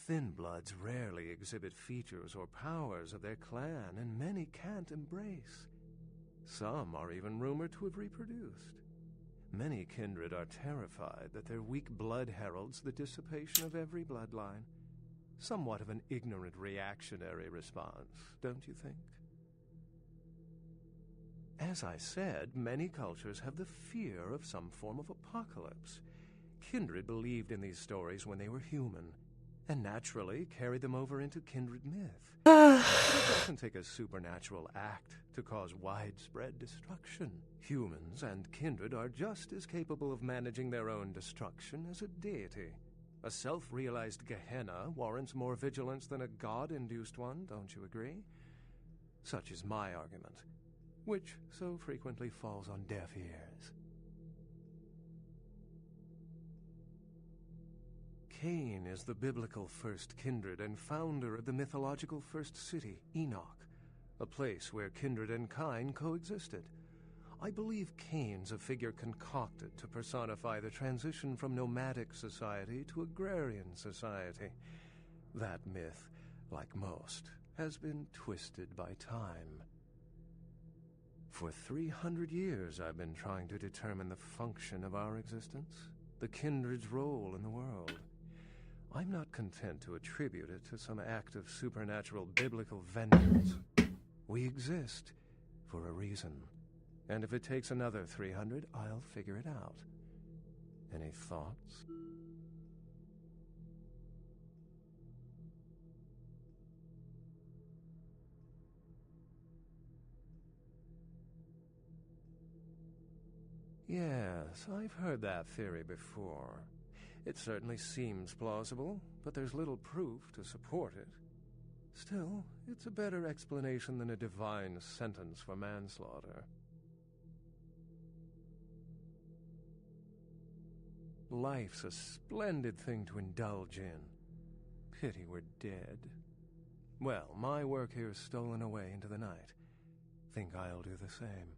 Thin bloods rarely exhibit features or powers of their clan, and many can't embrace. Some are even rumored to have reproduced. Many kindred are terrified that their weak blood heralds the dissipation of every bloodline. Somewhat of an ignorant reactionary response, don't you think? As I said, many cultures have the fear of some form of apocalypse. Kindred believed in these stories when they were human, and naturally carried them over into kindred myth. But it doesn't take a supernatural act to cause widespread destruction. Humans and kindred are just as capable of managing their own destruction as a deity. A self-realized Gehenna warrants more vigilance than a god-induced one, don't you agree? Such is my argument, which so frequently falls on deaf ears. Cain is the biblical first kindred and founder of the mythological first city, Enoch, a place where kindred and kind coexisted. I believe Cain's a figure concocted to personify the transition from nomadic society to agrarian society. That myth, like most, has been twisted by time. For 300 years I've been trying to determine the function of our existence, the kindred's role in the world. I'm not content to attribute it to some act of supernatural biblical vengeance. We exist for a reason. And if it takes another 300, I'll figure it out. Any thoughts? Yes, I've heard that theory before. It certainly seems plausible, but there's little proof to support it. Still, it's a better explanation than a divine sentence for manslaughter. Life's a splendid thing to indulge in. Pity we're dead. Well, my work here's stolen away into the night. Think I'll do the same.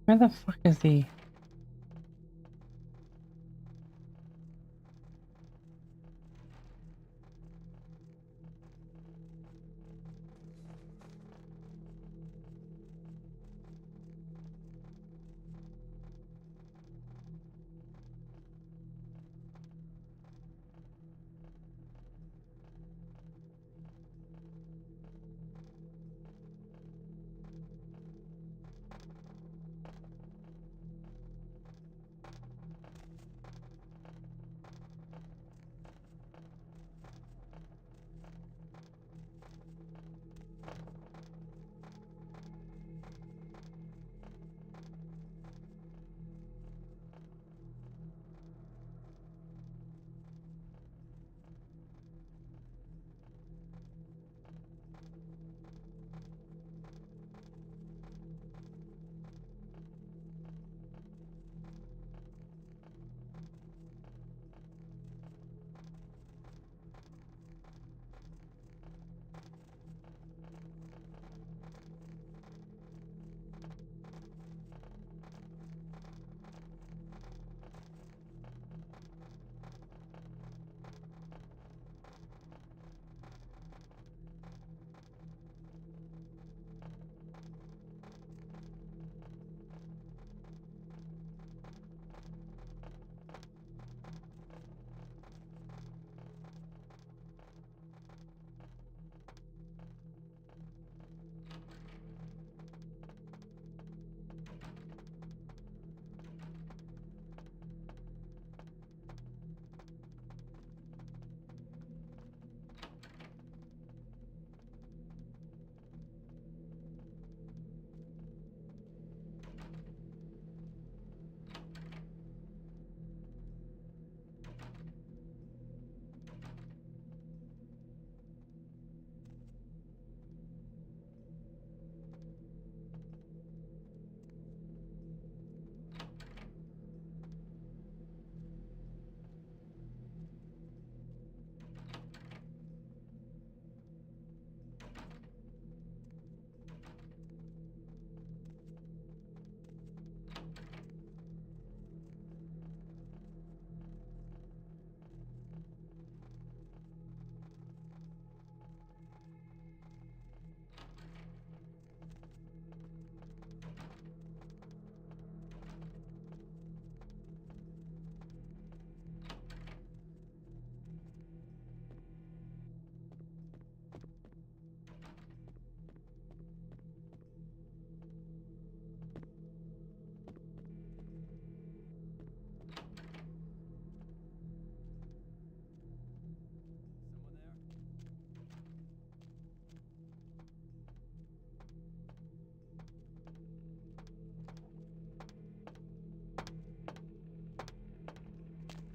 Where the fuck is he?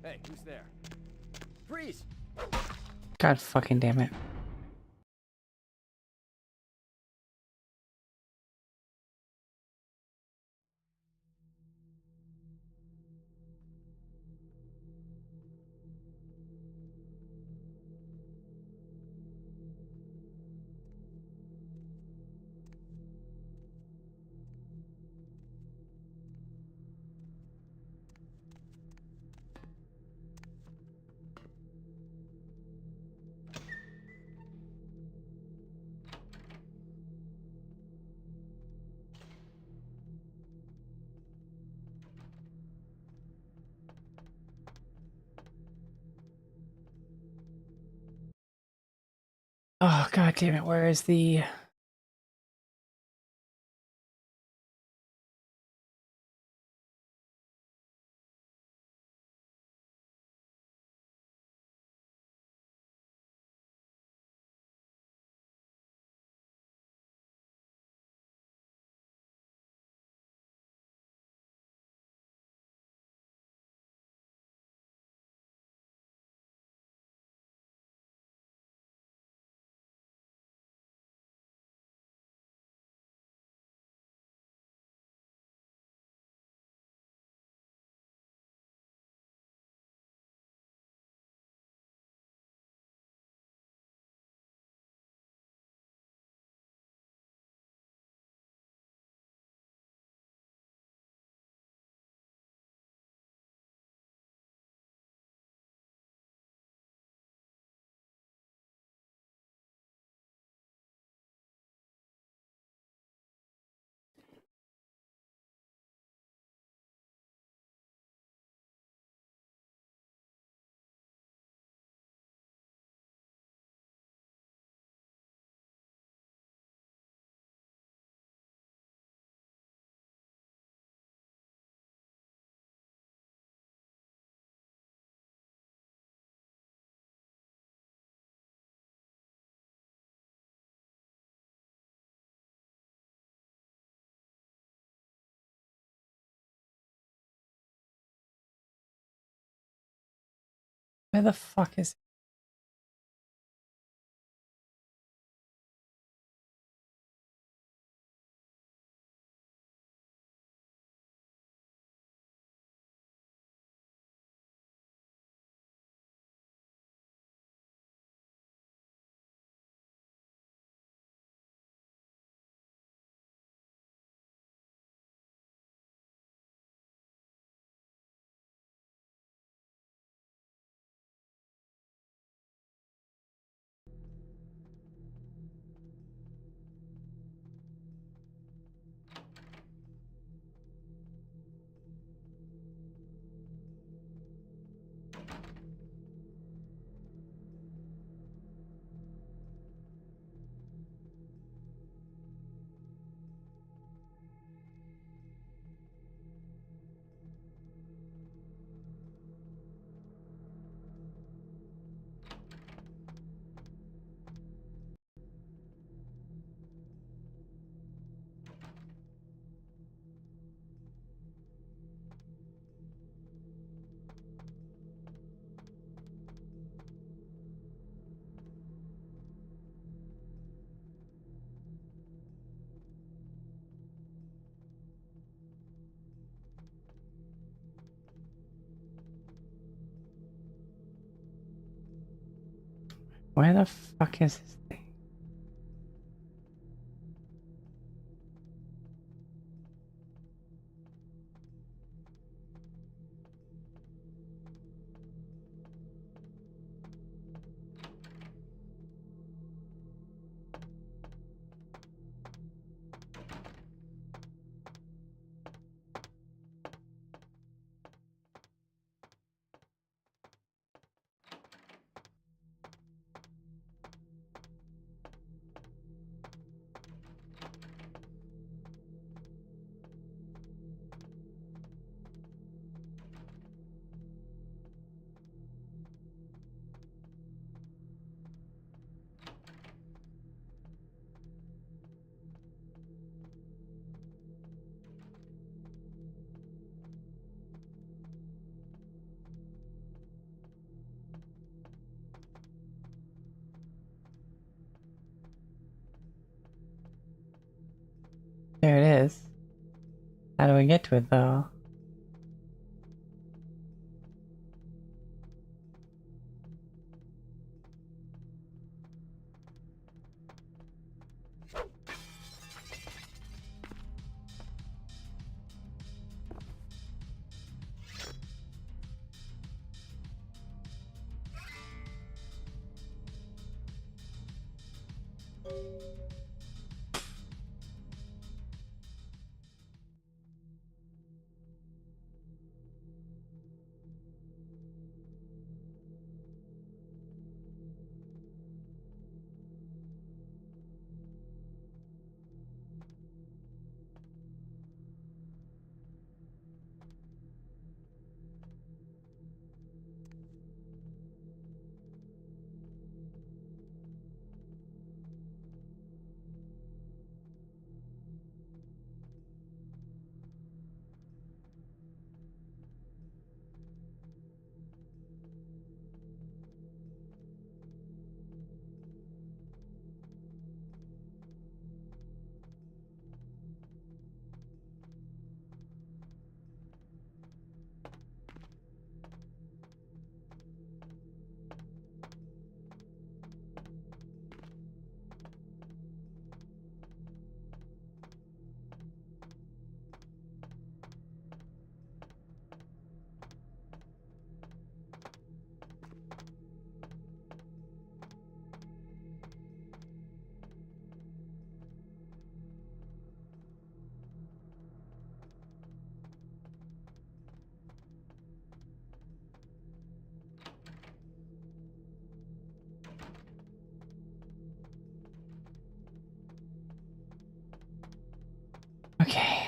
Hey, who's there? Freeze! God fucking damn it. damn it, where is the... Where the fuck is... Where the fuck is this thing? There it is. How do we get to it though? Okay.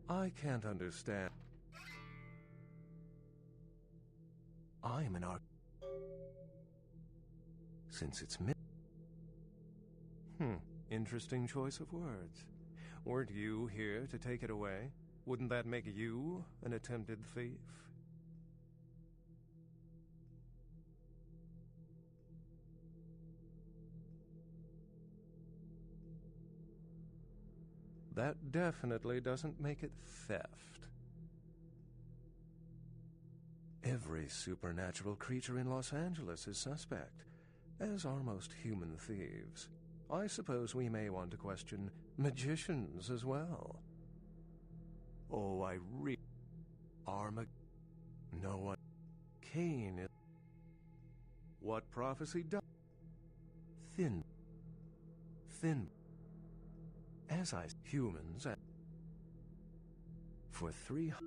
I can't understand. I'm an art. Since it's interesting choice of words. Weren't you here to take it away? Wouldn't that make you an attempted thief? That definitely doesn't make it theft. Every supernatural creature in Los Angeles is suspect, as are most human thieves. I suppose we may want to question magicians as well. Oh, I Armageddon. No one. Cain is. What prophecy does? Thin. As humans. For 300.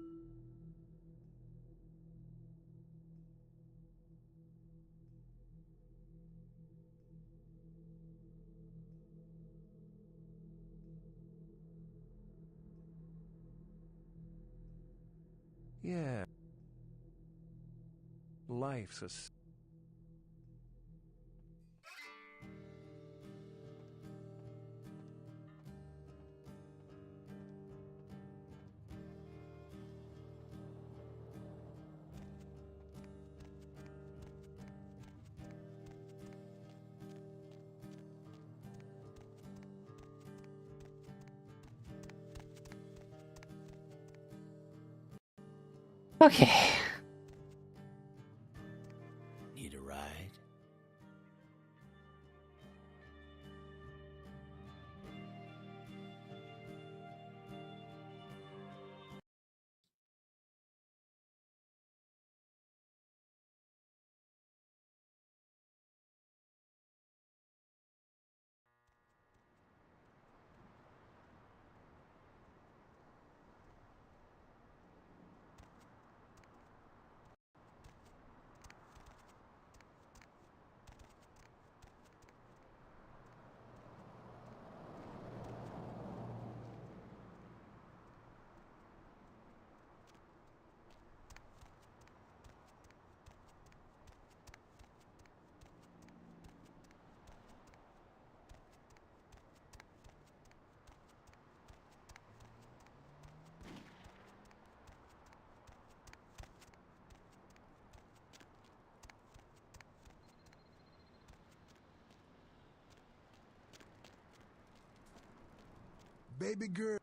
Yeah. Life's a... Okay. Need a ride? Baby girl.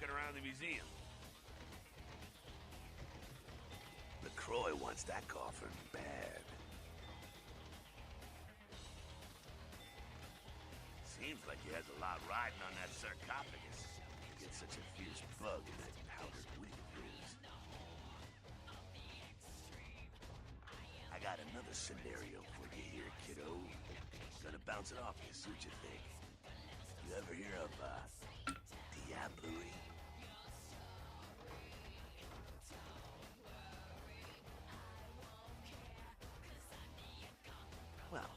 walking around the museum. LaCroix wants that coffin bad. Seems like he has a lot riding on that sarcophagus. He gets such a fierce bug in that powdered wig of his. I got another scenario for you here, kiddo. Gonna bounce it off you, see what you think. You ever hear of, Diablerie? Well,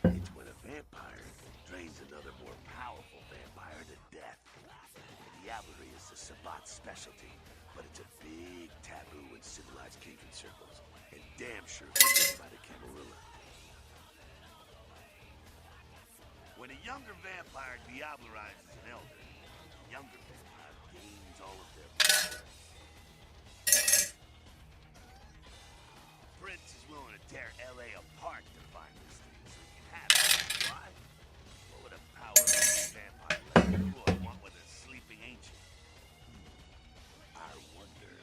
it's when a vampire drains another more powerful vampire to death. Diablerie is the Sabbat's specialty, but it's a big taboo in civilized kindred circles, and damn sure forbidden by the Camarilla. When a younger vampire diablerizes an elder, the younger vampire gains all of their power. Prince is willing to tear L.A. apart to find this thing so he can have it. Why? What would a power-hungry vampire like LaCroix want with a sleeping ancient? I wonder.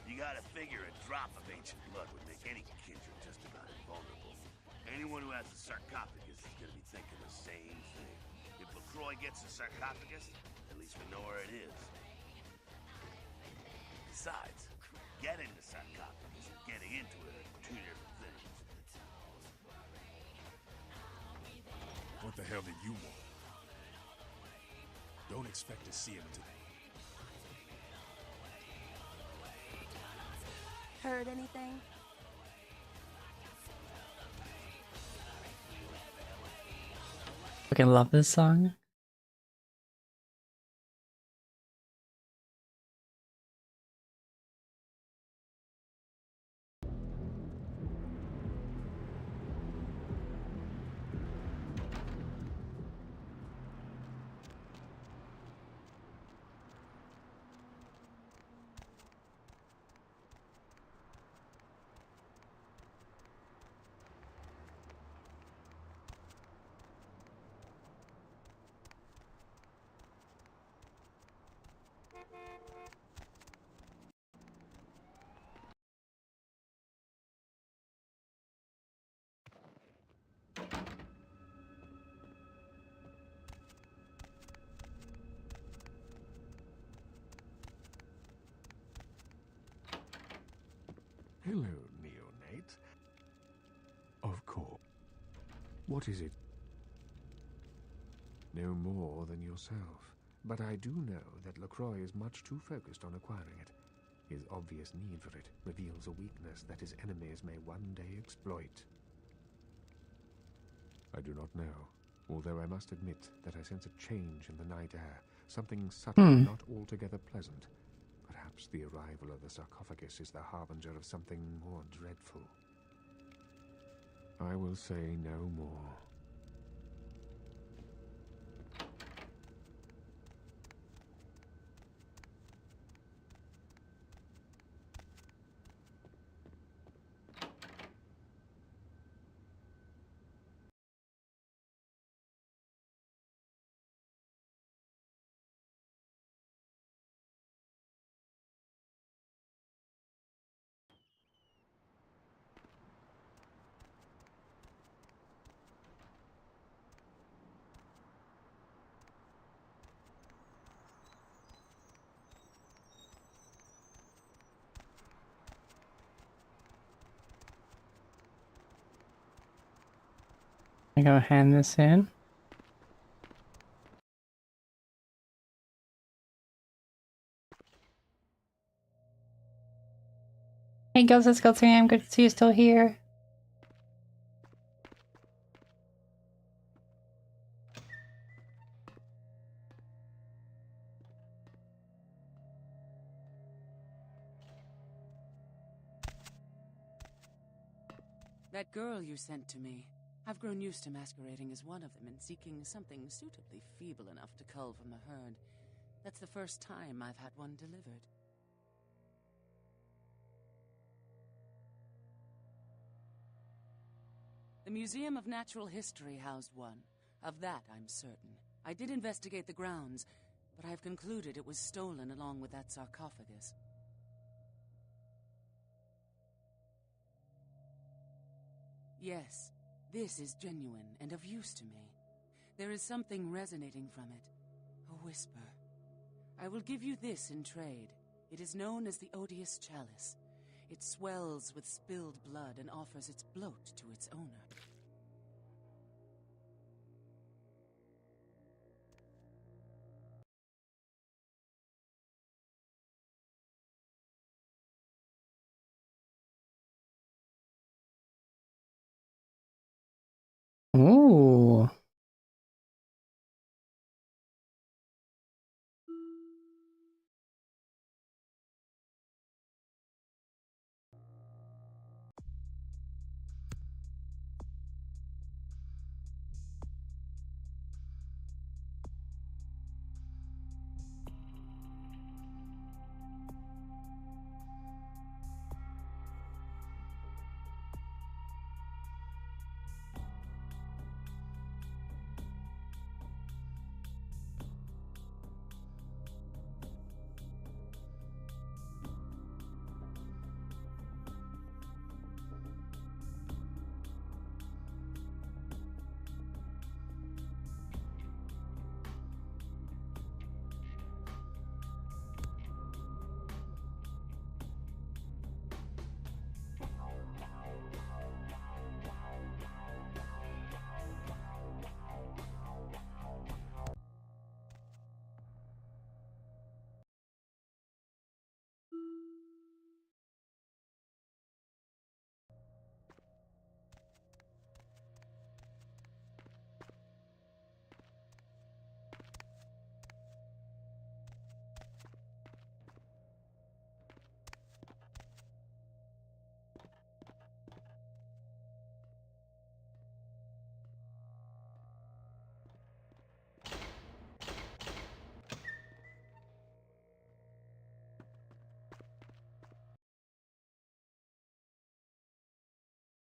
You gotta figure a drop of ancient blood would make any kindred just about invulnerable. Anyone who has a sarcophagus is gonna be thinking the same thing. If LaCroix gets a sarcophagus, at least we know where it is. Besides, getting the sarcophagus and getting into it are two different things. What the hell did you want? Don't expect to see him today. Heard anything? Fucking love this song. Hello, neonate. Of course. What is it? No more than yourself. But I do know that LaCroix is much too focused on acquiring it. His obvious need for it reveals a weakness that his enemies may one day exploit. I do not know, although I must admit that I sense a change in the night air, something subtle, not altogether pleasant. Perhaps the arrival of the sarcophagus is the harbinger of something more dreadful. I will say no more. I go hand this in. Hey girls, let's go 3am. Good to see you still here. That girl you sent to me. I've grown used to masquerading as one of them and seeking something suitably feeble enough to cull from the herd. That's the first time I've had one delivered. The Museum of Natural History housed one. Of that, I'm certain. I did investigate the grounds, but I've concluded it was stolen along with that sarcophagus. Yes, this is genuine and of use to me. There is something resonating from it. A whisper. I will give you this in trade. It is known as the Odious Chalice. It swells with spilled blood and offers its bloat to its owner. Ooh.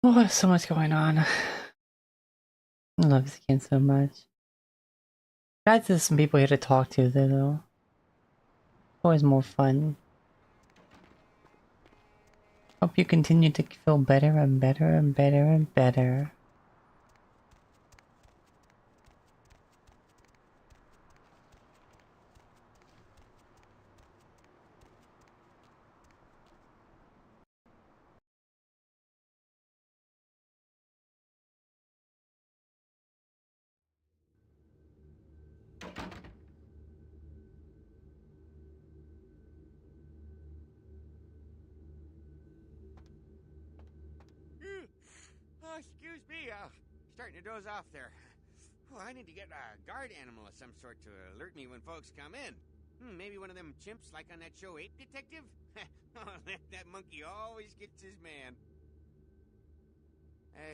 Oh, there's so much going on. I love this game so much. Guys, there's some people here to talk to though. Always more fun. Hope you continue to feel better and better and better and better. Oh, excuse me, starting to doze off there. Oh, I need to get a guard animal of some sort to alert me when folks come in. Maybe one of them chimps like on that show Ape Detective? Oh, that monkey always gets his man.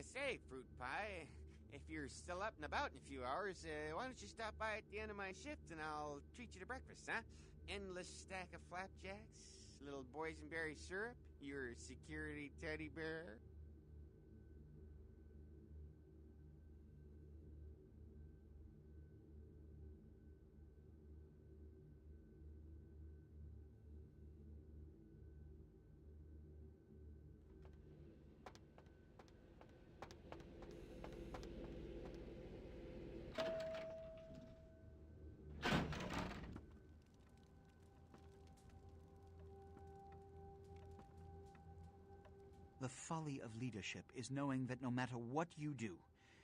Say, Fruit Pie, if you're still up and about in a few hours, why don't you stop by at the end of my shift and I'll treat you to breakfast, huh? Endless stack of flapjacks, little boysenberry syrup, your security teddy bear. The folly of leadership is knowing that no matter what you do,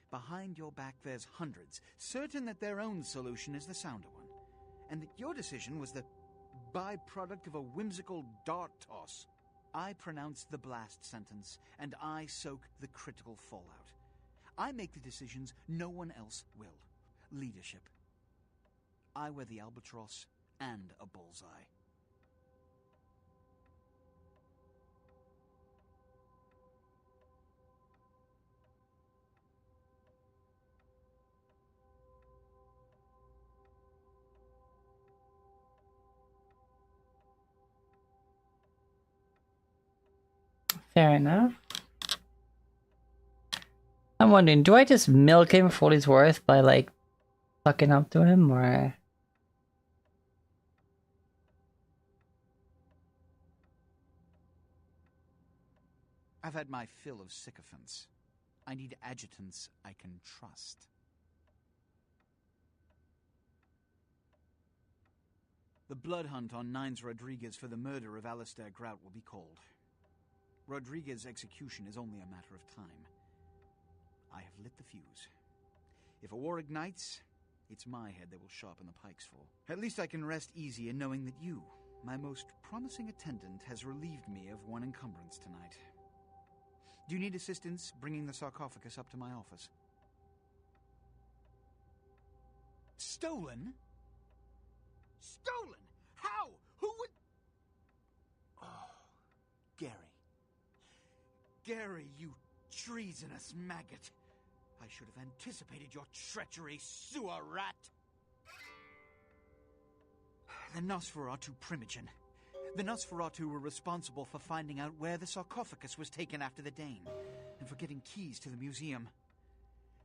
behind your back there's hundreds, certain that their own solution is the sounder one, and that your decision was the byproduct of a whimsical dart toss. I pronounce the blast sentence, and I soak the critical fallout. I make the decisions no one else will. Leadership. I wear the albatross and a bullseye. Fair enough. I'm wondering, do I just milk him for what he's worth by, like, sucking up to him, or... I've had my fill of sycophants. I need adjutants I can trust. The blood hunt on Nines Rodriguez for the murder of Alistair Grout will be called. Rodriguez's execution is only a matter of time. I have lit the fuse. If a war ignites, it's my head they will sharpen the pikes for. At least I can rest easy in knowing that you, my most promising attendant, has relieved me of one encumbrance tonight. Do you need assistance bringing the sarcophagus up to my office? Stolen? Stolen? How? Who would... Oh, Gary. Gary, you treasonous maggot. I should have anticipated your treachery, sewer rat. The Nosferatu Primogen. The Nosferatu were responsible for finding out where the sarcophagus was taken after the Dane, and for getting keys to the museum.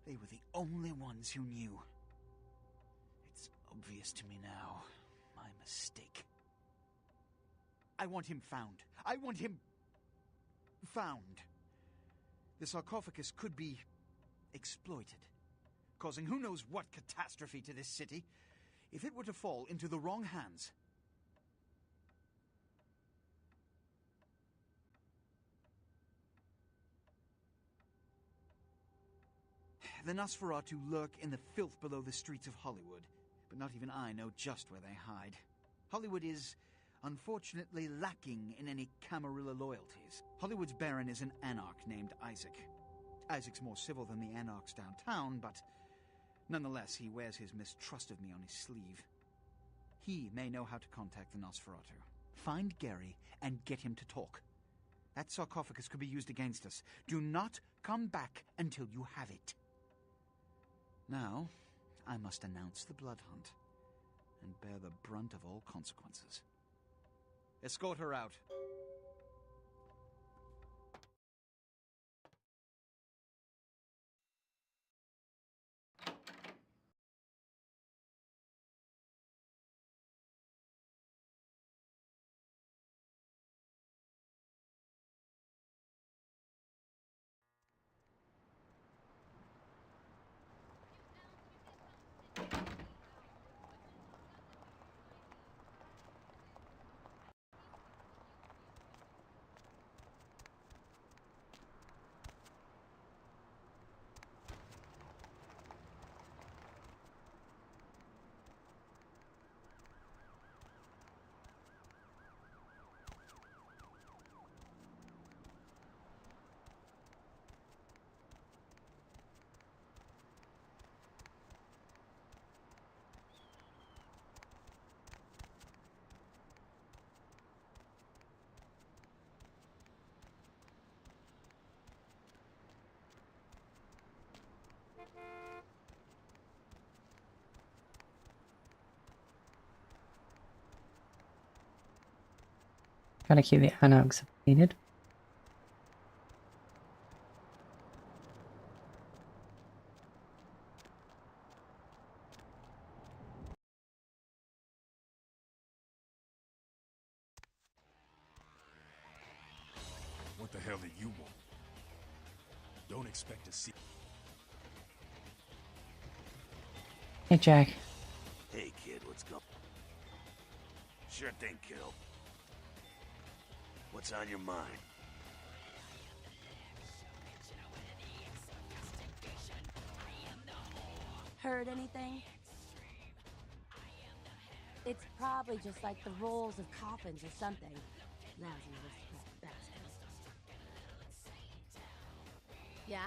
They were the only ones who knew. It's obvious to me now. My mistake. I want him found. I want him... found. The sarcophagus could be exploited, causing who knows what catastrophe to this city. If it were to fall into the wrong hands... The Nosferatu lurk in the filth below the streets of Hollywood, but not even I know just where they hide. Hollywood is, unfortunately, lacking in any Camarilla loyalties. Hollywood's baron is an anarch named Isaac. Isaac's more civil than the anarchs downtown, but nonetheless, he wears his mistrust of me on his sleeve. He may know how to contact the Nosferatu. Find Gary and get him to talk. That sarcophagus could be used against us. Do not come back until you have it. Now, I must announce the blood hunt and bear the brunt of all consequences. Escort her out. Gotta keep the anarchs updated. What the hell do you want? Don't expect to see... Hey, Jack. Hey, kid, what's going? Sure thing, kiddo. What's on your mind? Heard anything? It's probably just like the rolls of coffins or something. Lousy aristocrat bastard. Yeah?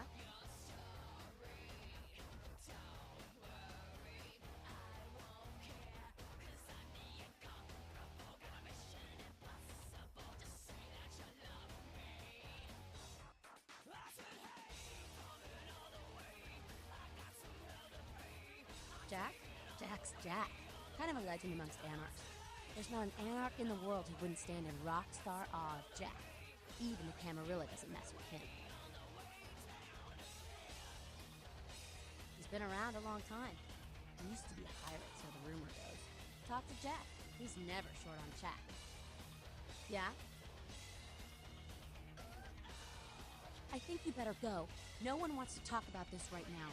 Jack? Jack's Jack. Kind of a legend amongst anarchs. There's not an anarch in the world who wouldn't stand in rock star awe of Jack. Even the Camarilla doesn't mess with him. been around a long time. He used to be a pirate, so the rumor goes. Talk to Jack. He's never short on chat. Yeah? I think you better go. No one wants to talk about this right now.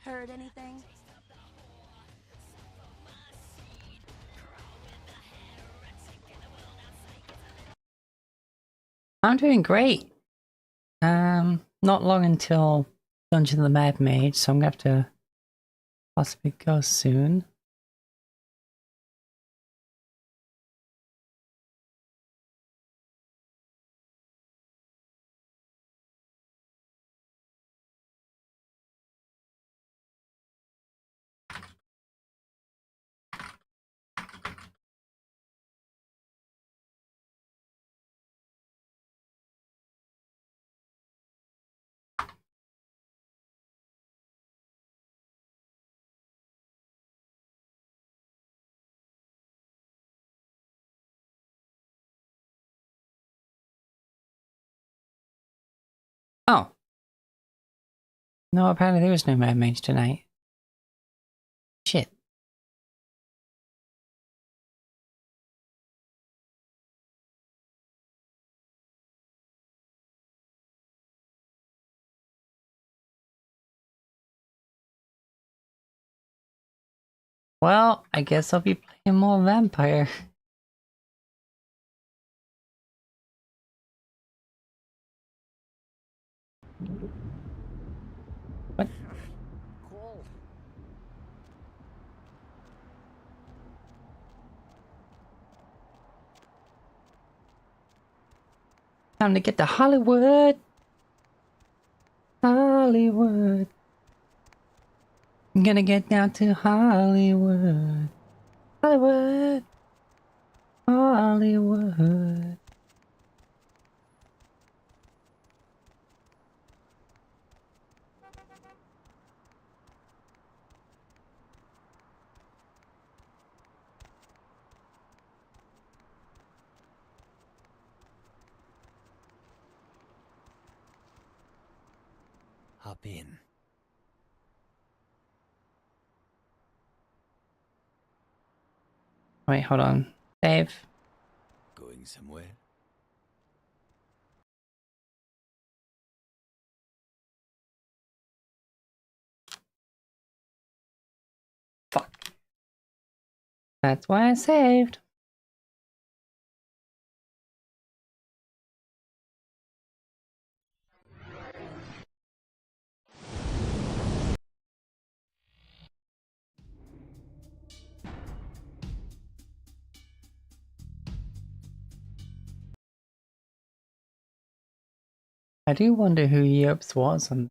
Heard anything? I'm doing great. Not long until Dungeon of the Mad Mage, so I'm gonna have to possibly go soon. Oh. No, apparently there is no Mad Mage tonight. Shit. Well, I guess I'll be playing more Vampire. What? Cool. Time to get to Hollywood. Hollywood. I'm gonna get down to Hollywood. Hollywood. Hollywood. Hop in. Wait, hold on. Dave. Going somewhere? That's why I saved. I do wonder who Yeops was on.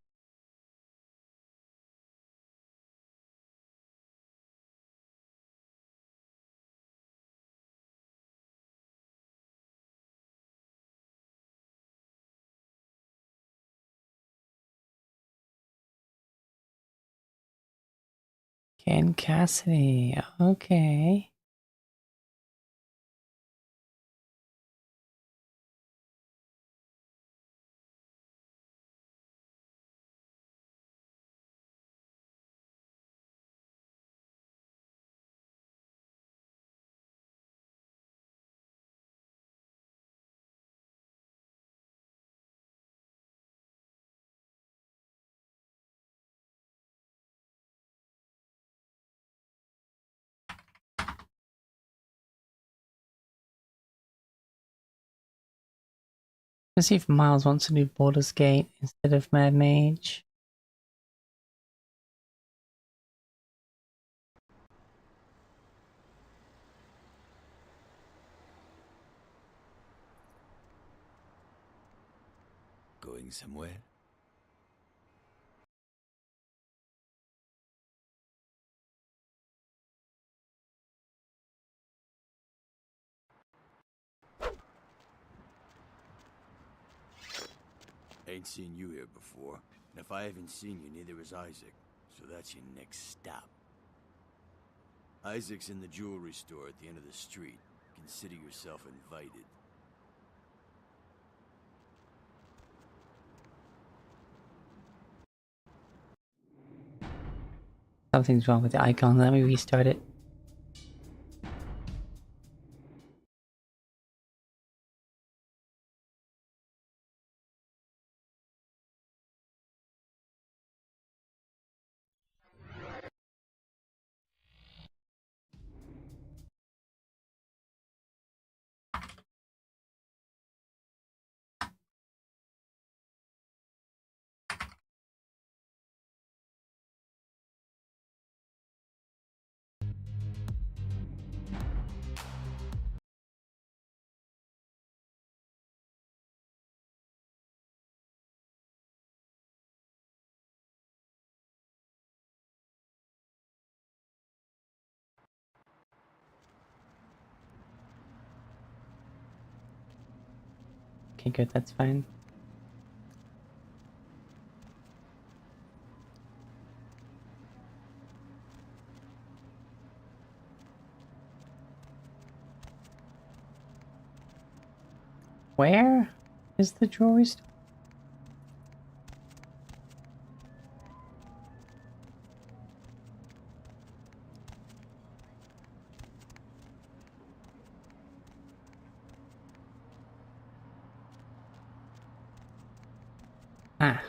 Ken Cassidy. Okay. Let's see if Miles wants to do Baldur's Gate instead of Mad Mage. Going somewhere? Ain't seen you here before. And if I haven't seen you, neither has Isaac. So that's your next stop. Isaac's in the jewelry store at the end of the street. Consider yourself invited. Something's wrong with the icon. Let me restart it. Okay, good, that's fine. Where is the jewelry store? Ah.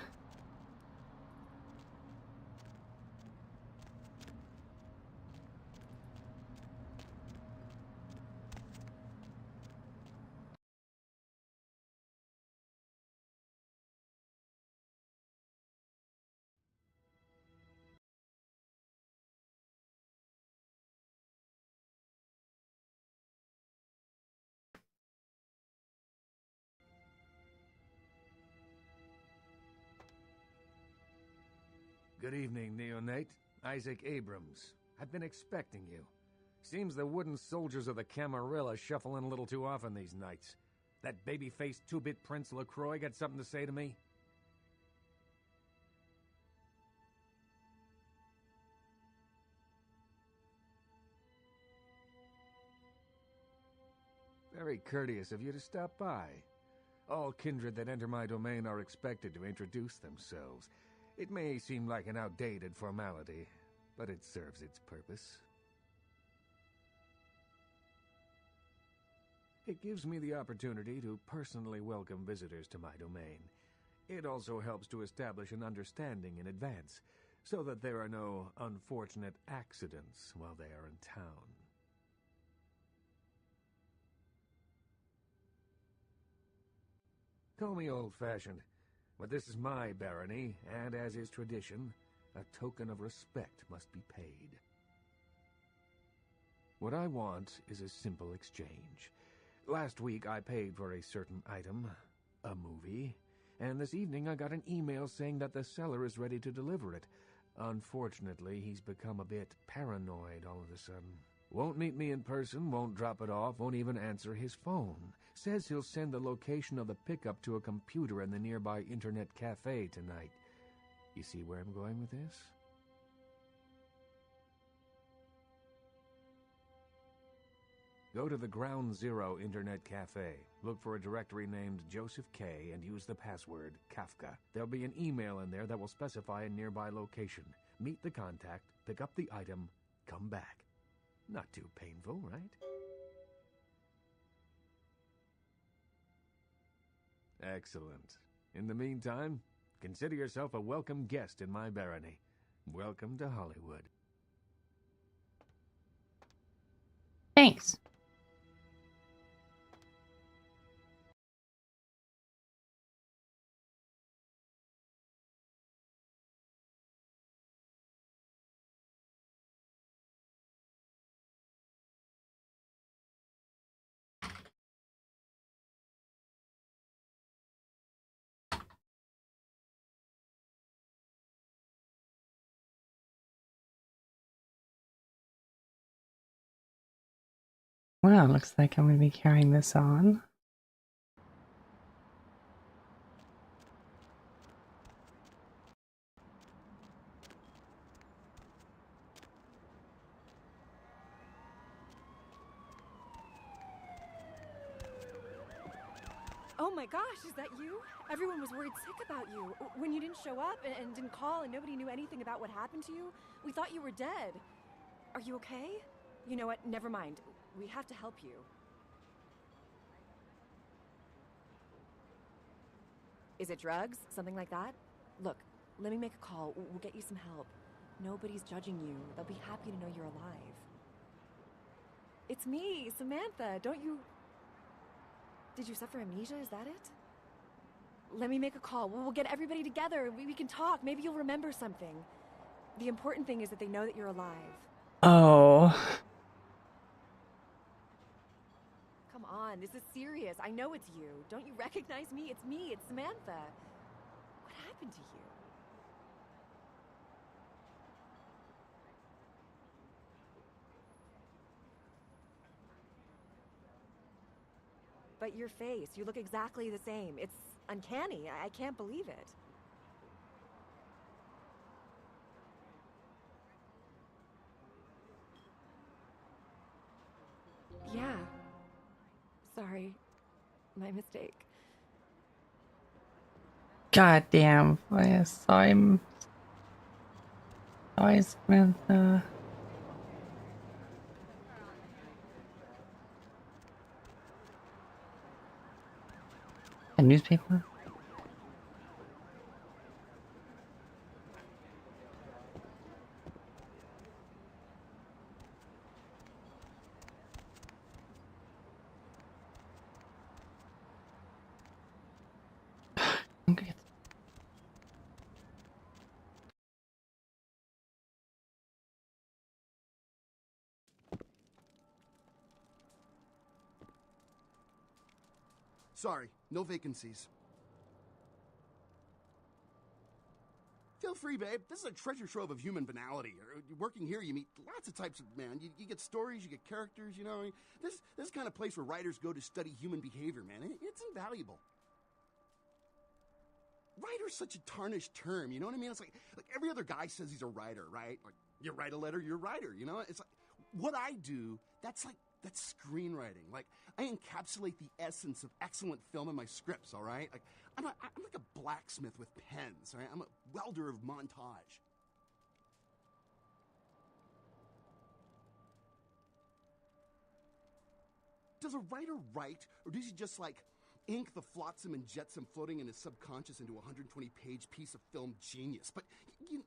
Good evening, Neonate. Isaac Abrams. I've been expecting you. Seems the wooden soldiers of the Camarilla shuffle in a little too often these nights. That baby-faced two-bit Prince LaCroix got something to say to me? Very courteous of you to stop by. All kindred that enter my domain are expected to introduce themselves. It may seem like an outdated formality, but it serves its purpose. It gives me the opportunity to personally welcome visitors to my domain. It also helps to establish an understanding in advance, so that there are no unfortunate accidents while they are in town. Call me old-fashioned, but this is my barony, and as is tradition, a token of respect must be paid. What I want is a simple exchange. Last week I paid for a certain item, a movie, and this evening I got an email saying that the seller is ready to deliver it. Unfortunately, he's become a bit paranoid all of a sudden. Won't meet me in person, won't drop it off, won't even answer his phone. Says he'll send the location of the pickup to a computer in the nearby internet cafe tonight. You see where I'm going with this? Go to the Ground Zero Internet Cafe. Look for a directory named Joseph K. and use the password Kafka. There'll be an email in there that will specify a nearby location. Meet the contact, pick up the item, come back. Not too painful, right? Excellent. In the meantime, consider yourself a welcome guest in my barony. Welcome to Hollywood. Thanks. Well, looks like I'm going to be carrying this on. Oh my gosh, is that you? Everyone was worried sick about you. When you didn't show up and didn't call and nobody knew anything about what happened to you, we thought you were dead. Are you okay? You know what? Never mind. We have to help you. Is it drugs? Something like that? Look, let me make a call. We'll get you some help. Nobody's judging you. They'll be happy to know you're alive. It's me, Samantha. Don't you... Did you suffer amnesia? Is that it? Let me make a call. We'll get everybody together. We can talk. Maybe you'll remember something. The important thing is that they know that you're alive. Oh. Come on, this is serious. I know it's you. Don't you recognize me? It's me. It's Samantha. What happened to you? But your face, you look exactly the same. It's uncanny. I can't believe it. Yeah. Sorry. My mistake. God damn. Yes, I'm... Sorry, Samantha. A newspaper? Okay. Sorry, no vacancies. Feel free, babe. This is a treasure trove of human banality. Working here, you meet lots of types of man. You get stories, you get characters, you know. This is the kind of place where writers go to study human behavior, man. It's invaluable. Writer's such a tarnished term, you know what I mean? It's like every other guy says he's a writer, right? Like, you write a letter, you're a writer, you know? It's like, what I do, that's screenwriting. Like, I encapsulate the essence of excellent film in my scripts, all right? Like, I'm like a blacksmith with pens, all right? I'm a welder of montage. Does a writer write, or does he just, like, ink the flotsam and jetsam floating in his subconscious into a 120-page piece of film genius? But,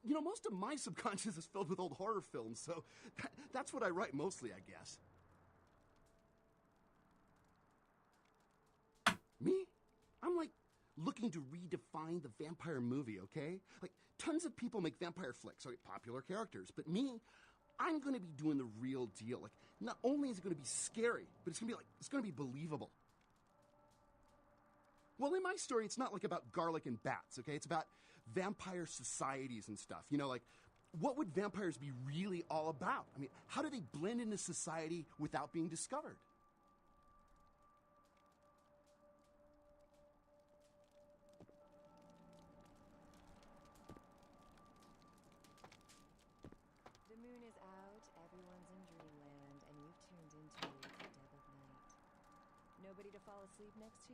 you know, most of my subconscious is filled with old horror films, so that's what I write mostly, I guess. Me? I'm like looking to redefine the vampire movie, okay? Like, tons of people make vampire flicks, okay, popular characters, but me, I'm gonna be doing the real deal. Like, not only is it gonna be scary, but it's gonna be believable. Well, in my story, it's not like about garlic and bats, okay? It's about vampire societies and stuff. You know, like, what would vampires be really all about? I mean, how do they blend into society without being discovered? The moon is out, everyone's in dreamland, and you've tuned into the dead of night. Nobody to fall asleep next to?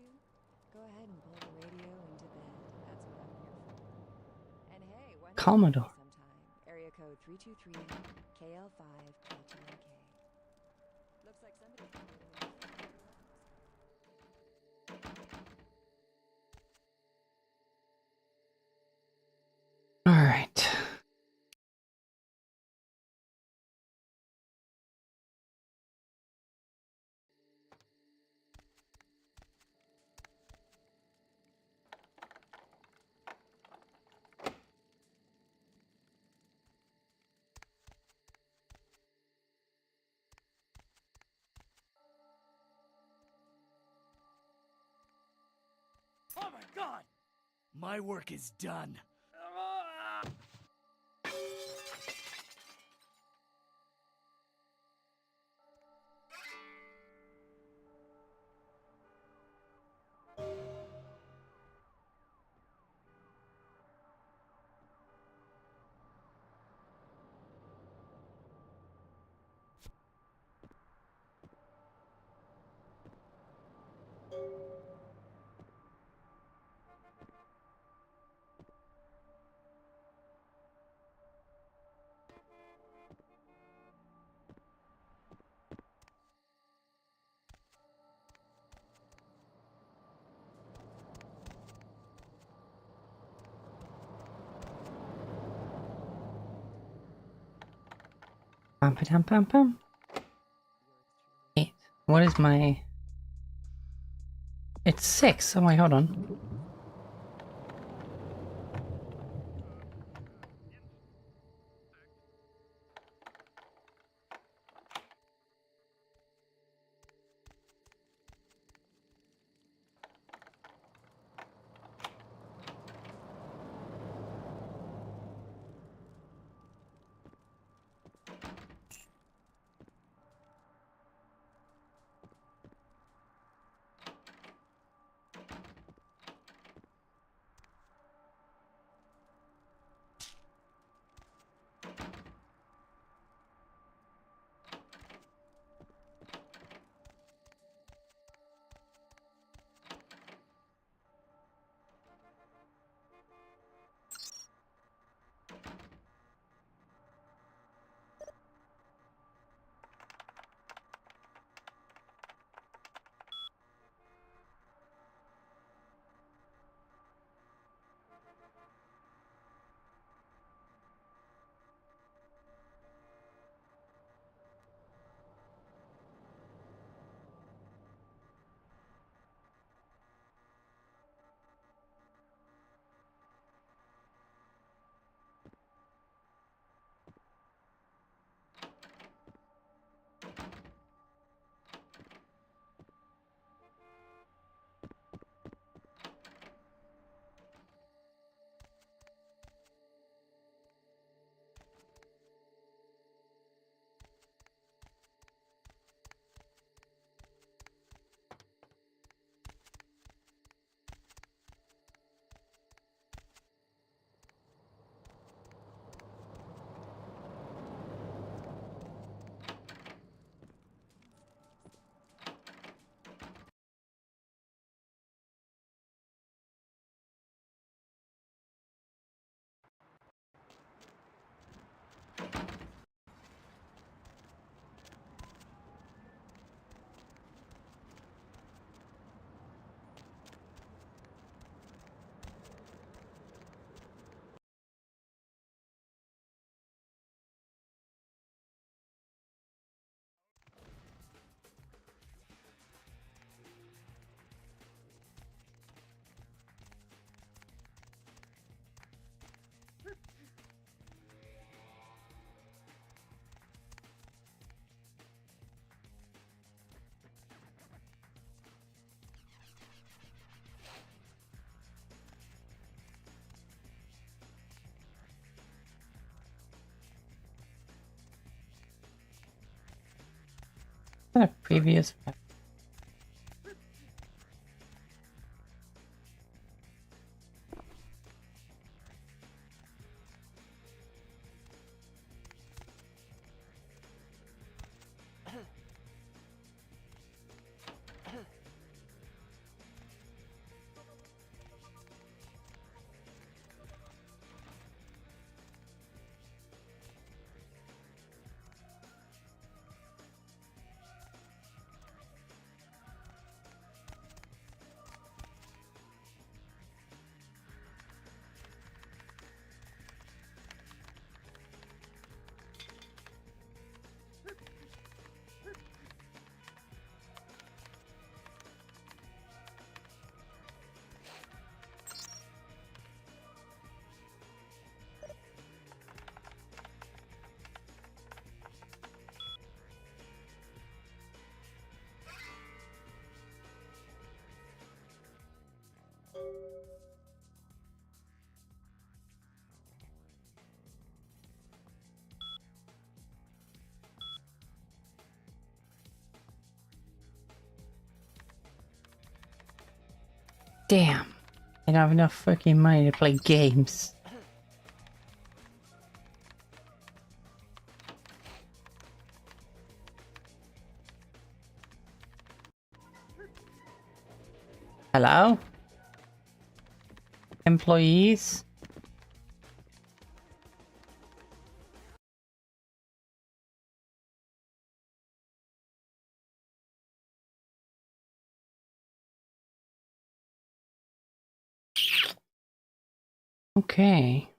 Go ahead and pull the radio into bed. That's what I'm here for. And hey, why not Commodore. sometime? Area code 323 KL5 KTNK. Looks like somebody's been living in this for a while. All right. Oh my god! My work is done. Bum, ba-dum, bum, bum. Wait, what is my... It's 6. Oh wait, hold on. Previous... Damn. I don't have enough fucking money to play games. Hello? Employees? Okay.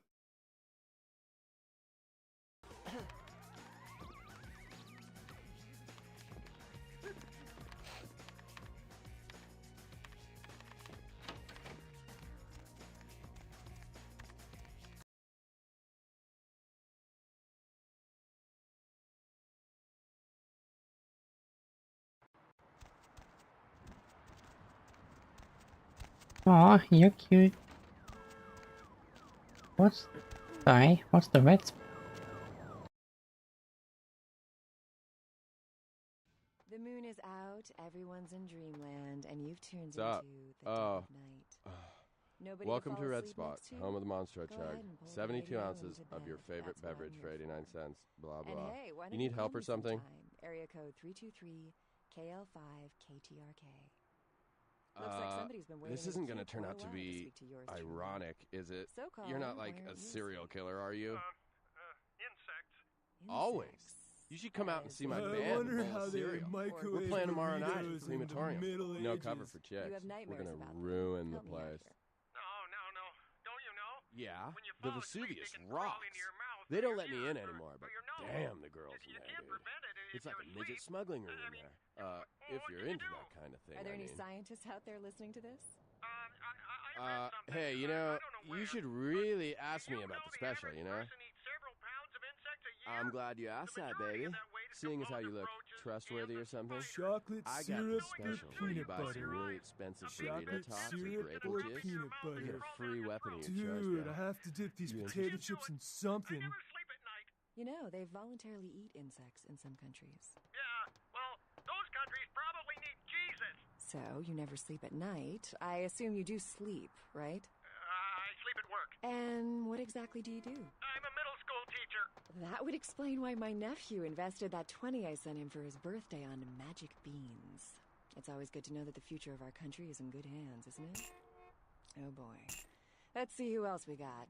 Aw, you're cute. Sorry, what's the red spot? The moon is out, everyone's in dreamland, and you've turned What's up? into the dead of night. Nobody Welcome fall to Red asleep Spot, next to you? home of the Monster Go Chug. ahead and pull the 72 radio ounces into of your bed. favorite That's what I'm beverage for here 89 cents. Blah, blah. And hey, why You don't need call help or me something? sometime? Area code 323 KL5KTRK. Looks like somebody's been waiting This in isn't the going to queue turn quite a out to while to be speak to yours truly. ironic, is it? So, You're not caller, like why a aren't you serial killer, are you? Insects. Always. You should come out and see my I band, wonder Bowl how of they Cereal. microwave We're playing tomorrow night at burritos the in the crematorium. Middle No Ages. cover for chicks. You have We're nightmares gonna about them. ruin the Help me out place. here. Yeah, the Vesuvius rocks. They don't let me in anymore, but damn, the girls in there, dude. It's like a midget smuggling room in there. If you're into that kind of thing, Are there I any mean. scientists out there listening to this? Hey, you know, you should really ask me about the special, you know? I'm glad you asked that, baby. Seeing as how you look trustworthy or something. Chocolate I got syrup the special or where you peanut buy butter? some really expensive burrito Chocolate tops with syrup grape or juice. peanut You butter? get a free weapon of your choice, Dude, bro. I have to dip these You potato interested? chips in something. You know, they voluntarily eat insects in some countries. So, you never sleep at night. I assume you do sleep, right? I sleep at work. And what exactly do you do? I'm a middle school teacher. That would explain why my nephew invested that 20 I sent him for his birthday on magic beans. It's always good to know that the future of our country is in good hands, isn't it? Oh boy. Let's see who else we got.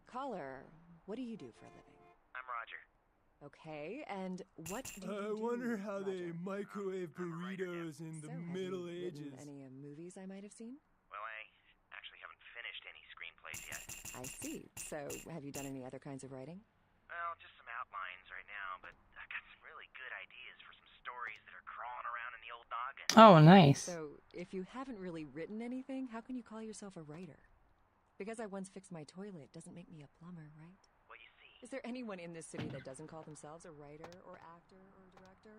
Caller, what do you do for a living? I'm Roger. Okay, and what do you I do, wonder how Roger? they microwave burritos in the So, have Middle you written Ages. any movies I might have seen? Well, I actually haven't finished any screenplays yet. I see. So, have you done any other kinds of writing? Well, just some outlines right now, but I got some really good ideas for some stories that are crawling around in the old noggin. Oh, nice. So, if you haven't really written anything, how can you call yourself a writer? Because I once fixed my toilet doesn't make me a plumber, right? Well, you see. Is there anyone in this city that doesn't call themselves a writer or actor or director?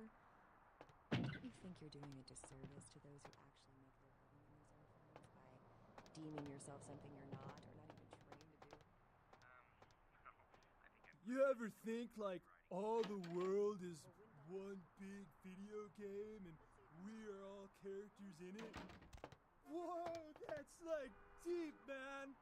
Don't you think you're doing a disservice to those who actually make their living in these art forms by deeming yourself something you're not or not even trained to do? You ever think, like, all the world is one big video game and we are all characters in it? Whoa, that's, like, deep, man!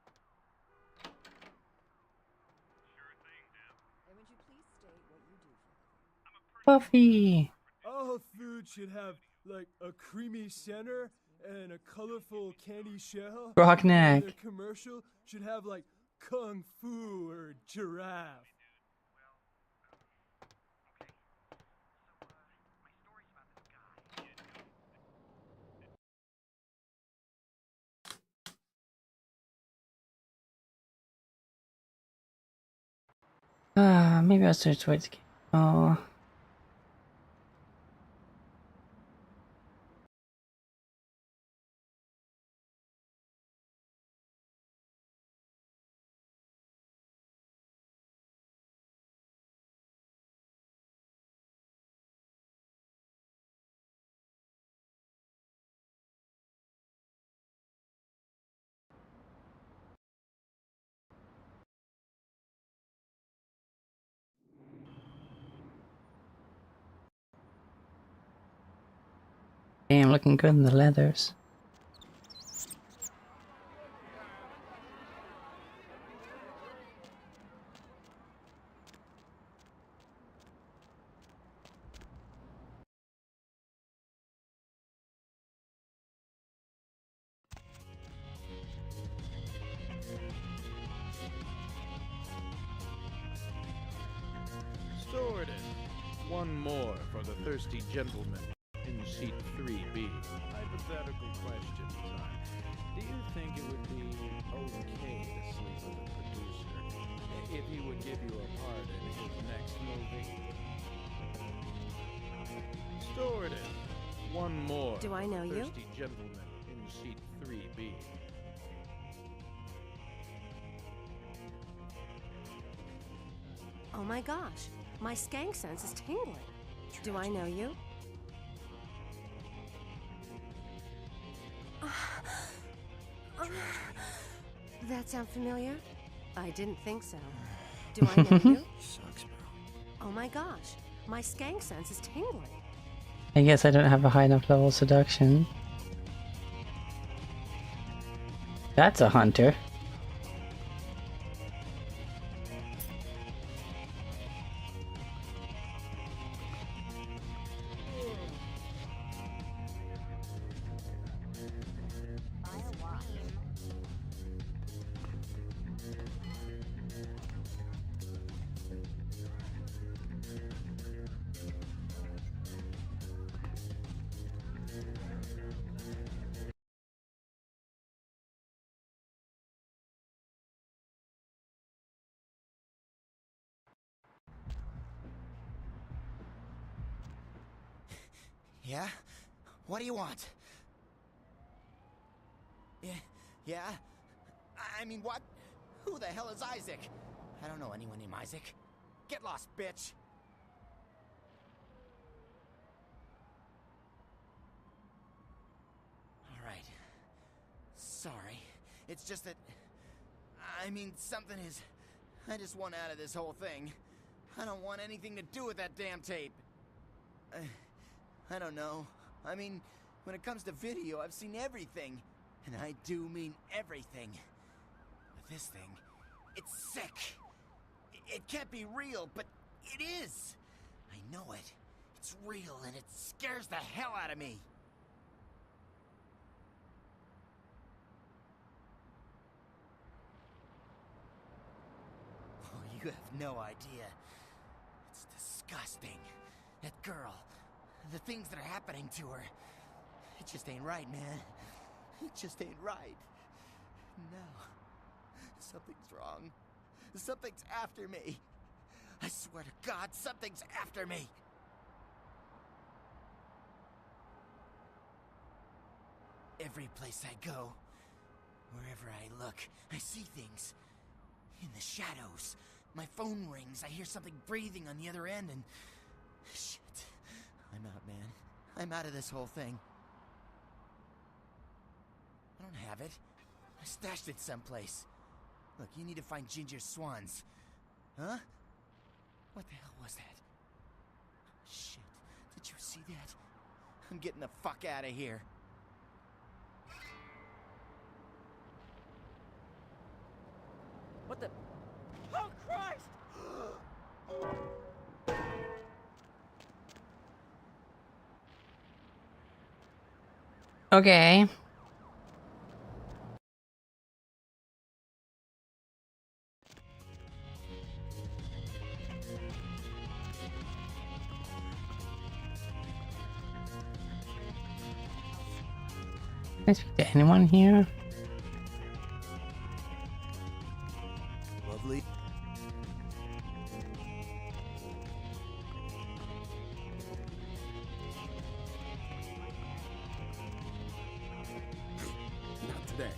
And would you please state what you do for a living? Buffy! All food should have, like, a creamy center and a colorful candy shell. Brockneck. And the commercial should have, like, kung fu or giraffe. Maybe I'll search for it. Oh. Damn, looking good in the leathers. Stewardess, one more for the thirsty gentleman in seat 3B. Hypothetical question, son. Do you think it would be okay to sleep with a producer if he would give you a part in his next movie? Stewardess, one more Do I for know the you? thirsty gentleman in seat 3B. Oh my gosh, my skank sense is tingling. Do I know you? That sound familiar? I didn't think so. Do I know you? Sucks, bro. Oh my gosh, my skank sense is tingling. I guess I don't have a high enough level of seduction. That's a hunter. Yeah? What do you want? Yeah? I mean, what? Who the hell is Isaac? I don't know anyone named Isaac. Get lost, bitch! Alright. Sorry. It's just that... I mean, something is... I just want out of this whole thing. I don't want anything to do with that damn tape. I don't know. I mean, when it comes to video, I've seen everything. And I do mean everything. But this thing, it's sick. It can't be real, but it is. I know it. It's real, and it scares the hell out of me. Oh, you have no idea. It's disgusting. That girl. The things that are happening to her. It just ain't right, man. It just ain't right. No. Something's wrong. Something's after me. I swear to God, something's after me. Every place I go, wherever I look, I see things. In the shadows. My phone rings, I hear something breathing on the other end, and... Shit. I'm out, man. I'm out of this whole thing. I don't have it. I stashed it someplace. Look, you need to find Ginger Swans. Huh? What the hell was that? Shit. Did you see that? I'm getting the fuck out of here. What the... Oh, Christ! Okay. Can I speak to anyone here? Lovely. Not today.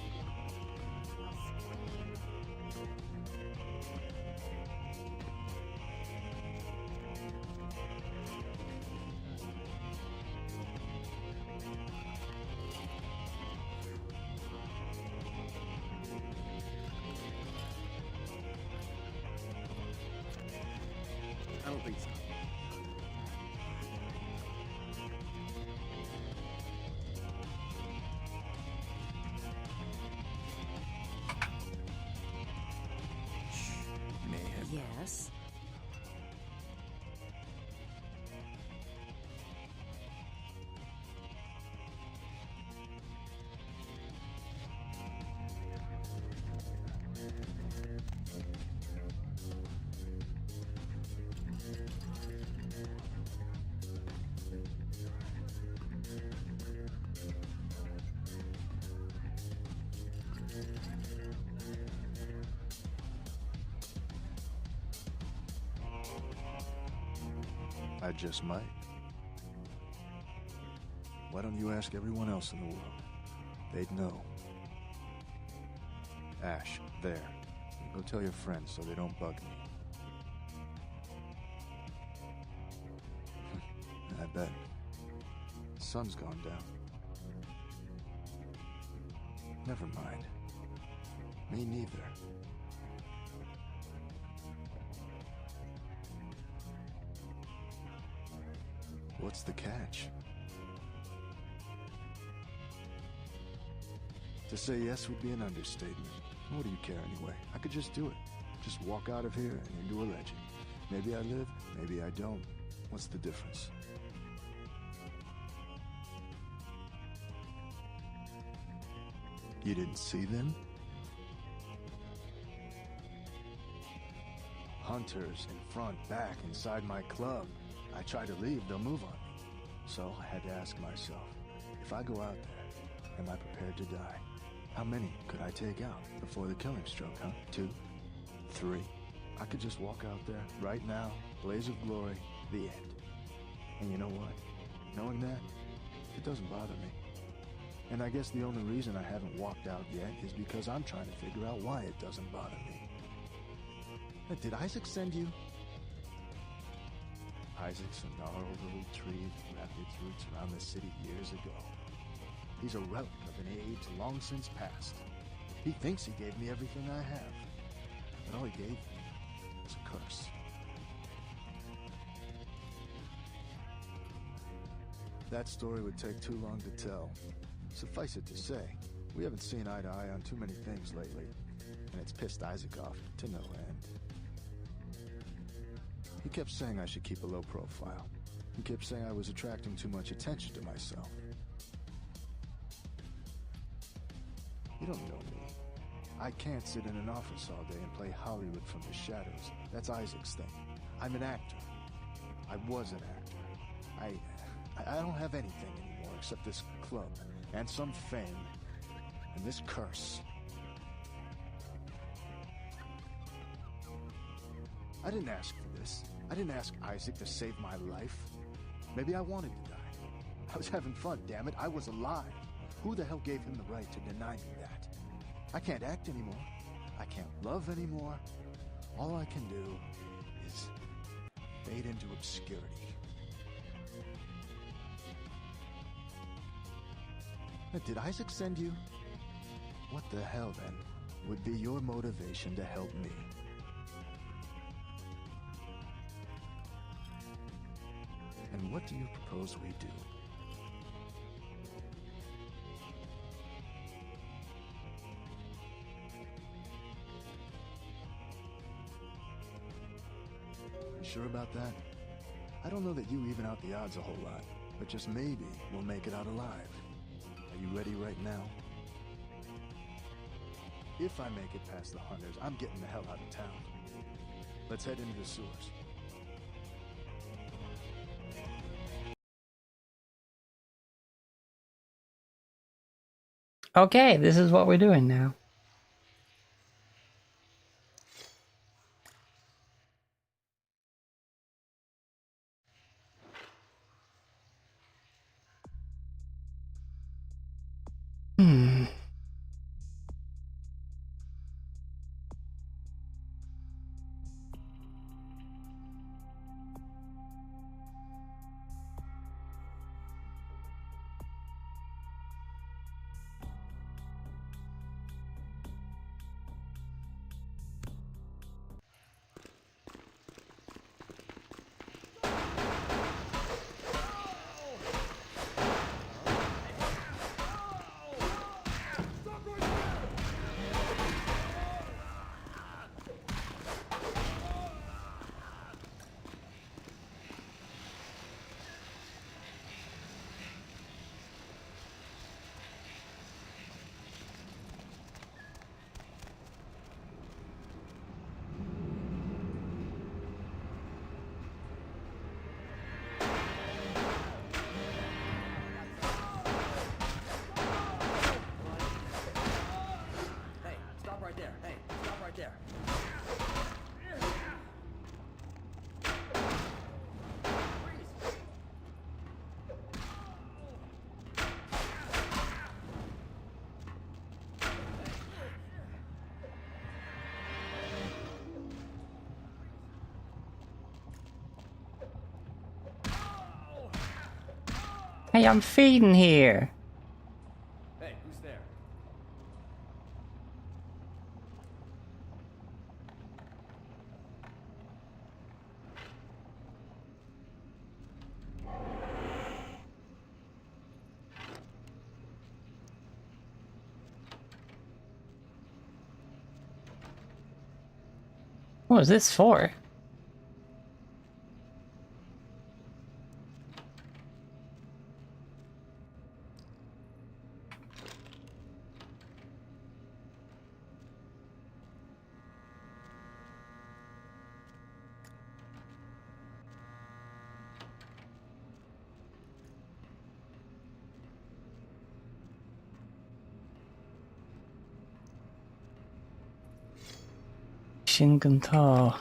I don't think so. Yes? I just might. Why don't you ask everyone else in the world? They'd know. Ash, there. Go tell your friends so they don't bug me. I bet. The sun's gone down. Never mind. Me neither. What's the catch? To say yes would be an understatement. What do you care anyway? I could just do it. Just walk out of here and into a legend. Maybe I live, maybe I don't. What's the difference? You didn't see them? Hunters in front, back, inside my club. I try to leave, they'll move on me. So I had to ask myself, if I go out there, am I prepared to die? How many could I take out before the killing stroke, huh? 2? 3? I could just walk out there, right now, blaze of glory, the end. And you know what? Knowing that, it doesn't bother me. And I guess the only reason I haven't walked out yet is because I'm trying to figure out why it doesn't bother me. Did Isaac send you? Isaac's a gnarled little tree that wrapped its roots around the city years ago. He's a relic of an age long since past. He thinks he gave me everything I have. But all he gave me was a curse. That story would take too long to tell. Suffice it to say, we haven't seen eye to eye on too many things lately, and it's pissed Isaac off to no end. He kept saying I should keep a low profile. He kept saying I was attracting too much attention to myself. You don't know me. I can't sit in an office all day and play Hollywood from the shadows. That's Isaac's thing. I'm an actor. I was an actor. I don't have anything anymore except this club and some fame and this curse. I didn't ask for this. I didn't ask Isaac to save my life. Maybe I wanted to die. I was having fun, damn it. I was alive. Who the hell gave him the right to deny me that? I can't act anymore. I can't love anymore. All I can do is fade into obscurity. Did Isaac send you? What the hell, then, would be your motivation to help me? And what do you propose we do? You sure about that? I don't know that you even out the odds a whole lot, but just maybe we'll make it out alive. Are you ready right now? If I make it past the hunters, I'm getting the hell out of town. Let's head into the sewers. Okay, this is what we're doing now. Hmm. Hey, I'm feeding here. Hey, who's there? What was this for? Shingunto.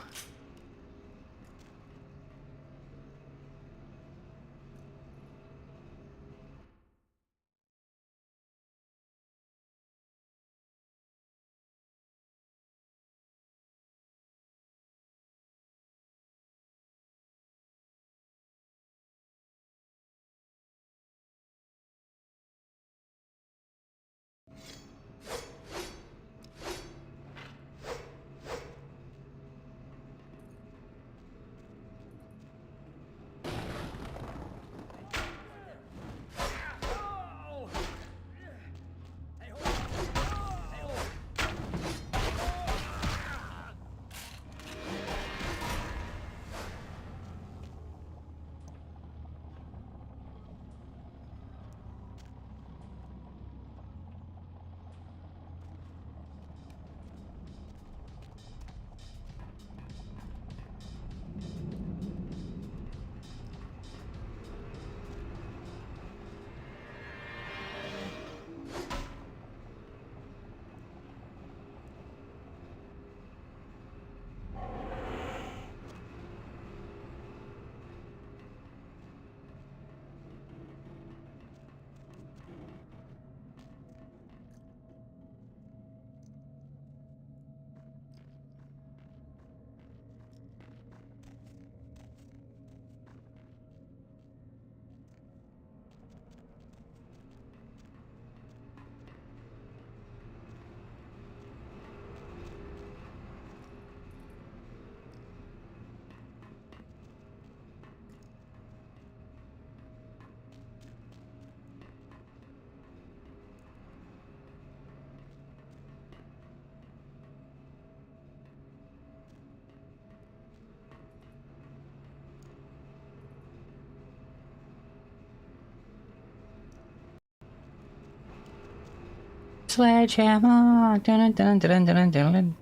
Sledgehammer. Dun, dun, dun, dun, dun, dun.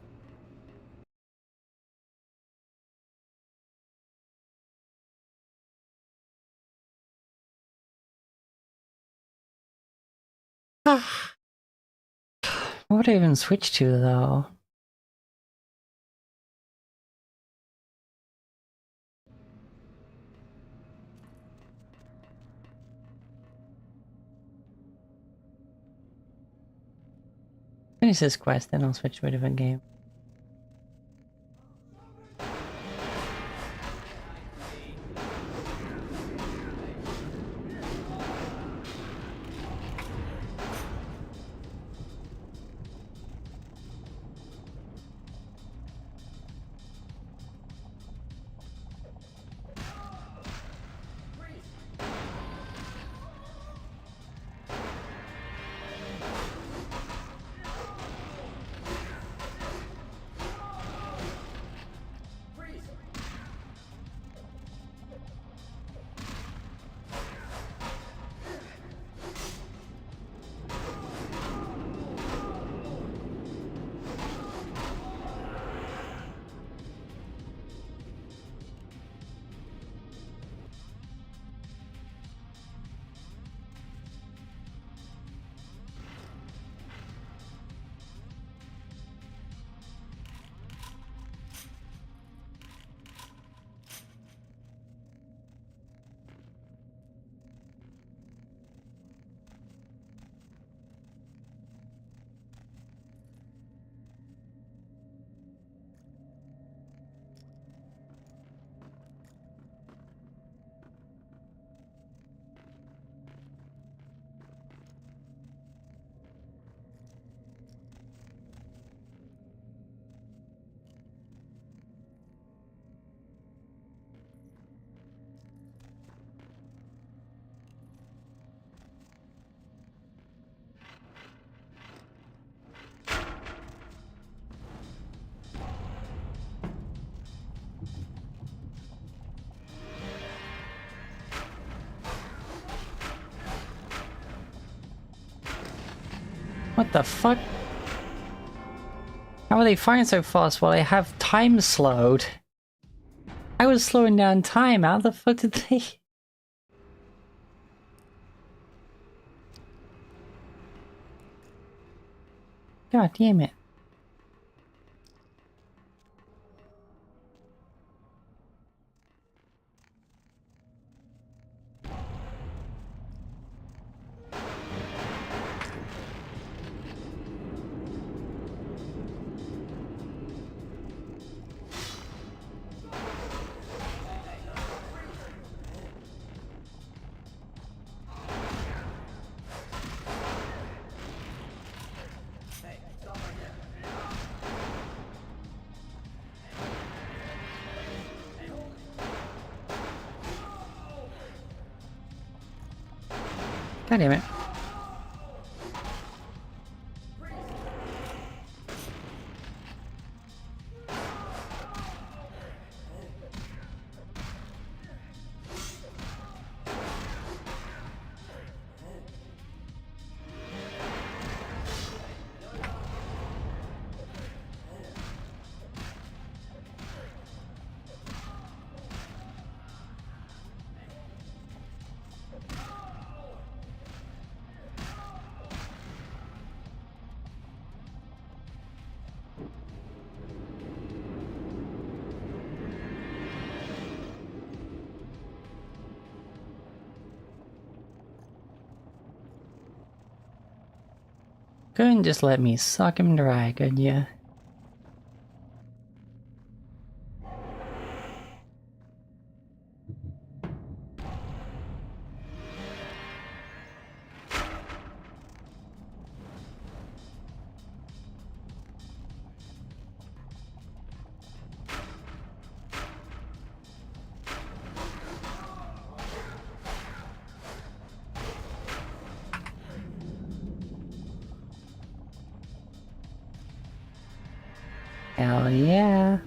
What would I even switch to though? Finish this quest, then I'll switch to a different game. What the fuck? How are they firing so fast while I have time slowed? I was slowing down time. How the fuck did they? God damn it. God damn it. Couldn't just let me suck him dry, could ya? Hell yeah.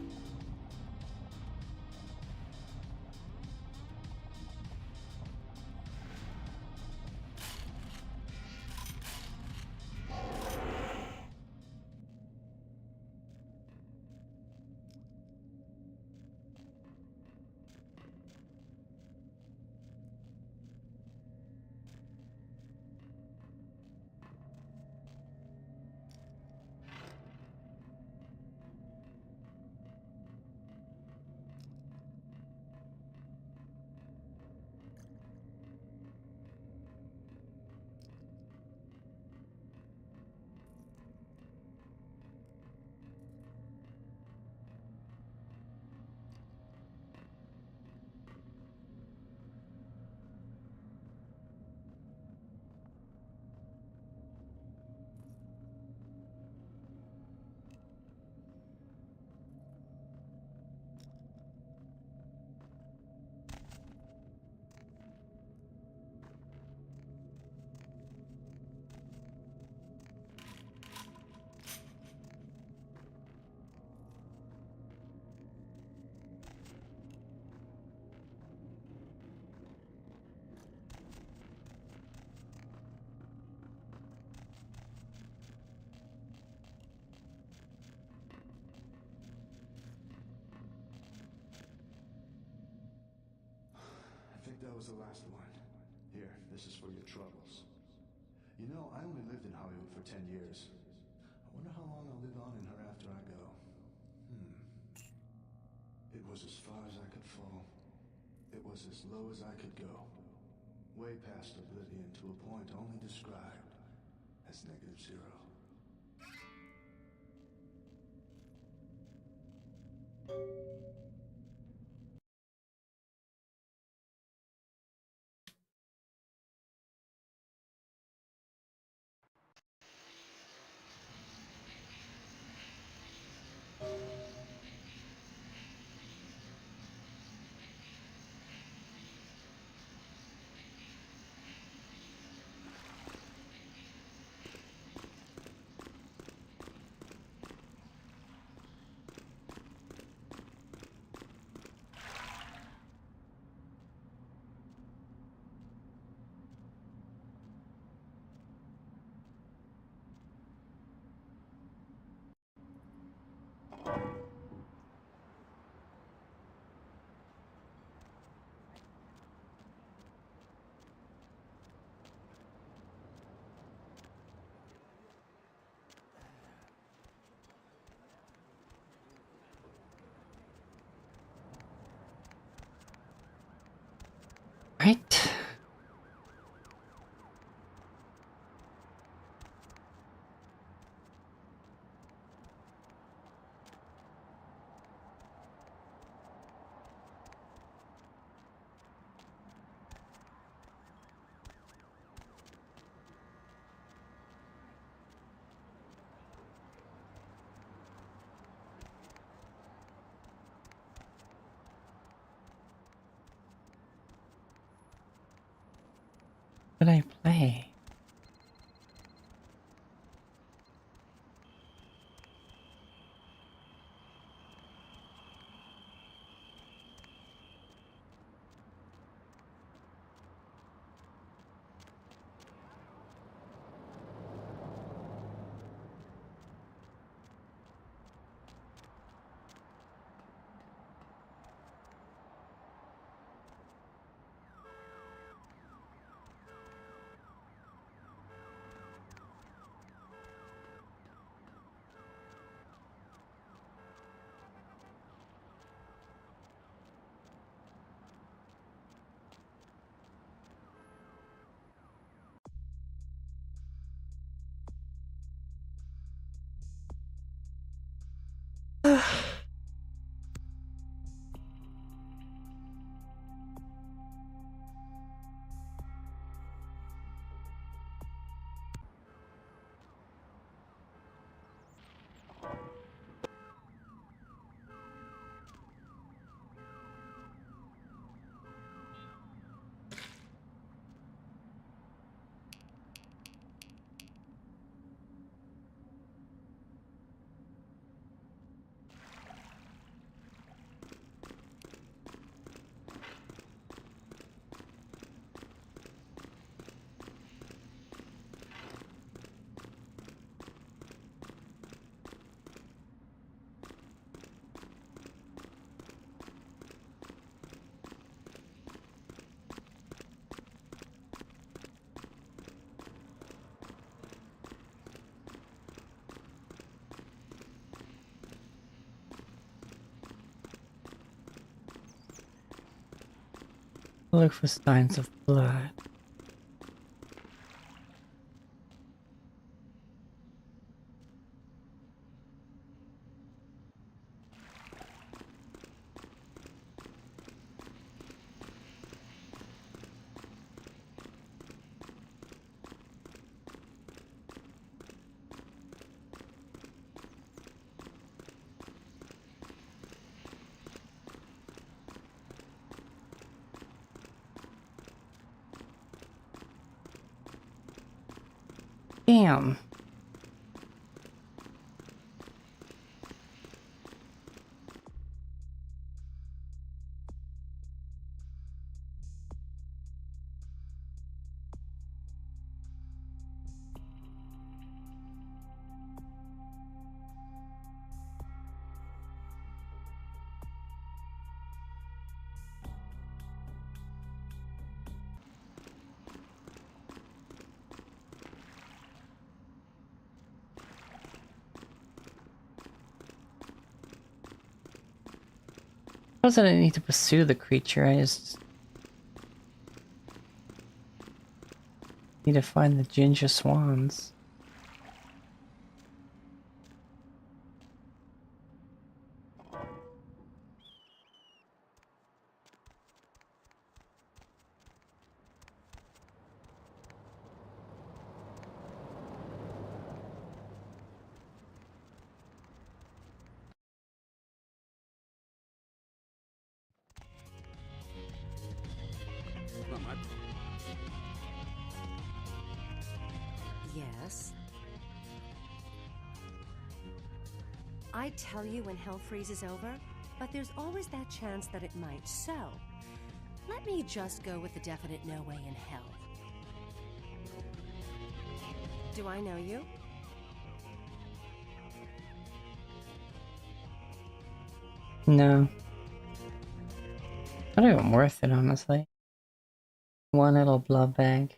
I think that was the last one. Here, this is for your troubles. You know, I only lived in Hollywood for 10 years. I wonder how long I'll live on in her after I go. It was as far as I could fall. It was as low as I could go. Way past oblivion to a point only described as -0. What did I play? Look for signs of blood. Damn. I didn't need to pursue the creature, I just need to find the ginger swans. Yes. I tell you when hell freezes over, but there's always that chance that it might. So, let me just go with the definite no way in hell. Do I know you? No. Not even worth it, honestly. One little blood bag.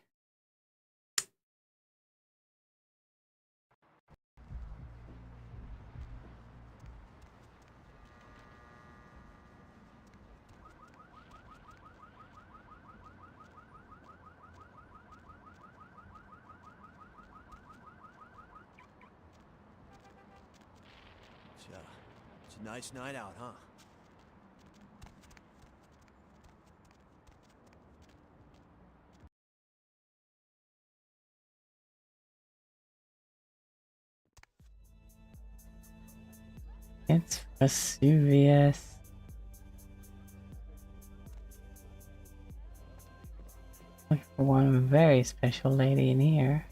It's a nice night out, huh? It's Vesuvius. Look One very special lady in here.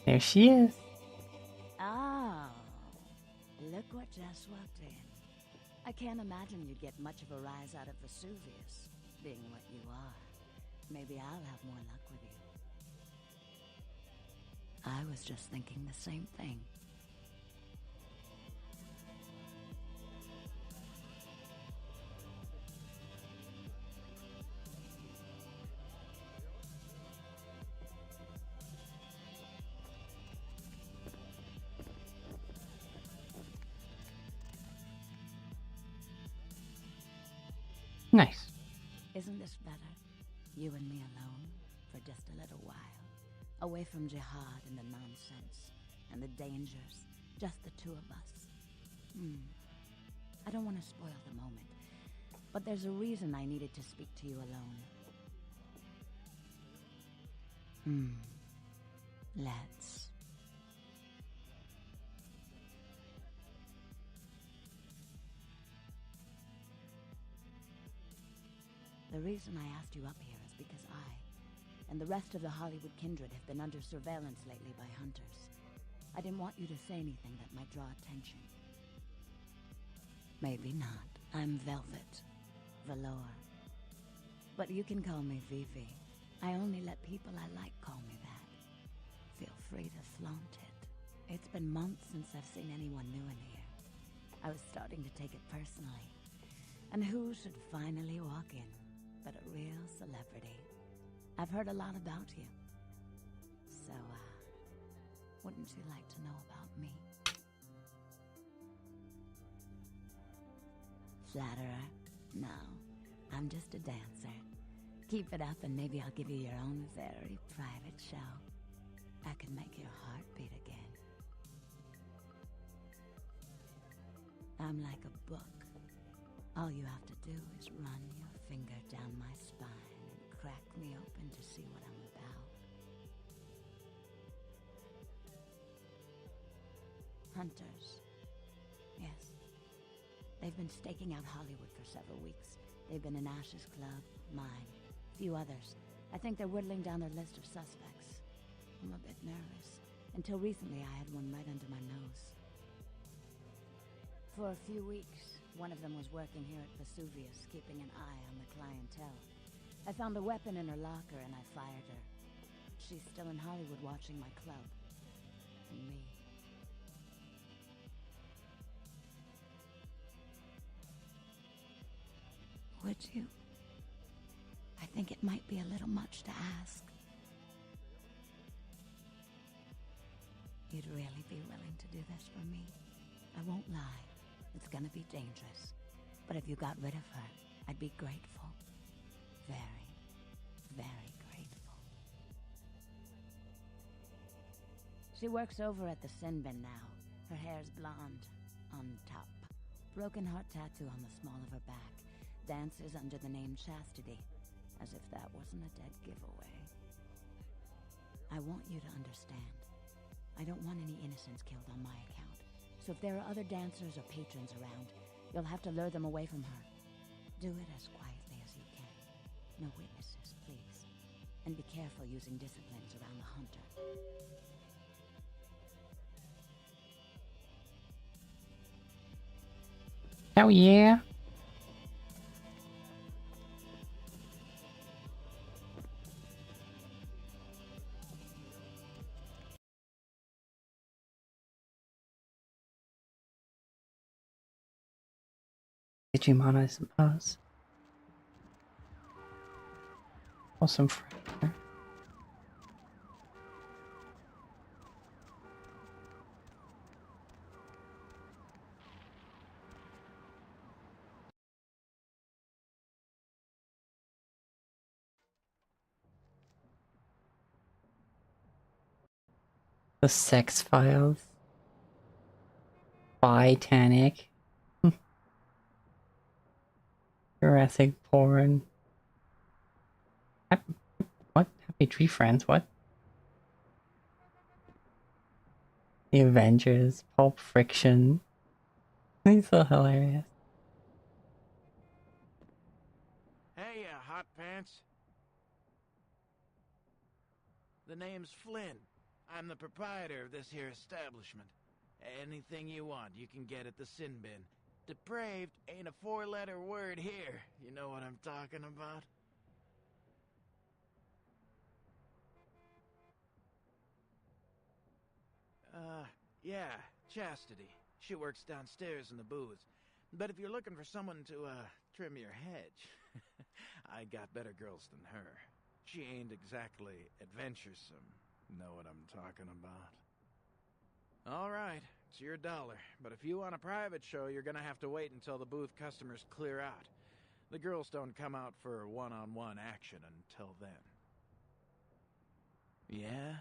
There she is. Oh, look what just walked in. I can't imagine you'd get much of a rise out of Vesuvius, being what you are. Maybe I'll have more luck with you. I was just thinking the same thing. Nice. Isn't this better? You and me alone, for just a little while. Away from jihad and the nonsense, and the dangers. Just the two of us. I don't want to spoil the moment, but there's a reason I needed to speak to you alone. Let's. The reason I asked you up here is because I, and the rest of the Hollywood kindred have been under surveillance lately by hunters. I didn't want you to say anything that might draw attention. Maybe not. I'm Velvet. Valor. But you can call me Vivi. I only let people I like call me that. Feel free to flaunt it. It's been months since I've seen anyone new in here. I was starting to take it personally. And who should finally walk in but a real celebrity? I've heard a lot about you. So, wouldn't you like to know about me? Flatterer? No, I'm just a dancer. Keep it up and maybe I'll give you your own very private show. I can make your heart beat again. I'm like a book. All you have to do is run your finger down my spine and crack me open to see what I'm about. Hunters. Yes. They've been staking out Hollywood for several weeks. They've been in Ash's club, mine, a few others. I think they're whittling down their list of suspects. I'm a bit nervous. Until recently, I had one right under my nose. For a few weeks, one of them was working here at Vesuvius, keeping an eye on the clientele. I found a weapon in her locker and I fired her. She's still in Hollywood watching my club. And me. Would you? I think it might be a little much to ask. You'd really be willing to do this for me? I won't lie. It's gonna be dangerous. But if you got rid of her, I'd be grateful. Very, very grateful. She works over at the Sin Bin now. Her hair's blonde, on top. Broken heart tattoo on the small of her back. Dances under the name Chastity, as if that wasn't a dead giveaway. I want you to understand. I don't want any innocents killed on my account. So if there are other dancers or patrons around, you'll have to lure them away from her. Do it as quietly as you can. No witnesses, please. And be careful using disciplines around the hunter. Hell yeah. Digimon, I suppose. Awesome friend. The Sex Files. Titanic. Jurassic porn. What? Happy Tree Friends? What? The Avengers. Pulp Friction. He's so hilarious. Hey, hot pants. The name's Flynn. I'm the proprietor of this here establishment. Anything you want, you can get at the Sin Bin. Depraved ain't a four-letter word here. You know what I'm talking about? Yeah, Chastity. She works downstairs in the booth. But if you're looking for someone to, trim your hedge, I got better girls than her. She ain't exactly adventuresome. Know what I'm talking about? All right, it's your dollar. But if you want a private show, you're gonna have to wait until the booth customers clear out. The girls don't come out for one-on-one action until then. Yeah?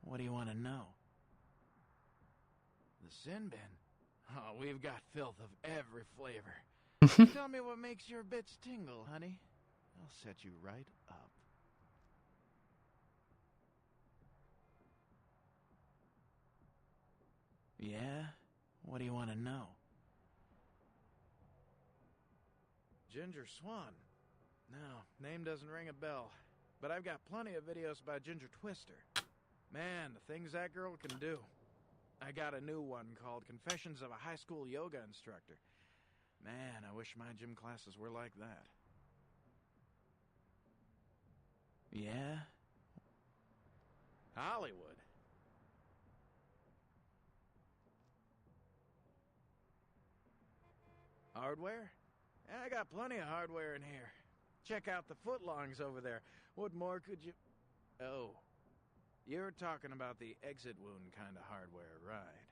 What do you want to know? The Sin Bin? Oh, we've got filth of every flavor. Tell me what makes your bits tingle, honey. I'll set you right up. Yeah? What do you want to know? Ginger Swan? No, name doesn't ring a bell. But I've got plenty of videos by Ginger Twister. Man, the things that girl can do. I got a new one called Confessions of a High School Yoga Instructor. Man, I wish my gym classes were like that. Yeah? Hollywood? Hardware? Yeah, I got plenty of hardware in here. Check out the footlongs over there. What more could you... Oh. You're talking about the exit wound kind of hardware, right?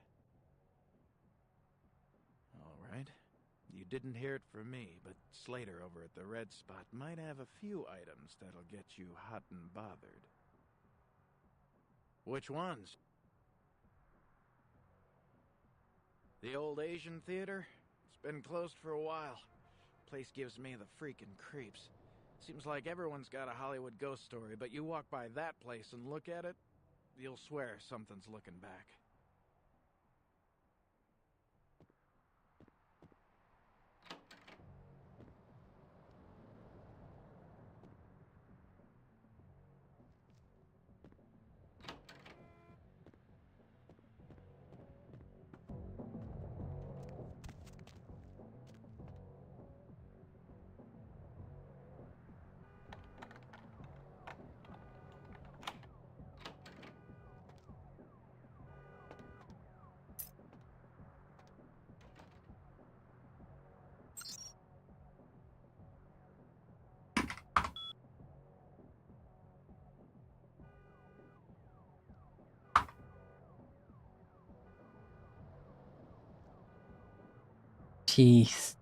All right. You didn't hear it from me, but Slater over at the Red Spot might have a few items that'll get you hot and bothered. Which ones? The old Asian theater? It's been closed for a while. Place gives me the freaking creeps. Seems like everyone's got a Hollywood ghost story, but you walk by that place and look at it, you'll swear something's looking back. Jeez.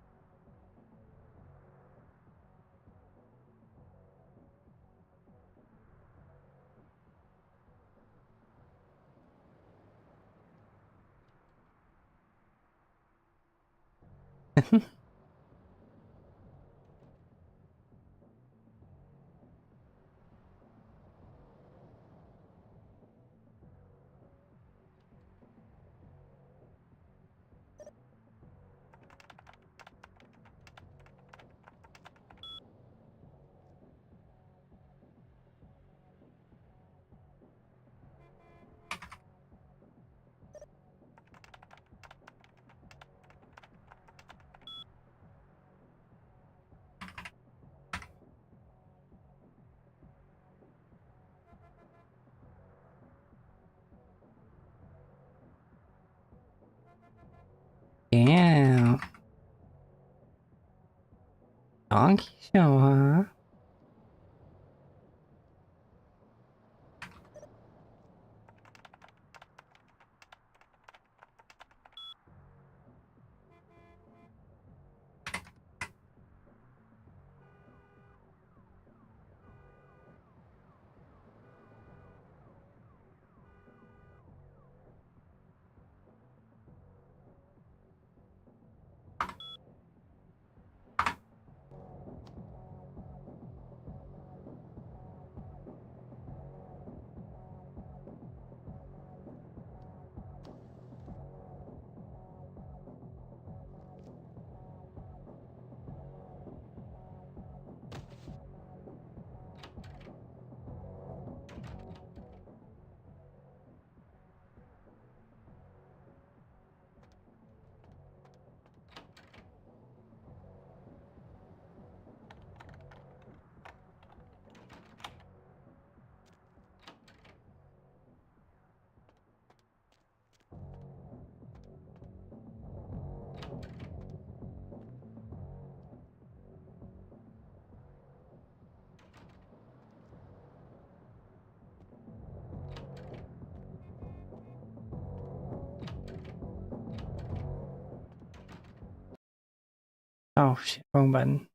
Damn. Donkey show, huh? Oh shit, wrong button.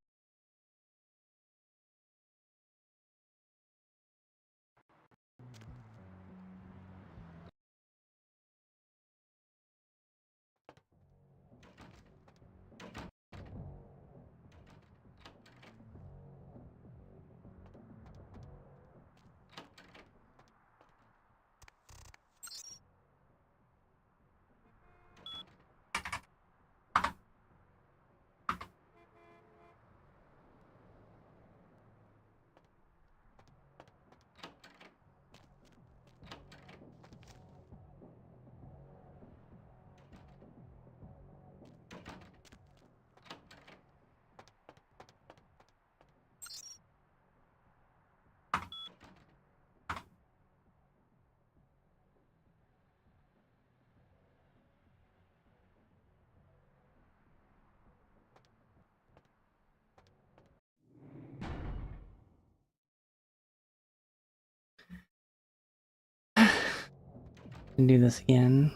Do this again.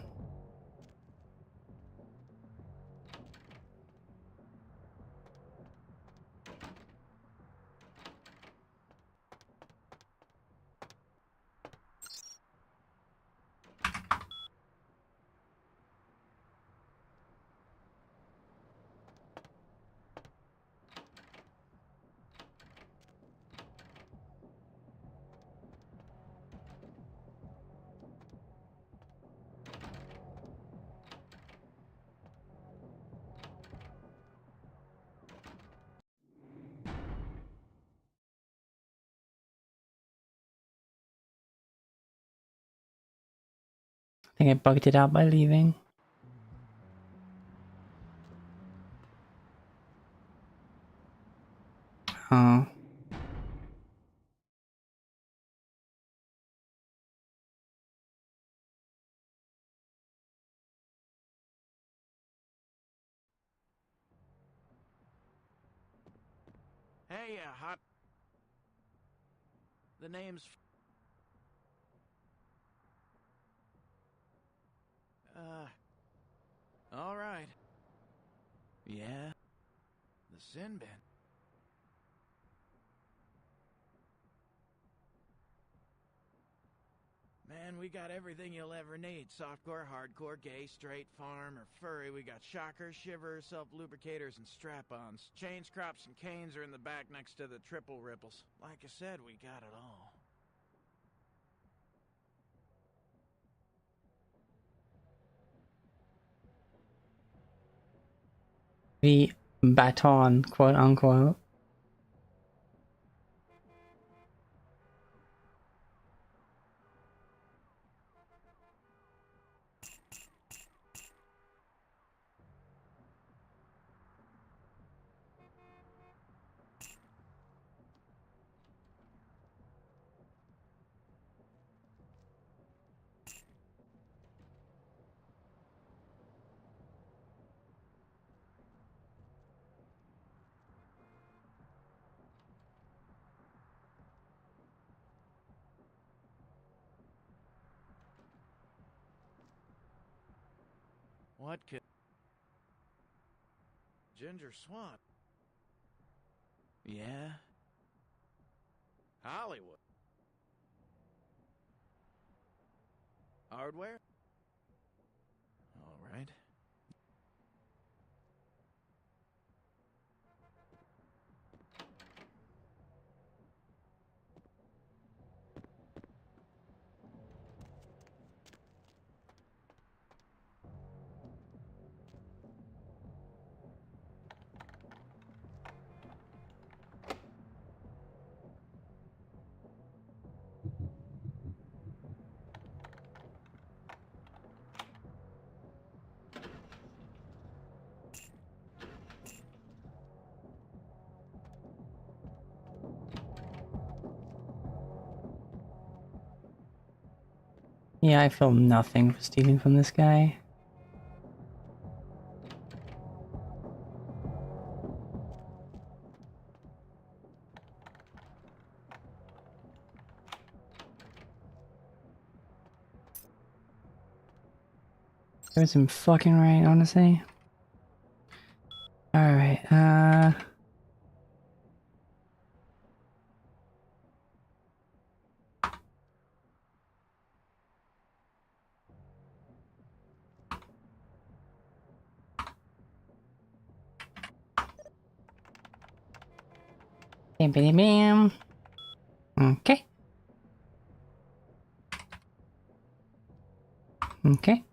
I think I bugged it out by leaving. Oh. Hey, hot. The name's. All right. Yeah. The sin bin. Man, we got everything you'll ever need. Softcore, hardcore, gay, straight, farm, or furry. We got shockers, shivers, self-lubricators, and strap-ons. Chains, crops, and canes are in the back next to the triple ripples. Like I said, we got it all. The baton, quote unquote. What could... Ginger Swamp? Yeah? Hollywood? Hardware? All right. Yeah, I feel nothing for stealing from this guy. There's some fucking right, honestly. Alright, Bam, bam, bam. Okay. Okay.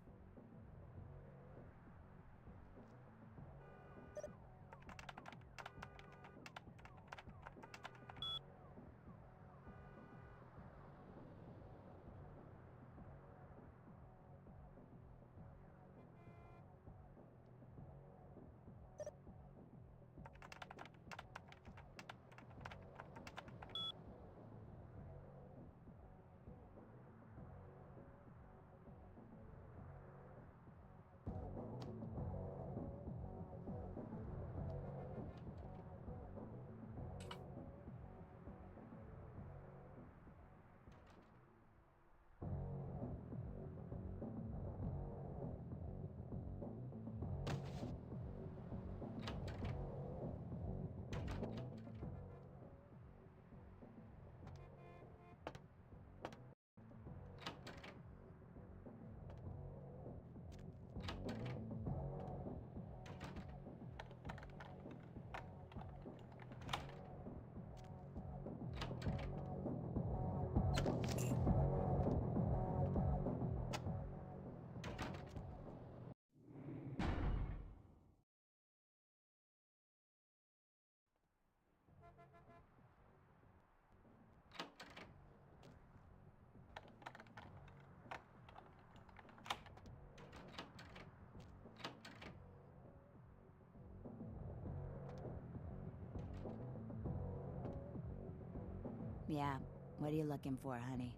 Yeah, what are you looking for, honey?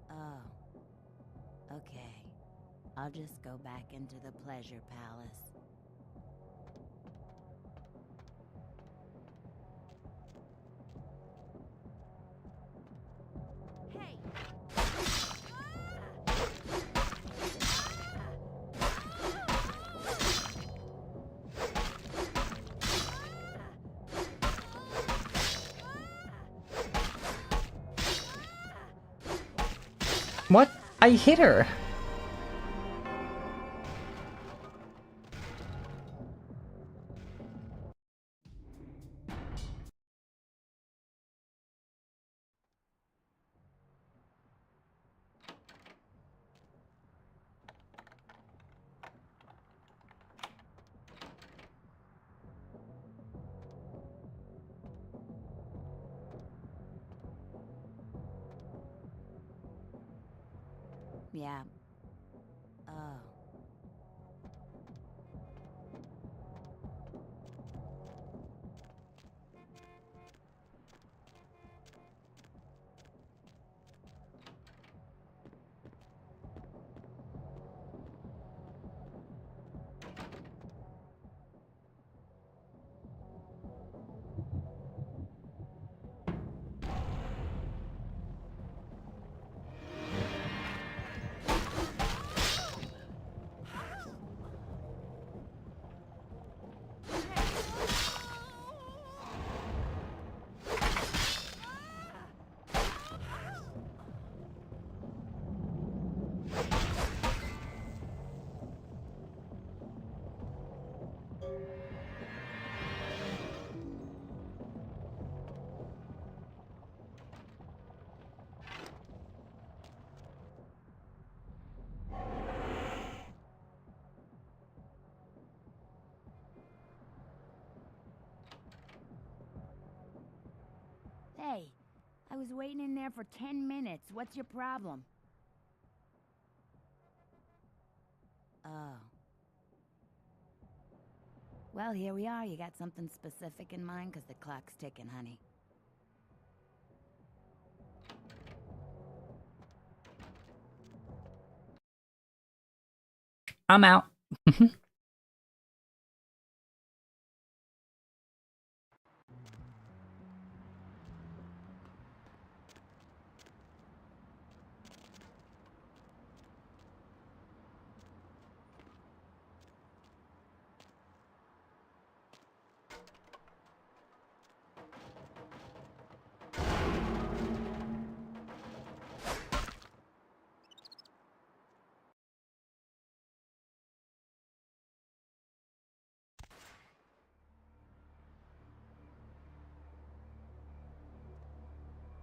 Oh. Okay. I'll just go back into the pleasure palace. What? I hit her! Yeah. Oh. Hey, I was waiting in there for 10 minutes. What's your problem? Oh. Well, here we are. You got something specific in mind? 'Cause the clock's ticking, honey. I'm out.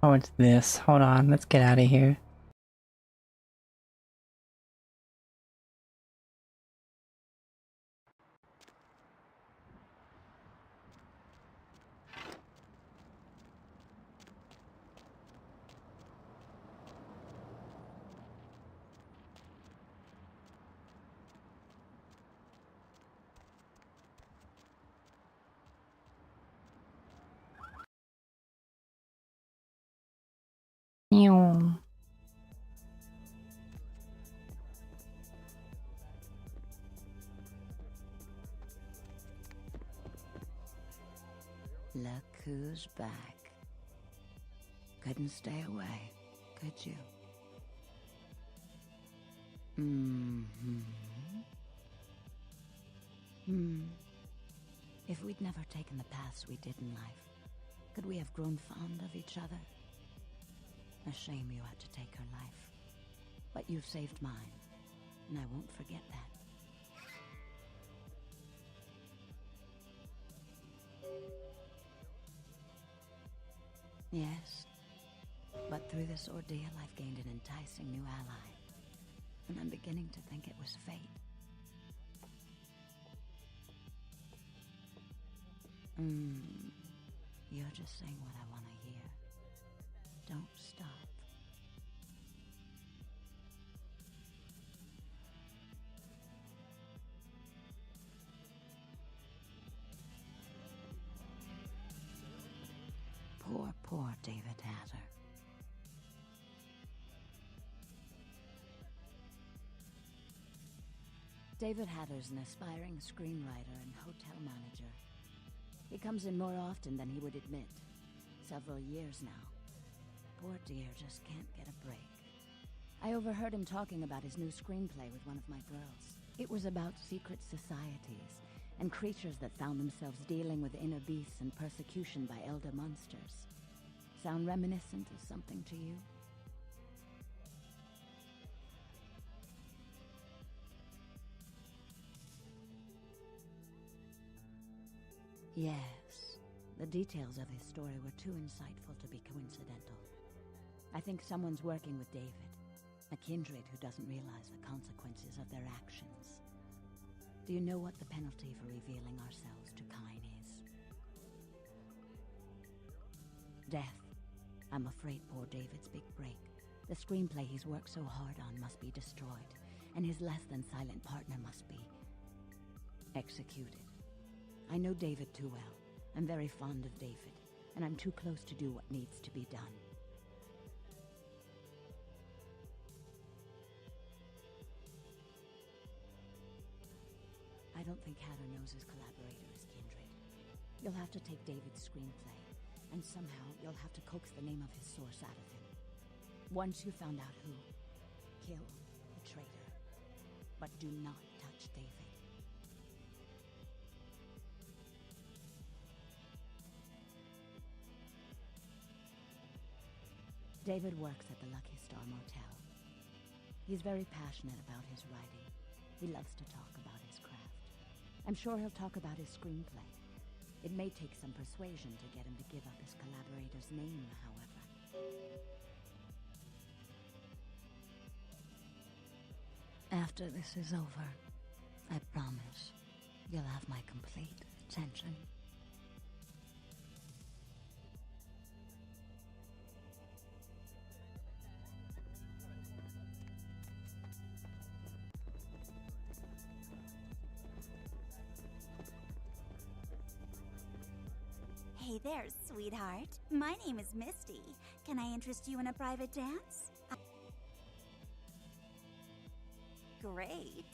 Oh, it's this. Hold on, let's get out of here. Meow. Look who's back. Couldn't stay away, could you? Mm-hmm. If we'd never taken the paths we did in life, could we have grown fond of each other? A shame you had to take her life. But you've saved mine, and I won't forget that. Yes, but through this ordeal I've gained an enticing new ally, and I'm beginning to think it was fate. You're just saying what I want to hear. Don't stop. Poor David Hatter. David Hatter's an aspiring screenwriter and hotel manager. He comes in more often than he would admit. Several years now. Poor dear just can't get a break. I overheard him talking about his new screenplay with one of my girls. It was about secret societies and creatures that found themselves dealing with inner beasts and persecution by elder monsters. Sound reminiscent of something to you? Yes. The details of his story were too insightful to be coincidental. I think someone's working with David, a kindred who doesn't realize the consequences of their actions. Do you know what the penalty for revealing ourselves to Kine is? Death. I'm afraid poor David's big break, the screenplay he's worked so hard on, must be destroyed, and his less-than-silent partner must be executed. I know David too well. I'm very fond of David, and I'm too close to do what needs to be done. I don't think Hatter knows his collaborator is kindred. You'll have to take David's screenplay, and somehow you'll have to coax the name of his source out of him. Once you found out who, kill the traitor. But do not touch David. David works at the Lucky Star Motel. He's very passionate about his writing. He loves to talk about his craft. I'm sure he'll talk about his screenplay. It may take some persuasion to get him to give up his collaborator's name, however. After this is over, I promise you'll have my complete attention. Hey there, sweetheart. My name is Misty. Can I interest you in a private dance? Great.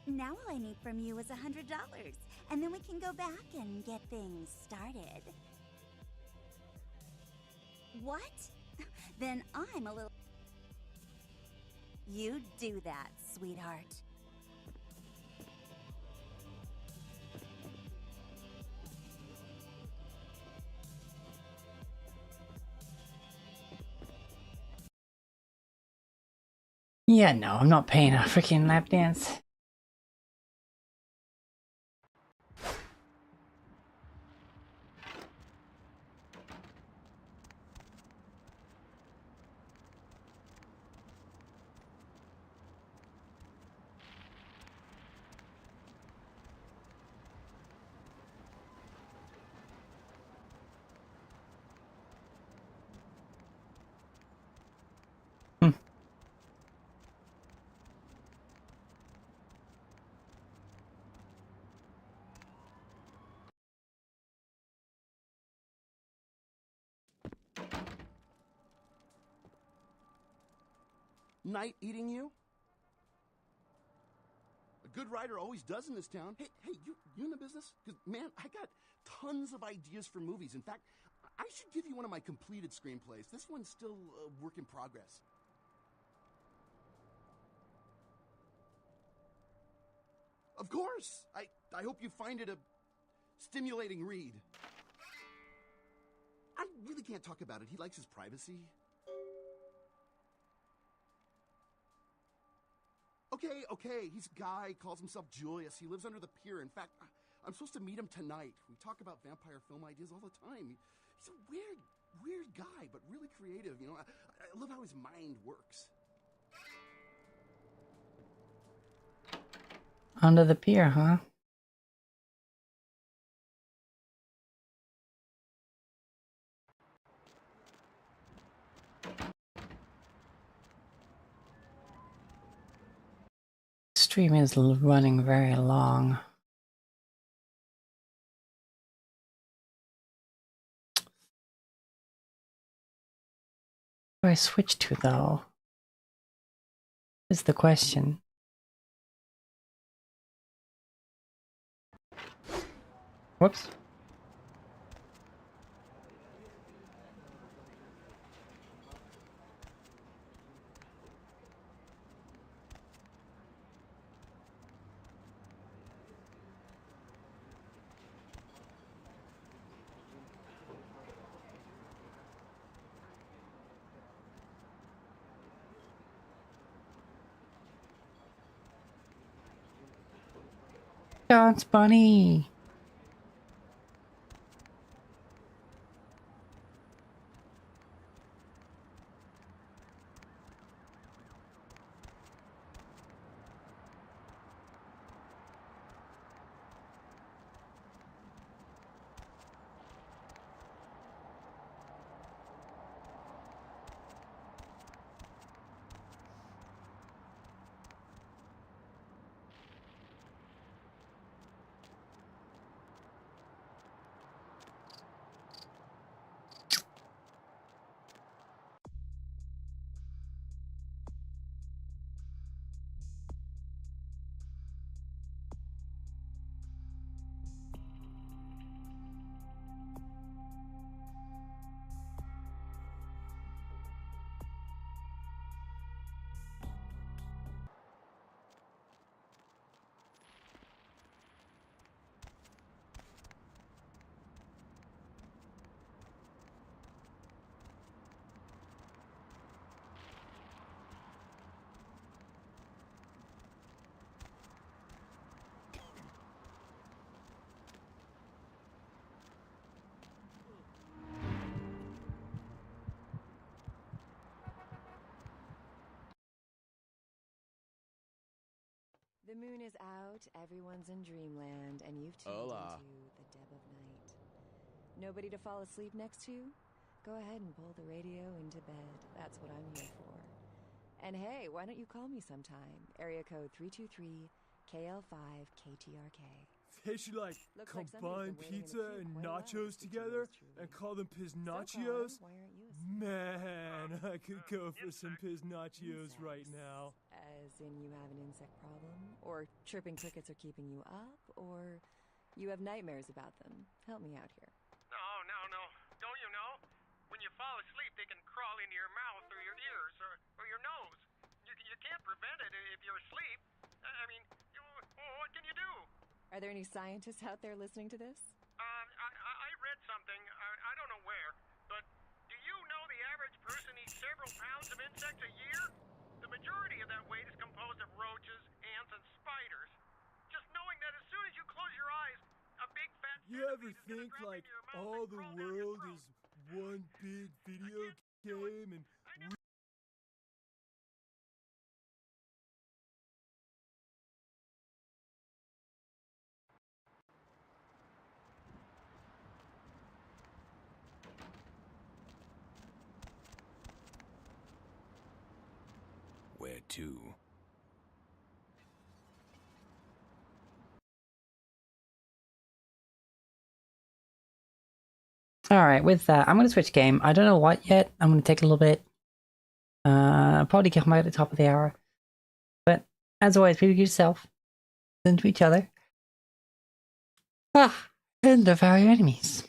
Now all I need from you is $100, and then we can go back and get things started. What? Then I'm a little... You do that, sweetheart. Yeah, no, I'm not paying a freaking lap dance. night eating you? A good writer always does in this town. Hey, you in the business? Because, man, I got tons of ideas for movies. In fact, I should give you one of my completed screenplays. This one's still a work in progress. Of course! I hope you find it a stimulating read. I really can't talk about it. He likes his privacy. Okay. He's a guy, calls himself Julius. He lives under the pier. In fact, I'm supposed to meet him tonight. We talk about vampire film ideas all the time. He's a weird guy, but really creative. You know, I love how his mind works. Under the pier, huh? Stream is running very long. Where do I switch to, though? Is the question. Whoops. Dance Bunny! The moon is out, everyone's in dreamland, and you've tuned Hola. into the dead of night. Nobody to fall asleep next to? Go ahead and pull the radio into bed. That's what I'm here for. And hey, why don't you call me sometime? Area code 323-KL5-KTRK. They should, like Looks like combine somebody's been waiting in the pizza queue and quite a while to nachos speak to together yours truly. and call them So, piznachos. caller, why aren't you a Man, I could go for some piznachos right Insects. now. As in you have an insect problem? Or chirping crickets are keeping you up? Or you have nightmares about them? Help me out here. No. Don't you know? When you fall asleep, they can crawl into your mouth or your ears or your nose. You can't prevent it if you're asleep. I mean, what can you do? Are there any scientists out there listening to this? I read something, I don't know where, but do you know the average person eats several pounds of insects a year? The majority of that weight is composed of roaches, ants, and spiders. Just knowing that as soon as you close your eyes, a big fat... You ever think, like, all the world is one big video game and... Where to? Alright, with that, I'm going to switch game. I don't know what yet. I'm going to take a little bit. Probably get home at the top of the hour. But as always, be yourself. Listen to each other. And the very enemies.